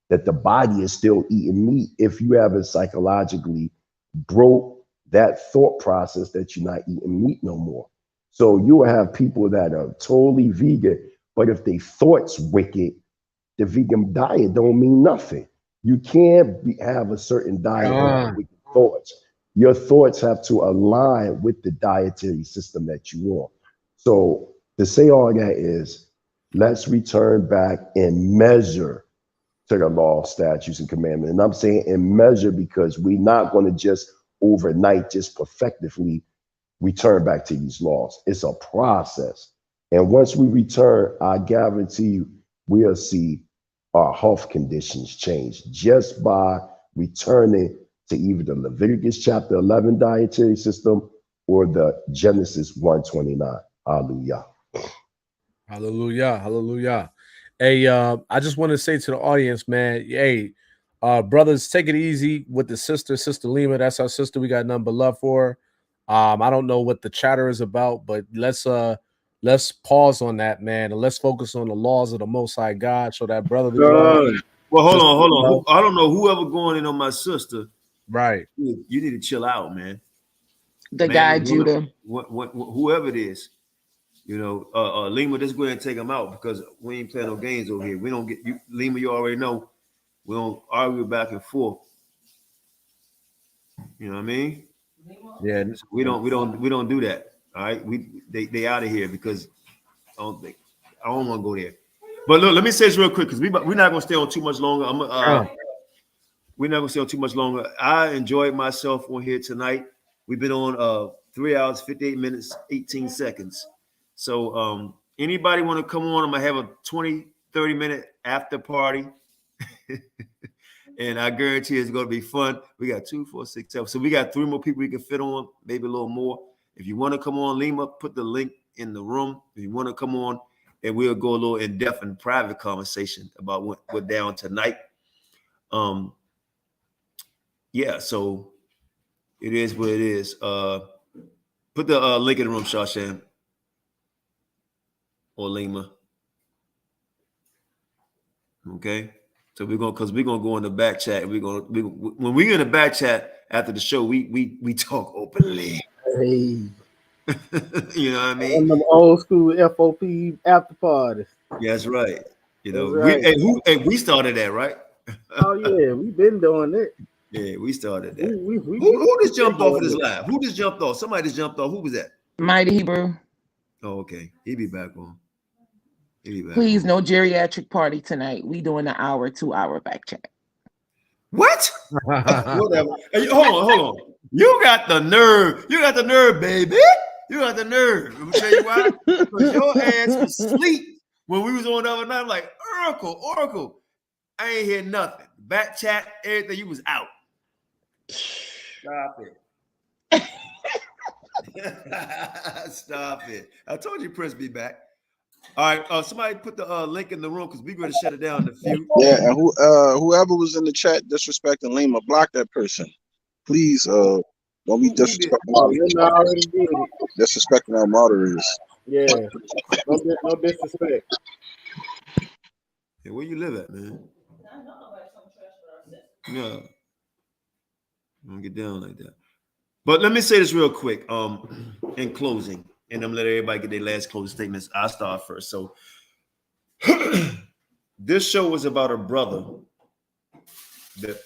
D: that the body is still eating meat if you haven't psychologically broke that thought process that you're not eating meat no more. So you will have people that are totally vegan, but if they thoughts wicked, the vegan diet don't mean nothing. You can't have a certain diet with wicked thoughts. Your thoughts have to align with the dietary system that you want. So to say all that is, let's return back and measure to the law, statutes, and commandments. And I'm saying in measure because we're not going to just overnight, just perfectively return back to these laws. It's a process. And once we return, I guarantee you, we'll see our health conditions change just by returning to either the Leviticus chapter 11 dietary system or the Genesis 1:29. Hallelujah.
K: Hallelujah. Hallelujah. Hey, I just want to say to the audience, man, hey, brothers, take it easy with the Sister Lima. That's our sister. We got nothing but love for her. I don't know what the chatter is about, but let's pause on that, man, and let's focus on the laws of the Most High God, so that brotherly love.
R: Well, hold on. I don't know whoever going in on my sister.
K: Right.
R: You need to chill out, man.
Q: The guy Judah.
R: Whoever it is, you know, Lima, just go ahead and take him out because we ain't playing no games over here. We don't get you, Lima. You already know we don't argue back and forth. You know what I mean?
K: Yeah.
R: We don't do that. All right. They out of here because I don't want to go there. But look, let me say this real quick because we're not gonna stay on too much longer. We're not gonna stay on too much longer. I enjoyed myself on here tonight. We've been on 3 hours, 58 minutes, 18 seconds. So anybody want to come on? I'm gonna have a 20-30 minute after party. And I guarantee it's gonna be fun. We got 2, 4, 6, 7. So we got 3 more people we can fit on, maybe a little more. If you want to come on, Lima, put the link in the room. If you want to come on, and we'll go a little in-depth and private conversation about what went down tonight. Yeah, so it is what it is. Put the link in the room, Shawshan or Lima. Okay, so we're gonna go in the back chat. When we in the back chat after the show, we talk openly.
L: Hey.
R: You know what I mean?
L: One of them old school F.O.P.E. after parties.
R: Yeah, that's right. You know,
L: right.
R: We started that, right?
L: Oh yeah, we've been doing it.
R: Yeah, we started that. Who just jumped off of this live? Who just jumped off? Somebody just jumped off. Who was that?
Q: Mighty Hebrew.
R: Oh, okay. He'll be back on.
Q: Please, no geriatric party tonight. We doing an hour, 2 hour back chat.
R: What? Whatever. Hey, hold on. You got the nerve. You got the nerve, baby. You got the nerve. Let me tell you why. Because your ass was asleep when we was on the other night. I'm like, Oracle. I ain't hear nothing. Back chat, everything. You was out. Stop it. Stop it. I told you Prince be back. All right. Somebody put the link in the room because we're going to shut it down in a few.
E: Yeah, and whoever was in the chat disrespecting Lima, block that person. Please don't be disrespecting our moderators.
L: Yeah. No disrespect.
R: Hey, where you live at, man? No. Don't get down like that. But let me say this real quick. In closing, and I'm letting everybody get their last closing statements. I'll start first. So this show was about a brother that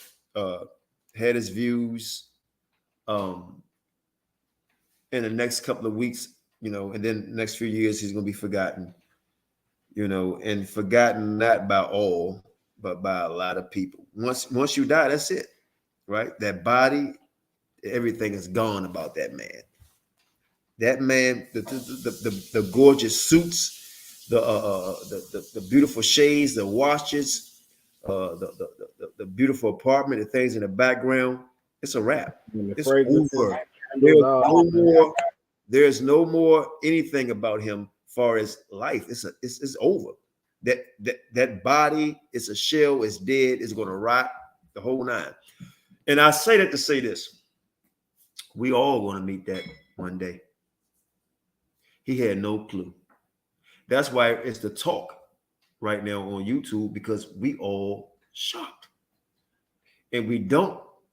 R: had his views in the next couple of weeks, and then the next few years he's going to be forgotten, and forgotten not by all, but by a lot of people. Once you die, that's it, right? That body, everything is gone about that man. That man, the gorgeous suits, the beautiful shades, the watches, the beautiful apartment, the things in the background. It's a wrap. It's over. There's no more anything about him as far as life. It's over. That body is a shell. It's dead. It's going to rot, the whole nine. And I say that to say this: we all going to meet that one day. He had no clue. That's why it's the talk right now on YouTube, because we all shocked. And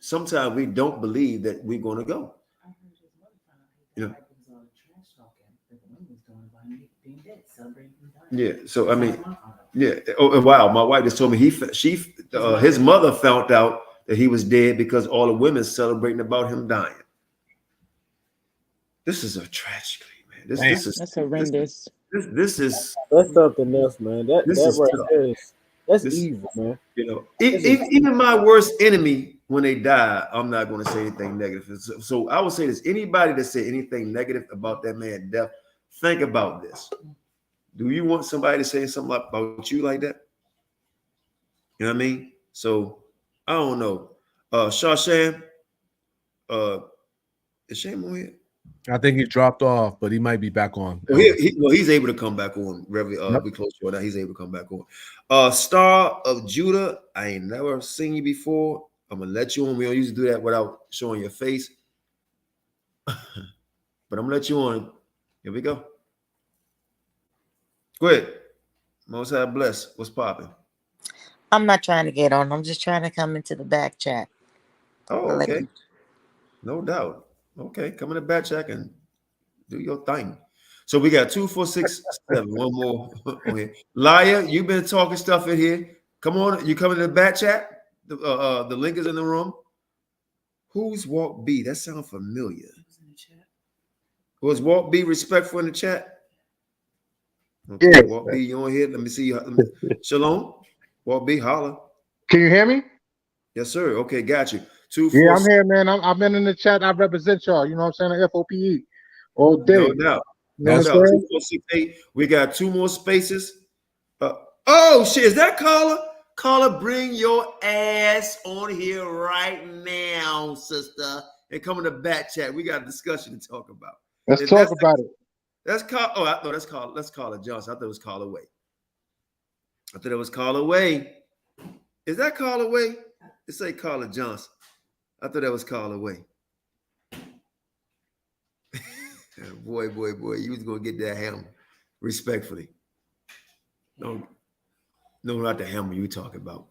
R: sometimes we don't believe that we're going to go. Yeah. So, I mean, yeah. Oh, wow. My wife just told me his mother found out that he was dead because all the women celebrating about him dying. This is a tragedy.
Q: That's horrendous.
L: That's something else, man. That's evil, man.
R: Even my worst enemy, when they die, I'm not going to say anything negative. So I would say this: anybody that say anything negative about that man's death, think about this. Do you want somebody to say something about you like that? You know what I mean? So I don't know. Shashan, is Shane on here?
K: I think he dropped off, but he might be back on.
R: He's able to come back on. We close short now. He's able to come back on. Star of Judah. I ain't never seen you before. I'm gonna let you on. We don't usually do that without showing your face, but I'm gonna let you on. Here we go. Go ahead. Most High bless. What's popping?
F: I'm not trying to get on. I'm just trying to come into the back chat.
R: Oh, okay. No doubt. Okay, come in the back chat and do your thing. So we got 2, 4, 6, 7. One more. Okay. Liar, you've been talking stuff in here. Come on, you come in the back chat. The link is in the room. Who's Walk B? That sounds familiar. Was Walk B respectful in the chat? Okay, yeah. Walk B, you on here? Let me see you. Shalom. Walk B, holla.
V: Can you hear me?
R: Yes, sir. Okay, got you. 2, 4,
V: yeah, I'm here, man. I've been in the chat. I represent y'all. You know what I'm saying? F.O.P.E. all day.
R: No doubt. No doubt. 2, 4, 6, 8. We got 2 more spaces. Oh, shit. Is that Carla? Carla, bring your ass on here right now, sister. And come in the back chat. We got a discussion to talk about.
V: Let's talk about it.
R: That's Carla. Oh, I thought that's Carla. That's Carla Johnson. I thought it was Carla Way. I thought it was Carla Way. Is that Carla Way? It say Carla Johnson. I thought that was Carla Way. boy, you was gonna get that hammer, respectfully. No, not the hammer you talking about.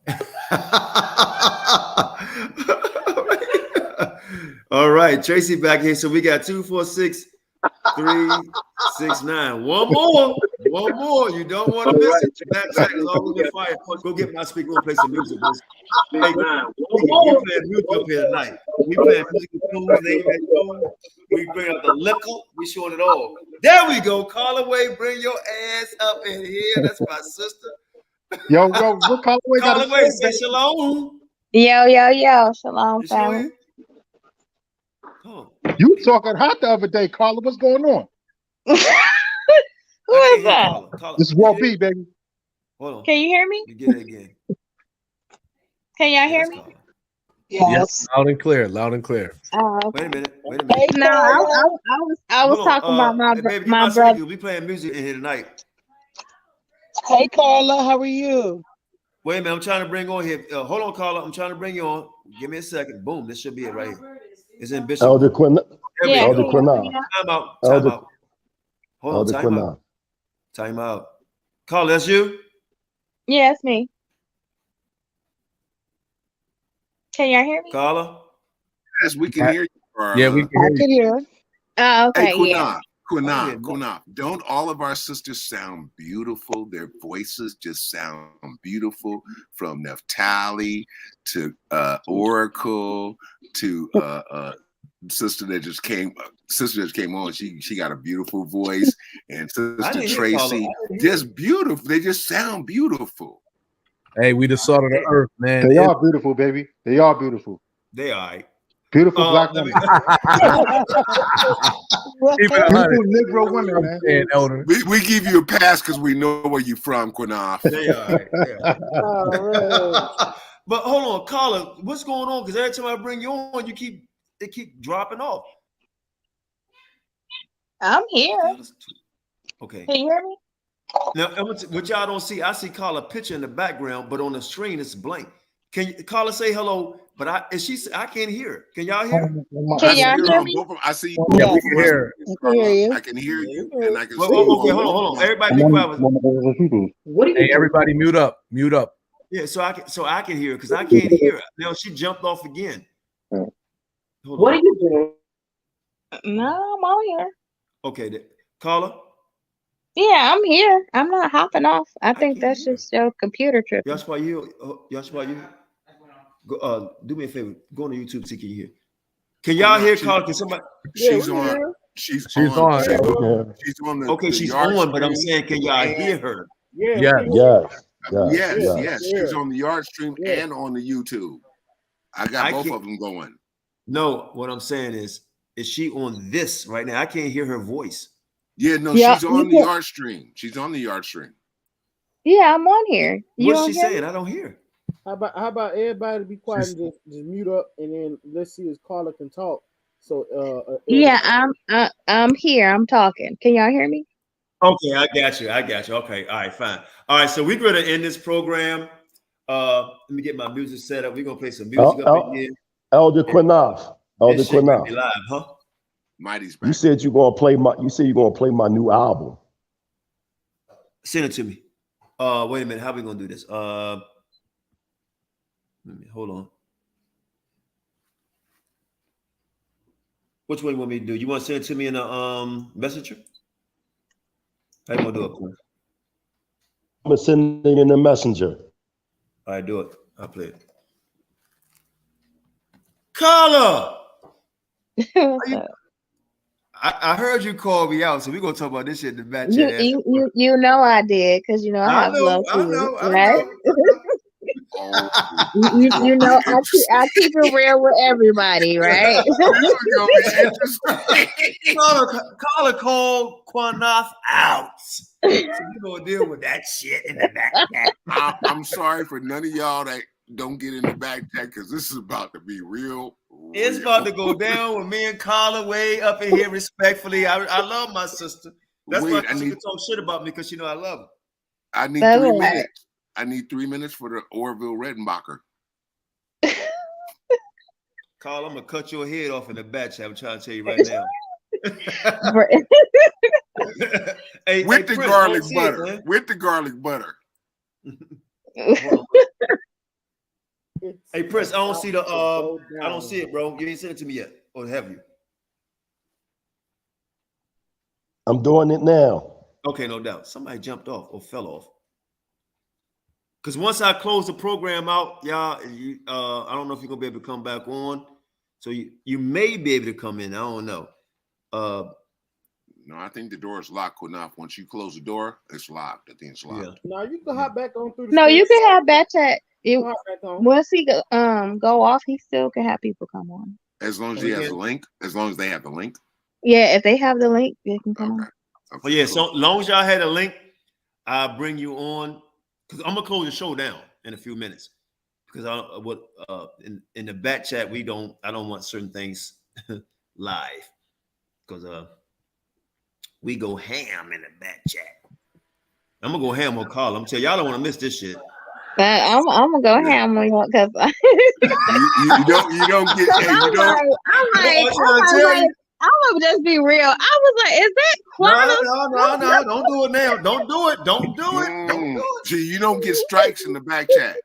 R: All right, Tracy back here. So we got 2, 4, 6, 3, 6, 9. One more. You don't want to miss it. Back check is all over fire. Go get my speaker and play some music. Hey, we playing music up here tonight. We playing musical tunes. We bring out the liquor. We showing it all. There we go. Carlaway, bring your ass up in here. That's my sister.
V: Yo, what Carlaway got to
R: say? Say shalom.
G: Yo. Shalom, family.
V: You talking hot the other day, Carla. What's going on?
G: Who is that?
V: This is Walt B, baby.
R: Hold on.
G: Can you hear me?
R: Let me get it again.
G: Can y'all hear me?
K: Yes. Loud and clear. Loud and clear.
R: Wait a minute.
G: No, I was talking about my
R: hey, baby,
G: my
R: my
G: brother.
R: we'll be playing music in here tonight.
C: Hey, Carla, how are you?
R: Wait a minute, I'm trying to bring on here. Hold on, Carla. I'm trying to bring you on. Give me a second. Boom, this should be it right here. It's in Bishop.
D: Elder Qanath.
R: There we
D: Elder
R: go.
D: Qanath.
R: Time out.
D: Elder,
R: Hold on,
D: Elder
R: time
D: Qanath.
R: out. Time out. Carla, that's you?
G: Yeah, it's me. Can y'all hear me?
R: Carla?
U: Yes, we can hear you.
K: Yeah, we can hear you.
G: hear. Oh, okay,
U: Hey,
G: yeah.
U: Qanath, don't all of our sisters sound beautiful? Their voices just sound beautiful, from Naphtali to Oracle to sister that just came on. She got a beautiful voice, and Sister Tracy, just beautiful. They just sound beautiful.
K: Hey, we the salt of the earth, man.
V: They are beautiful, baby. They are beautiful.
R: They all right.
V: Beautiful black women. Beautiful Negro women, man.
K: Elder.
U: We give you a pass because we know where you're from, Qanath.
R: They all right. But hold on, Carla, what's going on? Because every time I bring you on, it keep dropping off.
G: I'm here.
R: Okay.
G: Can you hear me?
R: Now, what y'all don't see, I see Carla picture in the background, but on the screen it's blank. Can Carla say hello? But I can't hear her. Can y'all hear her?
G: Can y'all hear me?
U: I see.
K: Yeah, we can hear.
G: I can hear you.
U: I can hear you, and I can see.
R: Okay, hold on. Everybody be quiet.
K: Hey, everybody, mute up. Mute up.
R: Yeah, so I can hear her because I can't hear her. Now she jumped off again.
G: What are you doing? No, I'm on here.
R: Okay, Carla.
G: Yeah, I'm here. I'm not hopping off. I think that's just your computer trip.
R: That's why you. Go, do me a favor. Go on to YouTube. See, can you hear? Can y'all hear Carla? Can somebody?
U: She's on. She's on. She's on the.
R: Okay, she's on, but I'm saying, can y'all hear her?
U: Yes. She's on the yard stream and on the YouTube. I got both of them going.
R: No, what I'm saying is she on this right now? I can't hear her voice.
U: Yeah, no, she's on the yard stream. She's on the yard stream.
G: Yeah, I'm on here.
R: What's she saying? I don't hear.
L: How about everybody be quiet and just mute up, and then let's see if Carla can talk. So
G: yeah, I'm here. I'm talking. Can y'all hear me?
R: Okay, I got you. Okay, all right, fine. All right, so we're going to end this program. Let me get my music set up. We're gonna play some music up in here.
D: Elder Qanath. Elder Qanath.
R: Live, huh?
U: Mighty's back.
D: You said you're gonna play my new album.
R: Send it to me. Wait a minute. How are we gonna do this? Hold on. Which one you want me to do? You want to send it to me in a messenger? How you gonna do it?
D: I'm gonna send it in the messenger.
R: All right, do it. I'll play it. Carla! I heard you call me out, so we're gonna talk about this shit in the back chat.
G: You know I did, because you know I have love for you, right? you know I keep it real with everybody, right?
R: Carla called Qanath out. So we're gonna deal with that shit in the back chat.
U: I'm sorry for none of y'all that don't get in the back chat, because this is about to be real.
R: It's about to go down with me and Carla way up in here respectfully. I love my sister. That's why she can talk shit about me, because you know I love her.
U: I need 3 minutes. I need 3 minutes for the Orville Redenbacher.
R: Carl, I'm gonna cut your head off in the back chat. I'm trying to tell you right now.
U: With the garlic butter. With the garlic butter.
R: Hey Prince, I don't see the I don't see it, bro. You ain't sent it to me yet. Or have you?
D: I'm doing it now.
R: Okay, no doubt. Somebody jumped off or fell off. Because once I close the program out, y'all, I don't know if you're gonna be able to come back on. So you may be able to come in. I don't know.
U: No, I think the door is locked, Qanath. Once you close the door, it's locked. I think it's locked.
L: Yeah. No, you can hop back on through the
G: No, you can have back chat. Once he go off, he still can have people come on.
U: As long as he has the link, as long as they have the link.
G: Yeah, if they have the link, they can come on.
R: Oh yeah, so long as y'all had a link, I'll bring you on because I'm gonna close the show down in a few minutes because in the back chat I don't want certain things live because we go ham in the back chat. I'm gonna go ham on call. I'm telling y'all don't want to miss this shit.
G: I'm gonna go ham on you because
U: you don't get. Hey, you don't.
G: I'm gonna just be real. I was like, is that Qanath?
R: No, don't do it now. Don't do it. Don't do it. Don't do it.
U: See, you don't get strikes in the back chat.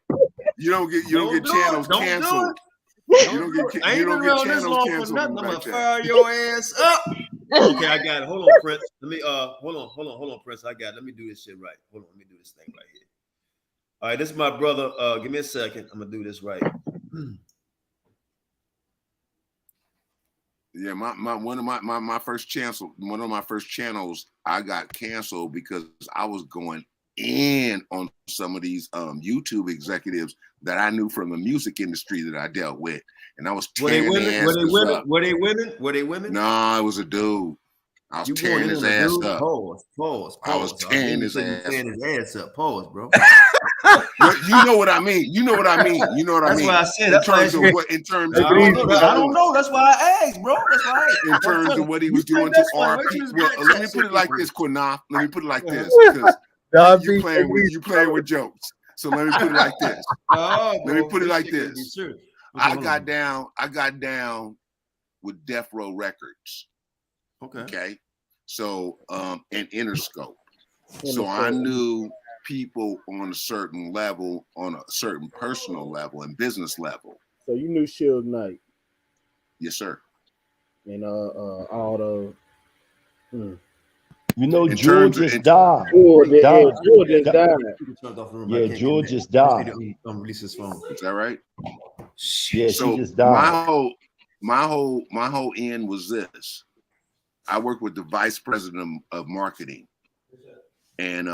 U: You don't get channels canceled. You don't get channels canceled.
R: I'm gonna fire your ass up. Okay, I got it. Hold on, Prince. Let me hold on, Prince. I got it. Let me do this shit right. Hold on, let me do this thing right here. All right, this is my brother. Give me a second. I'm gonna do this right.
U: Yeah, one of my first channels I got canceled because I was going in on some of these YouTube executives that I knew from the music industry that I dealt with, and I was tearing their asses up.
R: Were they women?
U: No, it was a dude. I was tearing his ass up.
R: Pause.
U: I was tearing his ass
R: up. Pause, bro.
U: You know what I mean. You know what I mean.
R: That's why I said.
U: In terms of what? I
R: don't know. That's why I asked, bro. That's why.
U: In terms of what he was doing to RP. Well, let me put it like this, Qanath. Let me put it like this, because you playing with jokes. So let me put it like this. Let me put it like this. I got down with Death Row Records. Okay. So and Interscope. So I knew people on a certain level, on a certain personal level and business level.
L: So you knew Suge Knight.
U: Yes, sir.
L: And all the
D: You know, George just died.
L: George just died.
D: Yeah, George just died.
R: Release his phone.
U: Is that right?
D: Yeah,
U: so
D: she just died.
U: My whole end was this. I work with the vice president of marketing, and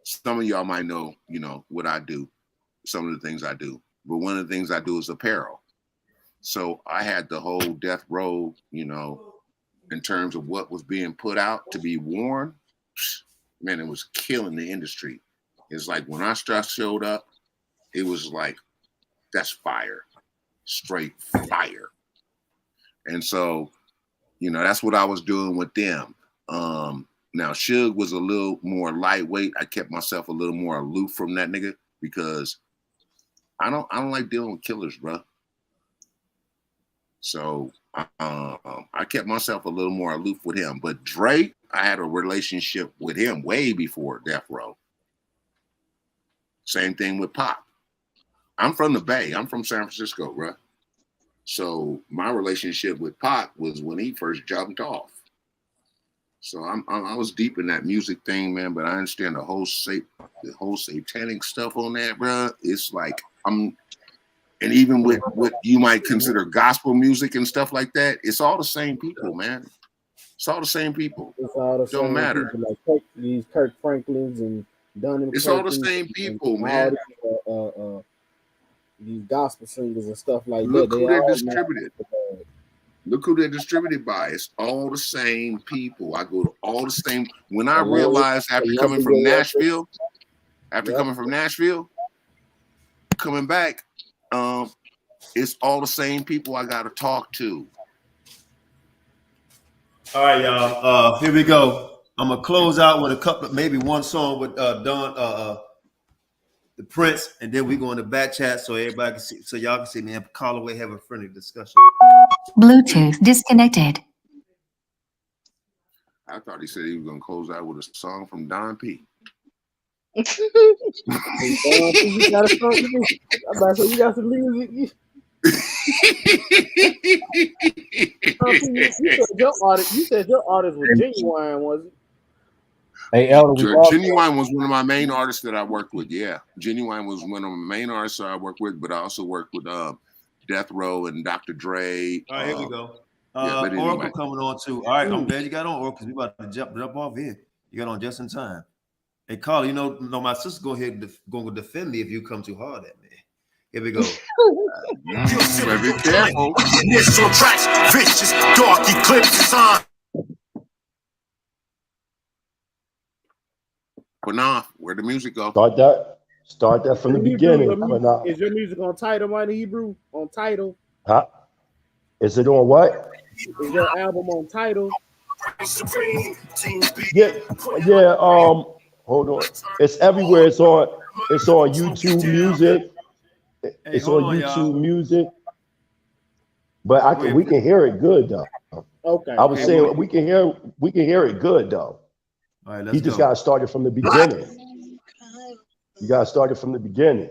U: some of y'all might know, what I do, some of the things I do. But one of the things I do is apparel. So I had the whole Death Row, in terms of what was being put out to be worn. Man, it was killing the industry. It's like when I showed up, it was like, that's fire, straight fire. And so, that's what I was doing with them. Now Suge was a little more lightweight. I kept myself a little more aloof from that nigga because I don't like dealing with killers, bro. So I kept myself a little more aloof with him. But Dre, I had a relationship with him way before Death Row. Same thing with Pop. I'm from the Bay. I'm from San Francisco, bro. So my relationship with Pop was when he first jumped off. So I was deep in that music thing, man. But I understand the whole satanic stuff on that, bro. It's like and even with what you might consider gospel music and stuff like that, it's all the same people, man. It's all the same people.
L: It's all the
U: Don't
L: same
U: matter.
L: People, like these Kirk Franklins and Dunham.
U: It's all the same people, man.
L: These gospel singers and stuff like
U: Look
L: that.
U: who they're distributed. Look who they're distributed by. It's all the same people. I go to all the same. When I realized after coming from Nashville, coming back, it's all the same people I got to talk to.
R: All right, y'all. Here we go. I'm gonna close out with a couple, maybe one song with Don, the Prince, and then we go in the back chat so everybody can see, so y'all can see me and call away, have a friendly discussion.
H: Bluetooth disconnected.
U: I thought he said he was gonna close out with a song from Don P.
L: You got some music. You said your artist was Genuine, was it?
K: Hey, Elder,
U: Genuine was one of my main artists that I worked with. Yeah, Genuine was one of my main artists that I worked with, but I also worked with Death Row and Dr. Dre.
R: All right, here we go.
U: Anyway.
R: Oracle coming on too. All right, I'm glad you got on, Oracle, because we about to jump off here. You got on just in time. Hey, Carl, my sister go ahead going to defend me if you come too hard at me. Here we go.
U: Be careful.
I: This on tracks, vicious, dark eclipses on.
U: Qanath, where'd the music go?
D: Start that from the beginning.
L: Is your music on title, man? Hebrew on title?
D: Huh? Is it on what?
L: Is your album on title?
D: Yeah. Hold on. It's everywhere. It's on YouTube Music. It's on YouTube Music. But we can hear it good though.
L: Okay.
D: I was saying we can hear it good though.
R: All right,
D: He just got to start it from the beginning. You got to start it from the beginning.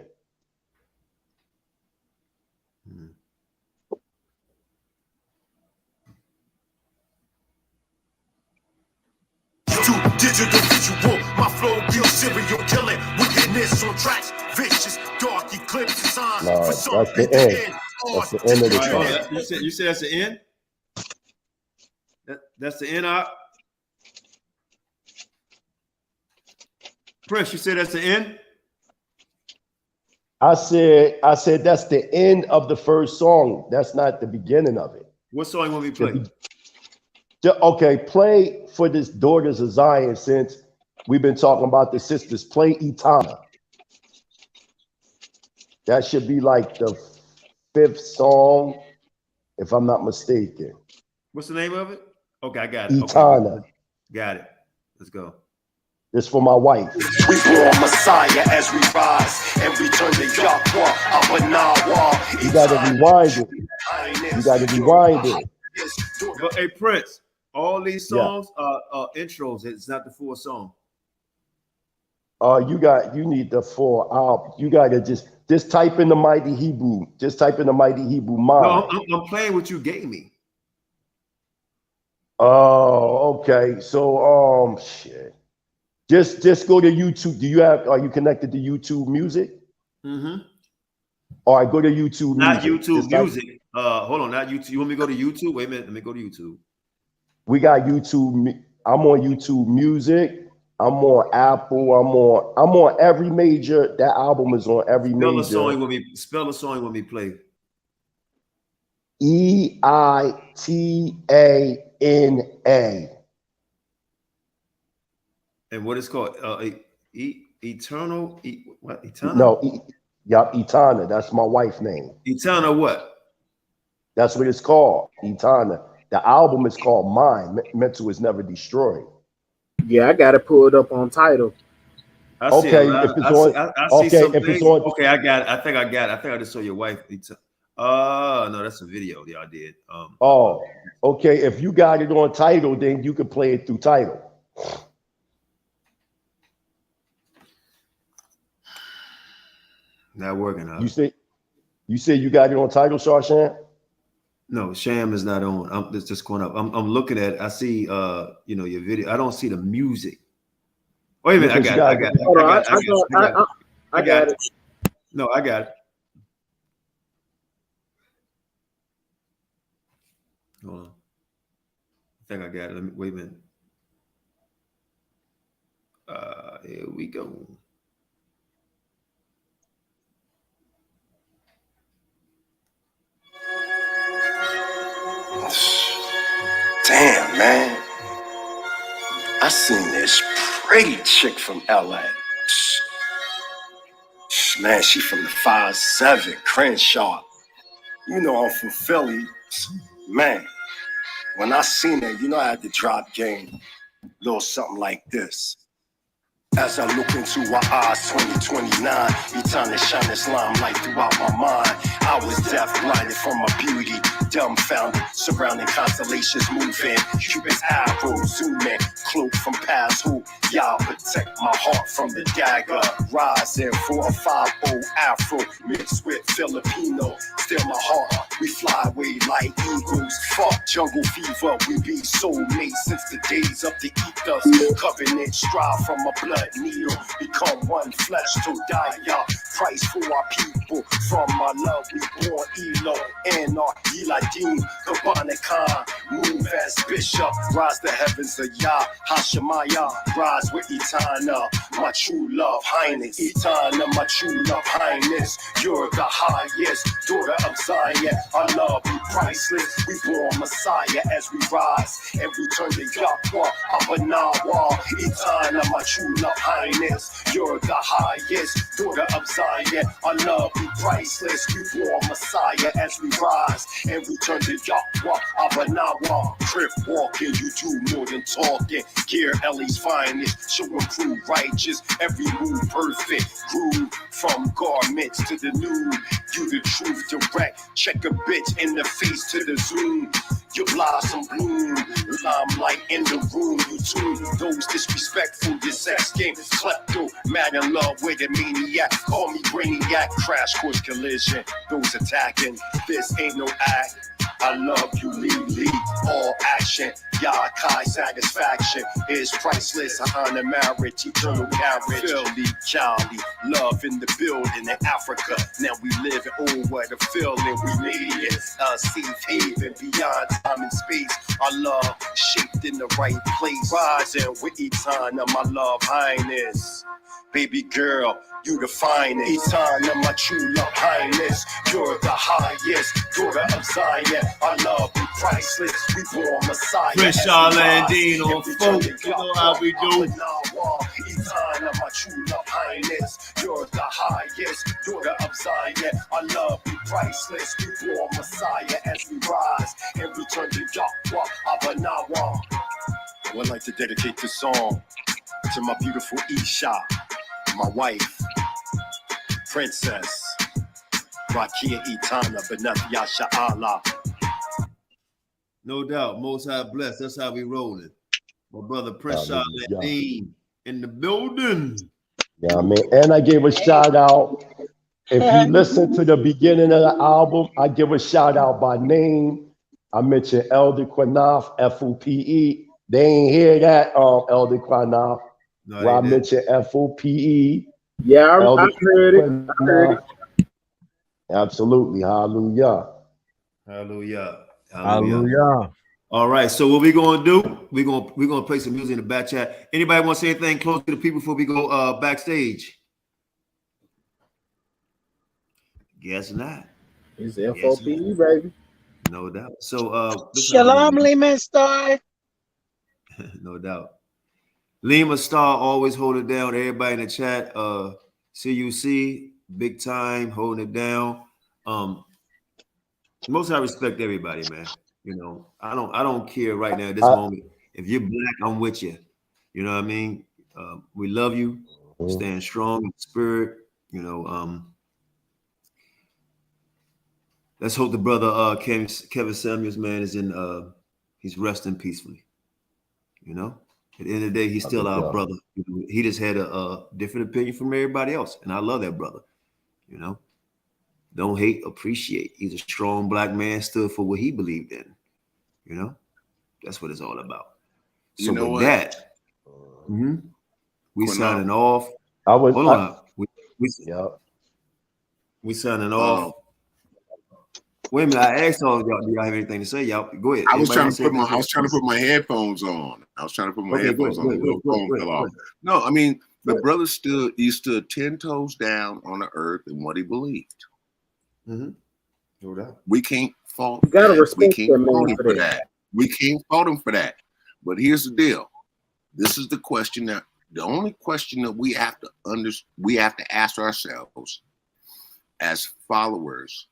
I: Digital visual, my flow real serial killing. Wickedness on tracks, vicious, dark eclipses on.
D: No, that's the end. That's the end of the song.
R: You said that's the end? That's the end of Prince, you said that's the end?
D: I said that's the end of the first song. That's not the beginning of it.
R: What song you want me to play?
D: Okay, play for this Daughters of Zion, since we've been talking about the sisters. Play Etana. That should be like the 5th song, if I'm not mistaken.
R: What's the name of it? Okay, I got it.
D: Etana.
R: Okay. Got it. Let's go.
D: This for my wife.
I: We born Messiah as we rise and return to Yahweh, Abanawa.
D: You gotta rewind it. You gotta rewind it.
R: But hey, Prince, all these songs are intros. It's not the full song.
D: You need the full album. You gotta just type in the Mighty Hebrew. Just type in the Mighty Hebrew mind.
R: No, I'm playing what you gave me.
D: Oh, okay. So shit. Just go to YouTube. Are you connected to YouTube Music?
R: Mm-hmm.
D: All right, go to YouTube
R: Not
D: Music.
R: YouTube Music. Hold on, not YouTube. You want me to go to YouTube? Wait a minute, let me go to YouTube.
D: We got YouTube. I'm on YouTube Music. I'm on Apple. I'm on every major. That album is on every major.
R: Spell the song you want me to play.
D: EITANA.
R: And what it's called? Eternal? What? Etana?
D: No, Etana. That's my wife's name.
R: Etana what?
D: That's what it's called. Etana. The album is called Mine. Mental is Never Destroyed.
L: Yeah, I got to pull it up on title.
R: I see if it's on. Okay, I got it. I think I just saw your wife. No, that's a video. Yeah, I did.
D: Okay. If you got it on title, then you can play it through title.
R: Not working out.
D: You say you got it on title, Sharshan?
R: No, Sham is not on. It's just going up. I'm looking at. I see your video. I don't see the music. Wait a minute. I got it. No, I got it. Hold on. I think I got it. Let me wait a minute. Here we go.
I: Damn, man. I seen this pretty chick from LA. Man, she from the 5'7", Crenshaw. You know I'm from Philly. Man, when I seen her, I had to drop game. Little something like this. As I look into her eyes, 2029, each time they shine this limelight throughout my mind. I was deaf, blinded from my beauty, dumbfounded, surrounding constellations moving. Cupid's arrow, zooming, cloak from past who y'all protect my heart from the dagger. Rising 450 Afro, mixed with Filipino, still my heart. We fly away like eagles. Fuck jungle fever, we be soulmates since the days of the ethos. Covenant strive from a blood needle, become one flesh to die, y'all. Price for our people, from my love we born Elo, and our Yiladim, Kabanakan, Moon manifest. Bishop, rise the heavens of Yah, Ha Mashayach, rise with Etana, my true love, Highness. Etana, my true love, Highness. You're the highest, daughter of Zion. Our love be priceless. We born Messiah as we rise and return to Yahweh, Abanawa. Etana, my true love, Highness. You're the highest, daughter of Zion. Our love be priceless. We born Messiah as we rise and return to Yahweh, Abanawa. Crip walking, you do more than talking. Gear Ellie's finest, showing crew righteous, every move perfect. Groove from garments to the nude. You the truth direct. Check a bitch in the face to the zoom. You blossom bloom, limelight in the room. You tune those disrespectful. Your sex game is klepto. Mad in love with a maniac. Call me brainiac. Crash course collision. Those attacking. This ain't no act. I love you, lead, all action. Yakai satisfaction is priceless. I honor marriage, eternal marriage. Philly, Charlie, love in the building in Africa. Now we live in over the feeling. We made it a safe haven beyond time and space. Our love shaped in the right place. Rising with Etana, my love, Highness. Baby girl, you the finest. Etana, my true love, Highness. You're the highest, daughter of Zion. Our love be priceless. We born Messiah.
R: Chris Charlene Dean on folk. You know how we do.
I: Etana, my true love, Highness. You're the highest, daughter of Zion. Our love be priceless. We born Messiah as we rise and return to Yahweh, Abanawa. I would like to dedicate this song to my beautiful Isha, my wife, Princess Rakia Etana Benath Yasha Allah.
R: No doubt, Most High blessed. That's how we rolling. My brother Prince Charlotte Dean in the building.
D: Yeah, man. And I gave a shout out. If you listen to the beginning of the album, I give a shout out by name. I mentioned Elder Qanath, F.O.P.E. They ain't hear that, Elder Qanath.
R: No,
D: Where I mentioned F.O.P.E.
L: Yeah, I heard it. I heard it.
D: Absolutely. Hallelujah.
R: Hallelujah.
K: Hallelujah.
R: All right. So what we gonna do? We're gonna play some music in the back chat. Anybody want to say anything close to the people before we go backstage? Guess not.
L: It's F.O.P.E, baby.
R: No doubt. So
C: Shalom, Lehman Star.
R: No doubt. Lima Star always hold it down. Everybody in the chat, CUC, big time, holding it down. Most I respect everybody, man. You know, I don't care right now at this moment. If you're black, I'm with you. You know what I mean? We love you. Stand strong in spirit. You know, let's hope the brother Kevin Samuels, man, is in he's resting peacefully. You know? At the end of the day, he's still our brother. He just had a different opinion from everybody else. And I love that brother. You know, don't hate, appreciate. He's a strong black man, stood for what he believed in. You know, that's what it's all about. So
U: you know
R: with that, we signing off.
D: Hold
R: on. We signing off. Wait a minute, I asked all of y'all, do y'all have anything to say? Y'all go ahead.
U: I was trying to put my headphones on. No, I mean the brother stood 10 toes down on the earth in what he believed.
R: No doubt.
U: We can't fault
L: We can't fault him
U: for that. We can't fault him for that. But here's the deal. This is the question the only question that we have to ask ourselves as followers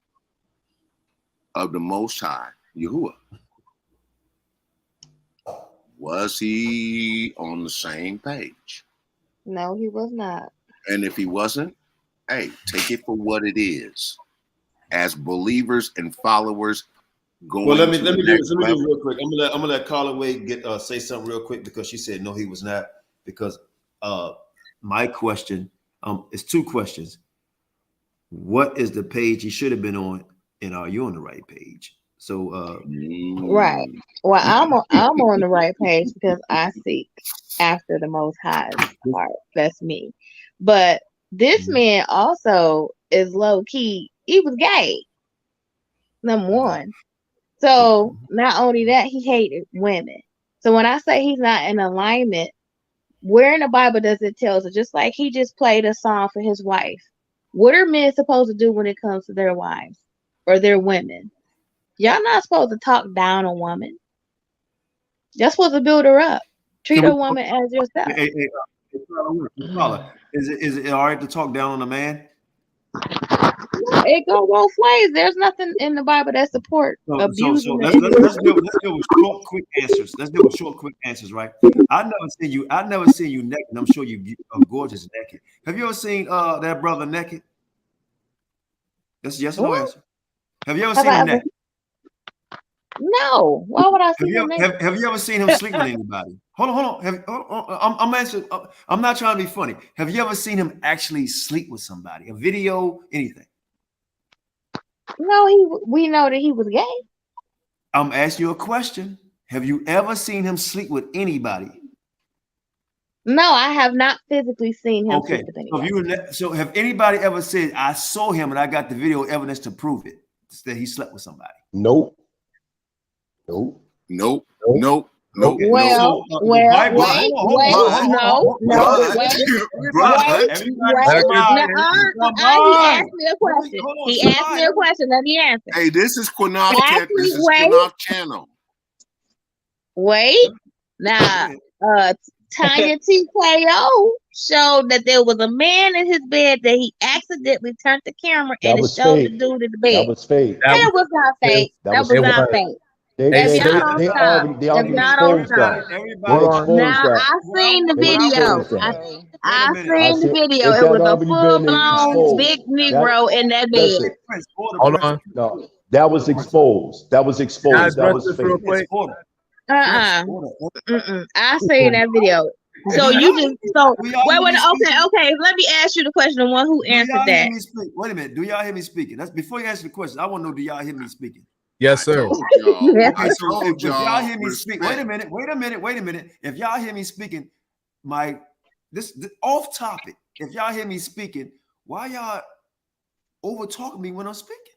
U: of the Most High, Yahuwah. Was he on the same page?
P: No, he was not.
U: And if he wasn't, hey, take it for what it is. As believers and followers going.
R: Well, let me do real quick. I'm gonna let Carla Wade say something real quick because she said no, he was not. Because my question is two questions. What is the page he should have been on, and are you on the right page? So
P: right. Well, I'm on the right page because I seek after the Most High's heart. That's me. But this man also is low key. He was gay. Number one.
G: So not only that, he hated women. So when I say he's not in alignment, where in the Bible does it tell us? Just like he just played a song for his wife. What are men supposed to do when it comes to their wives or their women? Y'all not supposed to talk down a woman. You're supposed to build her up. Treat a woman as yourself.
B: Is it all right to talk down on a man?
G: It go both ways. There's nothing in the Bible that support abusing.
B: Let's deal with short, quick answers. Let's deal with short, quick answers, right? I've never seen you naked. I'm sure you are gorgeous naked. Have you ever seen that brother naked? That's a yes or no answer. Have you ever seen him naked?
G: No. Why would I see him naked?
B: Have you ever seen him sleep with anybody? Hold on. I'm answering. I'm not trying to be funny. Have you ever seen him actually sleep with somebody? A video, anything?
G: No, we know that he was gay.
B: I'm asking you a question. Have you ever seen him sleep with anybody?
G: No, I have not physically seen him sleep with anybody.
B: So have anybody ever said, I saw him and I got the video evidence to prove it, that he slept with somebody?
D: Nope.
G: Well, wait. He asked me a question. Let me answer.
U: Hey, this is Qanath. This is Qanath channel.
G: Wait. Now, Tanya TKO showed that there was a man in his bed that he accidentally turned the camera and it showed the dude in the bed.
D: That was fake.
G: That was not fake. That was not fake.
D: They already exposed that.
G: Now I seen the video. I seen the video. It was a full-blown big Negro in that bed.
K: Hold on.
D: No, that was exposed. That was exposed. That was fake.
G: I seen that video. So you just wait. Okay. Let me ask you the question. The one who answered that.
B: Wait a minute. Do y'all hear me speaking? That's before you answer the question. I want to know. Do y'all hear me speaking?
K: Yes, sir.
B: Okay, so if y'all hear me speak, wait a minute. If y'all hear me speaking, this off topic. If y'all hear me speaking, why y'all over talking me when I'm speaking?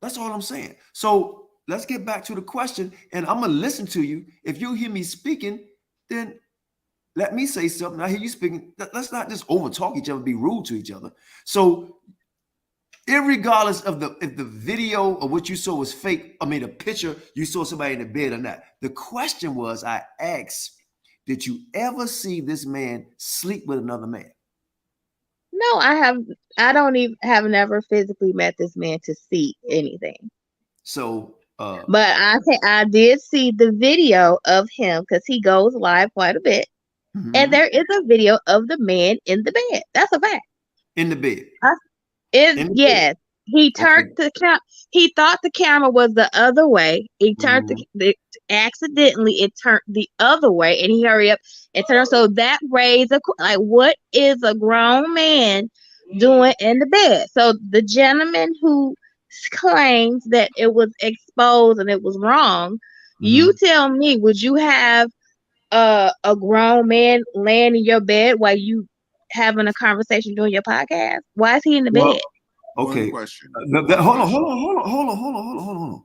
B: That's all I'm saying. So let's get back to the question, and I'm gonna listen to you. If you hear me speaking, then let me say something. I hear you speaking. Let's not just over talk each other, be rude to each other. So, irregardless of if the video or what you saw was fake, I mean, the picture you saw somebody in the bed or not. The question was, I asked, did you ever see this man sleep with another man?
G: No, I have never physically met this man to see anything.
B: So,
G: but I did see the video of him because he goes live quite a bit, and there is a video of the man in the bed. That's a fact.
B: In the bed.
G: Yes. He turned the camera. He thought the camera was the other way. He turned accidentally. It turned the other way, and he hurried up and turned. So that raised what is a grown man doing in the bed? So the gentleman who claims that it was exposed and it was wrong, you tell me, would you have a grown man laying in your bed while you having a conversation doing your podcast? Why is he in the bed?
B: Okay.
U: Question.
B: Hold on.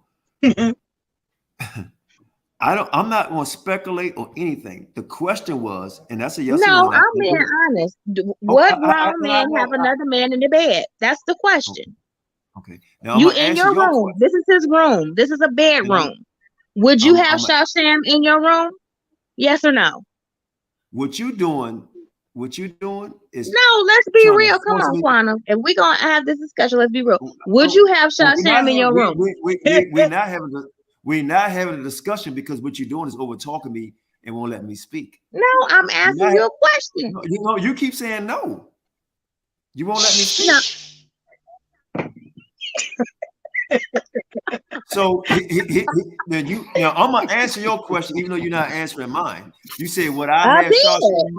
B: I'm not going to speculate or anything. The question was, and that's a yes or no.
G: No, I'm being honest. What grown man have another man in the bed? That's the question.
B: Okay. Now
G: you in your room. This is his room. This is a bedroom. Would you have Shasham in your room? Yes or no?
B: What you doing is
G: no. Let's be real. Come on, Qanath. If we're gonna have this discussion, let's be real. Would you have Shasham in your room?
B: We're not having a discussion because what you're doing is over talking me and won't let me speak.
G: No, I'm asking you a question.
B: You keep saying no. You won't let me speak. So then I'm gonna answer your question, even though you're not answering mine. You said what I had Shasham.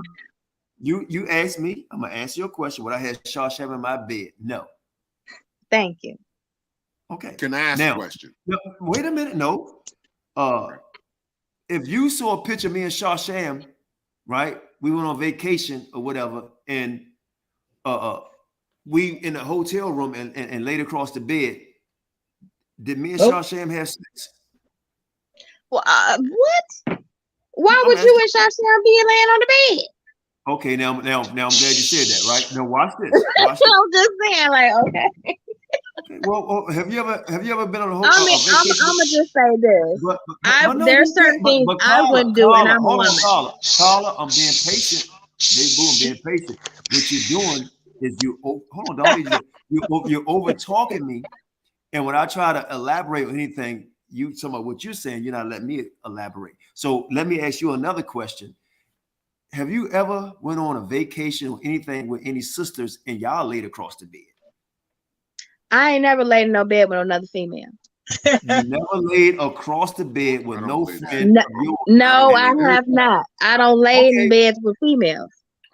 B: You asked me, I'm gonna answer your question. Would I have Shasham in my bed? No.
G: Thank you.
B: Okay.
U: Can I ask a question?
B: No, wait a minute. No. If you saw a picture of me and Shasham, right? We went on vacation or whatever, and we in a hotel room and laid across the bed.
R: Did me and Shasham have sex?
G: Well, what? Why would you and Shasham be laying on the bed?
R: Okay, now I'm glad you said that, right? Now watch this. Watch this.
G: I'm just saying, like, okay.
R: Well, have you ever been on a
G: I mean, I'm gonna just say this. There's certain things I wouldn't do, and I'm a woman.
R: Carla, I'm being patient. I'm being patient. What you're doing is hold on, don't you're over talking me, and when I try to elaborate on anything, you talking about what you're saying, you're not letting me elaborate. So let me ask you another question. Have you ever went on a vacation or anything with any sisters and y'all laid across the bed?
G: I ain't never laid in no bed with another female.
R: You never laid across the bed with no friend.
G: No, I have not. I don't lay in beds with females.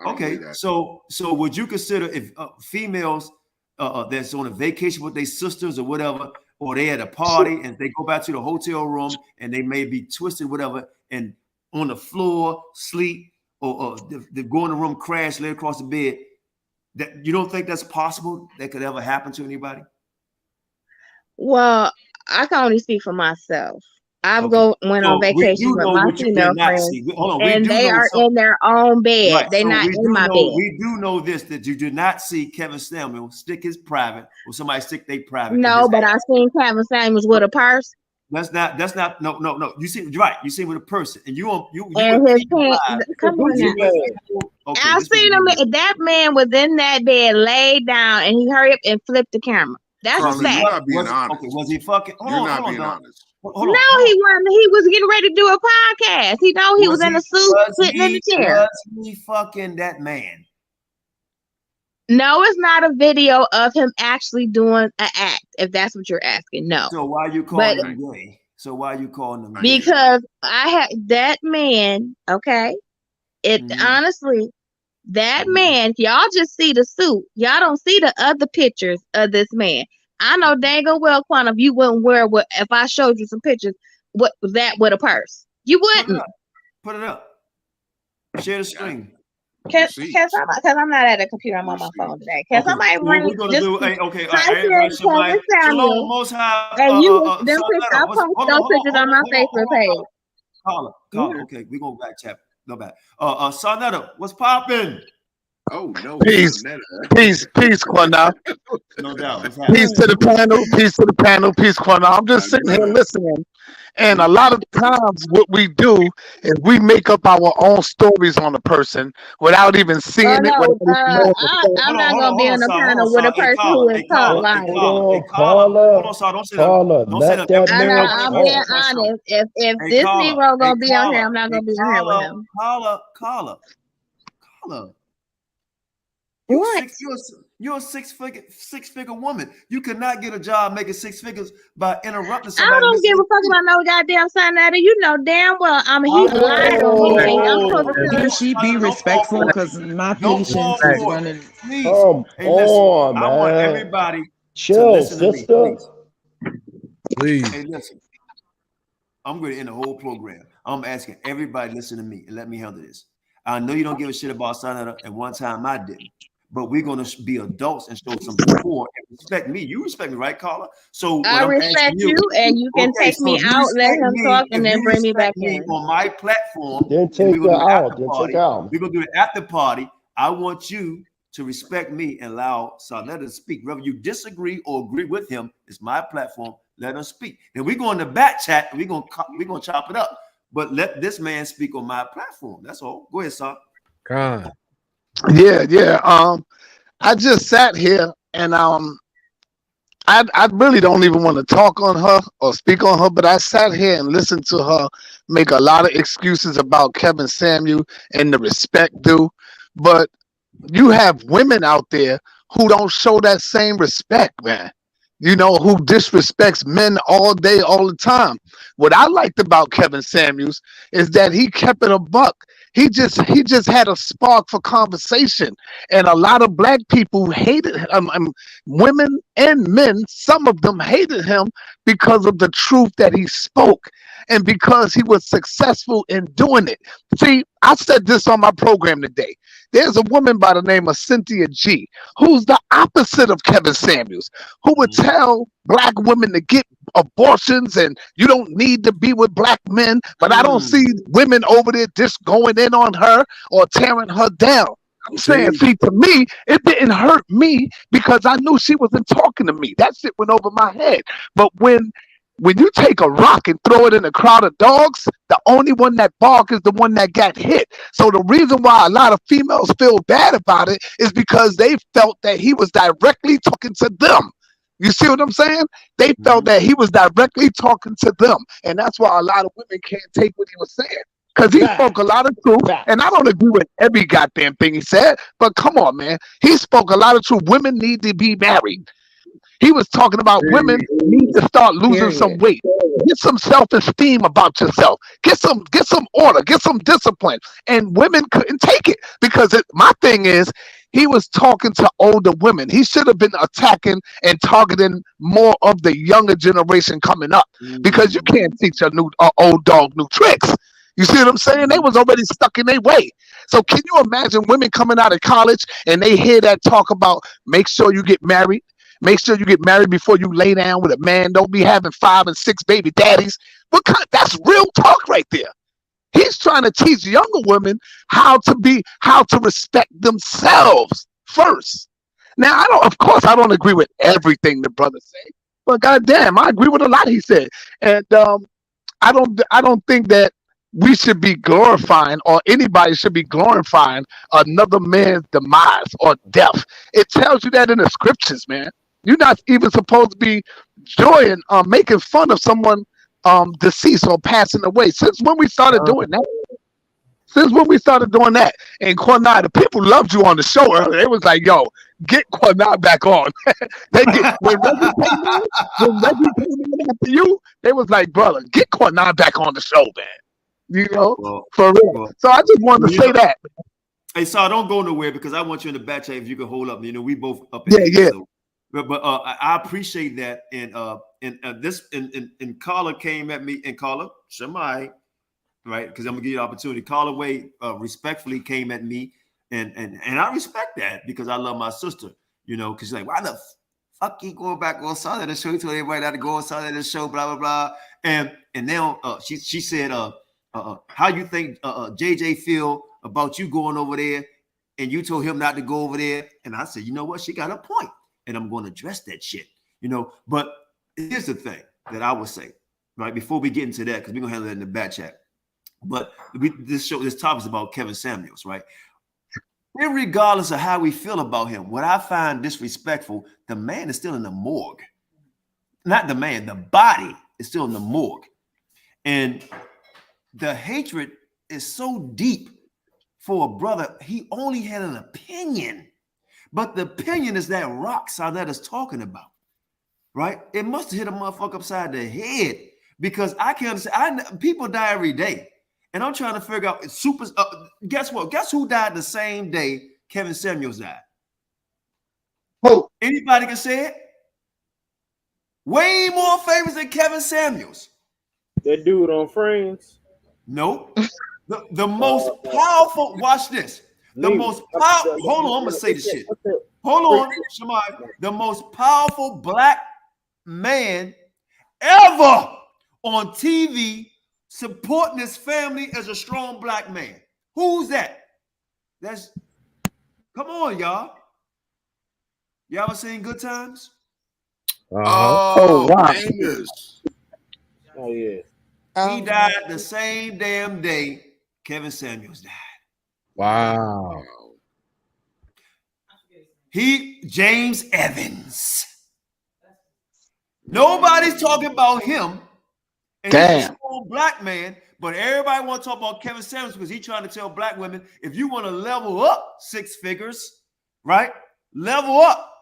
R: Okay, so would you consider if females that's on a vacation with their sisters or whatever, or they at a party and they go back to the hotel room and they may be twisted, whatever, and on the floor sleep, or they go in the room, crash, lay across the bed? That you don't think that's possible? That could ever happen to anybody?
G: Well, I can only speak for myself. I've went on vacation with my female friends, and they are in their own bed. Right. They're not in my bed.
R: We do know this, that you did not see Kevin Samuel stick his private or somebody stick their private.
G: No, but I seen Kevin Samuels with a purse.
R: That's not no. You see, right? You see with a person, and you
G: and his pants. Come on now. Okay, I seen him. That man was in that bed, laid down, and he hurried up and flipped the camera. That's a fact.
U: You're not being honest.
R: Okay, was he fucking?
U: You're not being honest.
G: No, he wasn't. He was getting ready to do a podcast. He was in a suit, sitting in the chair.
R: Was he fucking that man?
G: No, it's not a video of him actually doing an act, if that's what you're asking. No.
R: So why are you calling him gay? So why are you calling him gay?
G: Because I had that man, okay? Honestly, that man, y'all just see the suit. Y'all don't see the other pictures of this man. I know dang well, Qanath, you wouldn't wear what if I showed you some pictures, what was that with a purse? You wouldn't.
R: Put it up. Share the screen.
G: Because I'm not at a computer, I'm on my phone today. Can somebody bring just
R: Shalom, Most High,
G: and you I'll post those pictures on my Facebook page.
R: Caller, okay, we're gonna back chat. No bad. Sarnetta, what's popping?
U: Oh no,
J: peace, Qanath.
R: No doubt.
J: Peace to the panel, peace, Qanath. I'm just sitting here listening. And a lot of times what we do is we make up our own stories on a person without even seeing it.
G: I'm not going to be on the panel with a person who is caught lying.
D: Hold on, let that man
G: I'm being honest. If this Negro going to be on here, I'm not going to be on here with him.
R: Caller.
G: What?
R: You're a six-figure woman. You could not get a job making six figures by interrupting somebody.
G: I don't give a fuck about no goddamn Sarnetta. You know damn well he lied on me.
Q: Can she be respectful? Because my patience is running.
R: Please.
D: Come on, man.
R: I want everybody
D: chill,
R: to listen
D: sister.
R: to me,
K: please.
R: Hey, listen. I'm going to end the whole program. I'm asking everybody listen to me and let me handle this. I know you don't give a shit about Sarnetta, and one time I didn't. But we're gonna be adults and show some support and respect me. You respect me, right, Carla? So
G: I respect you, and you can take me out, let him talk, and then bring me back in
R: on my platform.
D: Then take her out.
R: We're gonna do it at the party. I want you to respect me and allow Sarnetta to speak. Whether you disagree or agree with him, it's my platform. Let him speak. Then we go in the back chat and we're gonna chop it up. But let this man speak on my platform. That's all. Go ahead, Sar.
K: God.
J: Yeah. I just sat here and I really don't even want to talk on her or speak on her, but I sat here and listened to her make a lot of excuses about Kevin Samuel and the respect due. But you have women out there who don't show that same respect, man. You know, who disrespects men all day, all the time. What I liked about Kevin Samuels is that he kept it a buck. He just had a spark for conversation, and a lot of black people hated him. Women and men, some of them hated him because of the truth that he spoke, and because he was successful in doing it. See, I said this on my program today. There's a woman by the name of Cynthia G, who's the opposite of Kevin Samuels, who would tell black women to get abortions and you don't need to be with black men. But I don't see women over there just going in on her or tearing her down. I'm saying, see, to me, it didn't hurt me because I knew she wasn't talking to me. That shit went over my head. But when you take a rock and throw it in a crowd of dogs, the only one that bark is the one that got hit. So the reason why a lot of females feel bad about it is because they felt that he was directly talking to them. You see what I'm saying? They felt that he was directly talking to them. And that's why a lot of women can't take what he was saying. Because he spoke a lot of truth. And I don't agree with every goddamn thing he said. But come on, man. He spoke a lot of truth. Women need to be married. He was talking about women need to start losing some weight. Get some self-esteem about yourself. Get some order. Get some discipline. And women couldn't take it because my thing is he was talking to older women. He should have been attacking and targeting more of the younger generation coming up because you can't teach a old dog new tricks. You see what I'm saying? They was already stuck in their way. So can you imagine women coming out of college and they hear that talk about make sure you get married? Make sure you get married before you lay down with a man. Don't be having 5 and 6 baby daddies. That's real talk right there. He's trying to teach younger women how to respect themselves first. Now, of course, I don't agree with everything the brother said, but goddamn, I agree with a lot he said. And I don't think that we should be glorifying or anybody should be glorifying another man's demise or death. It tells you that in the scriptures, man. You're not even supposed to be joying, making fun of someone deceased or passing away. Since when we started doing that? And Qanath, the people loved you on the show earlier. They was like, yo, get Qanath back on. When Reggie came in after you, they was like, brother, get Qanath back on the show, man. You know, for real. So I just wanted to say that.
R: Hey, Saul, don't go nowhere because I want you in the back chat if you can hold up. You know, we both up.
J: Yeah.
R: So. But I appreciate that. And Carla came at me, and Carla Shemai, right? Because I'm gonna give you the opportunity. Carla Way respectfully came at me, and I respect that because I love my sister. You know, because she's like, why the fuck you going back on Sunday to show? You told everybody not to go on Sunday to show, blah blah blah. And now she said, how you think JJ feel about you going over there? And you told him not to go over there. And I said, you know what? She got a point. And I'm going to address that shit, you know. But here's the thing that I would say, right? Before we get into that, because we're gonna handle that in the back chat. But this topic is about Kevin Samuels, right? Irregardless of how we feel about him, what I find disrespectful, the man is still in the morgue. Not the man, the body is still in the morgue. And the hatred is so deep for a brother. He only had an opinion. But the opinion is that rock Saudette is talking about, right? It must have hit a motherfucker upside the head because I can't understand. People die every day, and I'm trying to figure out. Guess what? Guess who died the same day Kevin Samuels died?
J: Who?
R: Anybody can say it? Way more famous than Kevin Samuels.
L: That dude on Friends?
R: Nope. The most powerful. Watch this. The most powerful, hold on, I'm gonna say this shit. Hold on, Shemai. The most powerful black man ever on TV supporting his family as a strong black man. Who's that? Come on, y'all. Y'all ever seen Good Times?
J: Oh wow.
L: Oh yeah.
R: He died the same damn day Kevin Samuels died.
K: Wow.
R: James Evans. Nobody's talking about him. And he's a strong black man, but everybody want to talk about Kevin Samuels because he's trying to tell black women, if you want to level up 6 figures, right? Level up.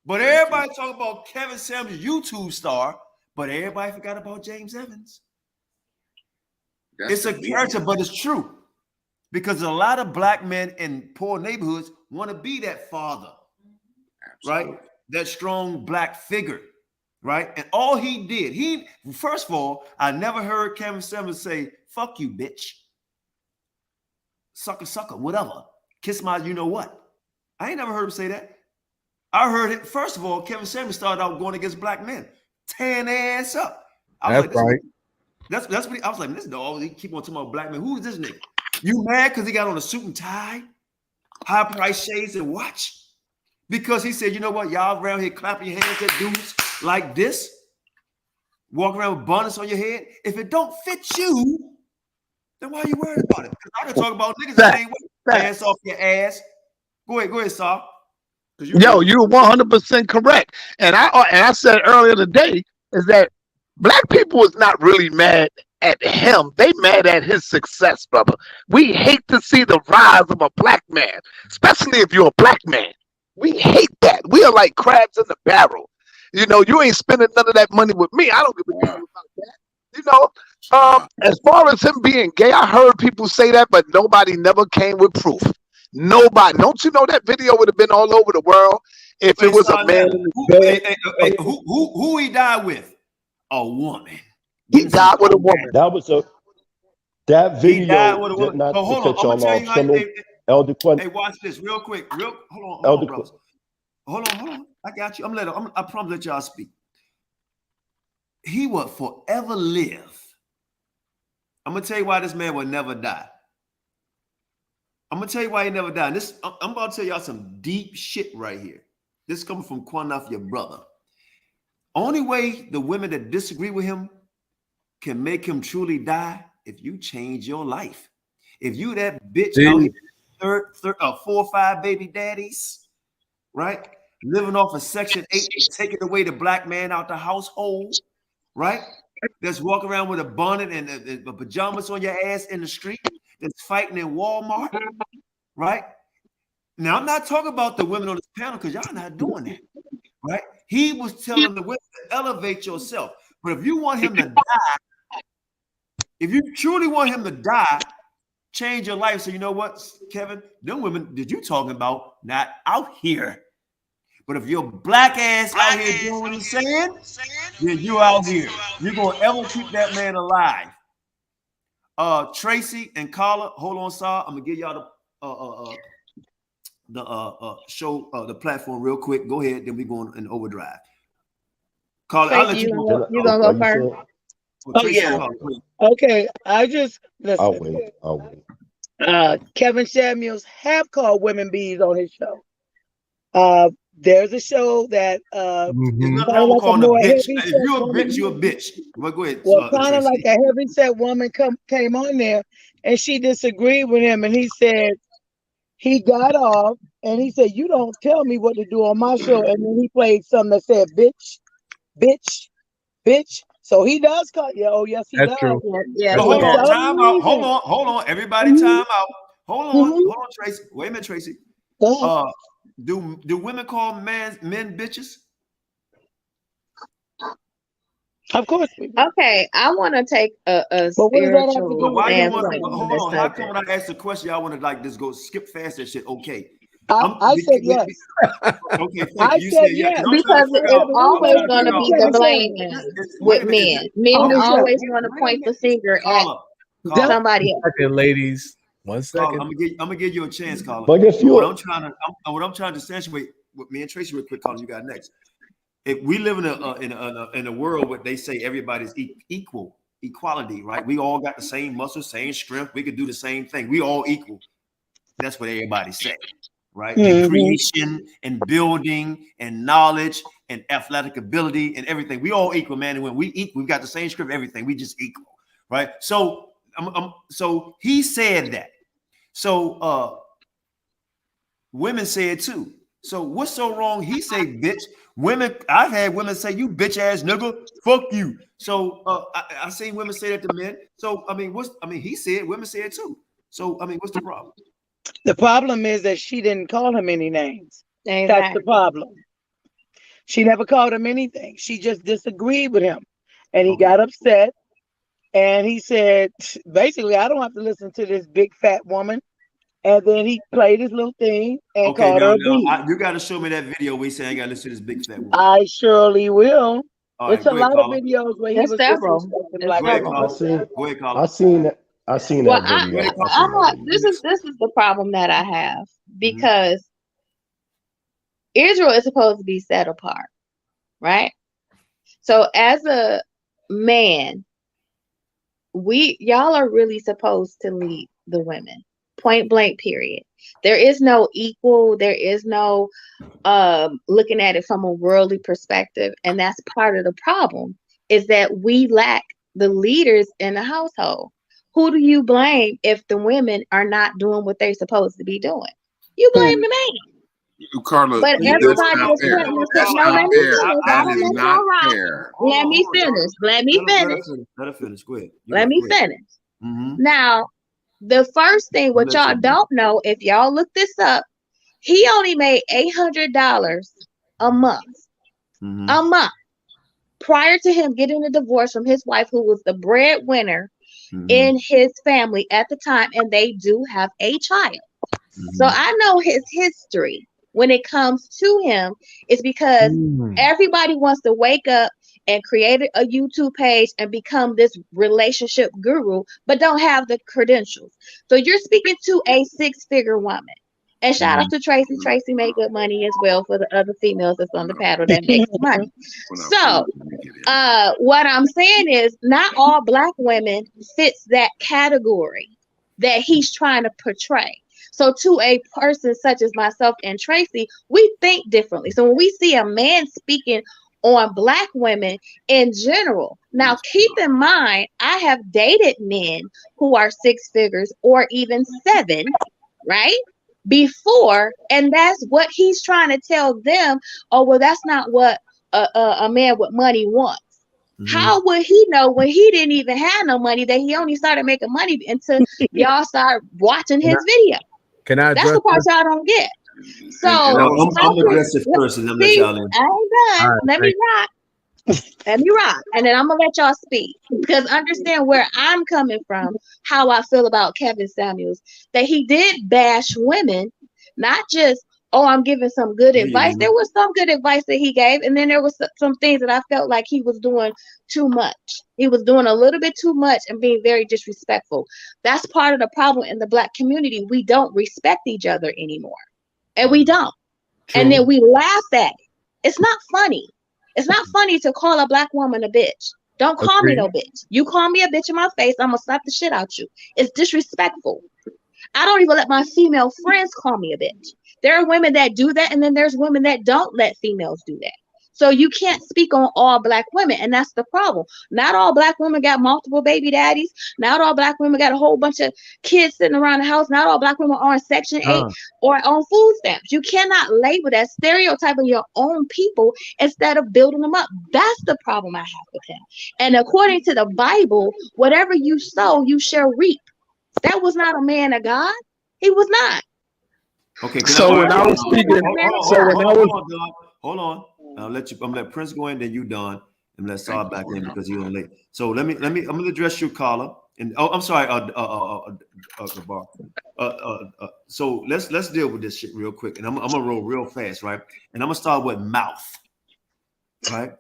R: But everybody talking about Kevin Samuels, YouTube star, but everybody forgot about James Evans. It's a character, but it's true. Because a lot of black men in poor neighborhoods want to be that father, right? That strong black figure, right? And all he did, first of all, I never heard Kevin Samuels say, fuck you, bitch. Sucker, whatever. Kiss my you know what. I ain't never heard him say that. I heard it, first of all, Kevin Samuels started out going against black men. tearing their ass up. I was
K: That's
R: like,
K: right.
R: That's what I was like, this dog, he keep on talking about black man. Who is this nigga? You mad because he got on a suit and tie, high price shades and watch? Because he said, you know what, y'all around here clapping your hands at dudes like this, walking around with bonnets on your head. If it don't fit you, then why are you worried about it? Because I can talk about niggas the same way. Ass off your ass. Go ahead, Saul.
J: Yo, you're 100% correct. And I said earlier today is that black people is not really mad at him. They mad at his success, brother. We hate to see the rise of a black man, especially if you're a black man. We hate that. We are like crabs in the barrel. You know, you ain't spending none of that money with me. I don't give a damn about that. You know, as far as him being gay, I heard people say that, but nobody never came with proof. Nobody. Don't you know that video would have been all over the world if it was a man in the bed?
R: Who he died with? A woman.
J: He died with a woman.
D: That video
R: with a
D: did
R: woman.
D: not
R: Hold
D: cut
R: on, I'm
D: y'all
R: gonna tell you
D: off. Elder Quinn.
R: Hey, watch this real quick. Hold on, brothers. Hold on. I got you. I promise let y'all speak. He would forever live. I'm gonna tell you why this man would never die. I'm gonna tell you why he never died. I'm about to tell y'all some deep shit right here. This is coming from Qanath, your brother. Only way the women that disagree with him can make him truly die if you change your life. If you that bitch out here, 4 or 5 baby daddies, right? Living off of Section 8, taking away the black man out the household, right? That's walking around with a bonnet and the pajamas on your ass in the street, that's fighting in Walmart, right? Now, I'm not talking about the women on this panel because y'all not doing that, right? He was telling the women to elevate yourself. But if you want him to die, if you truly want him to die, change your life. So you know what, Kevin? Them women that you talking about not out here. But if your black ass out here doing what he's saying, then you out here. You're gonna ever keep that man alive. Tracy and Carla, hold on, Saul. I'm gonna give y'all the platform real quick. Go ahead, then we going in overdrive. Carla, I'll let you go.
G: You gonna go first?
C: Oh yeah. Okay. I just listen.
D: I'll wait.
C: Kevin Samuels have called women bees on his show. There's a show that
R: There's nothing wrong with calling a bitch. If you're a bitch, you're a bitch. Well, go ahead.
C: Well, kind of like a heavyset woman came on there, and she disagreed with him, and he said he got off, and he said, "You don't tell me what to do on my show," and then he played something that said, "Bitch, bitch, bitch." So he does call. Yeah, oh yes, he does.
K: True.
G: Yeah.
R: Hold on, time out. Hold on. Everybody, time out. Hold on, Tracy. Wait a minute, Tracy. Do women call men bitches?
C: Of course.
G: Okay, I want to take a spiritual.
R: But why you want? Hold on. How come when I ask the question, y'all want to like just go skip fast that shit? Okay.
C: I said yes.
R: Okay,
C: I
R: you
C: said
R: said
C: yes.
G: Because it's always going to be the blame with men. Men always want to point the finger at somebody else.
K: Ladies, 1 second.
R: I'm gonna give you a chance, Carla.
D: But if
R: what I'm trying to accentuate with me and Tracy real quick, Carla, you got next. If we live in a world where they say everybody's equality, right? We all got the same muscles, same strength. We could do the same thing. We all equal. That's what everybody say, right? And creation and building and knowledge and athletic ability and everything. We all equal, man. And when we equal, we got the same script, everything. We just equal, right? So, so he said that. So women say it too. So what's so wrong? He say bitch. Women, I've had women say, you bitch ass nigga, fuck you. So I seen women say that to men. So he said, women say it too. So what's the problem?
C: The problem is that she didn't call him any names.
G: Exactly.
C: That's the problem. She never called him anything. She just disagreed with him. And he got upset. And he said, basically, I don't have to listen to this big fat woman. And then he played his little thing and called her a bee.
R: You got to show me that video where he said, I got to listen to this big fat woman.
C: I surely will.
R: Right,
C: it's a lot of videos where he was disrespecting black women.
D: I seen that video.
G: This is the problem that I have, because Israel is supposed to be set apart, right? So as a man, y'all are really supposed to lead the women. Point blank, period. There is no equal, there is no looking at it from a worldly perspective. And that's part of the problem, is that we lack the leaders in the household. Who do you blame if the women are not doing what they're supposed to be doing? You blame the man.
U: Carla,
G: But
U: that's
G: everybody
U: not
G: is
U: fair.
G: putting it.
U: That's
G: No,
U: not
G: let me
U: fair.
G: finish. I
U: That
G: don't
U: is
G: let
U: not
G: y'all rock.
U: fair.
G: Let me finish. Let me finish.
B: Let her finish. Go ahead.
G: Let me finish.
B: Mm-hmm.
G: Now, the first thing, what y'all don't know, if y'all look this up, he only made $800 a month.
B: Mm-hmm.
G: A month. Prior to him getting a divorce from his wife, who was the breadwinner in his family at the time, and they do have a child. So I know his history when it comes to him is because everybody wants to wake up and create a YouTube page and become this relationship guru, but don't have the credentials. So you're speaking to a six-figure woman. And shout out to Tracy. Tracy made good money as well for the other females that's on the panel that makes money. So what I'm saying is not all Black women fits that category that he's trying to portray. So to a person such as myself and Tracy, we think differently. So when we see a man speaking on Black women in general, now keep in mind, I have dated men who are six figures or even seven, right? Before, and that's what he's trying to tell them. Oh, well, that's not what a man with money wants. How would he know when he didn't even have no money that he only started making money until y'all start watching his video?
K: Can I address
G: That's the part
K: this?
G: y'all don't get. So
B: I'm aggressive first, and I'm let y'all in.
G: I ain't done.
K: All right,
G: Let me rock. Let me rock. And then I'm gonna let y'all speak. Because understand where I'm coming from, how I feel about Kevin Samuels. That he did bash women, not just, oh, I'm giving some good advice. There was some good advice that he gave, and then there was some things that I felt like he was doing too much. He was doing a little bit too much and being very disrespectful. That's part of the problem in the Black community. We don't respect each other anymore. And we don't.
B: True.
G: And then we laugh at it. It's not funny. It's not funny to call a Black woman a bitch. Don't call me no bitch. You call me a bitch in my face, I'm gonna slap the shit out you. It's disrespectful. I don't even let my female friends call me a bitch. There are women that do that, and then there's women that don't let females do that. So you can't speak on all Black women, and that's the problem. Not all Black women got multiple baby daddies. Not all Black women got a whole bunch of kids sitting around the house. Not all Black women are on Section 8 or on food stamps. You cannot label that, stereotyping your own people instead of building them up. That's the problem I have with him. And according to the Bible, whatever you sow, you shall reap. That was not a man of God. He was not.
B: Okay.
J: So when I was speaking,
B: Hold on. I'm gonna let Prince go in, then you done, and let Saul back in because you're on late. So I'm gonna address your caller. And I'm sorry, so let's deal with this shit real quick, and I'm gonna roll real fast, right? And I'm gonna start with mouth, right?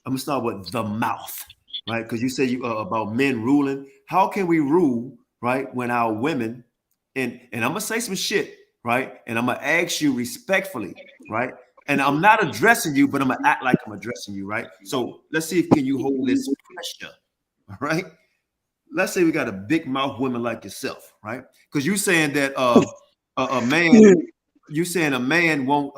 B: I'm gonna start with the mouth, right? Because you say you about men ruling. How can we rule, right, when our women and I'm gonna say some shit, right? And I'm gonna ask you respectfully, right? And I'm not addressing you, but I'm gonna act like I'm addressing you, right? So let's see if can you hold this pressure, all right? Let's say we got a big mouth woman like yourself, right? Because you saying that a man, you saying a man won't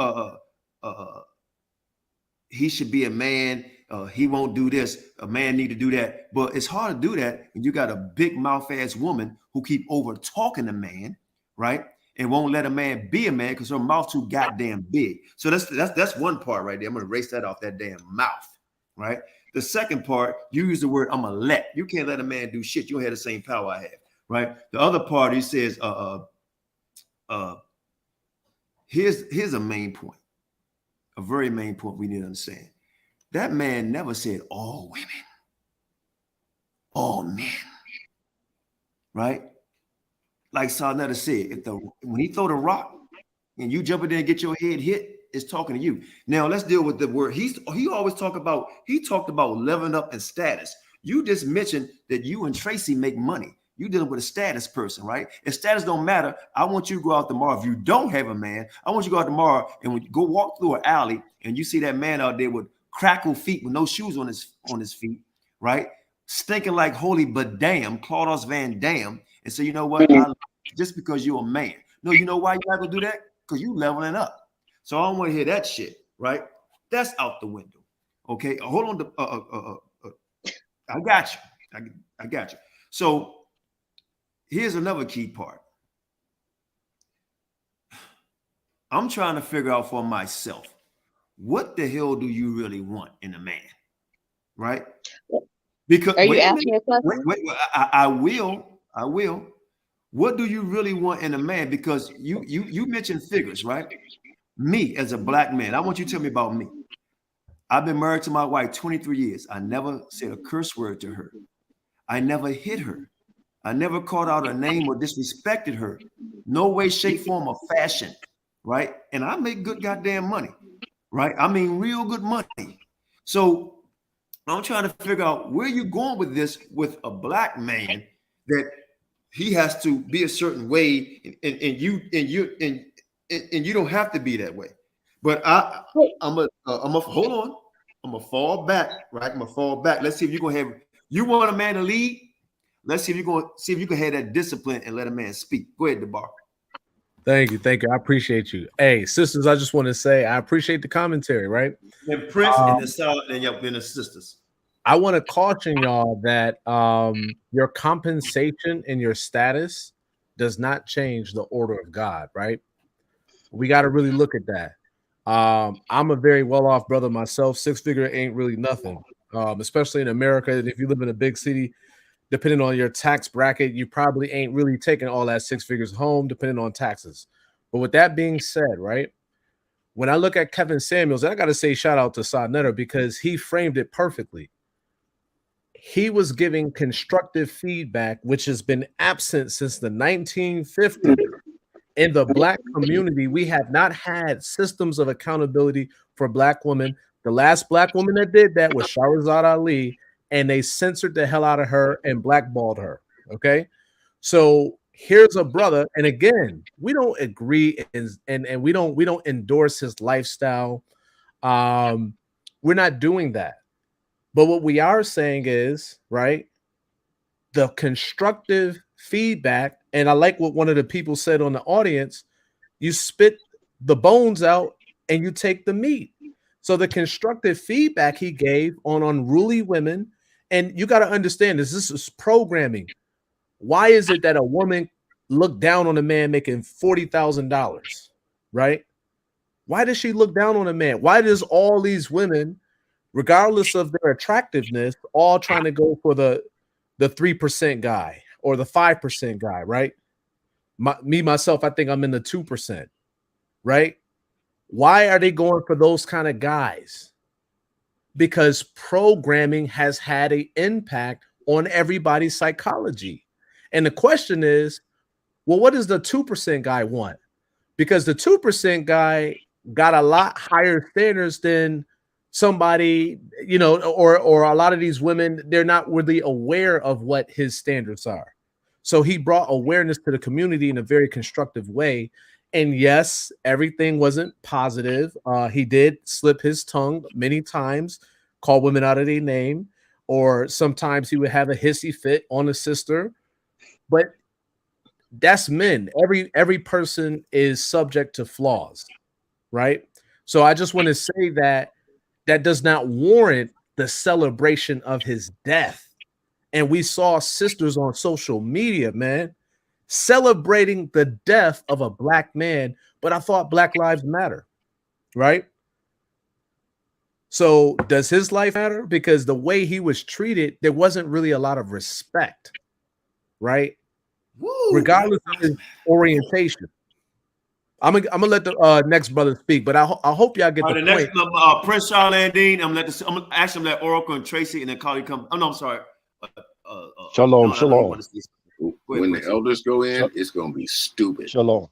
B: he should be a man, he won't do this, a man need to do that. But it's hard to do that when you got a big mouth ass woman who keep over talking a man, right? And won't let a man be a man because her mouth too goddamn big. So that's one part right there. I'm gonna erase that off that damn mouth, right? The second part, you use the word I'm gonna let. You can't let a man do shit. You don't have the same power I have, right? The other part, he says, here's a main point, a very main point we need to understand. That man never said all women, all men, right? Like Sarnetta said, when he throw the rock and you jump in there and get your head hit, it's talking to you. Now let's deal with the word. He always talked about leveling up and status. You just mentioned that you and Tracy make money. You dealing with a status person, right? If status don't matter, I want you to go out tomorrow. If you don't have a man, I want you to go out tomorrow and when you go walk through an alley and you see that man out there with crackle feet with no shoes on his feet, right? Stinking like holy but damn, Claudius Van Dam, and say, you know what? Just because you're a man. No, you know why you're not gonna do that? Because you leveling up. So I don't want to hear that shit, right? That's out the window. Okay, hold on. I got you. I got you. So here's another key part. I'm trying to figure out for myself, what the hell do you really want in a man, right? Because
G: are you asking a question?
B: I will. What do you really want in a man? Because you mentioned figures, right? Me as a black man, I want you to tell me about me. I've been married to my wife 23 years. I never said a curse word to her. I never hit her. I never called out her name or disrespected her. No way, shape, form, or fashion, right? And I make good goddamn money, right? I mean, real good money. So I'm trying to figure out where you're going with this with a black man, that he has to be a certain way, and you don't have to be that way. But I'm a hold on. I'm gonna fall back, right? I'm gonna fall back. Let's see if you're gonna have. You want a man to lead? Let's see if you're gonna see if you can have that discipline and let a man speak. Go ahead, DeBar.
K: Thank you. I appreciate you. Hey, sisters, I just want to say I appreciate the commentary, right?
B: And Prince and the South and the sisters.
K: I want to caution y'all that your compensation and your status does not change the order of God, right? We got to really look at that. I'm a very well-off brother myself. 6-figure ain't really nothing, especially in America. If you live in a big city, depending on your tax bracket, you probably ain't really taking all that 6 figures home, depending on taxes. But with that being said, right, when I look at Kevin Samuels, I got to say shout out to Sa Neter because he framed it perfectly. He was giving constructive feedback, which has been absent since the 1950s. In the black community, we have not had systems of accountability for black women. The last black woman that did that was Shahrazad Ali, and they censored the hell out of her and blackballed her. Okay, so here's a brother, and again, we don't agree and we don't endorse his lifestyle. We're not doing that. But what we are saying is, right, the constructive feedback, and I like what one of the people said on the audience, you spit the bones out and you take the meat. So the constructive feedback he gave on unruly women, and you got to understand this is programming. Why is it that a woman looked down on a man making $40,000, right? Why does she look down on a man? Why does all these women, regardless of their attractiveness, all trying to go for the 3% guy or the 5% guy, right? Myself, I think I'm in the 2%, right? Why are they going for those kind of guys? Because programming has had an impact on everybody's psychology. And the question is, well, what does the 2% guy want? Because the 2% guy got a lot higher standards than somebody, you know, or a lot of these women, they're not really aware of what his standards are. So he brought awareness to the community in a very constructive way. And yes, everything wasn't positive. He did slip his tongue many times, call women out of their name, or sometimes he would have a hissy fit on a sister. But that's men. Every person is subject to flaws, right? So I just want to say that does not warrant the celebration of his death. And we saw sisters on social media, man, celebrating the death of a black man. But I thought Black Lives Matter, right? So does his life matter? Because the way he was treated, there wasn't really a lot of respect, right? Woo. Regardless of his orientation. I'm gonna let the next brother speak, but I hope y'all get the point.
B: Next, Prince Charlandine. I'm gonna ask him let Oracle and Tracy and then Carly come. Oh no, I'm sorry.
D: Shalom.
U: When the elders go in, it's gonna be stupid.
D: Shalom.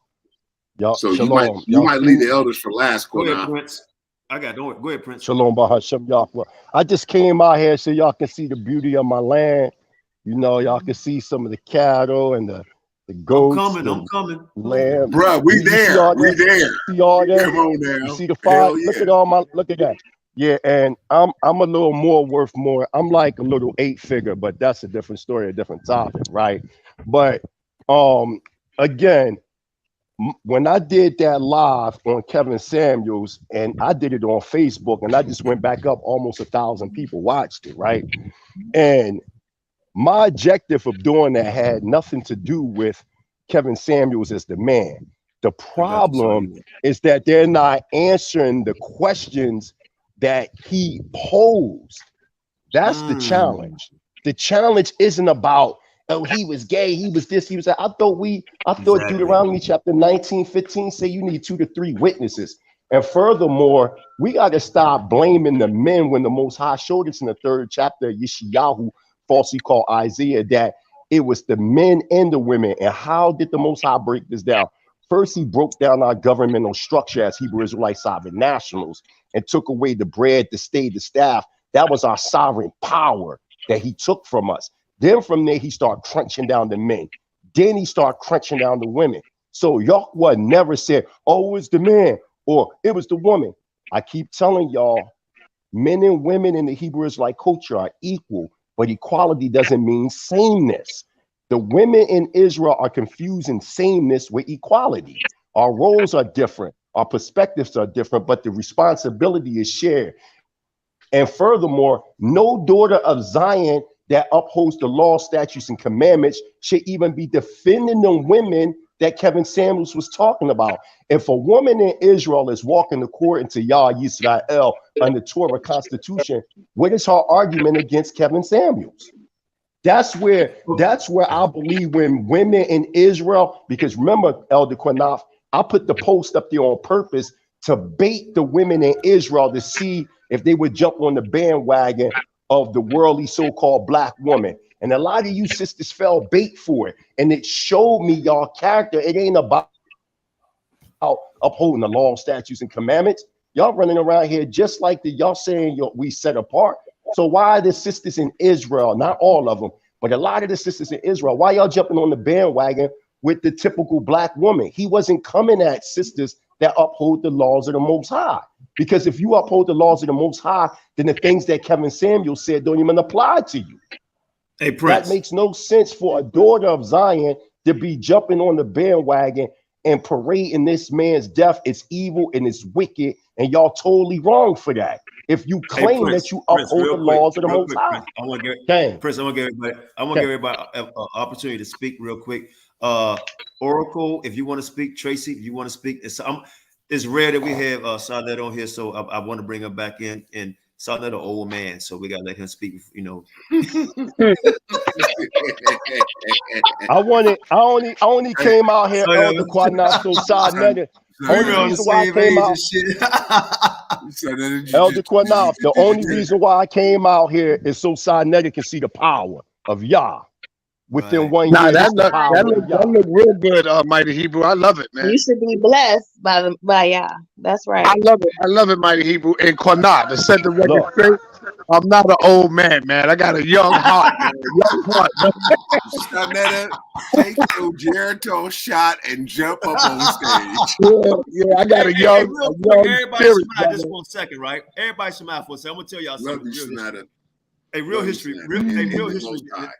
D: Y'all,
U: so
D: shalom.
U: You might leave the elders for last.
B: Go ahead, Prince. Go ahead, Prince.
D: Shalom, Bahashem Yahweh. I just came out here so y'all can see the beauty of my land. You know, y'all can see some of the cattle and the goats.
B: I'm coming.
D: Lamb.
U: Bruh, we there. We there.
D: See all that?
U: Come on now.
D: You see the fire?
U: Yeah.
D: Look at that. Yeah, and I'm a little more worth more. I'm like a little 8-figure, but that's a different story, a different topic, right? But again, when I did that live on Kevin Samuels, and I did it on Facebook, and I just went back up, almost 1,000 people watched it, right? And my objective of doing that had nothing to do with Kevin Samuels as the man. The problem is that they're not answering the questions that he posed. That's the challenge. The challenge isn't about, oh, he was gay, he was this, he was that. I thought Deuteronomy chapter 19:15 say you need 2 to 3 witnesses. And furthermore, we got to stop blaming the men when the Most High showed us in the 3rd chapter of Yeshayahu, falsely called Isaiah, that it was the men and the women. And how did the Most High break this down? First, he broke down our governmental structure as Hebrew Israelite sovereign nationals and took away the bread, the state, the staff. That was our sovereign power that he took from us. Then from there, he started crunching down the men. Then he started crunching down the women. So Yahweh never said, oh, it was the man or it was the woman. I keep telling y'all, men and women in the Hebrew Israelite culture are equal, but equality doesn't mean sameness. The women in Israel are confusing sameness with equality. Our roles are different. Our perspectives are different, but the responsibility is shared. And furthermore, no daughter of Zion that upholds the law, statutes, and commandments should even be defending the women that Kevin Samuels was talking about. If a woman in Israel is walking according to Yah Yisrael under Torah Constitution, what is her argument against Kevin Samuels? That's where I believe when women in Israel, because remember, Elder Qanath, I put the post up there on purpose to bait the women in Israel to see if they would jump on the bandwagon of the worldly so-called black woman. And a lot of you sisters fell bait for it. And it showed me y'all character. It ain't about upholding the law, statutes, and commandments. Y'all running around here just like y'all saying we set apart. So why are the sisters in Israel, not all of them, but a lot of the sisters in Israel, why y'all jumping on the bandwagon with the typical black woman? He wasn't coming at sisters that uphold the laws of the Most High. Because if you uphold the laws of the Most High, then the things that Kevin Samuel said don't even apply to you.
R: Hey, Prince.
D: That makes no sense for a daughter of Zion to be jumping on the bandwagon and parading this man's death. It's evil and it's wicked, and y'all totally wrong for that. If you claim that you uphold the laws of the Most High.
R: I want to give everybody an opportunity to speak real quick. Oracle, if you want to speak, Tracy, if you want to speak, it's rare that we have Sanet on here, so I want to bring him back in. And Sanet an old man, so we gotta let him speak. You know,
D: I only came out here, Elder Qanath, so Sanet. Only reason why I came out, Elder Qanath, the only reason why I came out here is so Sanet can see the power of Yah. Within 1 year,
J: that look real good, Mighty Hebrew. I love it, man.
G: You should be blessed by Yah. That's right.
J: I love it, Mighty Hebrew. And Qanath, to set the record straight, I'm not an old man, man. I got a young heart, man. Young heart.
U: Take your Jericho shot and jump up on stage.
J: Yeah, I got a young
R: everybody
J: spirit,
R: smile just for a second, right? Everybody smile for a second. I'm gonna tell y'all something. Real history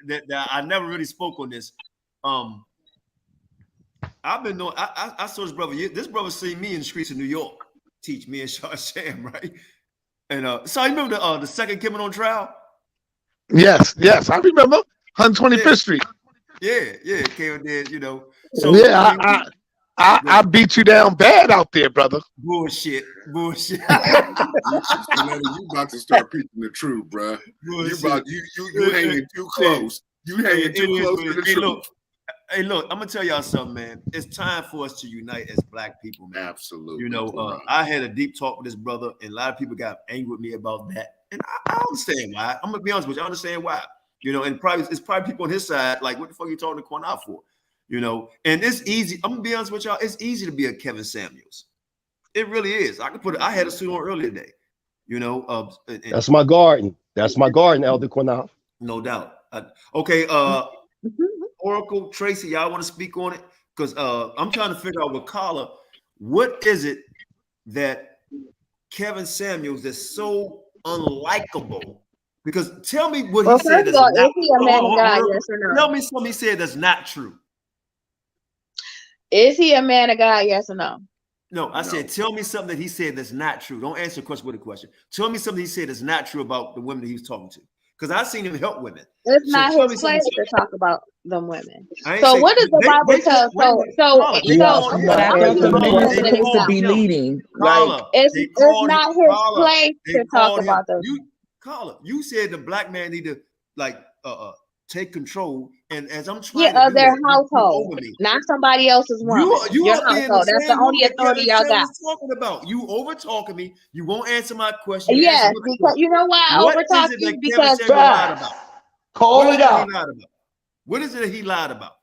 R: that I never really spoke on this. I've been knowing. I saw this brother. This brother seen me in the streets of New York, teach me and Sham, right? And so you remember the second Kimmon on trial?
J: Yes, I remember 125th Street.
R: Yeah, came and did, you know. So
J: I beat you down bad out there, brother.
R: Bullshit.
U: You about to start preaching the truth, bro. You hanging too close. You hanging too close to the truth.
R: Look, I'm gonna tell y'all something, man. It's time for us to unite as black people, man.
U: Absolutely.
R: You know, I had a deep talk with this brother, and a lot of people got angry with me about that. And I understand why. I'm gonna be honest with you. I understand why. You know, and it's probably people on his side, like, what the fuck are you talking to Qanath for? You know, and it's easy. I'm gonna be honest with y'all. It's easy to be a Kevin Samuels. It really is. I had a suit on earlier today. You know,
D: that's my garden. That's my garden, Elder Qanath.
R: No doubt. Okay, Oracle, Tracy, y'all want to speak on it? Because I'm trying to figure out with Kala, what is it that Kevin Samuels that's so unlikable? Because tell me what
G: Well,
R: he said
G: first of
R: that's
G: all,
R: not.
G: is he a man of God? Yes or no?
R: Tell me something he said that's not true.
G: Is he a man of God? Yes or no?
R: No, I said, tell me something that he said that's not true. Don't answer the question with a question. Tell me something he said that's not true about the women that he was talking to. Because I've seen him help women.
G: It's
R: So
G: not
R: tell
G: his
R: me
G: place
R: something.
G: to talk about them women.
R: I ain't
G: So
R: say,
G: what does the Bible tell?
Q: But I thought the men are supposed to be leading. Like
G: It's not his place to talk about them.
R: You said the black man need to take control, and as I'm trying to
G: Yeah,
R: do
G: their
R: that, you
G: household,
R: over me.
G: not somebody else's woman.
R: You
G: Your
R: up there in the
G: household. That's the
R: same
G: only
R: room that
G: authority
R: Kevin
G: y'all got.
R: Samuels talking about. You over talking me. You won't answer my question. You
G: Yes,
R: answer what
G: because you know why I
R: what
G: overtalk
R: is it
G: you?
R: that Kevin
G: Because
R: Samuels lied about?
D: Call
R: What is
D: it
R: it he
D: out.
R: lied about? What is it that he lied about?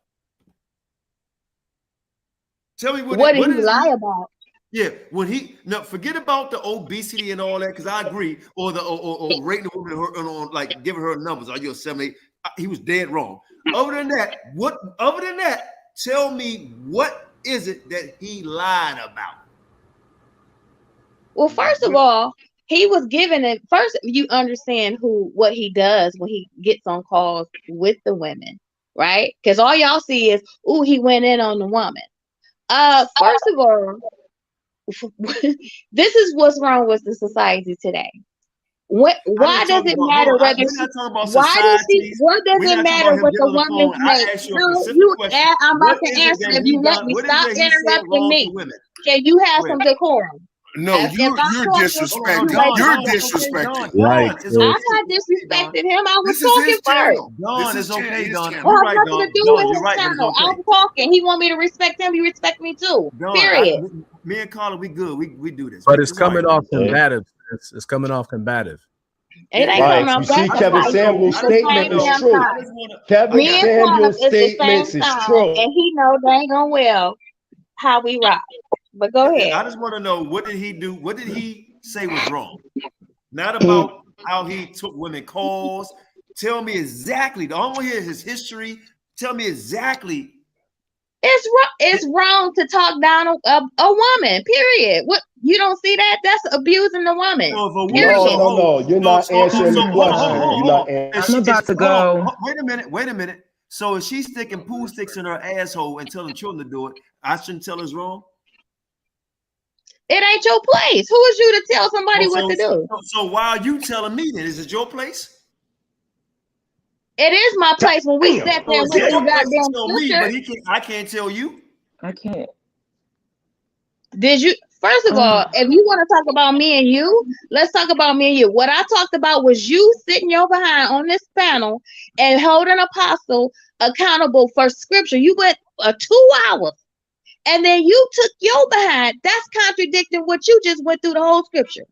R: Tell me
G: what did he lie about?
R: Yeah, when he forget about the obesity and all that, because I agree, or the or rating the woman on like giving her numbers. Are you a 7, 8? He was dead wrong. Other than that, tell me what is it that he lied about?
G: Well, first of all, he was given it. First, you understand what he does when he gets on calls with the women, right? Because all y'all see is, oh, he went in on the woman. First of all, this is what's wrong with the society today. Why does it matter whether
R: we're not talking about
G: why does
R: society.
G: what does
R: We're
G: it
R: not talking
G: matter
R: about him
G: what
R: getting
G: the
R: on the
G: woman's
R: phone. I
G: make?
R: asked you a
G: No,
R: specific question.
G: I'm about
R: What
G: to
R: is it
G: answer
R: that
G: if
R: he
G: you let
R: done?
G: me.
R: What is
G: Stop
R: it he said
G: interrupting
R: wrong
G: me.
R: to women?
G: Can you have
R: Go
G: some
R: ahead.
G: decorum?
U: No,
G: If
U: you're
G: I'm talking,
U: disrespecting.
G: like,
U: You're
R: Dawn, it's okay,
U: disrespecting.
K: Right.
R: It's
G: I'm
R: okay.
G: not disrespecting him. I was
U: This is
G: talking
U: his
G: first.
U: channel.
R: Dawn,
U: This is
R: it's okay,
U: his
R: Dawn.
G: It
U: channel.
R: You're
G: has
R: right,
G: nothing
R: Dawn.
G: to do
R: Dawn,
G: with
R: you're
G: his
R: right, but it's
G: channel.
R: okay.
G: I'm talking. He want me to respect him. You respect me too.
R: Dawn,
G: Period.
R: me and Carla, we good. We do this.
K: But it's
R: all
K: coming
R: right.
K: off combative. It's coming off combative.
G: It ain't
D: Right.
G: coming off.
D: You see,
G: That's
D: Kevin
G: why
D: Samuels'
G: it's the
D: statement
G: same
D: is
G: damn
D: true.
G: time.
D: Kevin
G: Me and Qanath
D: Samuels'
G: is the same
D: statements is
G: time,
D: true.
G: and he know dang on well how we rock. But go ahead.
R: I just want to know, what did he do? What did he say was wrong? Not about how he took women calls. Tell me exactly. The only here is his history. Tell me exactly.
G: It's wrong to talk down a woman. Period. What, you don't see that? That's abusing the woman.
R: So if a woman,
G: Period.
D: No. You're not answering the
R: hold
D: question.
R: on.
D: You're not
Q: I'm about to go.
R: Wait a minute. So if she's sticking pool sticks in her asshole and telling children to do it, I shouldn't tell her it's wrong?
G: It ain't your place. Who is you to tell somebody what to do?
R: So why are you telling me then? Is it your place?
G: It is my place when we sat there with
R: It's
G: them
R: your place to
G: goddamn
R: tell me,
G: scriptures.
R: but I can't tell you.
Q: I can't.
G: Did you? First of all, if you want to talk about me and you, let's talk about me and you. What I talked about was you sitting your behind on this panel and holding Apostle accountable for scripture. You went 2 hours, and then you took your behind. That's contradicting what you just went through the whole scripture.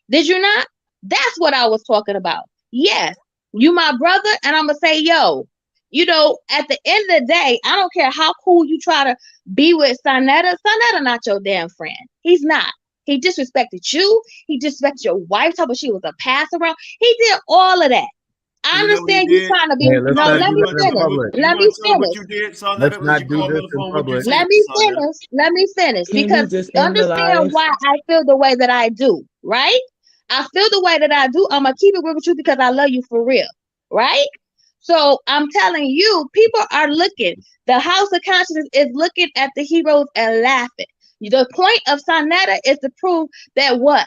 G: Did you not? That's what I was talking about. Yes, you my brother, and I'm gonna say, yo, you know, at the end of the day, I don't care how cool you try to be with Qanath. Qanath not your damn friend. He's not. He disrespected you. He disrespected your wife, talking about she was a pass around. He did all of that. I understand you trying to be.
K: Hey, let's
G: No,
K: not
G: let
K: do
G: me
K: this in
G: finish.
K: public.
G: Let me finish.
R: You did, son.
K: Let's not do this in public.
G: Let me finish. Let me finish.
Q: Can you
G: Because
Q: just end the
G: understand
Q: live?
G: why I feel the way that I do, right? I feel the way that I do. I'm gonna keep it real with you because I love you for real, right? So I'm telling you, people are looking. The House of Consciousness is looking at the heroes and laughing. The point of Qanath is to prove that what?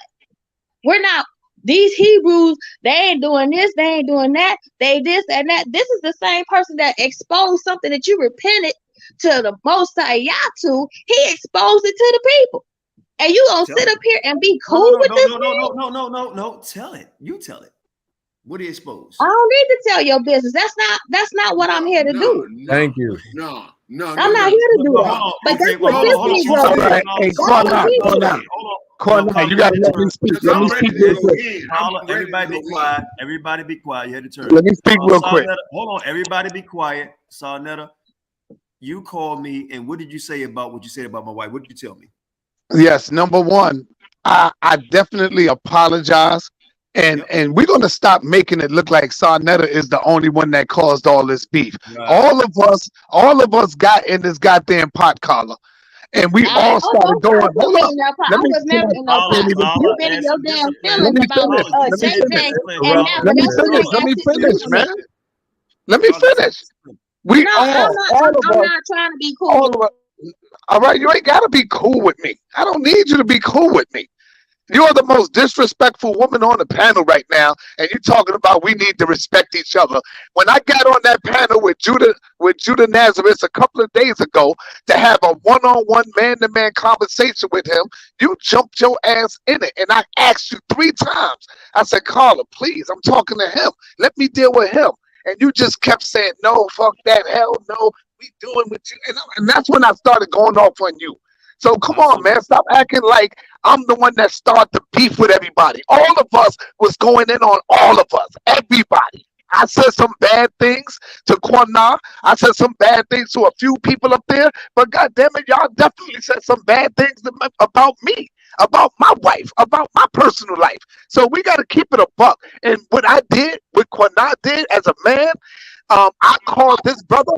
G: We're not, these Hebrews, they ain't doing this, they ain't doing that, they this and that. This is the same person that exposed something that you repented to the Most High to. He exposed it to the people. And you gonna sit up here and be cool with this man?
R: No. Tell it. You tell it. What do you expose?
G: I don't need to tell your business. That's not what I'm here to do.
K: Thank you.
U: No.
G: I'm not here to do that. But that's what this Negro did.
J: Hey,
G: That's what he did.
J: Qanath, you gotta let me speak. Let me speak real quick.
R: Everybody be quiet. Everybody be quiet. You had to turn.
J: Let me speak real quick.
R: Hold on. Everybody be quiet. Qanath, you called me, and what did you say about what you said about my wife? What did you tell me?
J: Yes, number one, I definitely apologize. And we're gonna stop making it look like Qanath is the only one that caused all this beef.
R: Right.
J: All of us got in this goddamn pot collar. and we all started going, hold up.
G: I was never in no pot. You been in your damn feelings about JJ, and now
J: Let me
G: that's the
J: finish.
G: thing.
J: Let me
G: Excuse
J: finish,
G: me.
J: man. Let me finish. We
G: No,
J: all
G: I'm
J: of us,
G: not trying to be
J: all
G: cool.
J: of us. All right, you ain't gotta be cool with me. I don't need you to be cool with me. You're the most disrespectful woman on the panel right now, and you're talking about we need to respect each other. When I got on that panel with Judah Nazareth a couple of days ago to have a one-on-one, man-to-man conversation with him, you jumped your ass in it, and I asked you 3 times. I said, Carla, please, I'm talking to him. Let me deal with him. And you just kept saying, no, fuck that, hell no, we doing with you. And that's when I started going off on you. So come on, man, stop acting like I'm the one that started the beef with everybody. All of us was going in on all of us, everybody. I said some bad things to Qanath. I said some bad things to a few people up there. But God damn it, y'all definitely said some bad things about me, about my wife, about my personal life. So we got to keep it a buck. And what I did, what Qanath did as a man, I called this brother.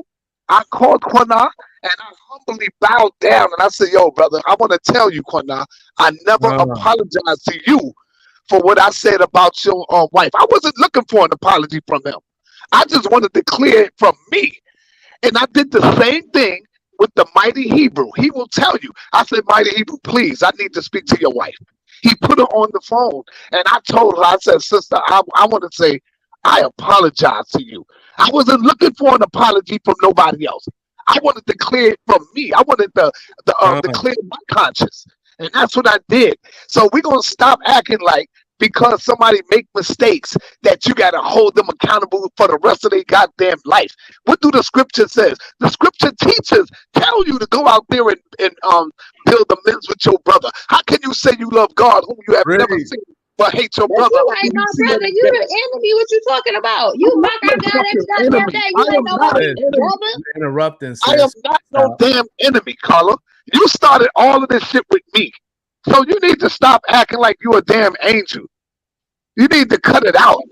J: I called Qanath and I humbly bowed down and I said, yo, brother, I want to tell you, Qanath, I never apologized to you for what I said about your wife. I wasn't looking for an apology from him. I just wanted to clear it from me. And I did the same thing with the mighty Hebrew. He will tell you. I said, mighty Hebrew, please, I need to speak to your wife. He put her on the phone and I told her, I said, sister, I want to say, I apologize to you. I wasn't looking for an apology from nobody else. I wanted to clear it from me. I wanted to clear my conscience. And that's what I did. So we're going to stop acting like because somebody make mistakes that you got to hold them accountable for the rest of their goddamn life. What do the scripture says? The scripture teaches, tell you to go out there and build amends with your brother. How can you say you love God whom you have never seen? But hate your brother.
G: You ain't no brother. You the enemy. What you talking about? You mock our God every goddamn day. You ain't nobody brother.
K: Interrupting.
J: I am not no damn enemy, Carla. You started all of this shit with me. So you need to stop acting like you a damn angel. You need to cut it out.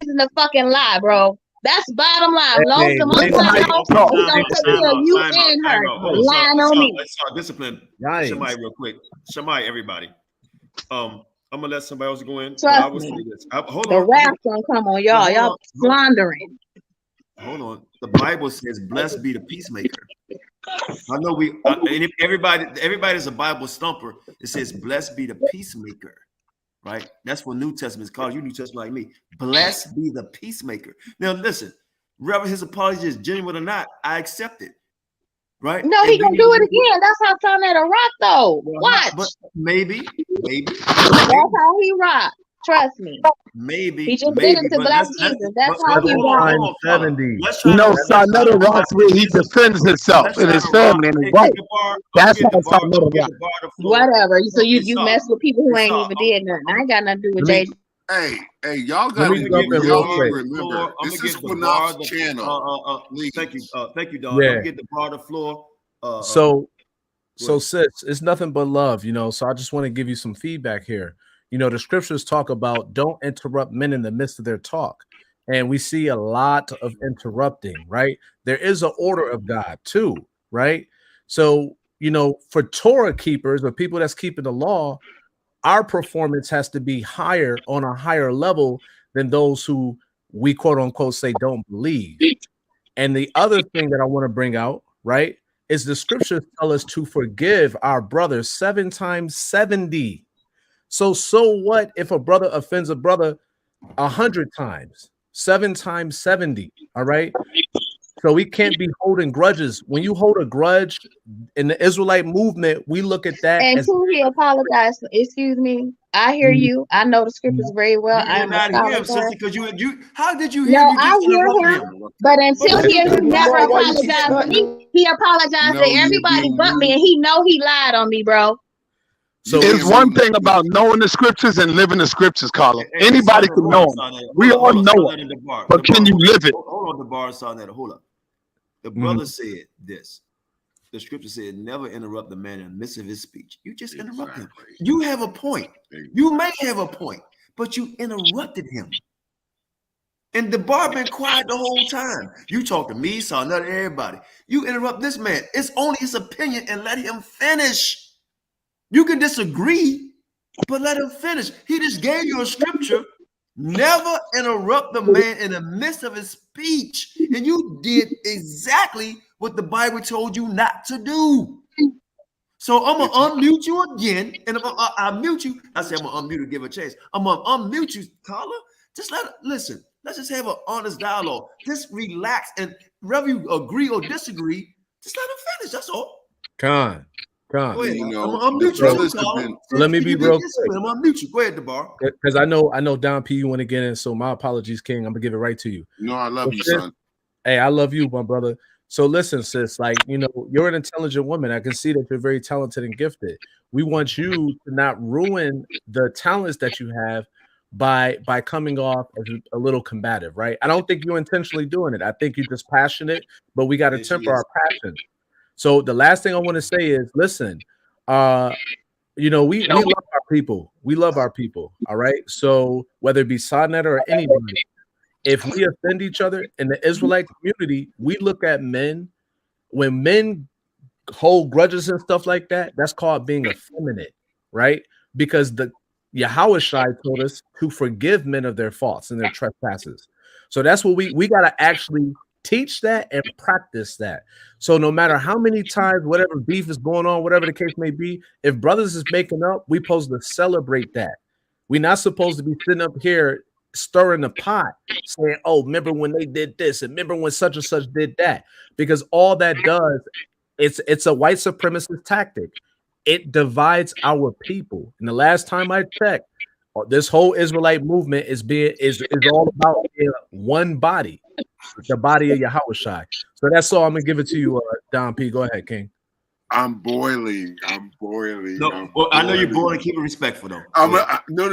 G: This is a fucking lie, bro. That's bottom line. Long as the most high knows, he gonna take care of you and her. Lying on me.
R: Let's start discipline. Somebody real quick. Somebody, everybody. I'm gonna let somebody else go in.
G: Trust me.
R: Hold
G: the
R: on.
G: wrath gonna come on y'all. Y'all slandering.
R: Hold on. The Bible says, "Blessed be the peacemaker." I know and if everybody's a Bible stumper. It says, "Blessed be the peacemaker." Right? That's what New Testament is called. You New Testament like me. Blessed be the peacemaker. Now listen, whether his apology is genuine or not, I accept it. Right?
G: No, he gonna do it again. That's how Qanath rock though. Watch.
R: But maybe.
G: That's how he rock. Trust me.
R: Maybe
G: he just did it to Black Jesus. That's how he rock.
J: No, Qanath rocks where he defends himself and his family and his wife. That's how Qanath rocks.
G: Whatever. So you mess with people who ain't even did nothing. I ain't got nothing to do with JJ.
U: Hey, y'all got to remember. This is Qanath's channel.
R: Thank you, Don.
K: Yeah.
R: I'm get the bar the floor.
K: So sis, it's nothing but love, So I just want to give you some feedback here. The scriptures talk about don't interrupt men in the midst of their talk. And we see a lot of interrupting, right? There is an order of God too, right? So, for Torah keepers or people that's keeping the law, our performance has to be higher on a higher level than those who we quote unquote say don't believe. And the other thing that I want to bring out, right, is the scriptures tell us to forgive our brothers 7 times 70. So what if a brother offends a brother 100 times, 7 times 70? All right. So we can't be holding grudges. When you hold a grudge in the Israelite movement, we look at that.
G: And he apologized. Excuse me. I hear you. I know the scriptures very well. I am a scholar.
R: Because you how did you hear?
G: No, I hear him. But until he never apologized to me. He apologized to everybody but me, and he know he lied on me, bro.
J: So it's one thing about knowing the scriptures and living the scriptures, Carla. Anybody can know them. We all know it. But can you live it?
R: Hold on, the bar saw that. Hold up. The brother said this. The scripture said, never interrupt the man in the midst of his speech. You just interrupt him. You have a point. You may have a point, but you interrupted him. And the bar been quiet the whole time. You talk to me, saw another everybody. You interrupt this man. It's only his opinion and let him finish. You can disagree, but let him finish. He just gave you a scripture. Never interrupt the man in the midst of his speech. And you did exactly what the Bible told you not to do. So I'm going to unmute you again. And I'll mute you. I said I'm going to unmute to give a chance. I'm going to unmute you, caller. Just listen. Let's just have an honest dialogue. Just relax. And whether you agree or disagree, just let him finish. That's all.
K: Con.
R: Go ahead. I'm going to unmute you.
K: Let me be real quick.
R: I'm going to unmute you. Go ahead, DeBar.
K: Because I know Don P, you want to get in. So my apologies, King. I'm going to give it right to you.
U: No, I love you, son.
K: Hey, I love you, my brother. So listen, sis, like, you know, you're an intelligent woman. I can see that you're very talented and gifted. We want you to not ruin the talents that you have by coming off as a little combative, right? I don't think you're intentionally doing it. I think you're just passionate, but we got to temper our passion. So the last thing I want to say is, listen, you know, we love our people. We love our people, all right? So whether it be Sonnet or anybody, if we offend each other in the Israelite community, we look at men, when men hold grudges and stuff like that, that's called being effeminate, right? Because the Yahawashi told us to forgive men of their faults and their trespasses. So that's what we got to actually teach that and practice that. So no matter how many times, whatever beef is going on, whatever the case may be, if brothers is making up, we supposed to celebrate that. We're not supposed to be sitting up here stirring the pot, saying, oh, remember when they did this, and remember when such and such did that, because all that does, it's a white supremacist tactic. It divides our people. And the last time I checked, this whole Israelite movement is all about one body, the body of Yahawashi. So that's all. I'm gonna give it to you, Don P. Go ahead, King.
U: I'm boiling.
R: No, I know you're boiling. Keep it respectful, though.
U: No.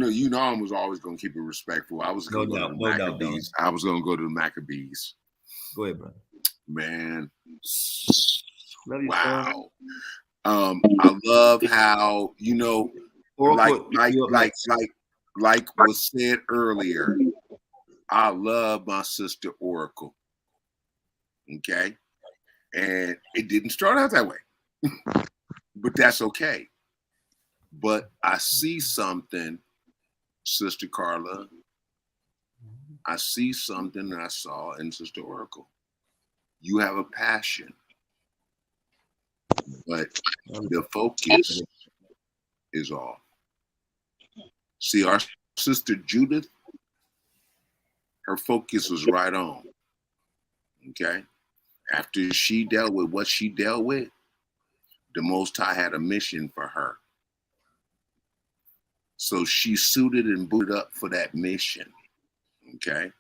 U: You know, I was always going to keep it respectful. I was going to go to the Maccabees. I was going to go to the Maccabees.
R: Go ahead, brother.
U: Man, wow. I love how, you know, like was said earlier. I love my sister Oracle. Okay. And it didn't start out that way, but that's okay. But I see something, Sister Carla. I see something that I saw in Sister Oracle. You have a passion, but the focus is off. See, our sister Judith, her focus was right on. Okay. After she dealt with what she dealt with, the Most High had a mission for her. So she suited and booted up for that mission, okay?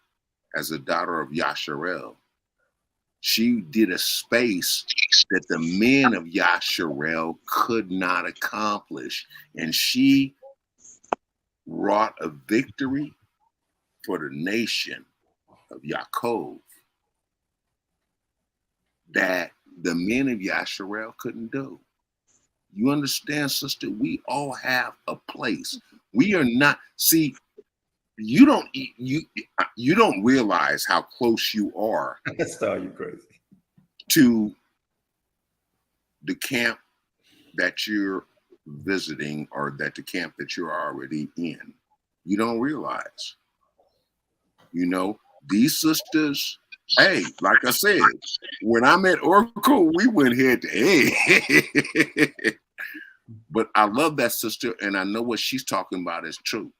U: As a daughter of Yasharel. She did a space that the men of Yasharel could not accomplish. And she wrought a victory for the nation of Yaakov that the men of Yasharel couldn't do. You understand, sister? We all have a place. We are not, see, you don't realize how close you are.
R: That's how you crazy.
U: To the camp that you're visiting, or that the camp that you're already in. You don't realize. You know, these sisters, hey, like I said, when I met Oracle, we went head to head. But I love that sister, and I know what she's talking about is true.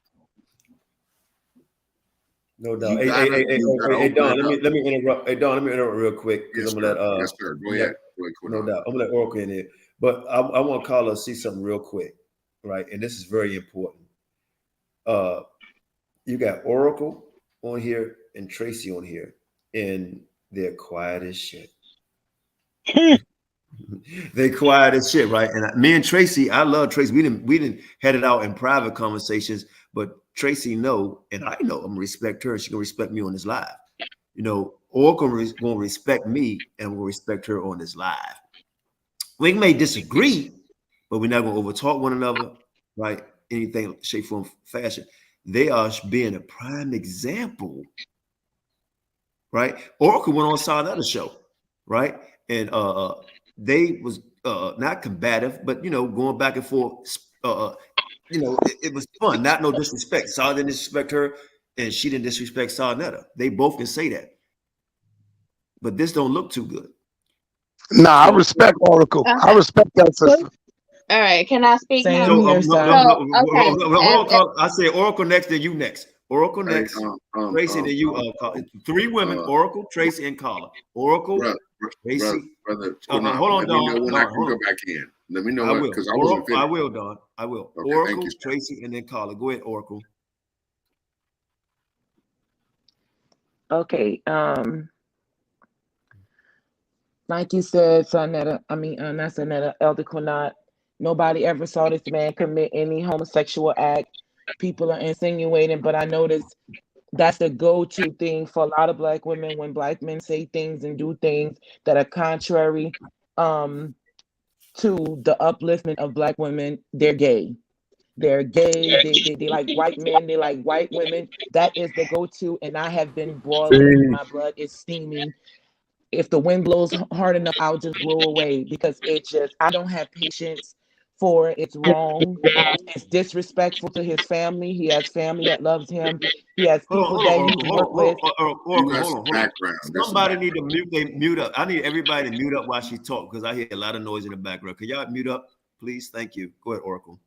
R: No doubt. Hey, Don, let me interrupt. Hey, Don, let me interrupt real quick, because I'm gonna let
U: yes, sir. Go ahead.
R: No doubt. I'm gonna let Oracle in here, but I want Carla to see something real quick, right? And this is very important. You got Oracle on here and Tracy on here, and they're quiet as shit. They quiet as shit, right? And me and Tracy, I love Tracy. We didn't head it out in private conversations, but Tracy know, and I know I'm gonna respect her. She gonna respect me on this live. You know, Oracle gonna respect me, and I'm gonna respect her on this live. We may disagree, but we're not gonna overtalk one another, right? Anything, shape, form, fashion. They are being a prime example
B: right? Oracle went on Sarnetta show, right? And they was not combative, but going back and forth. It was fun. Not no disrespect. Saw didn't disrespect her, and she didn't disrespect Sarnetta. They both can say that, but this don't look too good.
J: Nah, I respect Oracle. I respect that sister.
G: All right, can I speak now?
B: So,
G: Okay.
B: hold on. I say Oracle next, then you next. Oracle next, Tracy, then you. 3 women: Oracle, Tracy, and Carla. Oracle, Tracy.
U: Brother,
B: Hold on, Don.
U: Let me know when I can go back in. Let me know when, because I wasn't finished.
B: I will, Don. I will.
U: Okay,
B: Oracle, Tracy, and then Carla. Go ahead, Oracle.
Q: Okay. Like you said, Sonetta, not Sonetta, Elder Qanath, nobody ever saw this man commit any homosexual act. People are insinuating, but I noticed that's the go-to thing for a lot of Black women when Black men say things and do things that are contrary to the upliftment of Black women. They're gay. They're gay. They like white men. They like white women. That is the go-to, and I have been boiling. My blood is steaming. If the wind blows hard enough, I'll just blow away because I don't have patience for it. It's wrong. It's disrespectful to his family. He has family that loves him. He has people that he works with.
B: Hold on. Somebody need to mute up. I need everybody to mute up while she talks because I hear a lot of noise in the background. Can y'all mute up, please? Thank you. Go ahead, Oracle.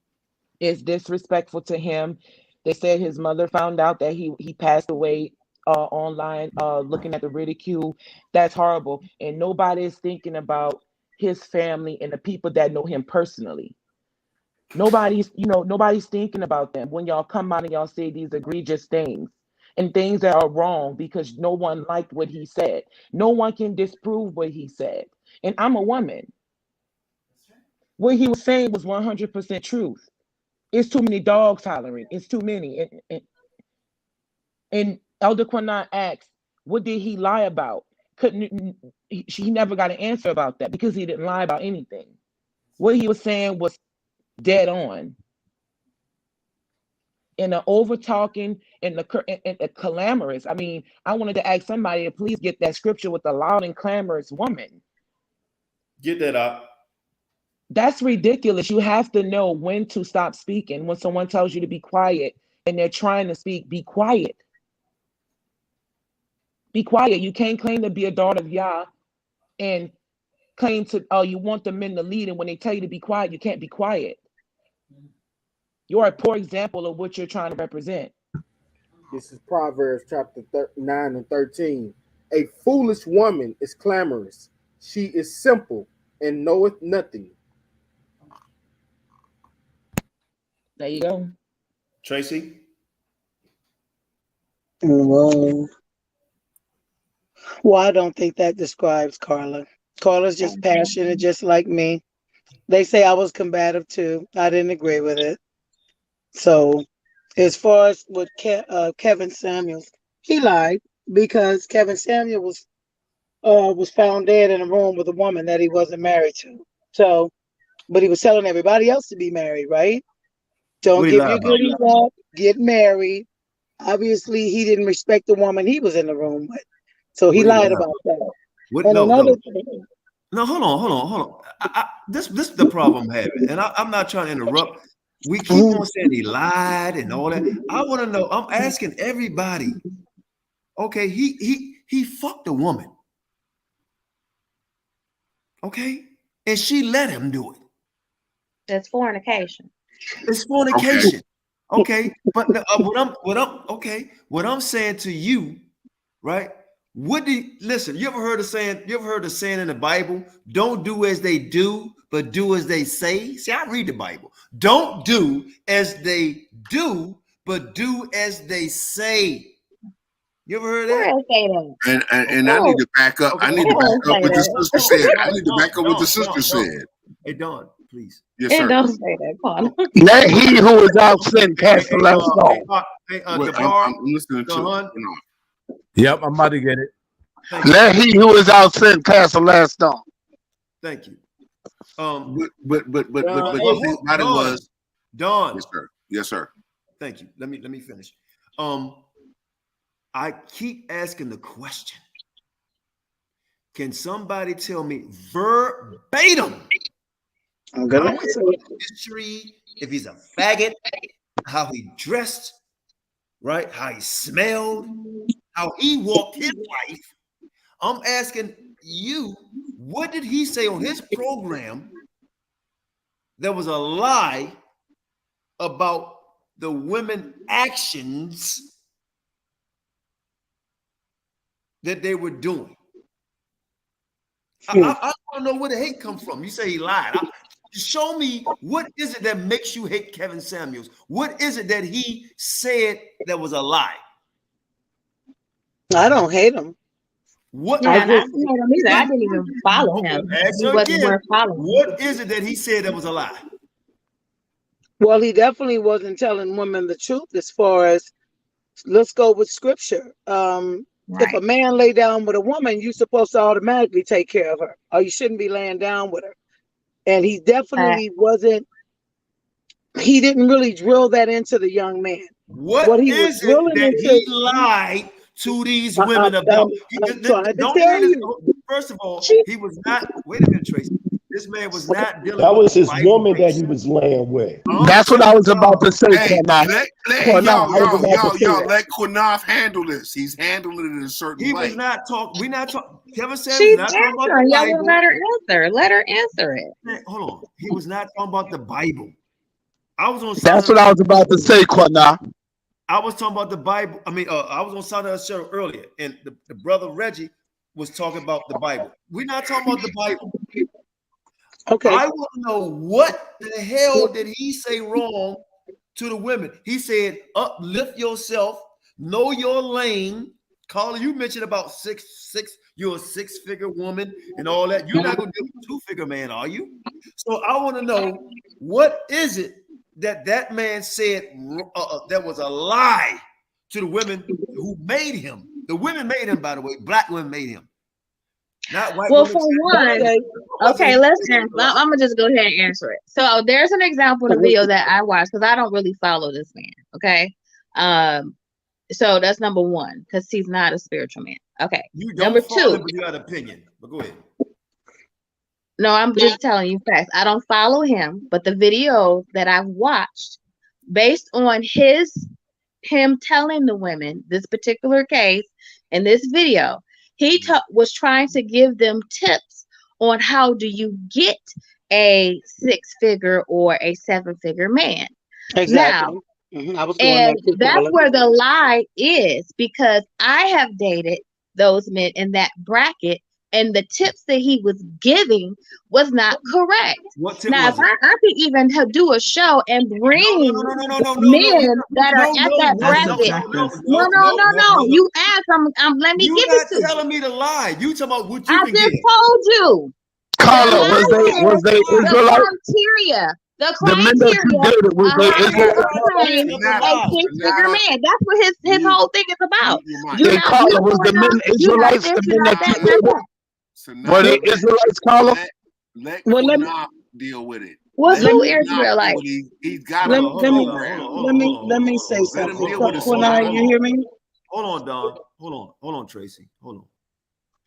Q: It's disrespectful to him. They said his mother found out that he passed away online, looking at the ridicule. That's horrible. And nobody is thinking about his family and the people that know him personally. Nobody's thinking about them when y'all come out and y'all say these egregious things and things that are wrong because no one liked what he said. No one can disprove what he said. And I'm a woman. What he was saying was 100% truth. It's too many dogs hollering. It's too many. And Elder Qanath asked, what did he lie about? He never got an answer about that because he didn't lie about anything. What he was saying was dead on. And the over talking and the clamorous. I wanted to ask somebody to please get that scripture with the loud and clamorous woman.
B: Get that up.
Q: That's ridiculous. You have to know when to stop speaking. When someone tells you to be quiet and they're trying to speak, be quiet. Be quiet. You can't claim to be a daughter of Yah and claim to, you want the men to lead, and when they tell you to be quiet, you can't be quiet. You're a poor example of what you're trying to represent.
L: This is Proverbs chapter 9 and 13. A foolish woman is clamorous. She is simple and knoweth nothing.
Q: There you go.
B: Tracy?
C: Well, I don't think that describes Carla. Carla's just passionate, just like me. They say I was combative too. I didn't agree with it. So, as far as with Kevin Samuels, he lied because Kevin Samuel was found dead in a room with a woman that he wasn't married to. So, but he was telling everybody else to be married, right? Don't give your goodies up, get married. Obviously, he didn't respect the woman he was in the room with. So he lied about that.
B: No, hold on. This is the problem I'm having. And I'm not trying to interrupt. We keep on saying he lied and all that. I want to know, I'm asking everybody. Okay, he fucked a woman. Okay? And she let him do it.
G: That's fornication.
B: It's fornication. Okay. But what I'm saying to you, right? Listen, you ever heard the saying in the Bible, don't do as they do, but do as they say? See, I read the Bible. Don't do as they do, but do as they say. You ever heard that?
U: And I need to back up. I need to back up what the sister said. I need to back up what the sister said.
B: Hey, Don, please.
U: Yes, sir.
G: Don't say that, Paul.
J: Let he who is out sin cast the last stone.
U: I'm listening to
K: Yep, I'm about to get it.
J: Let he who is out sin cast the last stone.
B: Thank you.
U: But the matter was
B: Don.
U: Yes, sir.
B: Thank you. Let me finish. I keep asking the question.
R: Can somebody tell me verbatim
C: I'm gonna
R: how
C: answer
R: his history, if he's a faggot, how he dressed, right? How he smelled, how he walked his life. I'm asking you, what did he say on his program that was a lie about the women actions that they were doing? I want to know where the hate come from. You say he lied. Show me, what is it that makes you hate Kevin Samuels? What is it that he said that was a lie?
C: I don't hate him.
R: What?
G: Yeah, and I didn't hate him either. I didn't even follow him. He wasn't worth following.
R: What is it that he said that was a lie?
C: Well, he definitely wasn't telling women the truth as far as, let's go with scripture. If a man lay down with a woman, you're supposed to automatically take care of her, or you shouldn't be laying down with her. And he definitely wasn't, he didn't really drill that into the young man.
R: What
C: he
R: is it that he lied to these women about?
C: I'm trying to tell you.
R: First of all, he was not, wait a minute, Tracy. This man was not dealing
D: That
R: with
D: was his
R: Bible
D: woman that
R: race.
D: he was laying with.
J: That's what I was about to say,
U: Hey,
J: Qanath.
U: let Qanath handle this. He's handling it in a certain way.
R: He was not talking. We're not talking. Kevin said
G: She's
R: not talking about
G: answering.
R: the
G: Y'all
R: Bible.
G: let her answer. Let her answer it.
R: Man, hold on. He was not talking about the Bible. I was on.
J: That's what I was about to say, Qanath.
R: I was talking about the Bible. I mean, I was on Sunday show earlier, and the brother Reggie was talking about the Bible. We're not talking about the Bible.
C: Okay.
R: I want to know, what the hell did he say wrong to the women? He said, uplift yourself, know your lane. Carla, you mentioned about you're a six-figure woman and all that. You're not going to deal with a two-figure man, are you? So I want to know, what is it that man said that was a lie to the women who made him? The women made him, by the way. Black women made him. Not white women.
G: For one, okay, let's answer. I'm gonna just go ahead and answer it. So there's an example in the video that I watched, because I don't really follow this man. Okay, so that's number one, because he's not a spiritual man. Okay,
R: you don't
G: number
R: follow
G: two,
R: him, but you got an opinion. But go ahead.
G: No, I'm just telling you facts. I don't follow him, but the video that I've watched, based on him telling the women this particular case in this video, he was trying to give them tips on how do you get a 6-figure or a 7-figure man.
C: Exactly.
G: Now,
C: I was going
G: and
C: there too,
G: that's
C: Carla.
G: where the lie is, because I have dated those men in that bracket, and the tips that he was giving was not correct.
R: What tip
G: now,
R: was
G: if I could even do a show and bring
R: no,
G: men that are at that bracket. No. You asked. Let me
R: You're
G: give it
R: not
G: to
R: telling
G: you.
R: me to lie. You talking about what you
G: I
R: can
G: just
R: get.
G: told you.
J: Carla, was they Israelite?
G: The
J: The men that you
G: criteria
J: dated, was
G: of
J: they
G: how
J: Israelite?
G: to obtain a 6-figure man. That's what his whole thing is about.
J: Hey, Carla, was the men Israelites, the men that you dated? Were they Israelites, Carla?
U: Let
C: Well,
U: Qanath deal with it.
G: Was
U: Let
G: who
U: Qanath
G: Israelite?
U: deal with it. He's got
C: Let
U: a
C: me
U: program.
C: let me say
U: Let him
C: something.
U: deal with it.
C: Qanath, you hear me?
R: Hold on, Don. Hold on, Tracy. Hold on.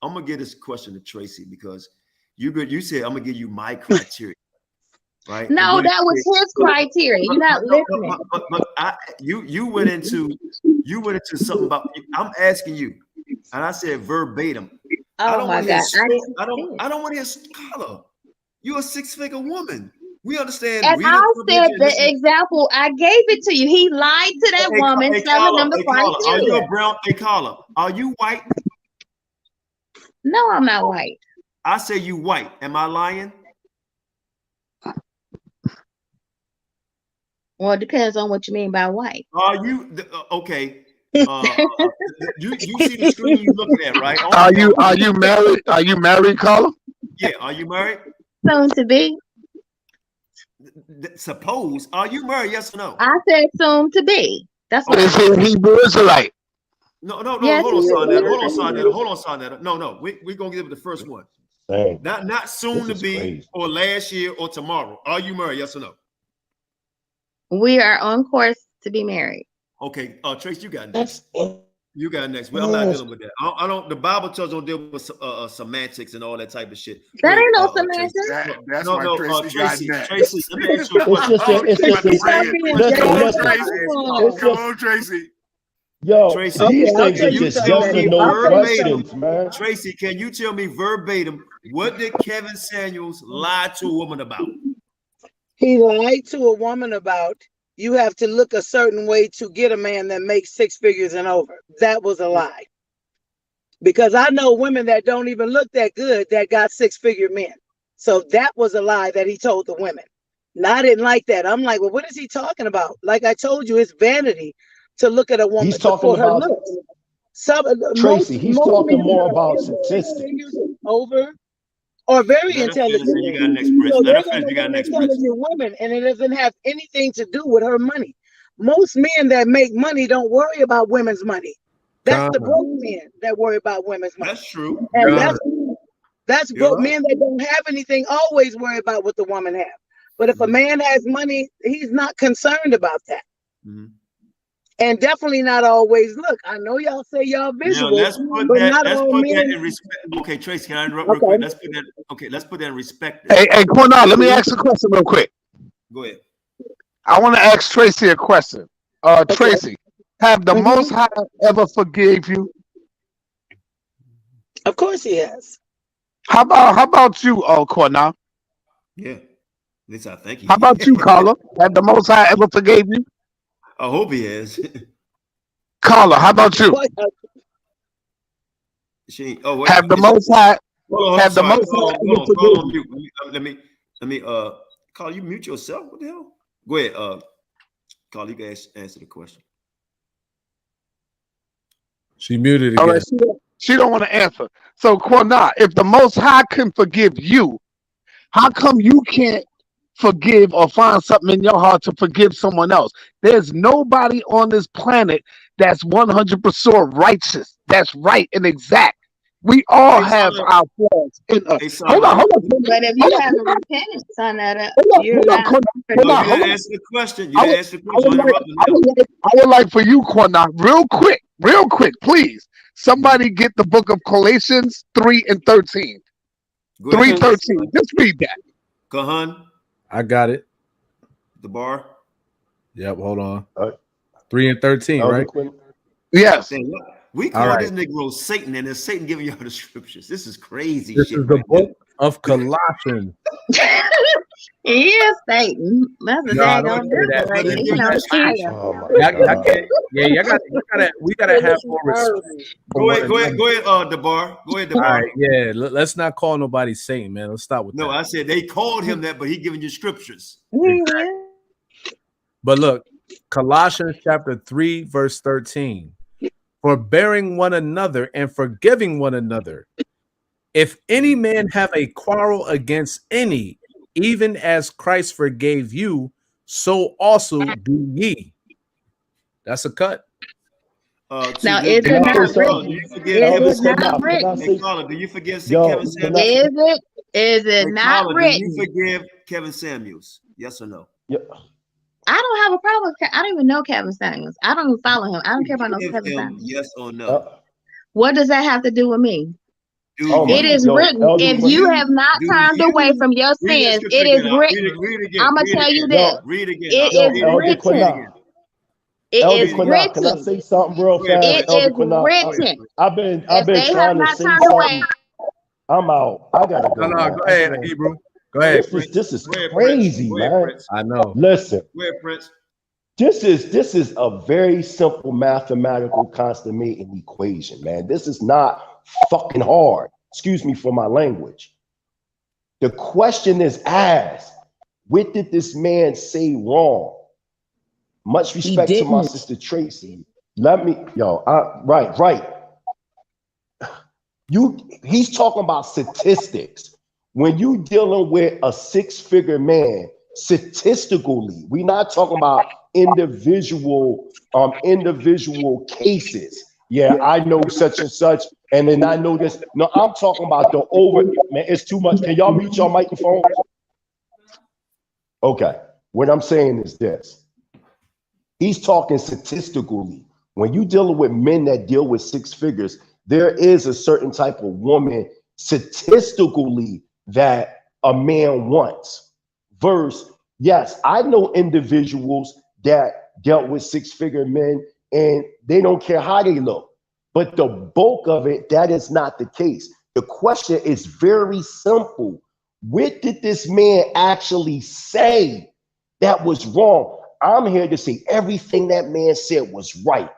R: I'm gonna give this question to Tracy, because you said I'm gonna give you my criteria, right?
G: No, that was his criteria. You're not listening.
R: But you went into something about. I'm asking you, and I said verbatim. I
G: Oh
R: don't
G: my
R: want to hear.
G: God!
R: I don't want to hear scholar. You're a 6-figure woman. We understand.
G: And
R: Reading
G: I said
R: comprehension,
G: the
R: listening.
G: example. I gave it to you. He lied to that woman, telling them the
R: Are you
G: criteria.
R: a brown? Hey, Carla, are you white?
G: No, I'm not white.
R: I say you white. Am I lying?
G: Well, it depends on what you mean by white.
R: Are you okay? You see the screen you looking at, right?
J: Are you married? Are you married, Carla?
R: Yeah. Are you married?
G: Soon to be.
R: Suppose. Are you married? Yes or no?
G: I said soon to be. That's what
J: Is he a Hebrew Israelite?
R: No.
G: Yes,
R: Hold on, Sonetta. No. We're gonna give it the first one.
D: Dang.
R: Not soon to be,
D: crazy.
R: or last year or tomorrow. Are you married? Yes or no?
G: we are on course to be married.
R: Okay. Trace, you got next. You got next. Well, I'm not dealing with that. I don't. The Bible tells don't deal with semantics and all that type of shit.
G: That ain't no semantics.
U: That's why Tracy got next.
R: Tracy, let me ask you a question.
U: Come on, Tracy.
D: Yo,
R: Tracy,
D: these things are just yes or no questions, man.
R: Tracy, can you tell me verbatim what did Kevin Samuels lie to a woman about?
C: He lied to a woman about you have to look a certain way to get a man that makes 6 figures and over. That was a lie. Because I know women that don't even look that good that got 6-figure men. So that was a lie that he told the women. And I didn't like that. I'm like, well, what is he talking about? Like I told you, it's vanity to look at a woman.
D: He's talking about Tracy. He's talking more about statistics.
C: Over or very intelligent.
R: You got next, Prince. Let her finish. You got next, Prince.
C: Women, and it doesn't have anything to do with her money. Most men that make money don't worry about women's money. That's the broke men that worry about women's money.
R: That's true.
C: And that's broke men that don't have anything always worry about what the woman have. But if a man has money, he's not concerned about that. And definitely not always. Look, I know y'all say y'all visual,
R: let's put that in respect. Okay, Tracy, can I interrupt real quick? Let's put that in respect.
J: Hey, Qanath, let me ask a question real quick.
R: Go ahead.
J: I want to ask Tracy a question. Tracy, have the Most High ever forgave you?
C: Of course he has.
J: How about you, Qanath?
R: Yeah, at least I think he.
J: How about you, Carla? Have the Most High ever forgave you?
R: I hope he has.
J: Carla, how about you?
R: Wait,
J: have the Most High? Have the Most High?
R: Let me. Carla, you mute yourself. What the hell? Go ahead, Carla. You can answer the question.
K: She muted again.
J: All right, she don't want to answer. So, Qanath, if the Most High can forgive you, how come you can't forgive or find something in your heart to forgive someone else? There's nobody on this planet that's 100% righteous. That's right and exact. We all have our flaws in us. Hold on.
G: But if you have a repentance on that,
R: you didn't answer the question. You didn't answer the question.
J: I would like for you, Qanath, real quick, please. Somebody get the book of Colossians 3:13. 3:13. Just read that.
R: Kahan.
K: I got it.
R: The bar.
K: Yep, hold on. 3:13, right?
J: Yes.
R: We call this Negro Satan, and it's Satan giving y'all the scriptures. This is crazy.
K: This is the book of Colossians.
G: He is Satan. That's a daggone difference right there.
K: We gotta have more respect.
R: Go ahead, DeBar. Go ahead, DeBar.
K: All right, yeah. Let's not call nobody Satan, man. Let's stop with that.
R: No, I said they called him that, but he giving you scriptures.
K: Exactly. But look, Colossians chapter 3, verse 13. Forbearing one another and forgiving one another. If any man have a quarrel against any, even as Christ forgave you, so also do ye. That's a cut.
G: Now, is it not written? Do
R: you forgive Kevin Samuels?
G: Is it not written?
R: Do you forgive Kevin Samuels? Yes or no?
D: Yeah.
G: I don't have a problem. I don't even know Kevin Samuels. I don't even follow him. I don't care about no Kevin Samuels.
R: Yes or no?
G: What does that have to do with me? It is written. If you have not turned away from your sins, it is written. I'm gonna tell you this. It is written. It is written.
D: Can I say something real fast?
G: It is written.
D: I've been trying to say something. I'm out. I gotta go.
K: No, go ahead, Hebrew. Go ahead.
D: This is crazy, man.
K: I know.
D: Listen.
R: Where, Prince?
D: This is a very simple mathematical constant equation, man. This is not fucking hard. Excuse me for my language. The question is asked, what did this man say wrong? Much respect to my sister Tracy. Right. He's talking about statistics. When you dealing with a 6-figure man, statistically, we're not talking about individual cases. Yeah, I know such and such, and then I know this. No, I'm talking about the over. Man, it's too much. Can y'all mute your microphones? Okay. What I'm saying is this. He's talking statistically. When you dealing with men that deal with six figures, there is a certain type of woman statistically that a man wants. Versus, yes, I know individuals that dealt with six-figure men and they don't care how they look. But the bulk of it, that is not the case. The question is very simple. What did this man actually say that was wrong? I'm here to say everything that man said was right.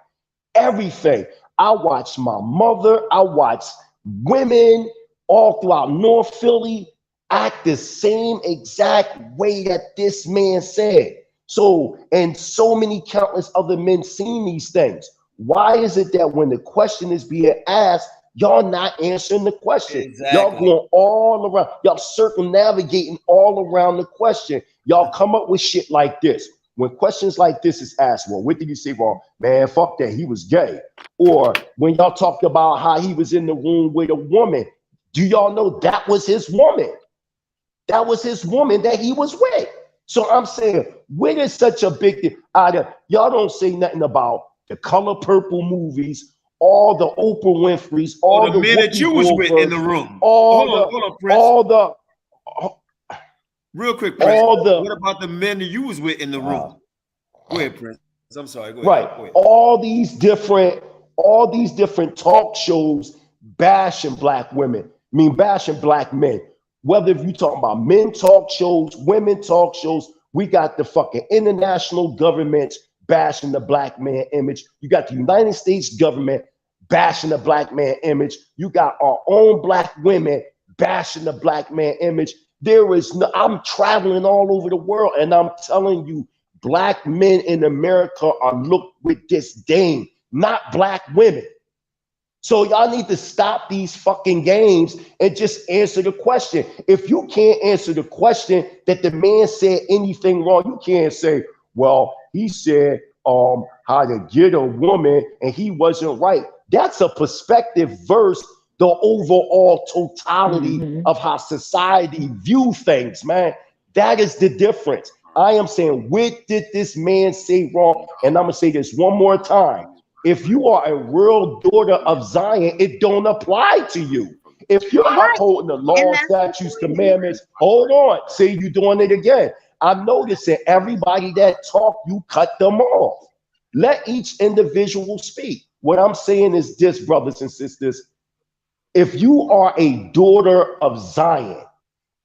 D: Everything. I watched my mother, I watched women all throughout North Philly act the same exact way that this man said. So, and so many countless other men seen these things. Why is it that when the question is being asked, y'all not answering the question?
R: Exactly.
D: Y'all going all around, y'all circumnavigating all around the question. Y'all come up with shit like this. When questions like this is asked, well, what did you say? Well, man, fuck that, he was gay. Or when y'all talked about how he was in the room with a woman, do y'all know that was his woman? That was his woman that he was with. So I'm saying, what is such a big deal? Y'all don't say nothing about the Color Purple movies, all the Oprah Winfrey's, all
R: the men that you was with in the room. Hold on, Prince. Real quick, Prince. What about the men that you was with in the room? Go ahead, Prince. I'm sorry. Go ahead.
D: Right.
R: Go ahead.
D: All these different talk shows bashing black women. I mean, bashing black men. Whether if you talking about men talk shows, women talk shows, we got the fucking international governments bashing the black man image. You got the United States government bashing the black man image. You got our own black women bashing the black man image. There is no, I'm traveling all over the world and I'm telling you, black men in America are looked with disdain, not black women. So y'all need to stop these fucking games and just answer the question. If you can't answer the question that the man said anything wrong, you can't say, well, he said how to get a woman and he wasn't right. That's a perspective versus the overall totality of how society view things, man. That is the difference. I am saying, what did this man say wrong? And I'm gonna say this one more time. If you are a real daughter of Zion, it don't apply to you. If you're upholding the law, statutes, commandments, hold on. See, you doing it again. I'm noticing everybody that talk, you cut them off. Let each individual speak. What I'm saying is this, brothers and sisters. If you are a daughter of Zion,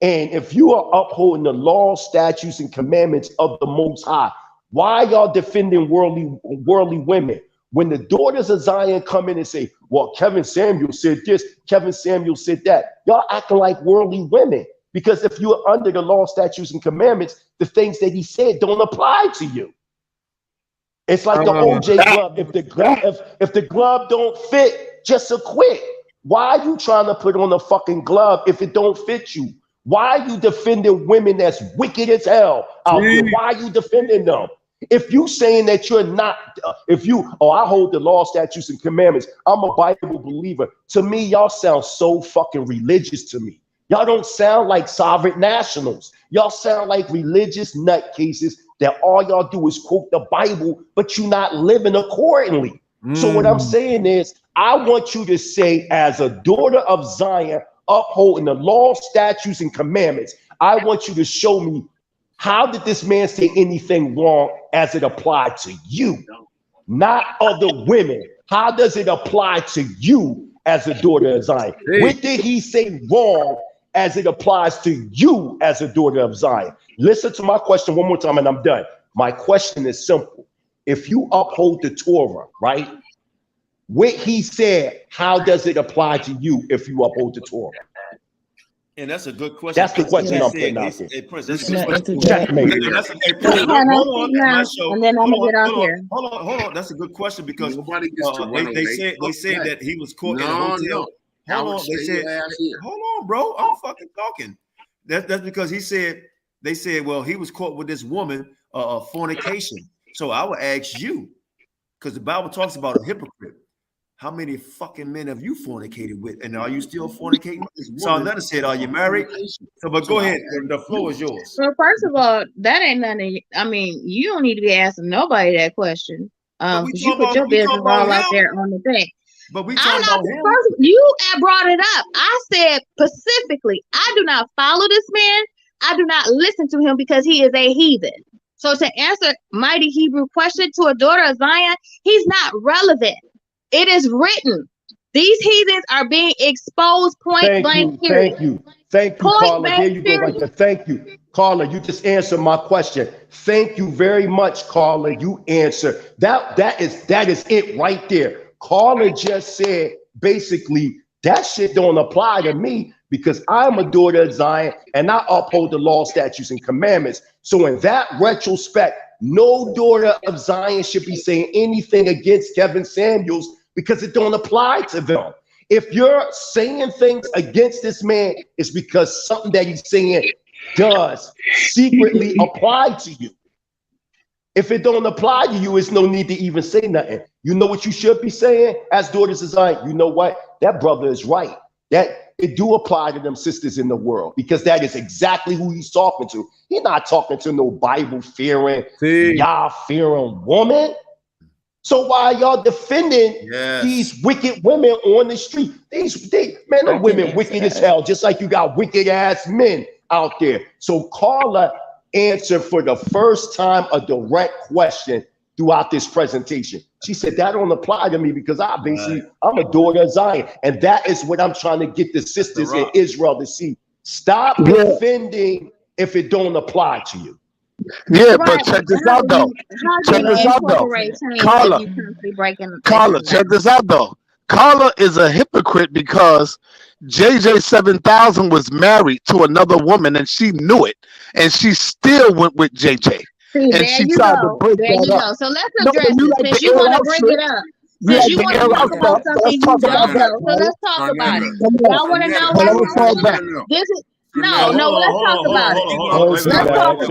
D: and if you are upholding the law, statutes, and commandments of the Most High, why y'all defending worldly women? When the daughters of Zion come in and say, well, Kevin Samuel said this, Kevin Samuel said that, y'all acting like worldly women. Because if you're under the law, statutes, and commandments, the things that he said don't apply to you. It's like the OJ glove. If the glove don't fit, just acquit. Why are you trying to put on a fucking glove if it don't fit you? Why are you defending women that's wicked as hell out there? Why are you defending them? If you saying that you're not, I hold the law, statutes, and commandments, I'm a Bible believer. To me, y'all sound so fucking religious to me. Y'all don't sound like sovereign nationals. Y'all sound like religious nutcases that all y'all do is quote the Bible, but you're not living accordingly. So what I'm saying is, I want you to say, as a daughter of Zion, upholding the law, statutes, and commandments, I want you to show me, how did this man say anything wrong as it applied to you, not other women? How does it apply to you as a daughter of Zion? What did he say wrong as it applies to you as a daughter of Zion? Listen to my question one more time and I'm done. My question is simple. If you uphold the Torah, right? What he said, how does it apply to you if you uphold the Torah?
R: And that's a good question.
D: That's the question I'm putting out there.
R: Hey, Prince, that's a good question.
D: Checkmate.
R: Hold on, my show.
G: And then I'm gonna get off here.
R: Hold on. That's a good question because
U: nobody gets to run
R: they said that he was caught in a hotel. Hold on, they said. Hold on, bro. I'm fucking talking. That's because they said, well, he was caught with this woman, fornication. So I would ask you, because the Bible talks about a hypocrite. How many fucking men have you fornicated with? And are you still fornicating? Psalm 11 said, are you married? So, but go ahead. The floor is yours.
G: Well, first of all, that ain't nothing. I mean, you don't need to be asking nobody that question. Because you put your business all out there on the thing.
R: But we
G: I'm
R: talking
G: not
R: about
G: the
R: him.
G: person. You brought it up. I said specifically, I do not follow this man. I do not listen to him because he is a heathen. So to answer mighty Hebrew question to a daughter of Zion, he's not relevant. It is written. These heathens are being exposed point blank period.
D: Thank you,
G: Point
D: Carla.
G: blank
D: There you go, right there. Thank you. Carla, you just answered my question. Thank you very much, Carla. You answer. That is it right there. Carla just said basically that shit don't apply to me because I'm a daughter of Zion and I uphold the law, statutes, and commandments. So in that retrospect, no daughter of Zion should be saying anything against Kevin Samuels because it don't apply to them. If you're saying things against this man, it's because something that he's saying does secretly apply to you. If it don't apply to you, it's no need to even say nothing. You know what you should be saying as daughters of Zion? You know what? That brother is right. That it do apply to them sisters in the world because that is exactly who he's talking to. He's not talking to no Bible-fearing, Yah-fearing woman. So why y'all defending these wicked women on the street? Them women wicked as hell, just like you got wicked ass men out there. So Carla answered for the first time a direct question throughout this presentation. She said that don't apply to me because I'm a daughter of Zion, and that is what I'm trying to get the sisters in Israel to see. Stop defending if it don't apply to you.
J: Yeah, but check this out though. Check this out though. Carla, check this out though. Carla is a hypocrite because JJ 7000 was married to another woman and she knew it, and she still went with JJ.
G: See,
J: and she tried to break
G: there you
J: that
G: go.
J: up.
G: So let's address it. Since you want to bring it up. Since you want to talk about something you don't know. So let's talk about it. Y'all want to know why we're saying this is no, let's talk about it. Let's talk about it.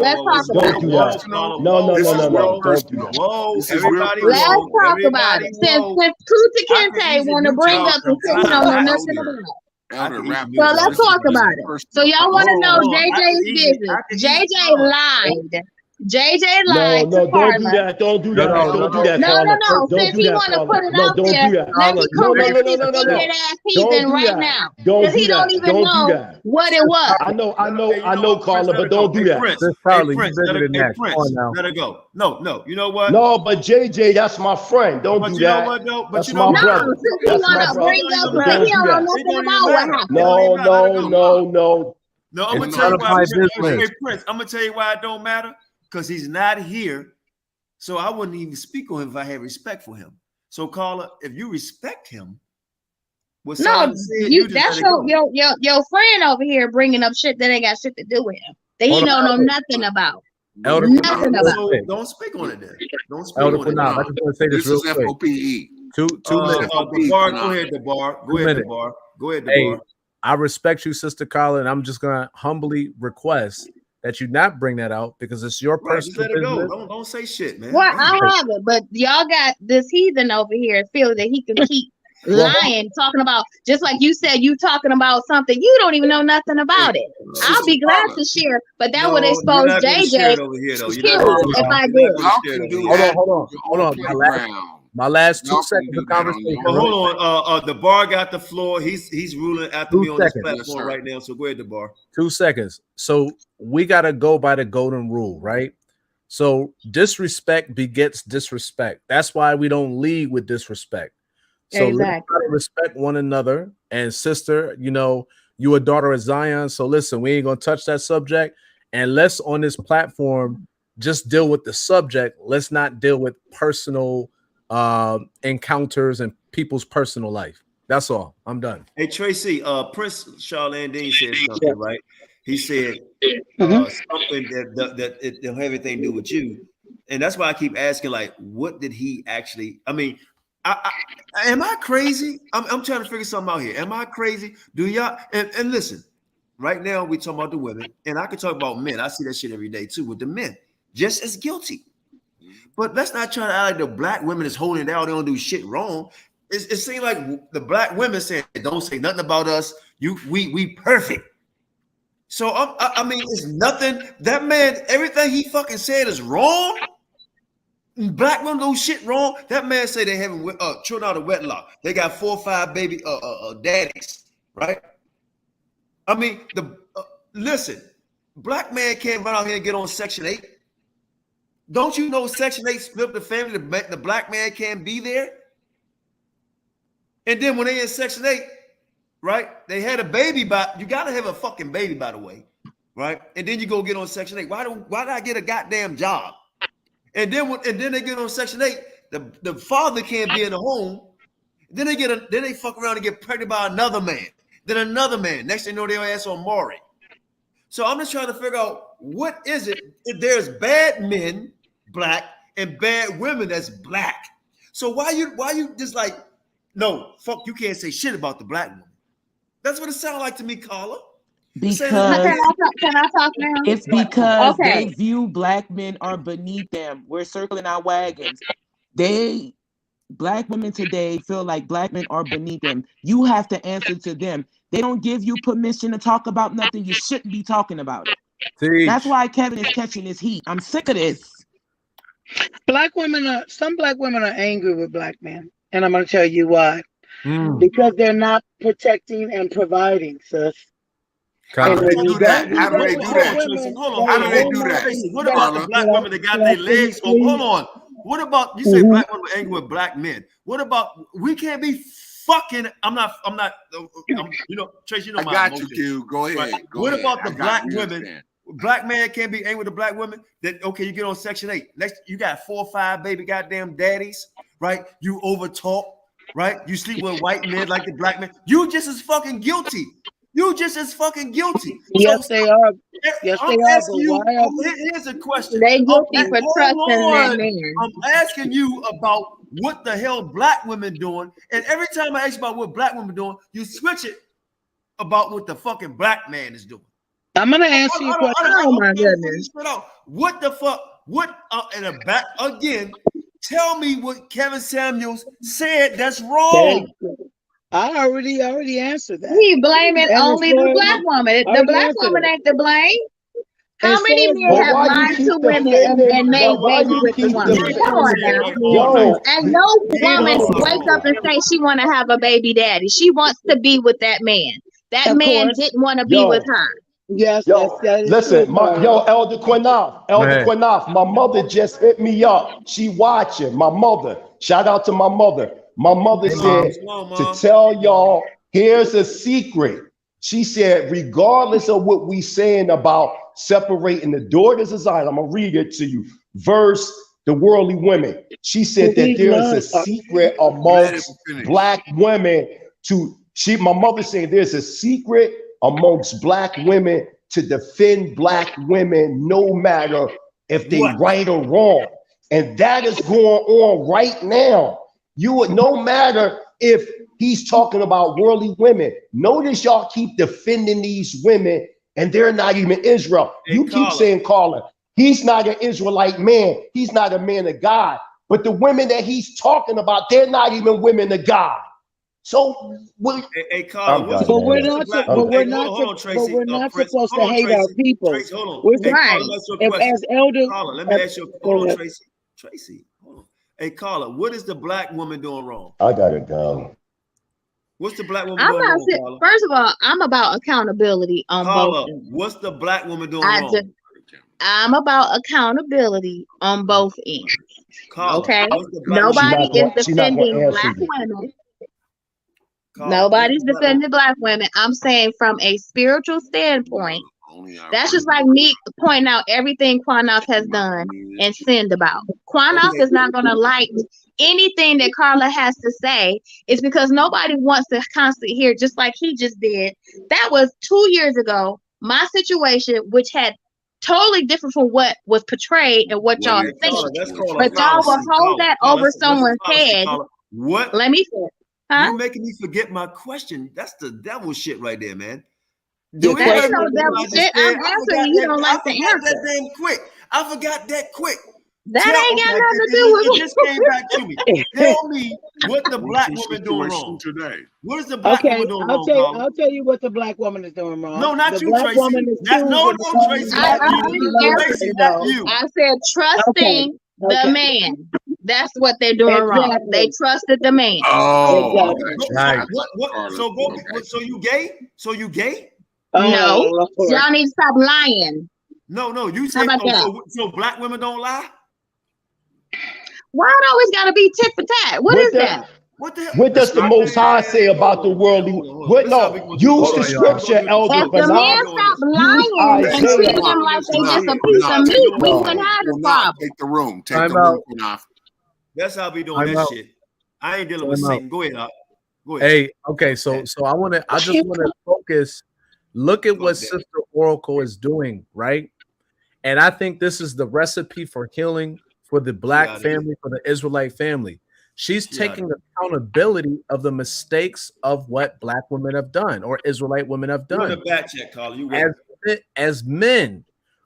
G: Let's talk about it.
D: No, don't do that.
R: Whoa, everybody,
G: let's talk about it. Since Kuta Kente want to bring up the thing he don't know nothing about. So let's talk about it. So y'all want to know JJ's business. JJ lied. JJ lied to Carla.
D: Don't do that.
G: No. Since he want to put it out there, let me correct this idiot ass heathen right now. Because he don't even know what it was.
D: I know, Carla, but don't do that.
R: Prince, let it go. No, you know what?
D: No, but JJ, that's my friend. Don't do that.
R: You know what, though? But
D: that's my brother.
G: Since he want to bring up something, he don't know nothing about what happened.
D: No.
R: No, I'm gonna tell you why. Prince, I'm gonna tell you why it don't matter. Because he's not here, so I wouldn't even speak on him if I had respect for him. So, Carla, if you respect him, that's
G: your friend over here bringing up shit that ain't got shit to do with him. That he don't know nothing about. Nothing about.
R: So don't speak on it then. Don't speak
K: on
R: it.
K: I just want to say this real quick.
U: F.O.P.E.
K: 2 minutes.
R: DeBar, go ahead, DeBar. Go ahead, DeBar.
K: Hey, I respect you, Sister Carla, and I'm just gonna humbly request that you not bring that out because it's your personal
R: let it
K: business.
R: go. Don't say shit, man.
G: Well, I have it, but y'all got this heathen over here feeling that he can keep lying, talking about just like you said, you talking about something you don't even know nothing about it. I'll be glad to share, but that would expose JJ. If I did.
K: Hold on. My last 2 seconds of conversation.
R: Hold on. DeBar got the floor. He's ruling after me on this platform right now. So go ahead, DeBar.
K: 2 seconds. So we gotta go by the golden rule, right? So disrespect begets disrespect. That's why we don't lead with disrespect. So let's try to respect one another. And sister, you a daughter of Zion. So listen, we ain't gonna touch that subject. And let's on this platform just deal with the subject. Let's not deal with personal encounters and people's personal life. That's all. I'm done.
R: Hey Tracy, Prince Charlene Dean said something, right? He said something that it don't have anything to do with you, and that's why I keep asking, like, what did he actually? I mean, am I crazy? I'm trying to figure something out here. Am I crazy? Do y'all? And listen, right now we talking about the women, and I can talk about men. I see that shit every day too with the men, just as guilty. But let's not try to act like the black women is holding it down. They don't do shit wrong. It seems like the black women saying, "Don't say nothing about us. We perfect." So I mean, it's nothing. That man, everything he fucking said is wrong. Black women do shit wrong. That man say they having children out of wedlock. They got 4 or 5 baby daddies, right? I mean, listen, black man can't run out here and get on Section 8. Don't you know Section 8 split the family? The black man can't be there. And then when they in Section 8, right? They had a baby, you gotta have a fucking baby, by the way, right? And then you go get on Section 8. Why did I get a goddamn job? And then they get on Section 8, the father can't be in the home. Then they fuck around and get pregnant by another man. Then another man. Next thing you know, their ass on Maury. So I'm just trying to figure out what is it if there's bad men, black, and bad women that's black. So why you just like, no, fuck, you can't say shit about the black woman. That's what it sounds like to me, Carla.
Q: Because
G: can I talk now?
Q: It's because they view black men are beneath them. We're circling our wagons. Black women today feel like black men are beneath them. You have to answer to them. They don't give you permission to talk about nothing. You shouldn't be talking about it.
K: Teach.
Q: That's why Kevin is catching his heat. I'm sick of this.
C: Some black women are angry with black men. And I'm going to tell you why. Because they're not protecting and providing, sis.
U: How do they do that? How do they do that?
R: Hold on.
U: How do they do that?
R: What about the black women that got their legs open? Hold on. What about, you say black women are angry with black men. What about, we can't be fucking, Trace, you know my
U: I got
R: emotions.
U: you, Q. Go ahead.
R: Right.
U: Go
R: What
U: ahead.
R: about the black women?
U: Understand.
R: Black man can't be angry with the black women. That okay, you get on Section 8. Next, you got 4 or 5 baby goddamn daddies, right? You over talk, right? You sleep with white men like the black men. You just as fucking guilty.
C: Yes, they are. Yes, they are.
R: Here's a question.
G: They guilty for trusting that man.
R: I'm asking you about what the hell black women doing, and every time I ask you about what black women doing, you switch it about what the fucking black man is doing.
C: I'm gonna answer you a question.
G: Oh my goodness!
R: What the fuck? What in the back again? Tell me what Kevin Samuels said that's wrong.
C: I already answered that.
G: He blaming only the black woman. The black woman ain't to blame. How many men have lied to women and made babies with the woman? Come on now. And no woman wakes up and say she want to have a baby daddy. She wants to be with that man. That man didn't want to be with her.
C: Yes,
D: listen, Elder Qanath, my mother just hit me up. She watching. My mother. Shout out to my mother. My mother said to tell y'all, here's a secret. She said, regardless of what we saying about separating the daughters of Zion, I'm gonna read it to you. Verse the worldly women. She said that there is a secret amongst black women my mother said there's a secret amongst black women to defend black women no matter if they right or wrong. And that is going on right now. You would no matter if he's talking about worldly women. Notice y'all keep defending these women and they're not even Israel. You keep saying, Carla, he's not an Israelite man. He's not a man of God. But the women that he's talking about, they're not even women of God. So,
R: Carla,
C: but we're not supposed to hate our people.
R: We're right.
C: As elders,
R: Carla, let me ask you. Hold on, Tracy. Tracy, hold on. Hey, Carla, what is the black woman doing wrong?
D: I got it down.
R: What's the black woman doing wrong, Carla?
G: First of all, I'm about accountability on
R: Carla,
G: both ends.
R: What's the black woman doing wrong?
G: I'm about accountability on both ends.
R: Carla,
G: okay? Nobody is defending black women. Nobody's defending black women. I'm saying from a spiritual standpoint, that's just like me pointing out everything Qanath has done and sinned about. Qanath is not going to like anything that Carla has to say. It's because nobody wants to constantly hear, just like he just did. That was 2 years ago, my situation, which had totally different from what was portrayed and what y'all think. But y'all will hold that over someone's head.
R: What?
G: Let me finish.
R: You're making me forget my question. That's the devil shit right there, man.
G: That ain't no devil shit. I'm answering you. Don't like the answer.
R: That damn quick. I forgot that quick.
G: That ain't got nothing to do with
R: it. It just came back to me. Tell me what the black woman doing wrong today. What is the black woman doing wrong?
C: I'll tell you what the black woman is doing wrong.
R: No, not
C: the
R: you,
C: black
R: Tracy.
C: Woman is
R: no, Tracy.
G: I said trusting The man. That's what they're doing wrong. They trusted the man.
U: Oh,
K: Right.
R: What? So go. So you gay? So you gay?
G: No,
C: Lord.
G: y'all need to stop lying.
R: No. You
G: How
R: say
G: about that?
R: so black women don't lie?
G: Why it always gotta be tit for tat? What is that?
R: What the hell?
D: What does the Most High say about the worldly? What? No, use the scripture, Elder
G: If the
D: Qanath.
G: man stopped
D: Use
G: lying and treating
D: Isaiah.
G: them like they just a
U: Qanath,
G: piece of meat, we
U: Qanath,
G: wouldn't have this
U: Qanath,
G: problem.
U: take the room. Take
K: Time
U: the room,
K: out.
U: Qanath.
R: That's how we doing
K: Time
R: that
K: out.
R: shit. I ain't dealing with
K: Time out.
R: Satan. Go ahead, Doc. Go ahead.
K: Hey, okay, so I just want to focus. Look at what Sister Oracle is doing, right? And I think this is the recipe for healing for the black family, for the Israelite family. She's taking accountability of the mistakes of what black women have done or Israelite women have
R: You in
K: done.
R: the back check, Carla. You wait.
K: As men,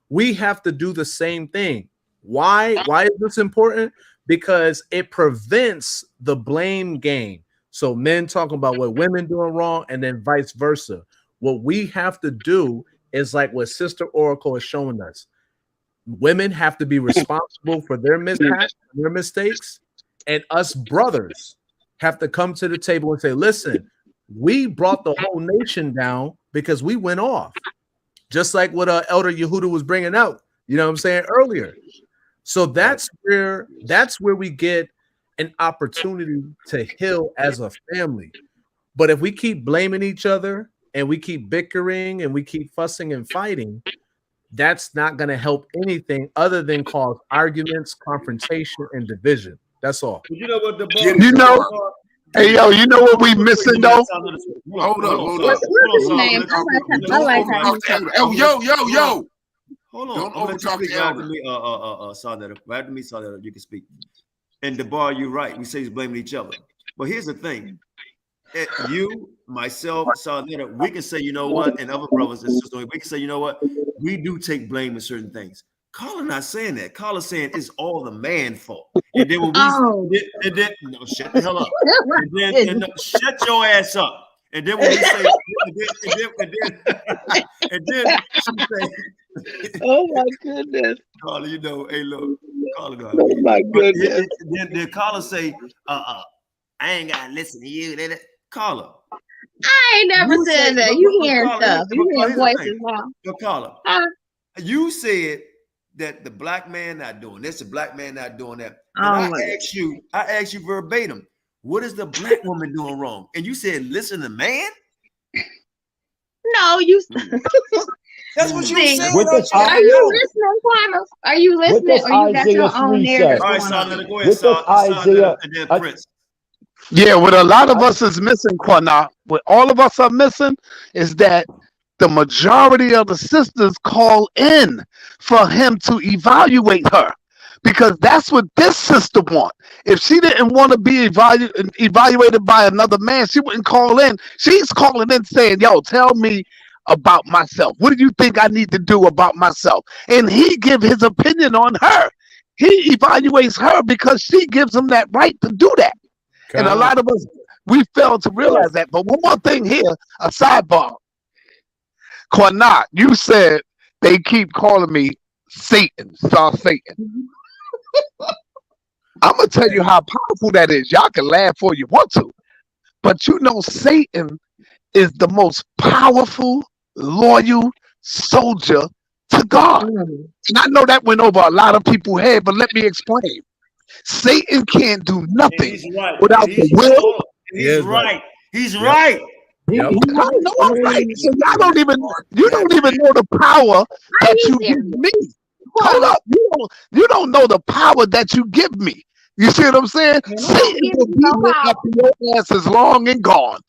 K: we have to do the same thing. Why is this important? Because it prevents the blame game. So men talking about what women doing wrong and then vice versa. What we have to do is like what Sister Oracle is showing us. Women have to be responsible for their mishaps, their mistakes, and us brothers have to come to the table and say, listen, we brought the whole nation down because we went off. Just like what Elder Yehuda was bringing out, you know what I'm saying, earlier. So that's where we get an opportunity to heal as a family. But if we keep blaming each other and we keep bickering and we keep fussing and fighting, that's not going to help anything other than cause arguments, confrontation, and division. That's all.
R: You know what the
J: You know, hey yo, you know what we missing though?
U: Hold up.
G: What's his name? I like how he
U: Yo.
R: Hold on.
U: Don't overtalk the elder.
R: Sonetta. Right after me, Sonetta, you can speak. And DeBar, you're right. We say he's blaming each other. But here's the thing. You, myself, Sonetta, we can say, you know what, and other brothers and sisters, we can say, you know what, we do take blame in certain things. Carla not saying that. Carla's saying it's all the man fault. And then when we no, shut the hell up. And then shut your ass up. And then when we say, and then she say,
C: oh my goodness,
R: Carla, you know, hey look, Carla,
C: oh my goodness.
R: Then Carla say, I ain't gotta listen to you. Carla,
G: I ain't never said that. You hearing stuff. You hearing voices now.
R: Yo, Carla, you said that the black man not doing this, the black man not doing that. And I asked you verbatim, what is the black woman doing wrong? And you said, listen to man?
G: No, you
R: that's what you said.
G: Are you listening, Qanath? Are you listening or you got your own narrative?
R: All right, Sonetta, go ahead, Sonetta, and then Prince.
J: Yeah, what a lot of us is missing, Qanath, what all of us are missing is that the majority of the sisters call in for him to evaluate her, because that's what this sister want. If she didn't want to be evaluated by another man, she wouldn't call in. She's calling in saying, yo, tell me about myself. What do you think I need to do about myself? And he give his opinion on her. He evaluates her because she gives him that right to do that. And a lot of us, we fail to realize that. But one more thing here, a sidebar. Qanath, you said they keep calling me Satan, Star Satan. I'm going to tell you how powerful that is. Y'all can laugh all you want to. But you know, Satan is the most powerful, loyal soldier to God. And I know that went over a lot of people's head, but let me explain. Satan can't do nothing without the will.
R: He's right. He's right.
J: Yep. I know I'm right. So you don't even know the power that you give me. Hold up. You don't know the power that you give me. You see what I'm saying? Satan will be here after your ass is long and gone.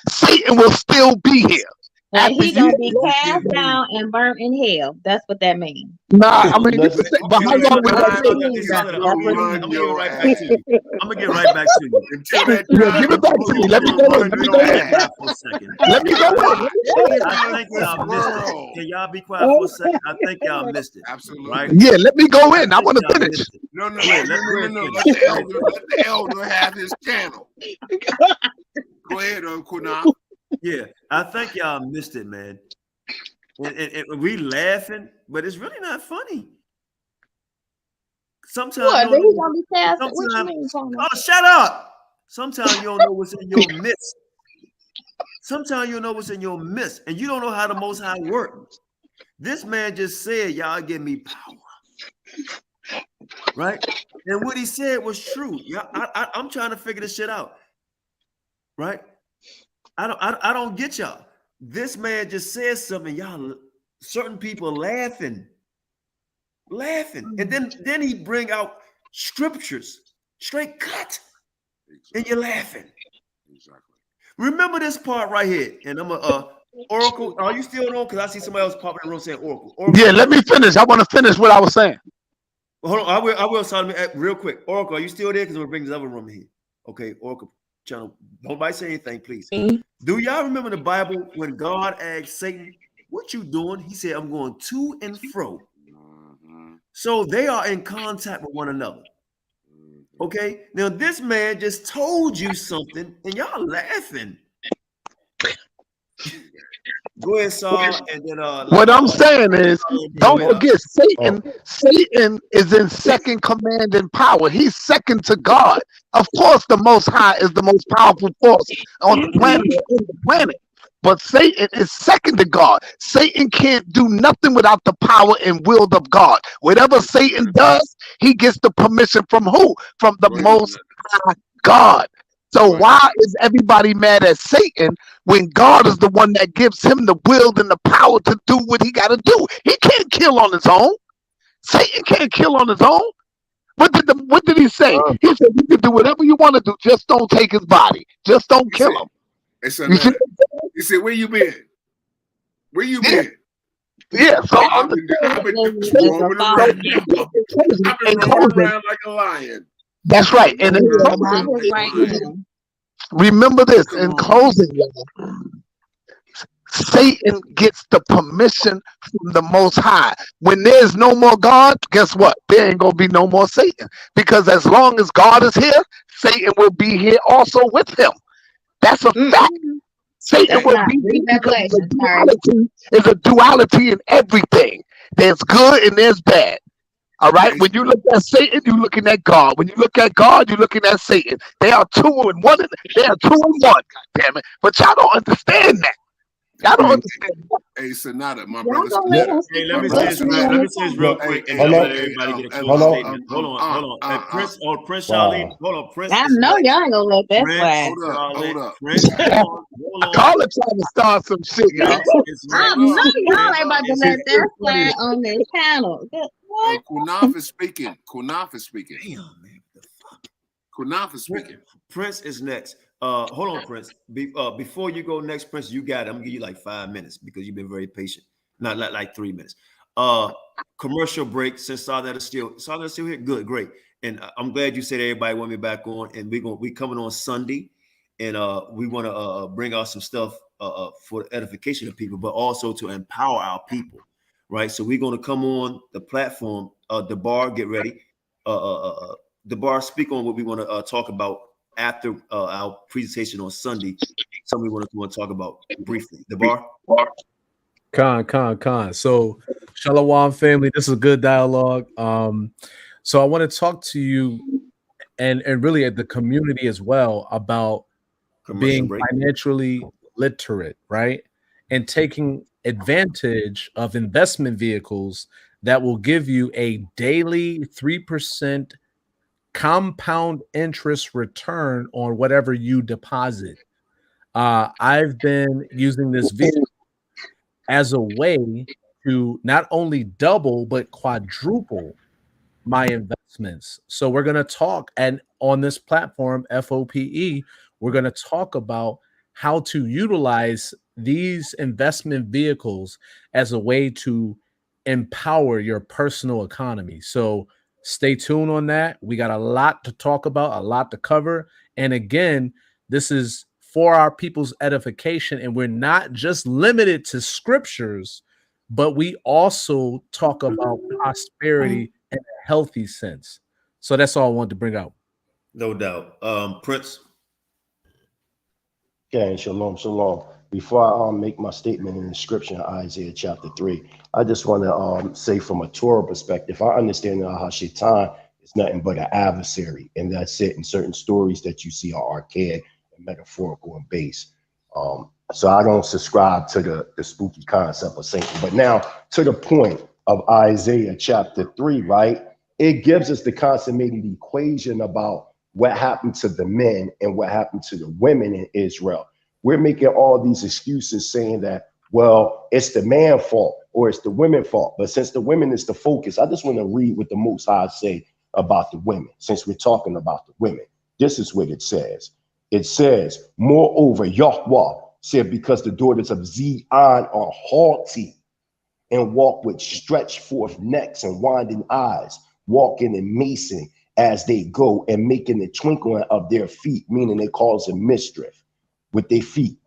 J: Satan will still be here.
G: And he's gonna be cast down and burnt in hell. That's what that means.
J: Nah, I mean, but how long would that take?
R: I'm gonna get right back to you.
J: Until that time, give it back to me. Let me go in. Let me go in.
R: I think y'all missed it. Can y'all be quiet for a second? I think y'all missed it.
U: Absolutely.
R: Right?
J: Yeah, let me go in. I want to finish.
U: No. Let the elder have his channel. Go ahead, Qanath.
R: Yeah, I think y'all missed it, man. And we laughing, but it's really not funny. Sometimes
G: What?
R: you don't
G: He's
R: know.
G: gonna be passing? What you
R: Sometimes,
G: mean, Tony?
R: oh, shut up. Sometimes you don't know what's in your midst. Sometimes you don't know what's in your midst, and you don't know how the Most High work. This man just said, "Y'all give me power," right? And what he said was true. Yeah, I'm trying to figure this shit out, right? I don't get y'all. This man just said something. Y'all, certain people laughing, and then he bring out scriptures, straight cut, and you're laughing.
U: Exactly.
R: Remember this part right here, and I'm Oracle. Are you still on? Because I see somebody else popping in the room saying Oracle.
J: Yeah, let me finish. I want to finish what I was saying.
R: Well, hold on, I will Solomon real quick. Oracle, are you still there? Because we'll bring this other room here. Okay, Oracle channel. Nobody say anything, please. Do y'all remember the Bible when God asked Satan, "What you doing?" He said, "I'm going to and fro." So they are in contact with one another. Okay, now this man just told you something, and y'all laughing. Go ahead, Saul, and then
J: what I'm saying is, don't forget Satan. Satan is in second command in power. He's second to God. Of course, the Most High is the most powerful force on the planet. But Satan is second to God. Satan can't do nothing without the power and will of God. Whatever Satan does, he gets the permission from who? From the Most High God. So why is everybody mad at Satan when God is the one that gives him the will and the power to do what he got to do? He can't kill on his own. Satan can't kill on his own. What did he say? He said you can do whatever you want to do, just don't take his body. Just don't kill him.
U: He said, "Where you been? Where you been?"
J: Yeah, so
U: I've been roaming around. I've been roaming around like a lion.
J: That's right. And in closing, remember this, in closing, Satan gets the permission from the Most High. When there's no more God, guess what? There ain't going to be no more Satan. Because as long as God is here, Satan will be here also with him. That's a fact. Satan will be here because there's a duality in everything. There's good and there's bad. All right. When you look at Satan, you're looking at God. When you look at God, you're looking at Satan. They are two and one. They are two and one. God damn it! But y'all don't understand that. Y'all don't understand.
U: Hey, Sonata, my brother.
R: Hey, let me say this real quick, and then let everybody get a closing statement. Hold on. Hey, Prince, Prince Charlene. Hold on, Prince.
G: I know y'all ain't gonna let that slide.
U: Hold up.
R: Prince, hold on.
J: Carla trying to start some shit, y'all.
G: I know y'all ain't about to let that slide on this panel. What?
U: Qanath is speaking. Damn, man. What the fuck? Qanath is speaking.
R: Prince is next. Hold on, Prince. Before you go next, Prince, you got it. I'm gonna give you like 5 minutes because you've been very patient. Not like 3 minutes. Commercial break. Since Sadat is still here. Good, great. And I'm glad you said everybody want me back on. And we coming on Sunday, and we want to bring out some stuff for the edification of people, but also to empower our people, right? So we're gonna come on the platform. The bar, get ready. The bar, speak on what we want to talk about after our presentation on Sunday. Something we want to talk about briefly. The bar.
K: Con. So, Shalom family, this is a good dialogue. So I want to talk to you and really at the community as well about being financially literate, right? And taking advantage of investment vehicles that will give you a daily 3% compound interest return on whatever you deposit. I've been using this vehicle as a way to not only double but quadruple my investments. So we're going to talk, and on this platform, F.O.P.E, we're going to talk about how to utilize these investment vehicles as a way to empower your personal economy. So stay tuned on that. We got a lot to talk about, a lot to cover. And again, this is for our people's edification. And we're not just limited to scriptures, but we also talk about prosperity in a healthy sense. So that's all I wanted to bring out.
R: No doubt. Prince.
D: Okay, shalom. Before I make my statement in the scripture in Isaiah chapter 3, I just want to say from a Torah perspective, I understand that It's nothing but an adversary, and that's it. And certain stories that you see are archaic and metaphorical and base. So I don't subscribe to the spooky concept of Satan. But now to the point of Isaiah chapter 3, right? It gives us the consummated equation about what happened to the men and what happened to the women in Israel. We're making all these excuses saying that, well, it's the man's fault or it's the women's fault. But since the women is the focus, I just want to read what the Most High say about the women, since we're talking about the women. This is what it says. It says, moreover, Yahweh said, because the daughters of Zion are haughty and walk with stretched forth necks and winding eyes, walking and macing as they go and making the twinkling of their feet, meaning they cause a mischief with their feet.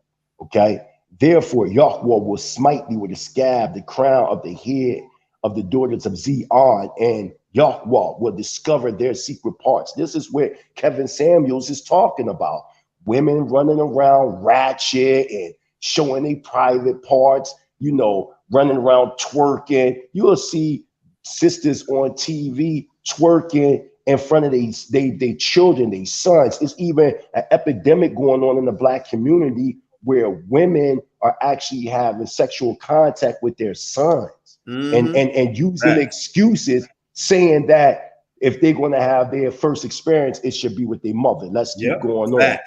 D: Okay. Therefore, Yahweh will smite thee with a scab, the crown of the head of the daughters of Zion, and Yahweh will discover their secret parts. This is where Kevin Samuels is talking about women running around ratchet and showing their private parts, you know, running around twerking. You'll see sisters on TV twerking in front of they children, their sons. It's even an epidemic going on in the Black community where women are actually having sexual contact with their sons and using excuses, saying that if they're going to have their first experience, it should be with their mother. Let's keep going on.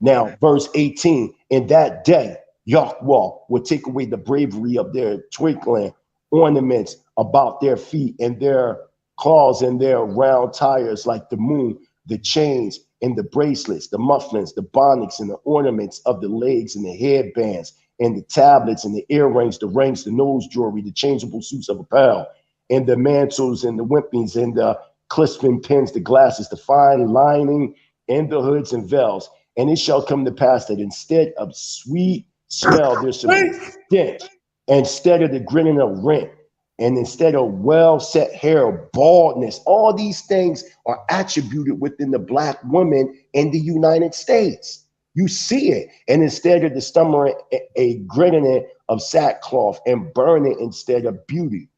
D: Now, verse 18, in that day, Yahweh will take away the bravery of their twinkling ornaments about their feet and their claws and their round tires like the moon, the chains and the bracelets, the mufflings, the bonnets and the ornaments of the legs and the headbands and the tablets and the earrings, the rings, the nose jewelry, the changeable suits of apparel, and the mantles and the wimpings and the clisping pins, the glasses, the fine lining and the hoods and veils. And it shall come to pass that instead of sweet smell, there shall be stench. Instead of the grinning of rent, and instead of well-set hair, baldness. All these things are attributed within the Black woman in the United States. You see it. And instead of the stomach, a grinning of sackcloth and burning instead of beauty.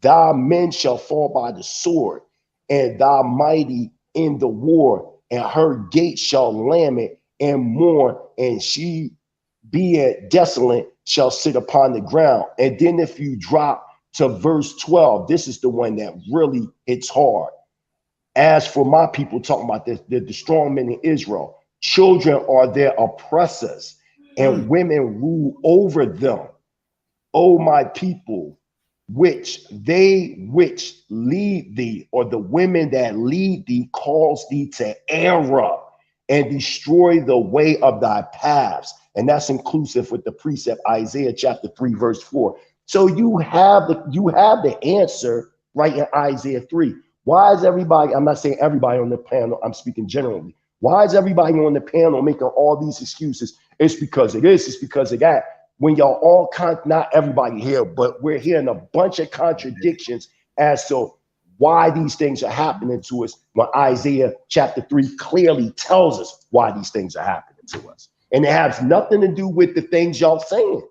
D: Thy men shall fall by the sword, and thy mighty in the war, and her gate shall lament and mourn, and she being desolate shall sit upon the ground. And then if you drop to verse 12, this is the one that really hits hard. As for my people, talking about the strong men in Israel, children are their oppressors, and women rule over them. O my people, which lead thee, or the women that lead thee, cause thee to error and destroy the way of thy paths. And that's inclusive with the precept Isaiah chapter 3, verse 4. So you have the answer right in Isaiah 3. Why is everybody, I'm not saying everybody on the panel, I'm speaking generally. Why is everybody on the panel making all these excuses? It's because of this, it's because of that. When y'all all, not everybody here, but we're hearing a bunch of contradictions as to why these things are happening to us, when Isaiah chapter 3 clearly tells us why these things are happening to us. And it has nothing to do with the things y'all saying.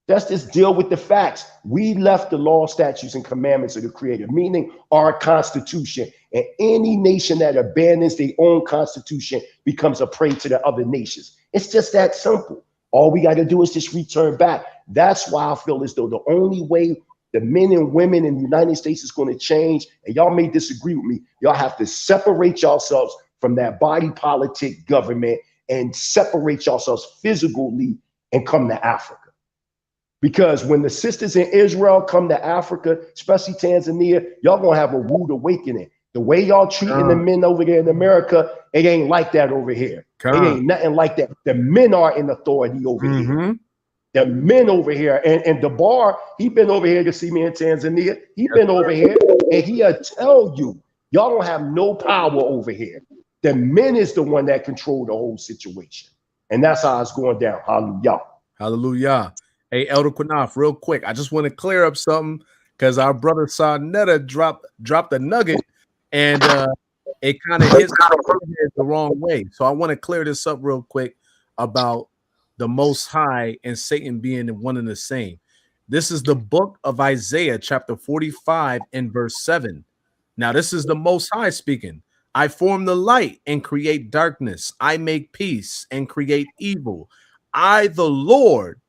D: Let's just deal with the facts. We left the law, statutes, and commandments of the Creator, meaning our Constitution. And any nation that abandons their own Constitution becomes a prey to the other nations. It's just that simple. All we got to do is just return back. That's why I feel as though the only way the men and women in the United States is going to change, and y'all may disagree with me, y'all have to separate yourselves from that body politic government and separate yourselves physically and come to Africa. Because when the sisters in Israel come to Africa, especially Tanzania, y'all gonna have a rude awakening. The way y'all treating the men over there in America, it ain't like that over here. It ain't nothing like that. The men are in authority over here. The men over here, and the bar, he been over here to see me in Tanzania. He been over here, and he'll tell you, y'all don't have no power over here. The men is the one that control the whole situation. And that's how it's going down. Hallelujah.
K: Hallelujah. Hey, Elder Qanath, real quick, I just want to clear up something because our brother Sarnetta dropped a nugget, and it kind of hits the wrong way. So I want to clear this up real quick about the Most High and Satan being one and the same. This is the book of Isaiah, chapter 45 and verse 7. Now, this is the Most High speaking. I form the light and create darkness. I make peace and create evil. I, the Lord,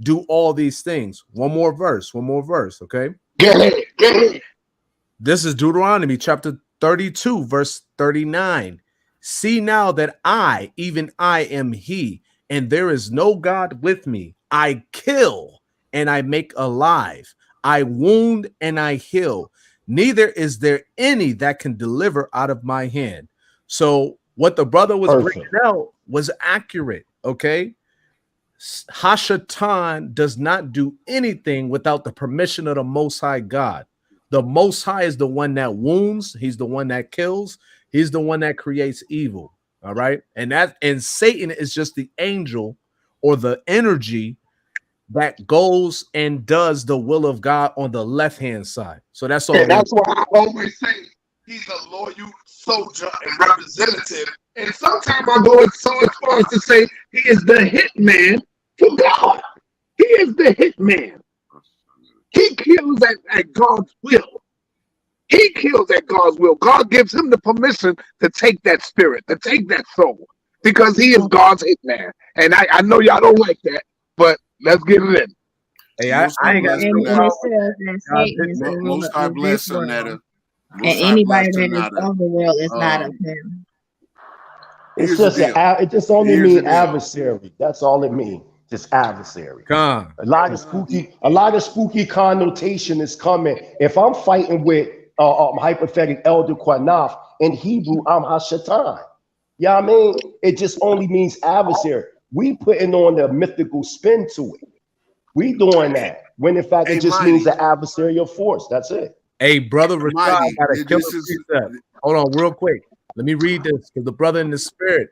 K: do all these things. One more verse, okay?
J: Get ahead.
K: This is Deuteronomy chapter 32, verse 39. See now that I, even I, am he, and there is no God with me. I kill and I make alive. I wound and I heal. Neither is there any that can deliver out of my hand. So what the brother was bringing out was accurate, okay? Hashatan does not do anything without the permission of the Most High God. The Most High is the one that wounds. He's the one that kills. He's the one that creates evil. All right. And Satan is just the angel or the energy that goes and does the will of God on the left-hand side. So that's all.
J: And that's why I always say he's a loyal soldier and representative. And sometimes I go so as far as to say he is the hitman for God. He is the hitman. He kills at God's will. He kills at God's will. God gives him the permission to take that spirit, to take that soul, because he is God's hitman. And I know y'all don't like that, but let's get it in.
K: Hey, I ain't got
U: Most High bless Sonetta.
G: And anybody that is of the world is not of him.
D: It's just it just only means adversary. That's all it means. Just adversary. A lot of spooky connotation is coming. If I'm fighting with hypothetical elder Qanath, in Hebrew, I'm Hashatan. Yeah, I mean, it just only means adversary. We putting on the mythical spin to it. We doing that when in fact it just means the adversarial force. That's it.
K: Hey, brother Rashad got a killer precept. Hold on, real quick. Let me read this because the brother in the spirit.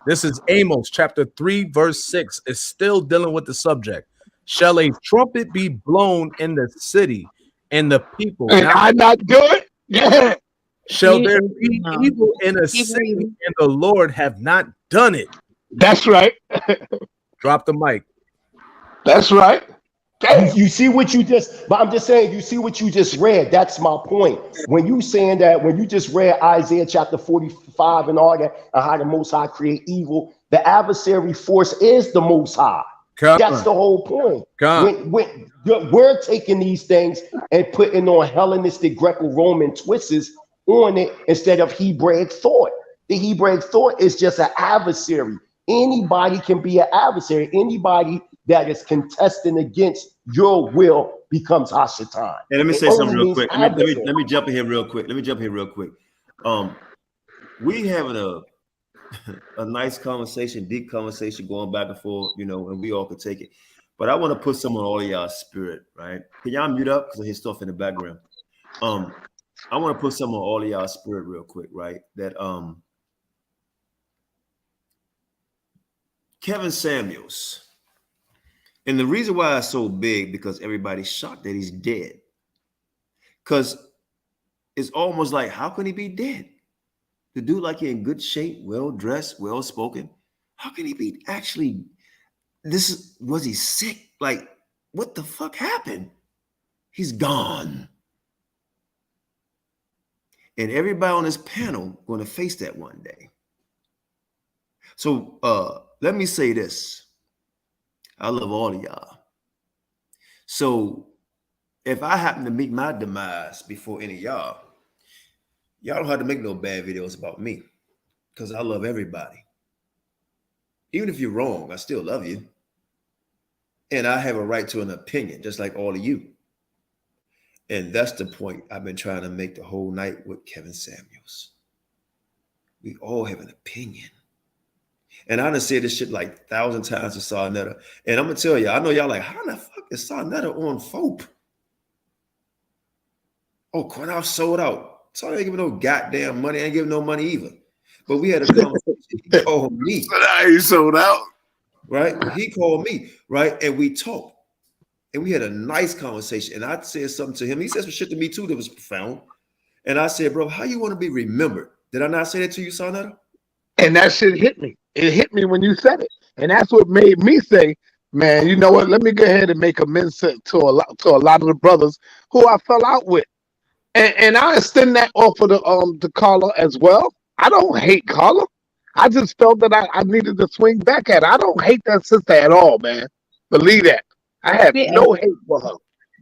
K: This is Amos chapter 3, verse 6. It's still dealing with the subject. Shall a trumpet be blown in the city and the people?
J: And I not do it? Yeah.
K: Shall there be evil in a city and the Lord have not done it?
J: That's right.
K: Drop the mic.
J: That's right.
D: You see what you just, but I'm just saying, you see what you just read. That's my point. When you saying that, when you just read Isaiah chapter 45 and all that, and how the Most High create evil, the adversary force is the Most High. That's the whole point. When we're taking these things and putting on Hellenistic Greco-Roman twists on it instead of Hebraic thought. The Hebraic thought is just an adversary. Anybody can be an adversary. Anybody that is contesting against your will becomes Hashatan.
R: And let me say something real quick. Let me jump in here real quick. We having a nice conversation, deep conversation going back and forth, and we all could take it. But I want to put some on all of y'all spirit, right? Can y'all mute up? Because I hear stuff in the background. I want to put some on all of y'all spirit real quick, right? That Kevin Samuels. And the reason why it's so big, because everybody's shocked that he's dead. Because it's almost like, how can he be dead? The dude, like, he in good shape, well-dressed, well-spoken. How can he be actually, was he sick? Like, what the fuck happened? He's gone. And everybody on this panel going to face that one day. So let me say this. I love all of y'all. So if I happen to meet my demise before any of y'all don't have to make no bad videos about me, because I love everybody. Even if you're wrong, I still love you. And I have a right to an opinion, just like all of you. And that's the point I've been trying to make the whole night with Kevin Samuels. We all have an opinion. And I done said this shit like 1,000 times to Sonetta. And I'm going to tell you, I know y'all like, how the fuck is Sonetta on F.O.P.E? Oh, Qanath sold out. Sonetta ain't giving no goddamn money. I ain't giving no money either. But we had a conversation. He called me.
U: But I ain't sold out.
R: Right? He called me, right? And we talked. And we had a nice conversation. And I said something to him. He said some shit to me too that was profound. And I said, bro, how you want to be remembered? Did I not say that to you, Sonetta?
J: And that shit hit me. It hit me when you said it. And that's what made me say, man, you know what? Let me go ahead and make amends to a lot of the brothers who I fell out with. And I extend that offer to Carla as well. I don't hate Carla. I just felt that I needed to swing back at her. I don't hate that sister at all, man. Believe that. I have no hate for her.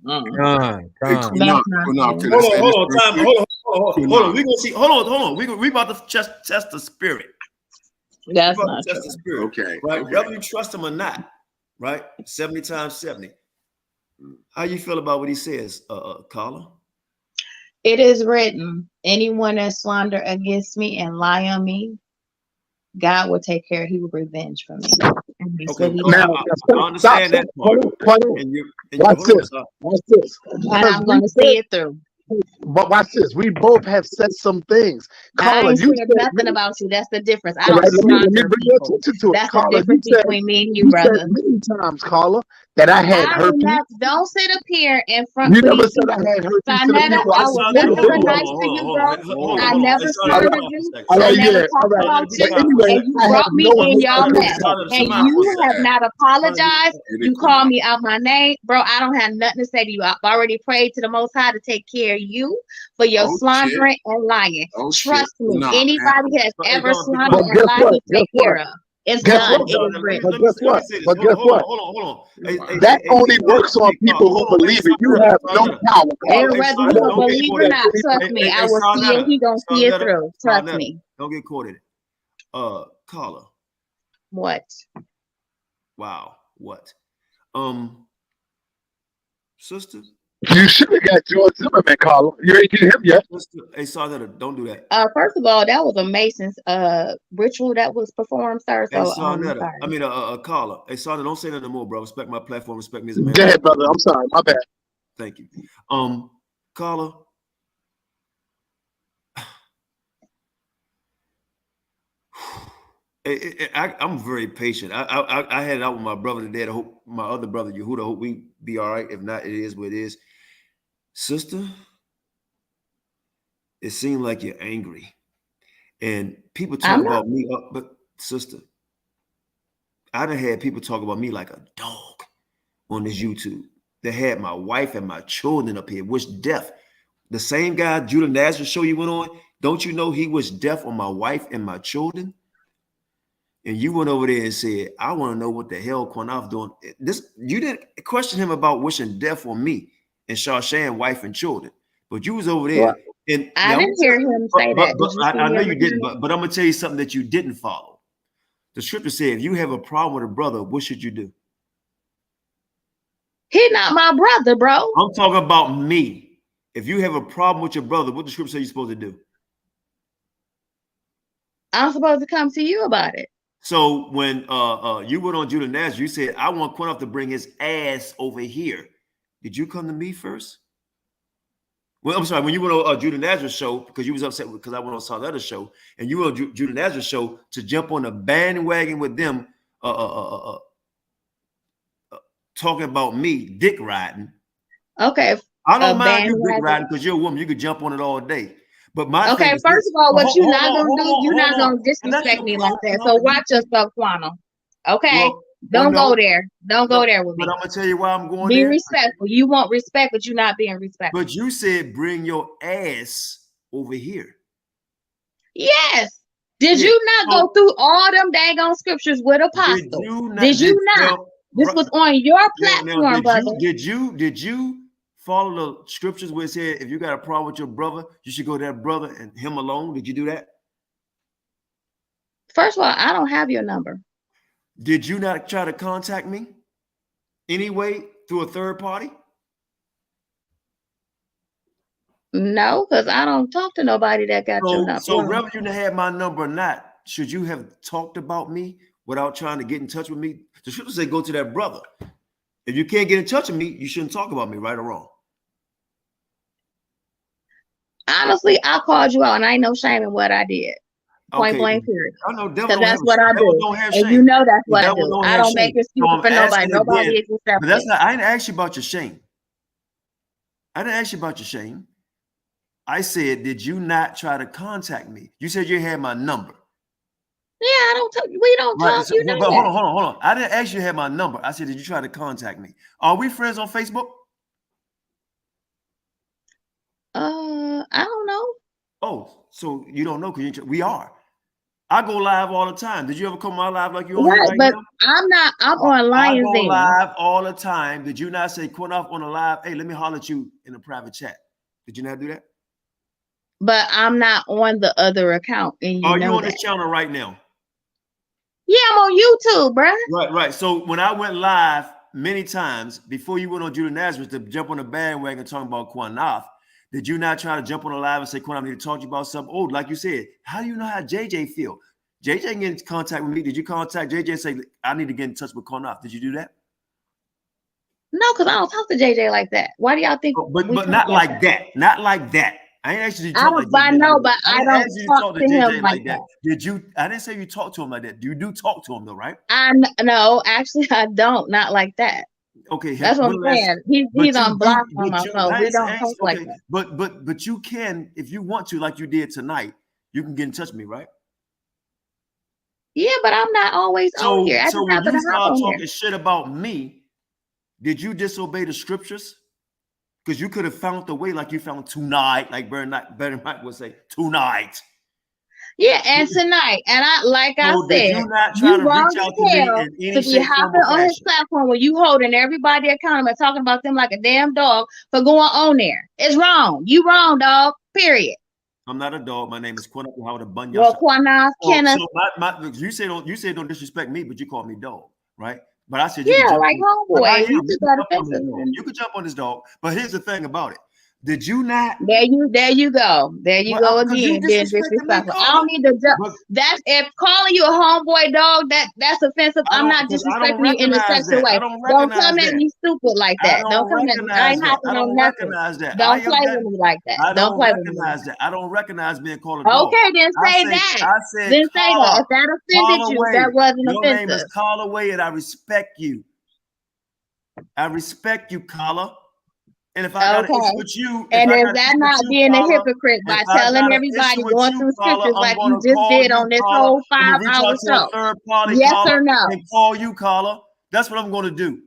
U: Hey, Qanath, can I
R: Hold
U: say
R: on,
U: this
R: hold on,
U: real
R: time.
U: quick?
R: Hold on. We gonna see. Hold on. We about to test the spirit.
G: That's
R: We about
G: not
R: to test
G: true.
R: the spirit.
U: Okay.
R: Right.
U: Okay.
R: Whether you trust him or not. Right. 70 times 70. How you feel about what he says, Carla?
G: It is written, anyone that slander against me and lie on me, God will take care. He will revenge for me. And that's
R: Okay.
G: what he
J: Now,
G: does.
R: I understand that part.
J: Hold on. Watch this. Watch this.
G: And I'm going to see it through.
J: But watch this. We both have said some things.
G: I
J: Carla,
G: ain't
J: you
G: said
J: said
G: nothing about you. That's the difference. I
J: all
G: don't
J: right, let me
G: slander
J: bring your
G: people.
J: attention to it.
G: That's the
J: Carla,
G: difference between me and you,
J: said
G: brother.
J: many times, Carla, that I had
G: I
J: herpes.
G: don't sit up here in front
J: You
G: for
J: never
G: these
J: said I
G: people.
J: had herpes to the
G: Sonetta,
J: people.
G: I
J: I
G: was
J: said
G: nothing but
J: video.
G: nice to you, bro. I
R: Hold on.
G: never
R: Hey,
G: slandered you.
J: All
G: I
J: right,
G: never
J: yeah. All
G: talked
J: right.
G: about
J: But
G: you.
J: anyway,
G: And you
J: I have
G: brought me
J: no
G: in
J: hate
G: y'all
J: against
G: mess.
J: her.
G: And you have not apologized. You call me out my name. Bro, I don't have nothing to say to you. I've already prayed to the Most High to take care of you for your
U: Oh,
G: slandering and lying.
U: Oh,
G: Trust me,
U: No.
G: anybody has ever slandered
J: But
G: and
J: guess
G: lied,
J: what?
G: he take care of. It's
J: Guess
G: done.
J: what?
G: It is written.
J: But guess what?
R: Let me say this.
J: But guess what?
R: Hold on.
J: That only works on people who believe it. You have no power,
G: And
J: Carla.
G: whether
J: I
G: you
J: don't
G: gonna believe or not, trust me, I will see it. He gonna see it through. Trust me.
R: Don't get caught in it. Carla.
G: What?
R: Wow. What? Sister.
J: You should have got George Zimmerman, Carla. You ain't get him yet.
R: Hey, Sonetta, don't do that.
G: First of all, that was a Mason's ritual that was performed, sir.
R: Hey,
G: So
R: Sonetta.
G: sorry.
R: I mean, Carla. Hey, Sonetta, don't say nothing more, bro. Respect my platform. Respect me as a man.
J: Go ahead, brother. I'm sorry. My bad.
R: Thank you. Carla. I'm very patient. I had it out with my brother today. I hope my other brother Yehuda. I hope we be all right. If not, it is what it is. Sister, it seems like you're angry, and people talk about me. But sister, I done had people talk about me like a dog on this YouTube. They had my wife and my children up here, wish death. The same guy, Judah Nazareth show you went on. Don't you know he wished death on my wife and my children? And you went over there and said, I want to know what the hell Qanath doing. You didn't question him about wishing death on me and Shawshan, wife and children. But you was over there.
G: Well,
R: and
G: I didn't hear him say that. Did you see
R: I know
G: him
R: you didn't,
G: again?
R: but I'm going to tell you something that you didn't follow. The scripture said, if you have a problem with a brother, what should you do?
G: He not my brother, bro.
R: I'm talking about me. If you have a problem with your brother, what the scripture say you're supposed to do?
G: I'm supposed to come to you about it.
R: So when you went on Judah Nazareth, you said, I want Qanath to bring his ass over here. Did you come to me first? Well, I'm sorry, when you went on Judah Nazareth show, because you was upset because I went on some other show, and you went on Judah Nazareth show to jump on a bandwagon with them talking about me dick riding.
G: Okay.
R: I don't mind you dick riding because you're a woman. You could jump on it all day. But my thing is
G: first of all, what you're not gonna do, you're not
R: on.
G: gonna disrespect me like that. So watch yourself, Quano. Okay,
R: Well,
G: don't
R: no,
G: go there. Don't go there with me.
R: But I'm gonna tell you why I'm going
G: Be
R: there.
G: respectful. You want respect, but you're not being respectful.
R: But you said bring your ass over here.
G: Yes. Did you not go through all them daggone scriptures with apostles? Did you not? This was on your platform, brother.
R: Did you follow the scriptures where it said if you got a problem with your brother, you should go to that brother and him alone? Did you do that?
G: First of all, I don't have your number.
R: Did you not try to contact me anyway through a third party?
G: No, because I don't talk to nobody that got your number.
R: So whether you had my number or not, should you have talked about me without trying to get in touch with me? The scripture say go to that brother. If you can't get in touch with me, you shouldn't talk about me, right or wrong.
G: Honestly, I called you out, and I ain't no shame in what I did. Point blank, period.
R: I know
G: because that's what I do, and you know that's what I do. I don't make excuses for nobody. Nobody is accepted.
R: But that's not. I didn't ask you about your shame. I didn't ask you about your shame. I said, did you not try to contact me? You said you had my number.
G: Yeah, I don't talk. We don't talk. You know
R: but
G: that.
R: Hold on. I didn't ask you to have my number. I said, did you try to contact me? Are we friends on Facebook? So you don't know because we are. I go live all the time. Did you ever come on my live like you on here
G: Right,
R: right
G: but
R: now?
G: I'm on
R: I
G: Lions
R: go
G: Den.
R: live all the time. Did you not say Qanath on the live? Hey, let me holler at you in a private chat. Did you not do that?
G: But I'm not on the other account, and you
R: Are
G: know
R: you on
G: that.
R: this channel right now?
G: Yeah, I'm on YouTube, bruh.
R: Right. So when I went live many times before you went on Judah Nazareth to jump on the bandwagon talking about Qanath, did you not try to jump on the live and say, Qanath, I need to talk to you about something? Oh, like you said, how do you know how JJ feel? JJ get in contact with me. Did you contact JJ and say, I need to get in touch with Qanath? Did you do that?
G: No, because I don't talk to JJ like that. Why do y'all think?
R: But not like that. Not like that. I ain't actually
G: I
R: talk
G: don't.
R: like JJ.
G: I know, but
R: I
G: I
R: didn't
G: don't
R: ask you to
G: talk
R: talk to
G: to him
R: JJ like that. Did you? I didn't say you talk to him like that. You do talk to him though, right?
G: No, actually, I don't. Not like that.
R: Okay,
G: That's what I'm saying. He's on block on my phone. We don't talk like that.
R: But you can, if you want to, like you did tonight, you can get in touch with me, right?
G: Yeah, but I'm not always on here. I just
R: So when
G: happen
R: you
G: to hop
R: start
G: on
R: talking
G: here.
R: shit about me, did you disobey the scriptures? Because you could have found the way like you found tonight, like Bernard would say, tonight.
G: Yeah, and tonight, and I
R: Did
G: said,
R: you not try
G: you
R: to
G: wrong
R: reach out
G: as
R: to me
G: hell
R: in any
G: to be
R: shape, form,
G: hopping
R: or
G: on his
R: fashion?
G: platform when you holding everybody accountable and talking about them like a damn dog for going on there. It's wrong. You wrong, dog. Period.
R: I'm not a dog. My name is Qanath Yahawashi.
G: Well, Qanath, Kenneth.
R: So you say don't disrespect me, but you call me dog, right? But I said you
G: Yeah,
R: could jump
G: like
R: on, but I
G: homeboy.
R: am.
G: You
R: You
G: just
R: can
G: got
R: jump on this
G: offensive.
R: dog. You could jump on this dog. But here's the thing about it. Did you not?
G: There you go. There you go
R: Because you
G: again, being
R: disrespected me,
G: disrespectful. I
R: Carla.
G: don't need to jump. That's if calling you a homeboy dog, that's offensive. I'm not
R: I don't
G: disrespecting you in a
R: recognize
G: sexual
R: that.
G: way.
R: I don't
G: Don't
R: recognize
G: come at
R: that.
G: me stupid like
R: I
G: that. Don't
R: don't
G: come at me. I
R: recognize
G: ain't
R: that.
G: hopping
R: I
G: on
R: don't
G: nothing.
R: recognize that.
G: Don't play with me like that.
R: I
G: Don't
R: don't
G: play with me like
R: recognize that. I don't recognize being called a
G: that.
R: dog.
G: Okay, then say
R: I
G: that.
R: said,
G: Then say that.
R: Carla,
G: If that offended
R: Carla
G: you,
R: Way.
G: that wasn't
R: Your name is
G: offensive.
R: Carla Way, and I respect you. I respect you, Carla. And if I got an issue with you,
G: And is that not being a hypocrite by telling everybody going through scriptures like you just did on this whole
R: I'm gonna reach out
G: 5-hour
R: to
G: show?
R: a third party,
G: Yes
R: Carla,
G: or no?
R: and call you, Carla. That's what I'm gonna do.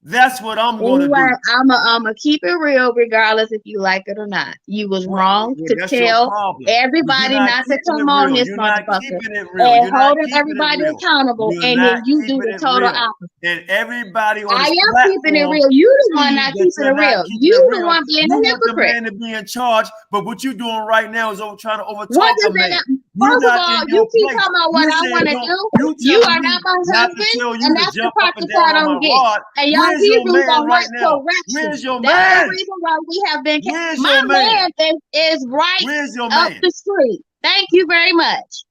R: That's what I'm gonna
G: Anyway,
R: do.
G: I'ma keep it real regardless if you like it or not. You was wrong to
R: That's your
G: tell
R: problem.
G: everybody not to come on this
R: You're not
G: motherfucker
R: keeping it real.
G: and
R: You're not
G: holding
R: keeping it
G: everybody
R: real.
G: accountable,
R: You're
G: and
R: not
G: then you do
R: keeping
G: the
R: it
G: total
R: real.
G: opposite.
R: And everybody on
G: I
R: this
G: am keeping it
R: platform
G: real. You the one
R: see
G: not
R: that
G: keeping
R: you're
G: it
R: not
G: real.
R: keeping
G: You
R: it
G: the
R: real.
G: one being
R: You
G: a
R: want the
G: hypocrite.
R: man to be in charge, but what you're doing right now is trying to
G: What
R: overtalk
G: does
R: a man.
G: that?
R: You're
G: First of
R: not
G: all,
R: in
G: you
R: your
G: keep
R: place.
G: talking about what
R: You
G: I
R: said
G: want to
R: don't.
G: do.
R: You
G: You
R: telling
G: are
R: me
G: not my
R: not to
G: husband,
R: tell you
G: and
R: to
G: that's the
R: jump
G: part
R: up and
G: that
R: down
G: y'all
R: on
G: don't
R: my
G: get.
R: rod.
G: And y'all
R: Where's your
G: Hebrews
R: man
G: don't
R: right
G: like
R: now?
G: correction.
R: Where's your
G: That's the
R: man?
G: reason why we have been.
R: Where's
G: My
R: your man?
G: man is right
R: Where's your
G: up
R: man?
G: the street. Thank you very much.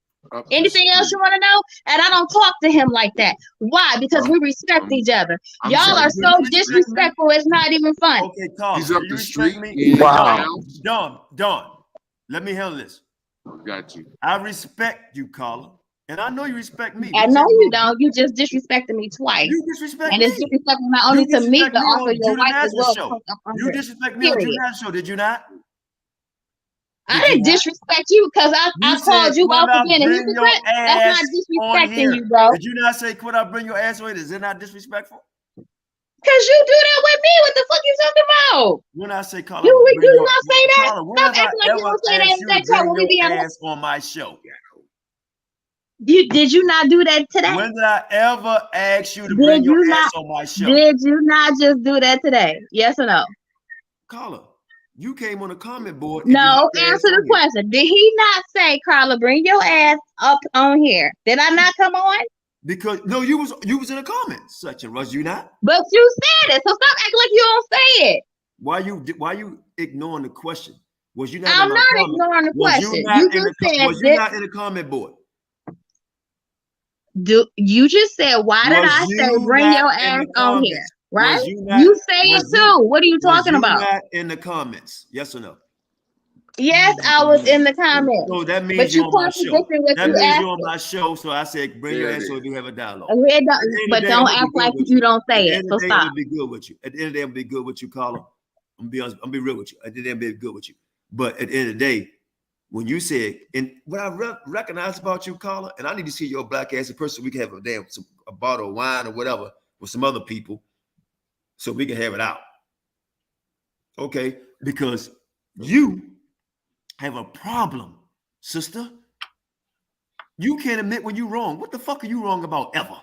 G: Anything else you want to know? And I don't talk to him like that. Why? Because we respect each other. Y'all are so disrespectful. It's not even funny.
R: Okay, Carla,
U: He's up
R: do you
U: the
R: respect
U: street.
R: me?
U: He ain't down.
R: Dawn, let me handle this.
U: Got you.
R: I respect you, Carla, and I know you respect me.
G: I know you don't. You just disrespected me twice.
R: You disrespect
G: and
R: me.
G: it's disrespectful not only
R: You
G: to me,
R: disrespect
G: but
R: me
G: also
R: on
G: your
R: Judah
G: wife as
R: Nazareth
G: well.
R: show.
G: Because I'm
R: You
G: here.
R: disrespect me on Judah
G: Period.
R: Nazareth show. Did you not?
G: I didn't disrespect you because I
R: You
G: called
R: said,
G: you out for
R: Qanath,
G: being a
R: bring your
G: hypocrite. That's not
R: ass on
G: disrespecting
R: here.
G: you, bro.
R: Did you not say, Qanath, bring your ass on here? Is it not disrespectful?
G: Because you do that with me. What the fuck you talking about?
R: When I say, Carla,
G: You
R: bring
G: do
R: your
G: not say that.
R: Carla, when
G: Stop
R: have I
G: acting like you
R: ever
G: don't say that
R: asked
G: in
R: you to
G: that chat
R: bring
G: when we be
R: your
G: on.
R: ass on my show?
G: Did you not do that today?
R: When did I ever ask you to bring your ass on my show?
G: Did you not just do that today? Yes or no?
R: Carla, you came on the comment board.
G: No, answer the question. Did he not say, Carla, bring your ass up on here? Did I not come on?
R: Because no, you was in the comments section, was you not?
G: But you said it, so stop acting like you don't say it.
R: Why you ignoring the question? Was you not
G: I'm
R: in my
G: not
R: comment?
G: ignoring the
R: Was
G: question.
R: you not
G: You
R: in
G: just
R: the
G: said
R: was you not in the comment board?
G: You just said, why did
R: Was
G: I say
R: you
G: bring
R: not
G: your
R: in
G: ass
R: the
G: on here?
R: comments?
G: Right?
R: Was you not?
G: You say it
R: Was you,
G: too. What are you
R: was
G: talking
R: you
G: about?
R: not in the comments? Yes or no?
G: Yes, I was in the comments.
R: So that means
G: But
R: you're
G: you
R: on my show.
G: contradicting what
R: That
G: you
R: means
G: asked.
R: you're on my show. So I said, bring your ass so we have a dialogue.
G: But don't act like you don't say it. So
R: At the end of the day, I'm
G: stop.
R: gonna be good with you. At the end of the day, I'm gonna be good with you, Carla. I'm gonna be honest, I'm gonna be real with you. At the end of the day, I'm gonna be good with you. But at the end of the day, when you said, and what I recognize about you, Carla, and I need to see your black ass in person, we can have a bottle of wine or whatever with some other people, so we can have it out. Okay, because you have a problem, sister. You can't admit when you're wrong. What the fuck are you wrong about ever?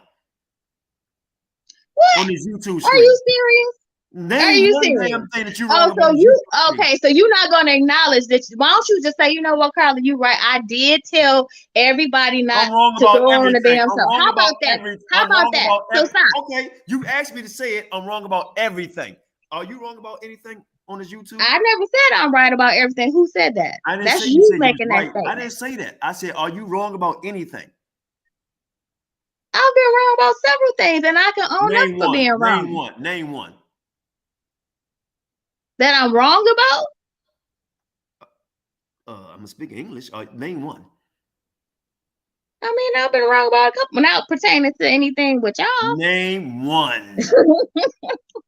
G: What?
R: On this YouTube
G: screen.
R: Are
G: you serious?
R: Name one damn thing that you're wrong about.
G: So you okay? So you're not going to acknowledge that? Why don't you just say, you know what, Carla, you right. I did tell everybody not to go on the damn show. How about that? How about that? So stop.
R: Okay, you asked me to say it. I'm wrong about everything. Are you wrong about anything on this YouTube?
G: I never said I'm right about everything. Who said that?
R: I didn't
G: That's
R: say
G: you making that statement.
R: I didn't say that. I said, are you wrong about anything?
G: I've been wrong about several things, and I can own up for being wrong.
R: Name one.
G: That I'm wrong
R: about? I'm speaking English. Name one.
G: I mean, I've been wrong about a couple, not pertaining to anything with y'all.
R: Name one.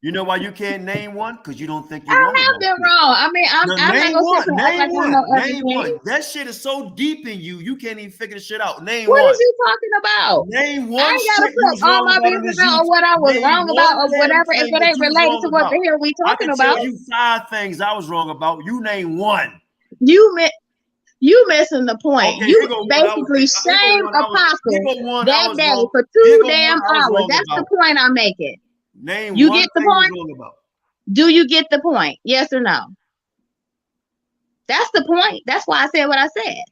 R: You know why you can't name one? Because you don't think you're wrong.
G: I have been wrong. I mean, I'm not gonna sit here and act like I know everything.
R: Name one. That shit is so deep in you, you can't even figure the shit out. Name
G: one.
R: What
G: is you talking about?
R: Name one.
G: I ain't gotta put all my business out or what I was wrong about or whatever if it ain't related to what the hell we talking about.
R: I can tell you 5 things I was wrong about. You name one.
G: You missing the point. Okay, you basically shamed Apostle that day for 2 damn hours. That's the point I'm making.
R: Name
G: you
R: one
G: get the
R: thing
G: point?
R: Wrong about.
G: Do you get the point? Yes or no? That's the point. That's why I said what I said.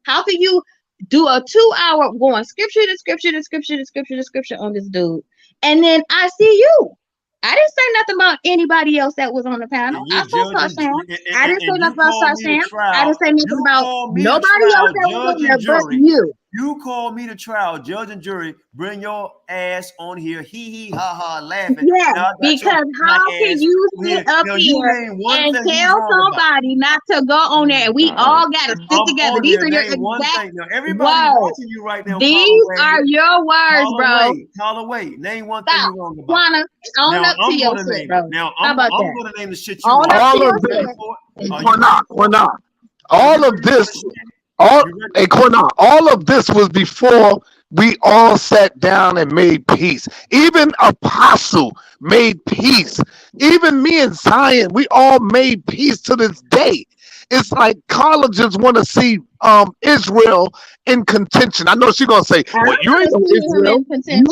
G: How can you do a 2-hour going scripture to scripture to scripture to scripture to scripture on this dude, and then I see you? I didn't say nothing about anybody else that was on the panel. I spoke about Sam. I didn't say nothing about Sam. I didn't say nothing about nobody else that was on there but you.
R: You call me to trial, judge and jury. Bring your ass on here, hee ha ha, laughing.
G: Yeah, because how can you sit up here and tell somebody not to go on there? We all got to sit together. These are your exact
R: everybody watching you right now.
G: These are your words, bro.
R: Call away. Name one thing you're wrong about.
G: Qanath, own up to your shit, bro.
R: Now
G: I'm going
R: to name the shit you
G: own up to your
J: shit. Qanath. All of this. All of this was before we all sat down and made peace. Even Apostle made peace. Even me and Zion, we all made peace to this day. It's like colleges want to see Israel in contention. I know she's gonna say, "Well, you ain't no Israel."
G: I'm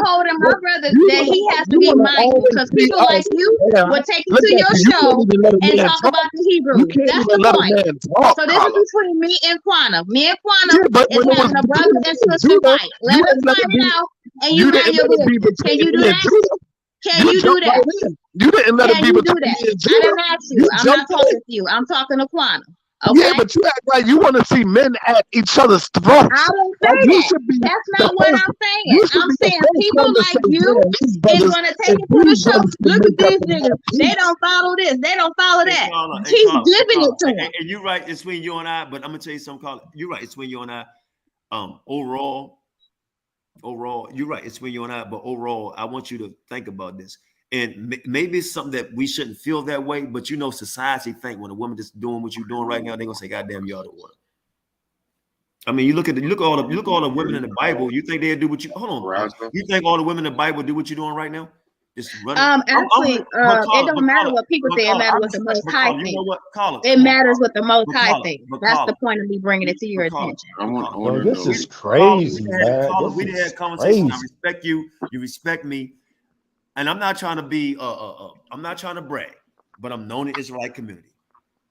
G: holding my brother that he has to be mindful because people like you will take you to your show and talk about the Hebrew. That's the point. So this is between me and Qanath. Me and Qanath is having a brother and sister fight. Let us fight it out, and you have your business. Can you do that? Can you do that?
J: You didn't let it be between
G: me and Judah. I didn't ask you. I'm not talking to you. I'm talking to Qanath. Okay?
J: Yeah, but you act like you want to see men at each other's throats.
G: I don't say that. That's not what I'm saying. I'm saying people like you is going to take it to the show. Look at these niggas. They don't follow this. They don't follow that. He's giving it to them.
R: And you're right. It's between you and I. But I'm going to tell you something, Carla. You're right. It's between you and I. Overall, you're right. It's between you and I. But overall, I want you to think about this. And maybe it's something that we shouldn't feel that way, but you know, society think when a woman just doing what you're doing right now, they're gonna say, "God damn, y'all the one." I mean, you look at all the women in the Bible. You think they'll do what you? Hold on, you think all the women in the Bible do what you're doing right now? Just running.
G: Actually, it don't matter what people say. It matters what the Most High thinks. You know what, Carla? It matters what the Most High thinks. That's the point of me bringing it to your attention.
D: This is crazy, man.
R: We didn't have conversation. I respect you. You respect me. And I'm not trying to be, I'm not trying to brag, but I'm known in the Israelite community.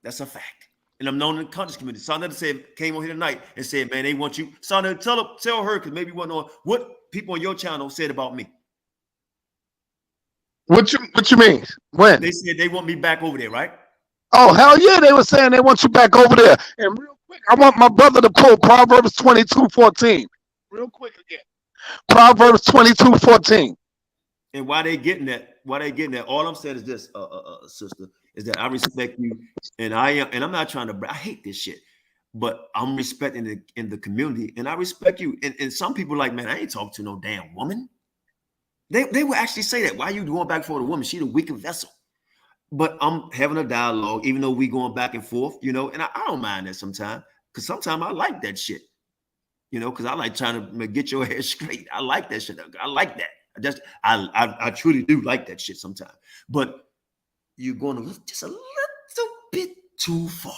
R: That's a fact. And I'm known in the conscious community. Sonda said, came on here tonight and said, man, they want you. Sonda, tell her, because maybe you want to know what people on your channel said about me.
J: What you mean? When?
R: They said they want me back over there, right?
J: Oh, hell yeah. They were saying they want you back over there. And real quick, I want my brother to pull Proverbs 22:14. Real quick again. Proverbs 22:14.
R: And why they getting that? All I'm saying is this, sister, is that I respect you, and I'm not trying to. I hate this shit, but I'm respecting in the community, and I respect you. And some people like, man, I ain't talking to no damn woman. They will actually say that. Why are you going back for the woman? She the weaker vessel. But I'm having a dialogue, even though we going back and forth, you know, and I don't mind that sometimes, because sometimes I like that shit, you know, because I like trying to get your hair straight. I like that shit. I like that. I truly do like that shit sometimes, but you're going to look just a little bit too far.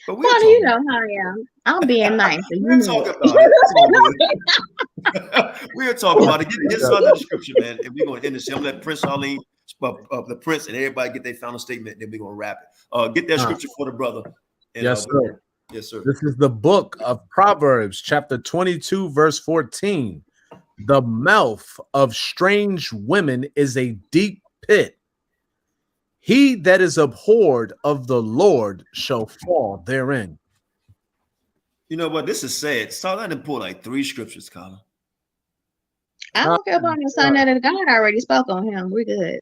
R: But
G: Well, you know how I am. I'm being nice. So
R: we'll talk about it. We'll talk about it. Get this out of the scripture, man. And we're going to end this. I'm going to let Prince Arlene, the Prince, and everybody get their final statement. And then we're going to wrap it. Get that scripture for the brother. And,
K: yes, sir.
R: Yes, sir.
K: This is the book of Proverbs, chapter 22, verse 14. The mouth of strange women is a deep pit. He that is abhorred of the Lord shall fall therein.
R: You know what? This is sad. So I didn't pull like 3 scriptures, Colin.
G: I don't care about the son that God already spoke on him. We're good.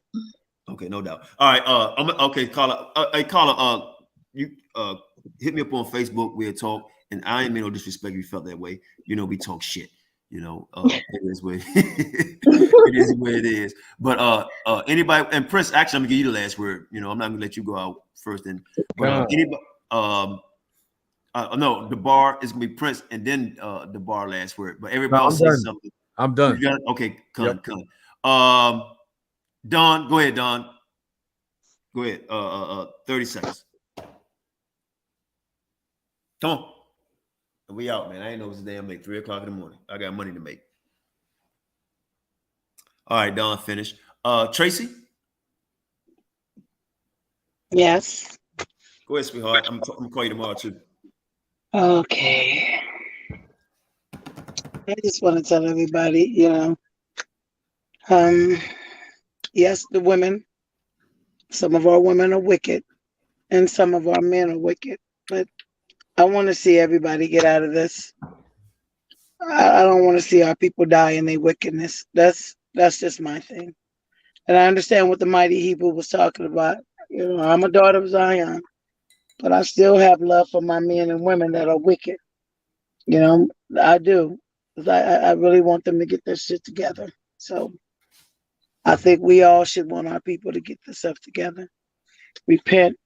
R: Okay, no doubt. All right. Okay, Colin. Hey, Colin. You hit me up on Facebook. We'll talk. And I ain't mean no disrespect if you felt that way. You know, we talk shit. You know, it is what it is what it is. But anybody, and Prince, actually, I'm gonna give you the last word. You know, I'm not gonna let you go out first. And but anybody, no, the bar is gonna be Prince, and then the bar last word. But everybody else says something.
K: I'm done.
R: Okay, come. Don, go ahead, Don. Go ahead. 30 seconds. Come on. We out, man. I ain't know it was damn late. 3 o'clock in the morning. I got money to make. All right, Don, finish. Tracy?
C: Yes.
R: Go ahead, sweetheart. I'm gonna call you tomorrow too.
C: Okay. I just want to tell everybody, yes, the women, some of our women are wicked and some of our men are wicked, but I want to see everybody get out of this. I don't want to see our people die in their wickedness. That's just my thing. And I understand what the mighty Hebrew was talking about. I'm a daughter of Zion, but I still have love for my men and women that are wicked. I do. I really want them to get their shit together. So I think we all should want our people to get this stuff together, repent,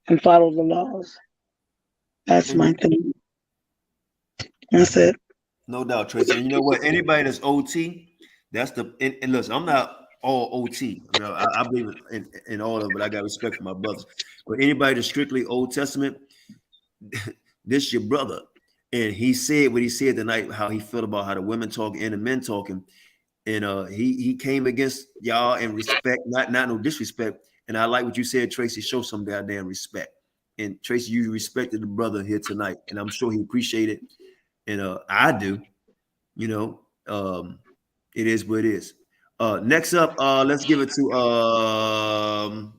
C: and follow the laws. That's my thing. That's it.
R: No doubt, Tracy. And you know what? Anybody that's OT, that's the and listen, I'm not all OT. I believe in all of it, but I got respect for my brothers. But anybody that's strictly Old Testament, this your brother. And he said what he said tonight, how he felt about how the women talking and the men talking. And he came against y'all in respect, not no disrespect. And I like what you said, Tracy. Show some goddamn respect. And Tracy, you respected the brother here tonight, and I'm sure he appreciated it. And I do. It is what it is. Next up, let's give it to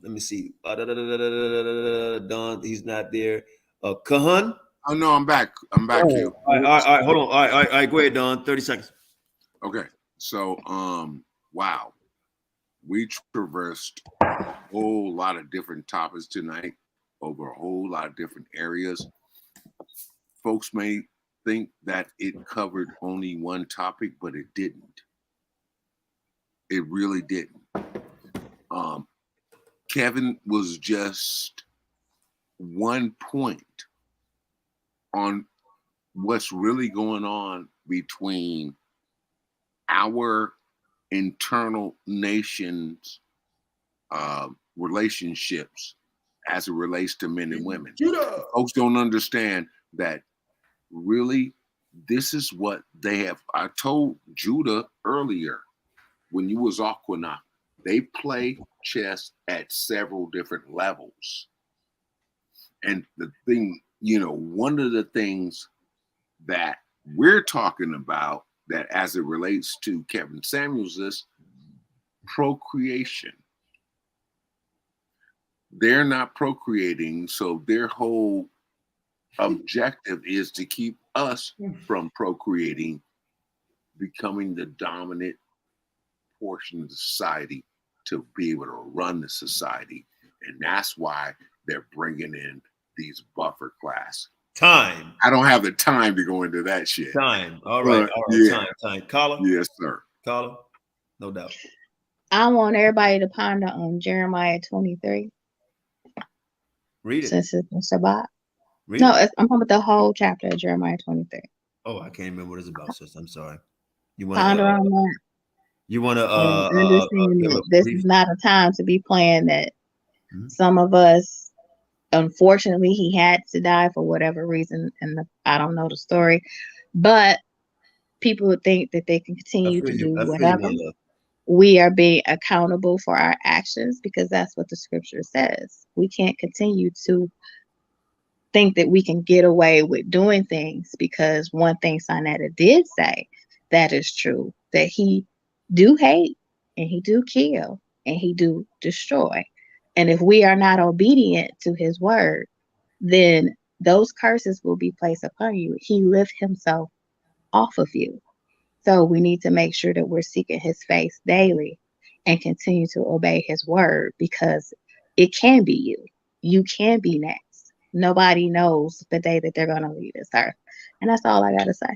R: let me see. Don, he's not there. Kahan.
U: Oh no, I'm back. I'm back here.
R: All right, hold on. All right, go ahead, Don. 30 seconds.
U: Okay. So wow. We traversed a whole lot of different topics tonight over a whole lot of different areas. Folks may think that it covered only one topic, but it didn't. It really didn't. Kevin was just one point on what's really going on between our internal nations relationships as it relates to men and women. Folks don't understand that really this is what they have. I told Judah earlier when you was off Qanath, they play chess at several different levels. And the thing, one of the things that we're talking about that as it relates to Kevin Samuels is procreation. They're not procreating, so their whole objective is to keep us from procreating, becoming the dominant portion of the society to be able to run the society. And that's why they're bringing in these buffer class.
R: Time.
U: I don't have the time to go into that shit.
R: Time. All right.
U: Yeah.
R: Time. Caller?
U: Yes, sir.
R: Caller? No doubt.
G: I want everybody to ponder on Jeremiah 23.
R: Read it.
G: Since it's Shabbat.
R: Read
G: No,
R: it.
G: I'm talking about the whole chapter of Jeremiah 23.
R: Oh, I can't remember what it's about, sis. I'm sorry. You
G: Ponder on that.
R: You want to
G: understand that this is not a time to be playing that. Some of us unfortunately, he had to die for whatever reason, and I don't know the story, but people would think that they can continue to do whatever. We are being accountable for our actions because that's what the scripture says. We can't continue to think that we can get away with doing things, because one thing Sonetta did say that is true, that he do hate and he do kill and he do destroy. And if we are not obedient to his word, then those curses will be placed upon you. He lift himself off of you. So we need to make sure that we're seeking his face daily and continue to obey his word, because it can be you. You can be next. Nobody knows the day that they're going to leave this earth. And that's all I got to say.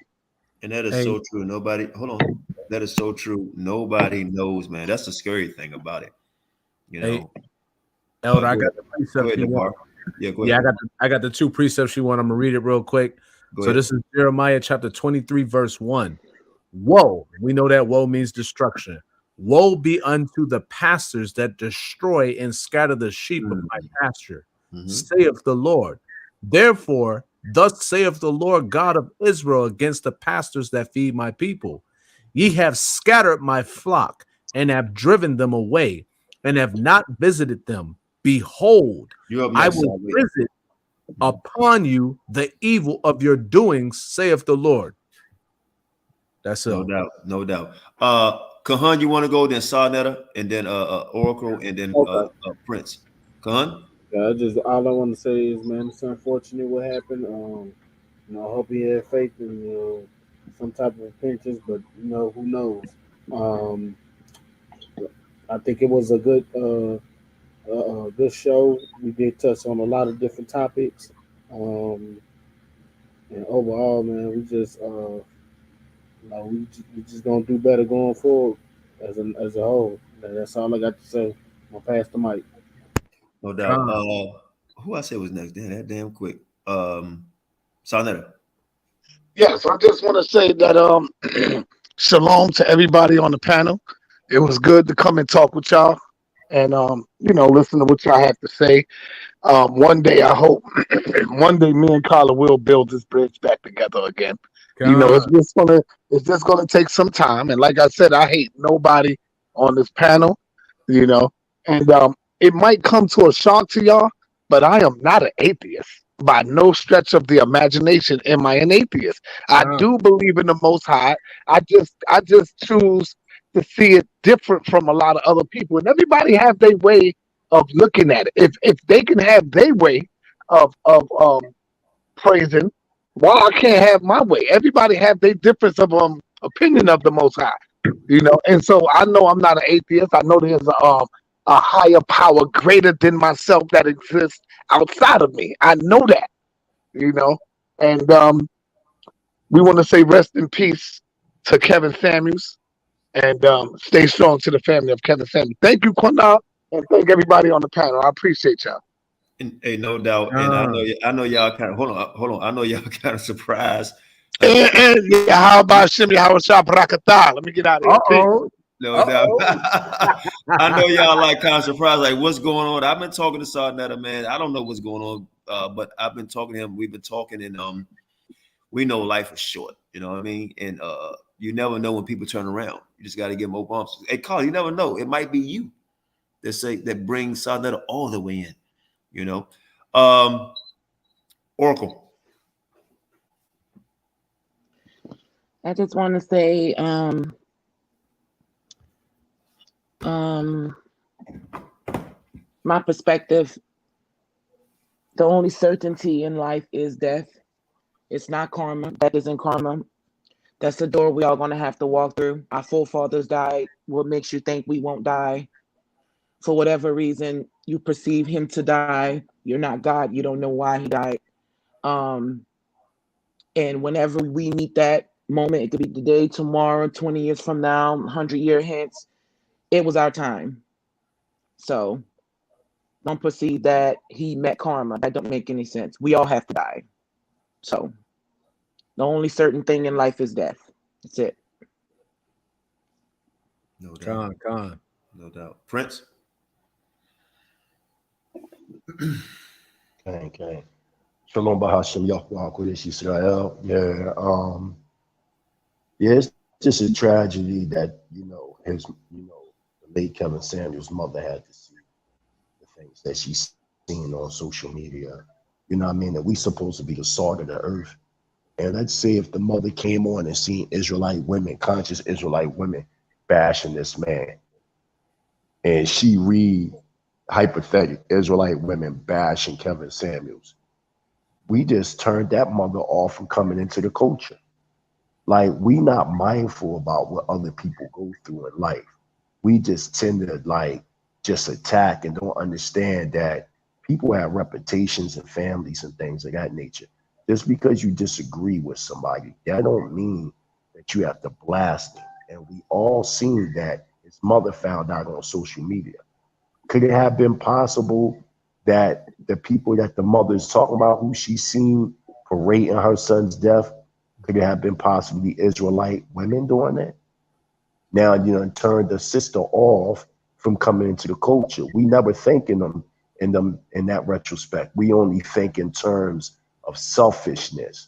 B: And that is so true. Hold on. That is so true. Nobody knows, man. That's the scary thing about it. You know,
K: Elder, I got the precept you want.
B: Yeah, go ahead.
K: I got the two precepts you want. I'm gonna read it real quick. So this is Jeremiah chapter 23, verse 1. Woe, we know that woe means destruction. Woe be unto the pastors that destroy and scatter the sheep of my pasture, saith the Lord. Therefore, thus saith the Lord God of Israel against the pastors that feed my people. Ye have scattered my flock and have driven them away and have not visited them. Behold, I will visit upon you the evil of your doings, saith the Lord. That's
B: no doubt, no doubt. Kahan, you want to go? Then Sonetta, and then Oracle, and then Prince. Kahan.
L: Yeah, all I want to say is, man, it's unfortunate what happened. You know, I hope he had faith in some type of repentance, but you know, who knows? I think it was a good good show. We did touch on a lot of different topics, and overall, man, we just we just gonna do better going forward as a whole. That's all I got to say. I'm gonna pass the mic.
B: No doubt. Who I said was next? Damn, that damn quick. Sonetta.
J: Yes, I just want to say that shalom to everybody on the panel. It was good to come and talk with y'all and you know, listen to what y'all have to say. One day I hope one day me and Carla will build this bridge back together again. You know, it's just gonna take some time. And like I said, I hate nobody on this panel, you know, and it might come to a shock to y'all, but I am not an atheist. By no stretch of the imagination am I an atheist. I do believe in the Most High. I just choose to see it different from a lot of other people. And everybody have their way of looking at it. If they can have their way of praising, why I can't have my way? Everybody have their difference of opinion of the Most High, you know. And so I know I'm not an atheist. I know there's a higher power greater than myself that exists outside of me. I know that, you know. And we want to say rest in peace to Kevin Samuels, and stay strong to the family of Kevin Samuels. Thank you, Qanath, and thank everybody on the panel. I appreciate y'all.
B: And, hey, no doubt. And I know y'all kind of hold on. I know y'all kind of surprised.
J: And yeah, how about Shimmy Yahawashi Barakatah? Let me get out of here.
B: No doubt. I know y'all like kind of surprised, like what's going on. I've been talking to Sarnetta, man. I don't know what's going on, but I've been talking to him. We've been talking, and we know life is short. You know what I mean? And you never know when people turn around. You just got to give them open arms. Hey, Carl, you never know. It might be you that brings Sarnetta all the way in. You know, Oracle.
Q: I just want to say, my perspective, the only certainty in life is death. It's not karma. That isn't karma. That's the door we all going to have to walk through. Our forefathers died. What makes you think we won't die? For whatever reason, you perceive him to die. You're not God. You don't know why he died. And whenever we meet that moment, it could be today, tomorrow, 20 years from now, 100 years hence, it was our time. So don't perceive that he met karma. That don't make any sense. We all have to die. So the only certain thing in life is death. That's it.
B: No doubt.
K: Con.
B: No doubt. Prince.
D: Okay. Shalom Bahashim Yahweh Kodesh Israel. Yeah. Yeah, it's just a tragedy that, the late Kevin Samuel's mother had to see the things that she's seen on social media. You know what I mean? That we supposed to be the salt of the earth. And let's say if the mother came on and seen Israelite women, conscious Israelite women bashing this man, and she read hypothetical Israelite women bashing Kevin Samuels, we just turned that mother off from coming into the culture. Like, we not mindful about what other people go through in life. We just tend to just attack and don't understand that people have reputations and families and things of that nature. Just because you disagree with somebody, that don't mean that you have to blast them. And we all seen that his mother found out on social media. Could it have been possible that the people that the mother is talking about, who she's seen parading her son's death, could it have been possibly Israelite women doing that? Now, turn the sister off from coming into the culture. We never think in that retrospect. We only think in terms of selfishness.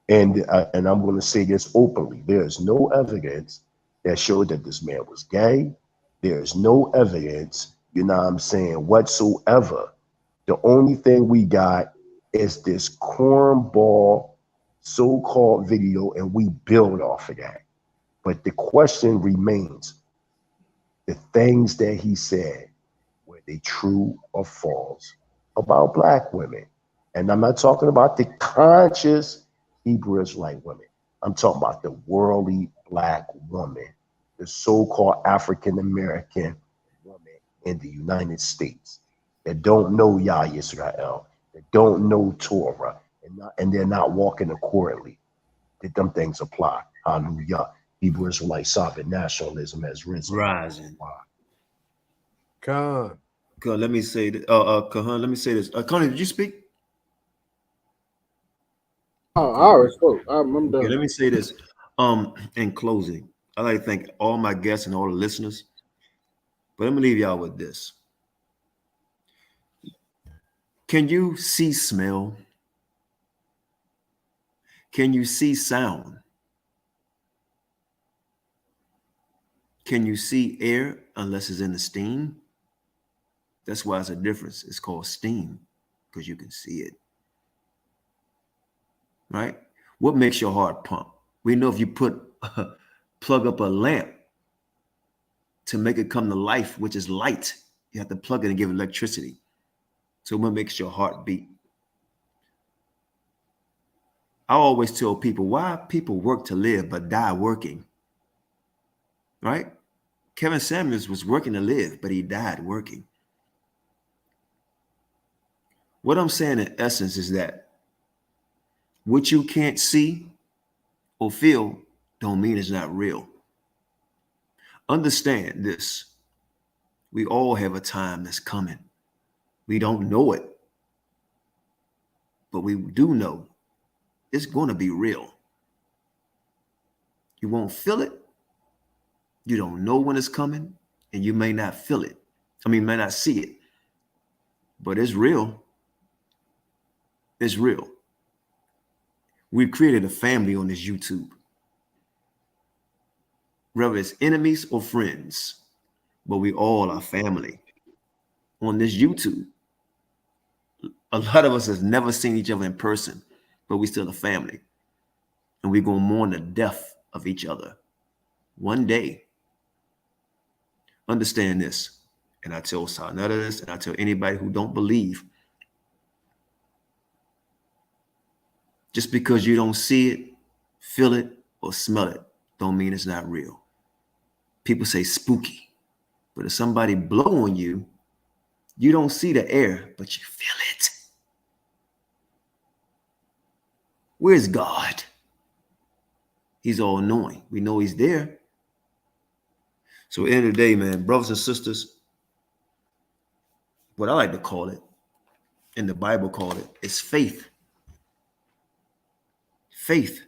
D: And I'm going to say this openly. There is no evidence that showed that this man was gay. There is no evidence, whatsoever. The only thing we got is this cornball so-called video, and we build off of that. But the question remains, the things that he said, were they true or false about Black women? And I'm not talking about the conscious Hebrew Israelite women. I'm talking about the worldly Black woman, the so-called African American woman in the United States that don't know Yah Yisrael, that don't know Torah, and they're not walking accordingly. Did them things apply? Hallelujah. Hebrew Israelite sovereign nationalism has risen.
B: Rising.
K: Con.
B: Let me say this. Kahan, let me say this. Connie, did you speak?
L: Oh, I already spoke. I'm done.
B: Okay, let me say this. In closing, I'd like to thank all my guests and all the listeners. But let me leave y'all with this. Can you see smell? Can you see sound? Can you see air unless it's in the steam? That's why it's a difference. It's called steam, because you can see it. Right? What makes your heart pump? We know if you plug up a lamp to make it come to life, which is light, you have to plug it and give it electricity. So what makes your heart beat? I always tell people, why people work to live but die working? Right? Kevin Samuels was working to live, but he died working. What I'm saying in essence is that what you can't see or feel don't mean it's not real. Understand this. We all have a time that's coming. We don't know it, but we do know it's going to be real. You won't feel it. You don't know when it's coming, and you may not feel it. May not see it, but it's real. It's real. We've created a family on this YouTube. Whether it's enemies or friends, but we all are family on this YouTube. A lot of us has never seen each other in person, but we still a family. And we're going to mourn the death of each other one day. Understand this. And I tell Sanada this, and I tell anybody who don't believe, just because you don't see it, feel it, or smell it, don't mean it's not real. People say spooky, but if somebody blow on you, you don't see the air, but you feel it. Where's God? He's all knowing. We know he's there. So at the end of the day, man, brothers and sisters, what I like to call it, and the Bible called it, is faith. Faith.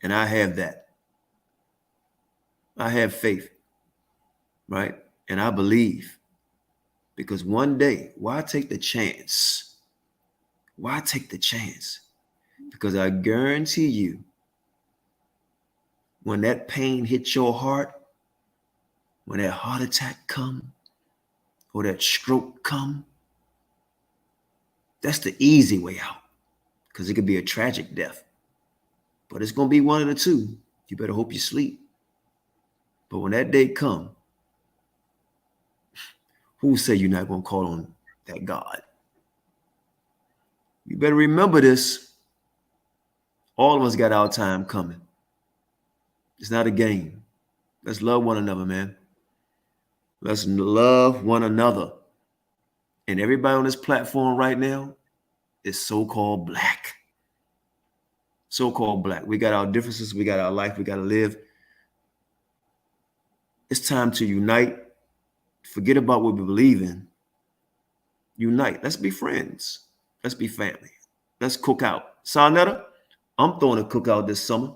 B: And I have that. I have faith, right? And I believe, because one day, why take the chance Why take the chance? Because I guarantee you, when that pain hits your heart, when that heart attack come, or that stroke come, that's the easy way out, because it could be a tragic death. But it's going to be one of the two. You better hope you sleep. But when that day come, who say you're not going to call on that God? You better remember this. All of us got our time coming. It's not a game. Let's love one another, man. Let's love one another. And everybody on this platform right now is so-called black. So-called black. We got our differences. We got our life. We got to live. It's time to unite. Forget about what we believe in. Unite. Let's be friends. Let's be family. Let's cook out. Sarnetta, I'm throwing a cookout this summer.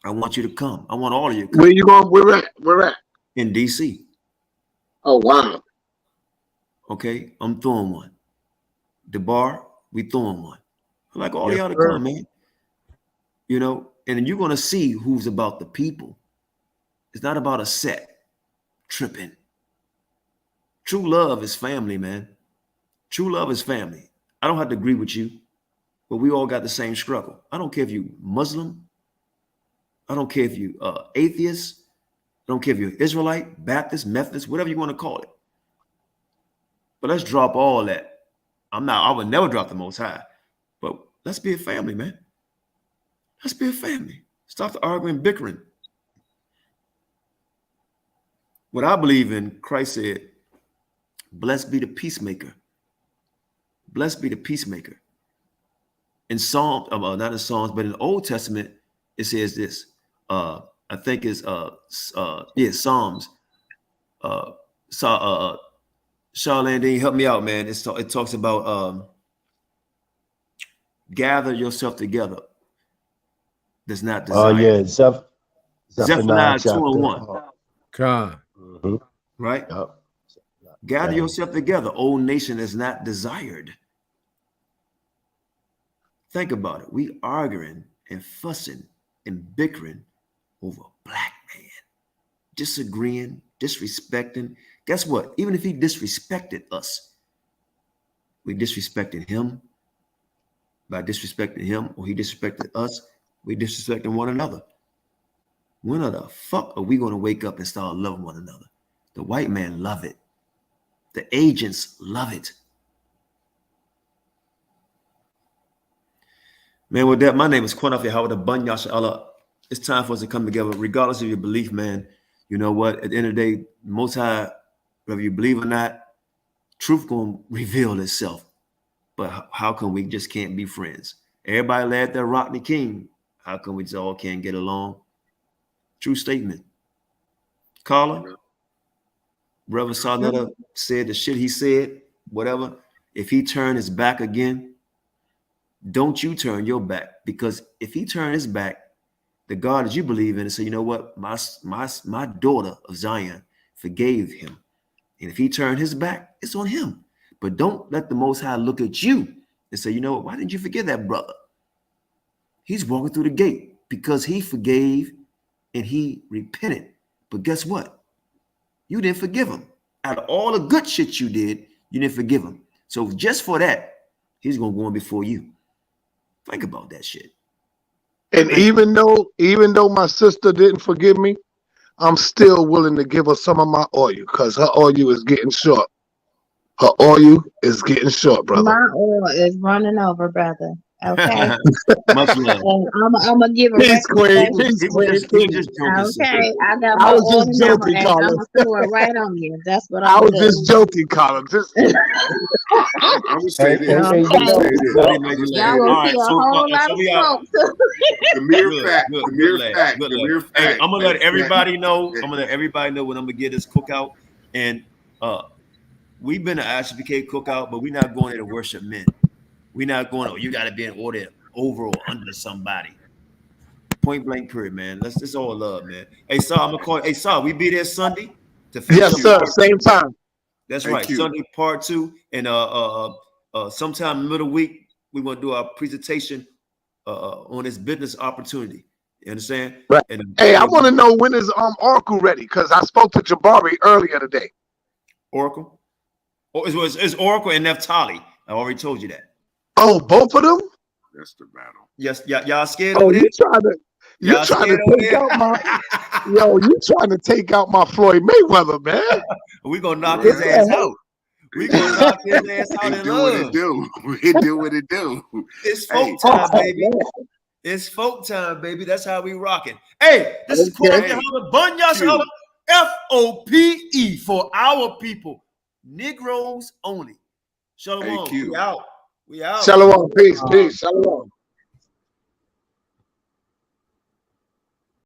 B: I want you to come. I want all of you to come.
J: Where you going? Where at?
B: In DC.
J: Oh, wow.
B: Okay, I'm throwing one. The bar, we throwing one. I like all
J: Yes,
B: y'all to
J: sir.
B: come, man. You know, and you're going to see who's about the people. It's not about a set. Tripping. True love is family, man. True love is family. I don't have to agree with you, but we all got the same struggle. I don't care if you Muslim. I don't care if you atheist. I don't care if you're Israelite, Baptist, Methodist, whatever you want to call it. But let's drop all that. I would never drop the Most High. But let's be a family, man. Let's be a family. Stop the arguing, bickering. What I believe in, Christ said, blessed be the peacemaker. Blessed be the peacemaker. In Psalms, not in Psalms, but in the Old Testament, it says this. I think it's Psalms. Charlene, then help me out, man. It talks about gather yourself together. Does not desire.
D: Zephaniah
B: 2:1. Right?
D: Yep.
B: Gather yourself together, O nation is not desired. Think about it. We arguing and fussing and bickering over a black man, disagreeing, disrespecting. Guess what? Even if he disrespected us, we disrespected him. By disrespecting him, or he disrespected us, we disrespecting one another. When the fuck are we going to wake up and start loving one another? The white man love it. The agents love it. Man, with that, my name is Qanath Yahawashi. It's time for us to come together, regardless of your belief, man. You know what? At the end of the day, Most High, whether you believe or not, truth gonna reveal itself. But how come we just can't be friends? Everybody led that Rodney King. How come we just all can't get along? True statement. Carla, Reverend Sarnetta said the shit he said, whatever. If he turned his back again, don't you turn your back, because if he turned his back, the God that you believe in, and say, you know what, my daughter of Zion forgave him, and if he turned his back, it's on him. But don't let the Most High look at you and say, you know what, why didn't you forgive that brother? He's walking through the gate because he forgave and he repented. But guess what? You didn't forgive him. Out of all the good shit you did, you didn't forgive him. So just for that, he's gonna go on before you. Think about that shit.
J: And even though my sister didn't forgive me, I'm still willing to give her some of my oil, because her oil is getting short. Her oil is getting short, brother.
G: My oil is running over, brother. Okay.
B: Much love.
G: I'm gonna give a
J: Peace, Queen.
G: Okay, I got
J: I
G: my
J: was
G: oil
J: just
G: now,
J: joking,
G: and I'm
J: Carla.
G: gonna throw it right on you. That's what
J: I
G: I'm
J: was
G: doing.
J: just joking, Carla.
U: I'm gonna say this.
G: Okay.
U: I'm gonna say this.
G: Y'all will see a whole lot of smoke.
U: The mere fact.
B: Hey, I'm gonna let everybody know. I'm gonna let everybody know when I'm gonna get this cookout. And we've been an ISBK cookout, but we're not going there to worship men. We're not going, you got to be in order over or under somebody. Point blank period, man. This all love, man. Hey, Saw, I'm gonna call. Hey, Saw, we be there Sunday to finish.
J: Yes, sir. Same time.
B: That's right. Sunday part 2, and sometime in the middle of the week
R: we want to do our presentation on this business opportunity. You understand?
J: Right.
R: And
J: hey, I want to know when is Oracle ready? Because I spoke to Jabari earlier today.
R: Oracle? Oh, it's Oracle and Naphtali. I already told you that.
J: Oh, both of them?
U: That's the battle.
R: Yes, y'all scared
J: Oh,
R: over there?
J: you trying to take out my you trying to take out my Floyd Mayweather, man.
R: We're gonna knock his ass out. We're gonna knock his ass out in
U: do what it
R: love.
U: do. We do what it do.
R: It's folk time, baby. It's folk time, baby. That's how we rocking. Hey, this is Qanath Yahawashi, Bunyas F.O.P.E for our people. Negroes only. Shalom. We out. We out.
J: Shalom. Peace. Shalom.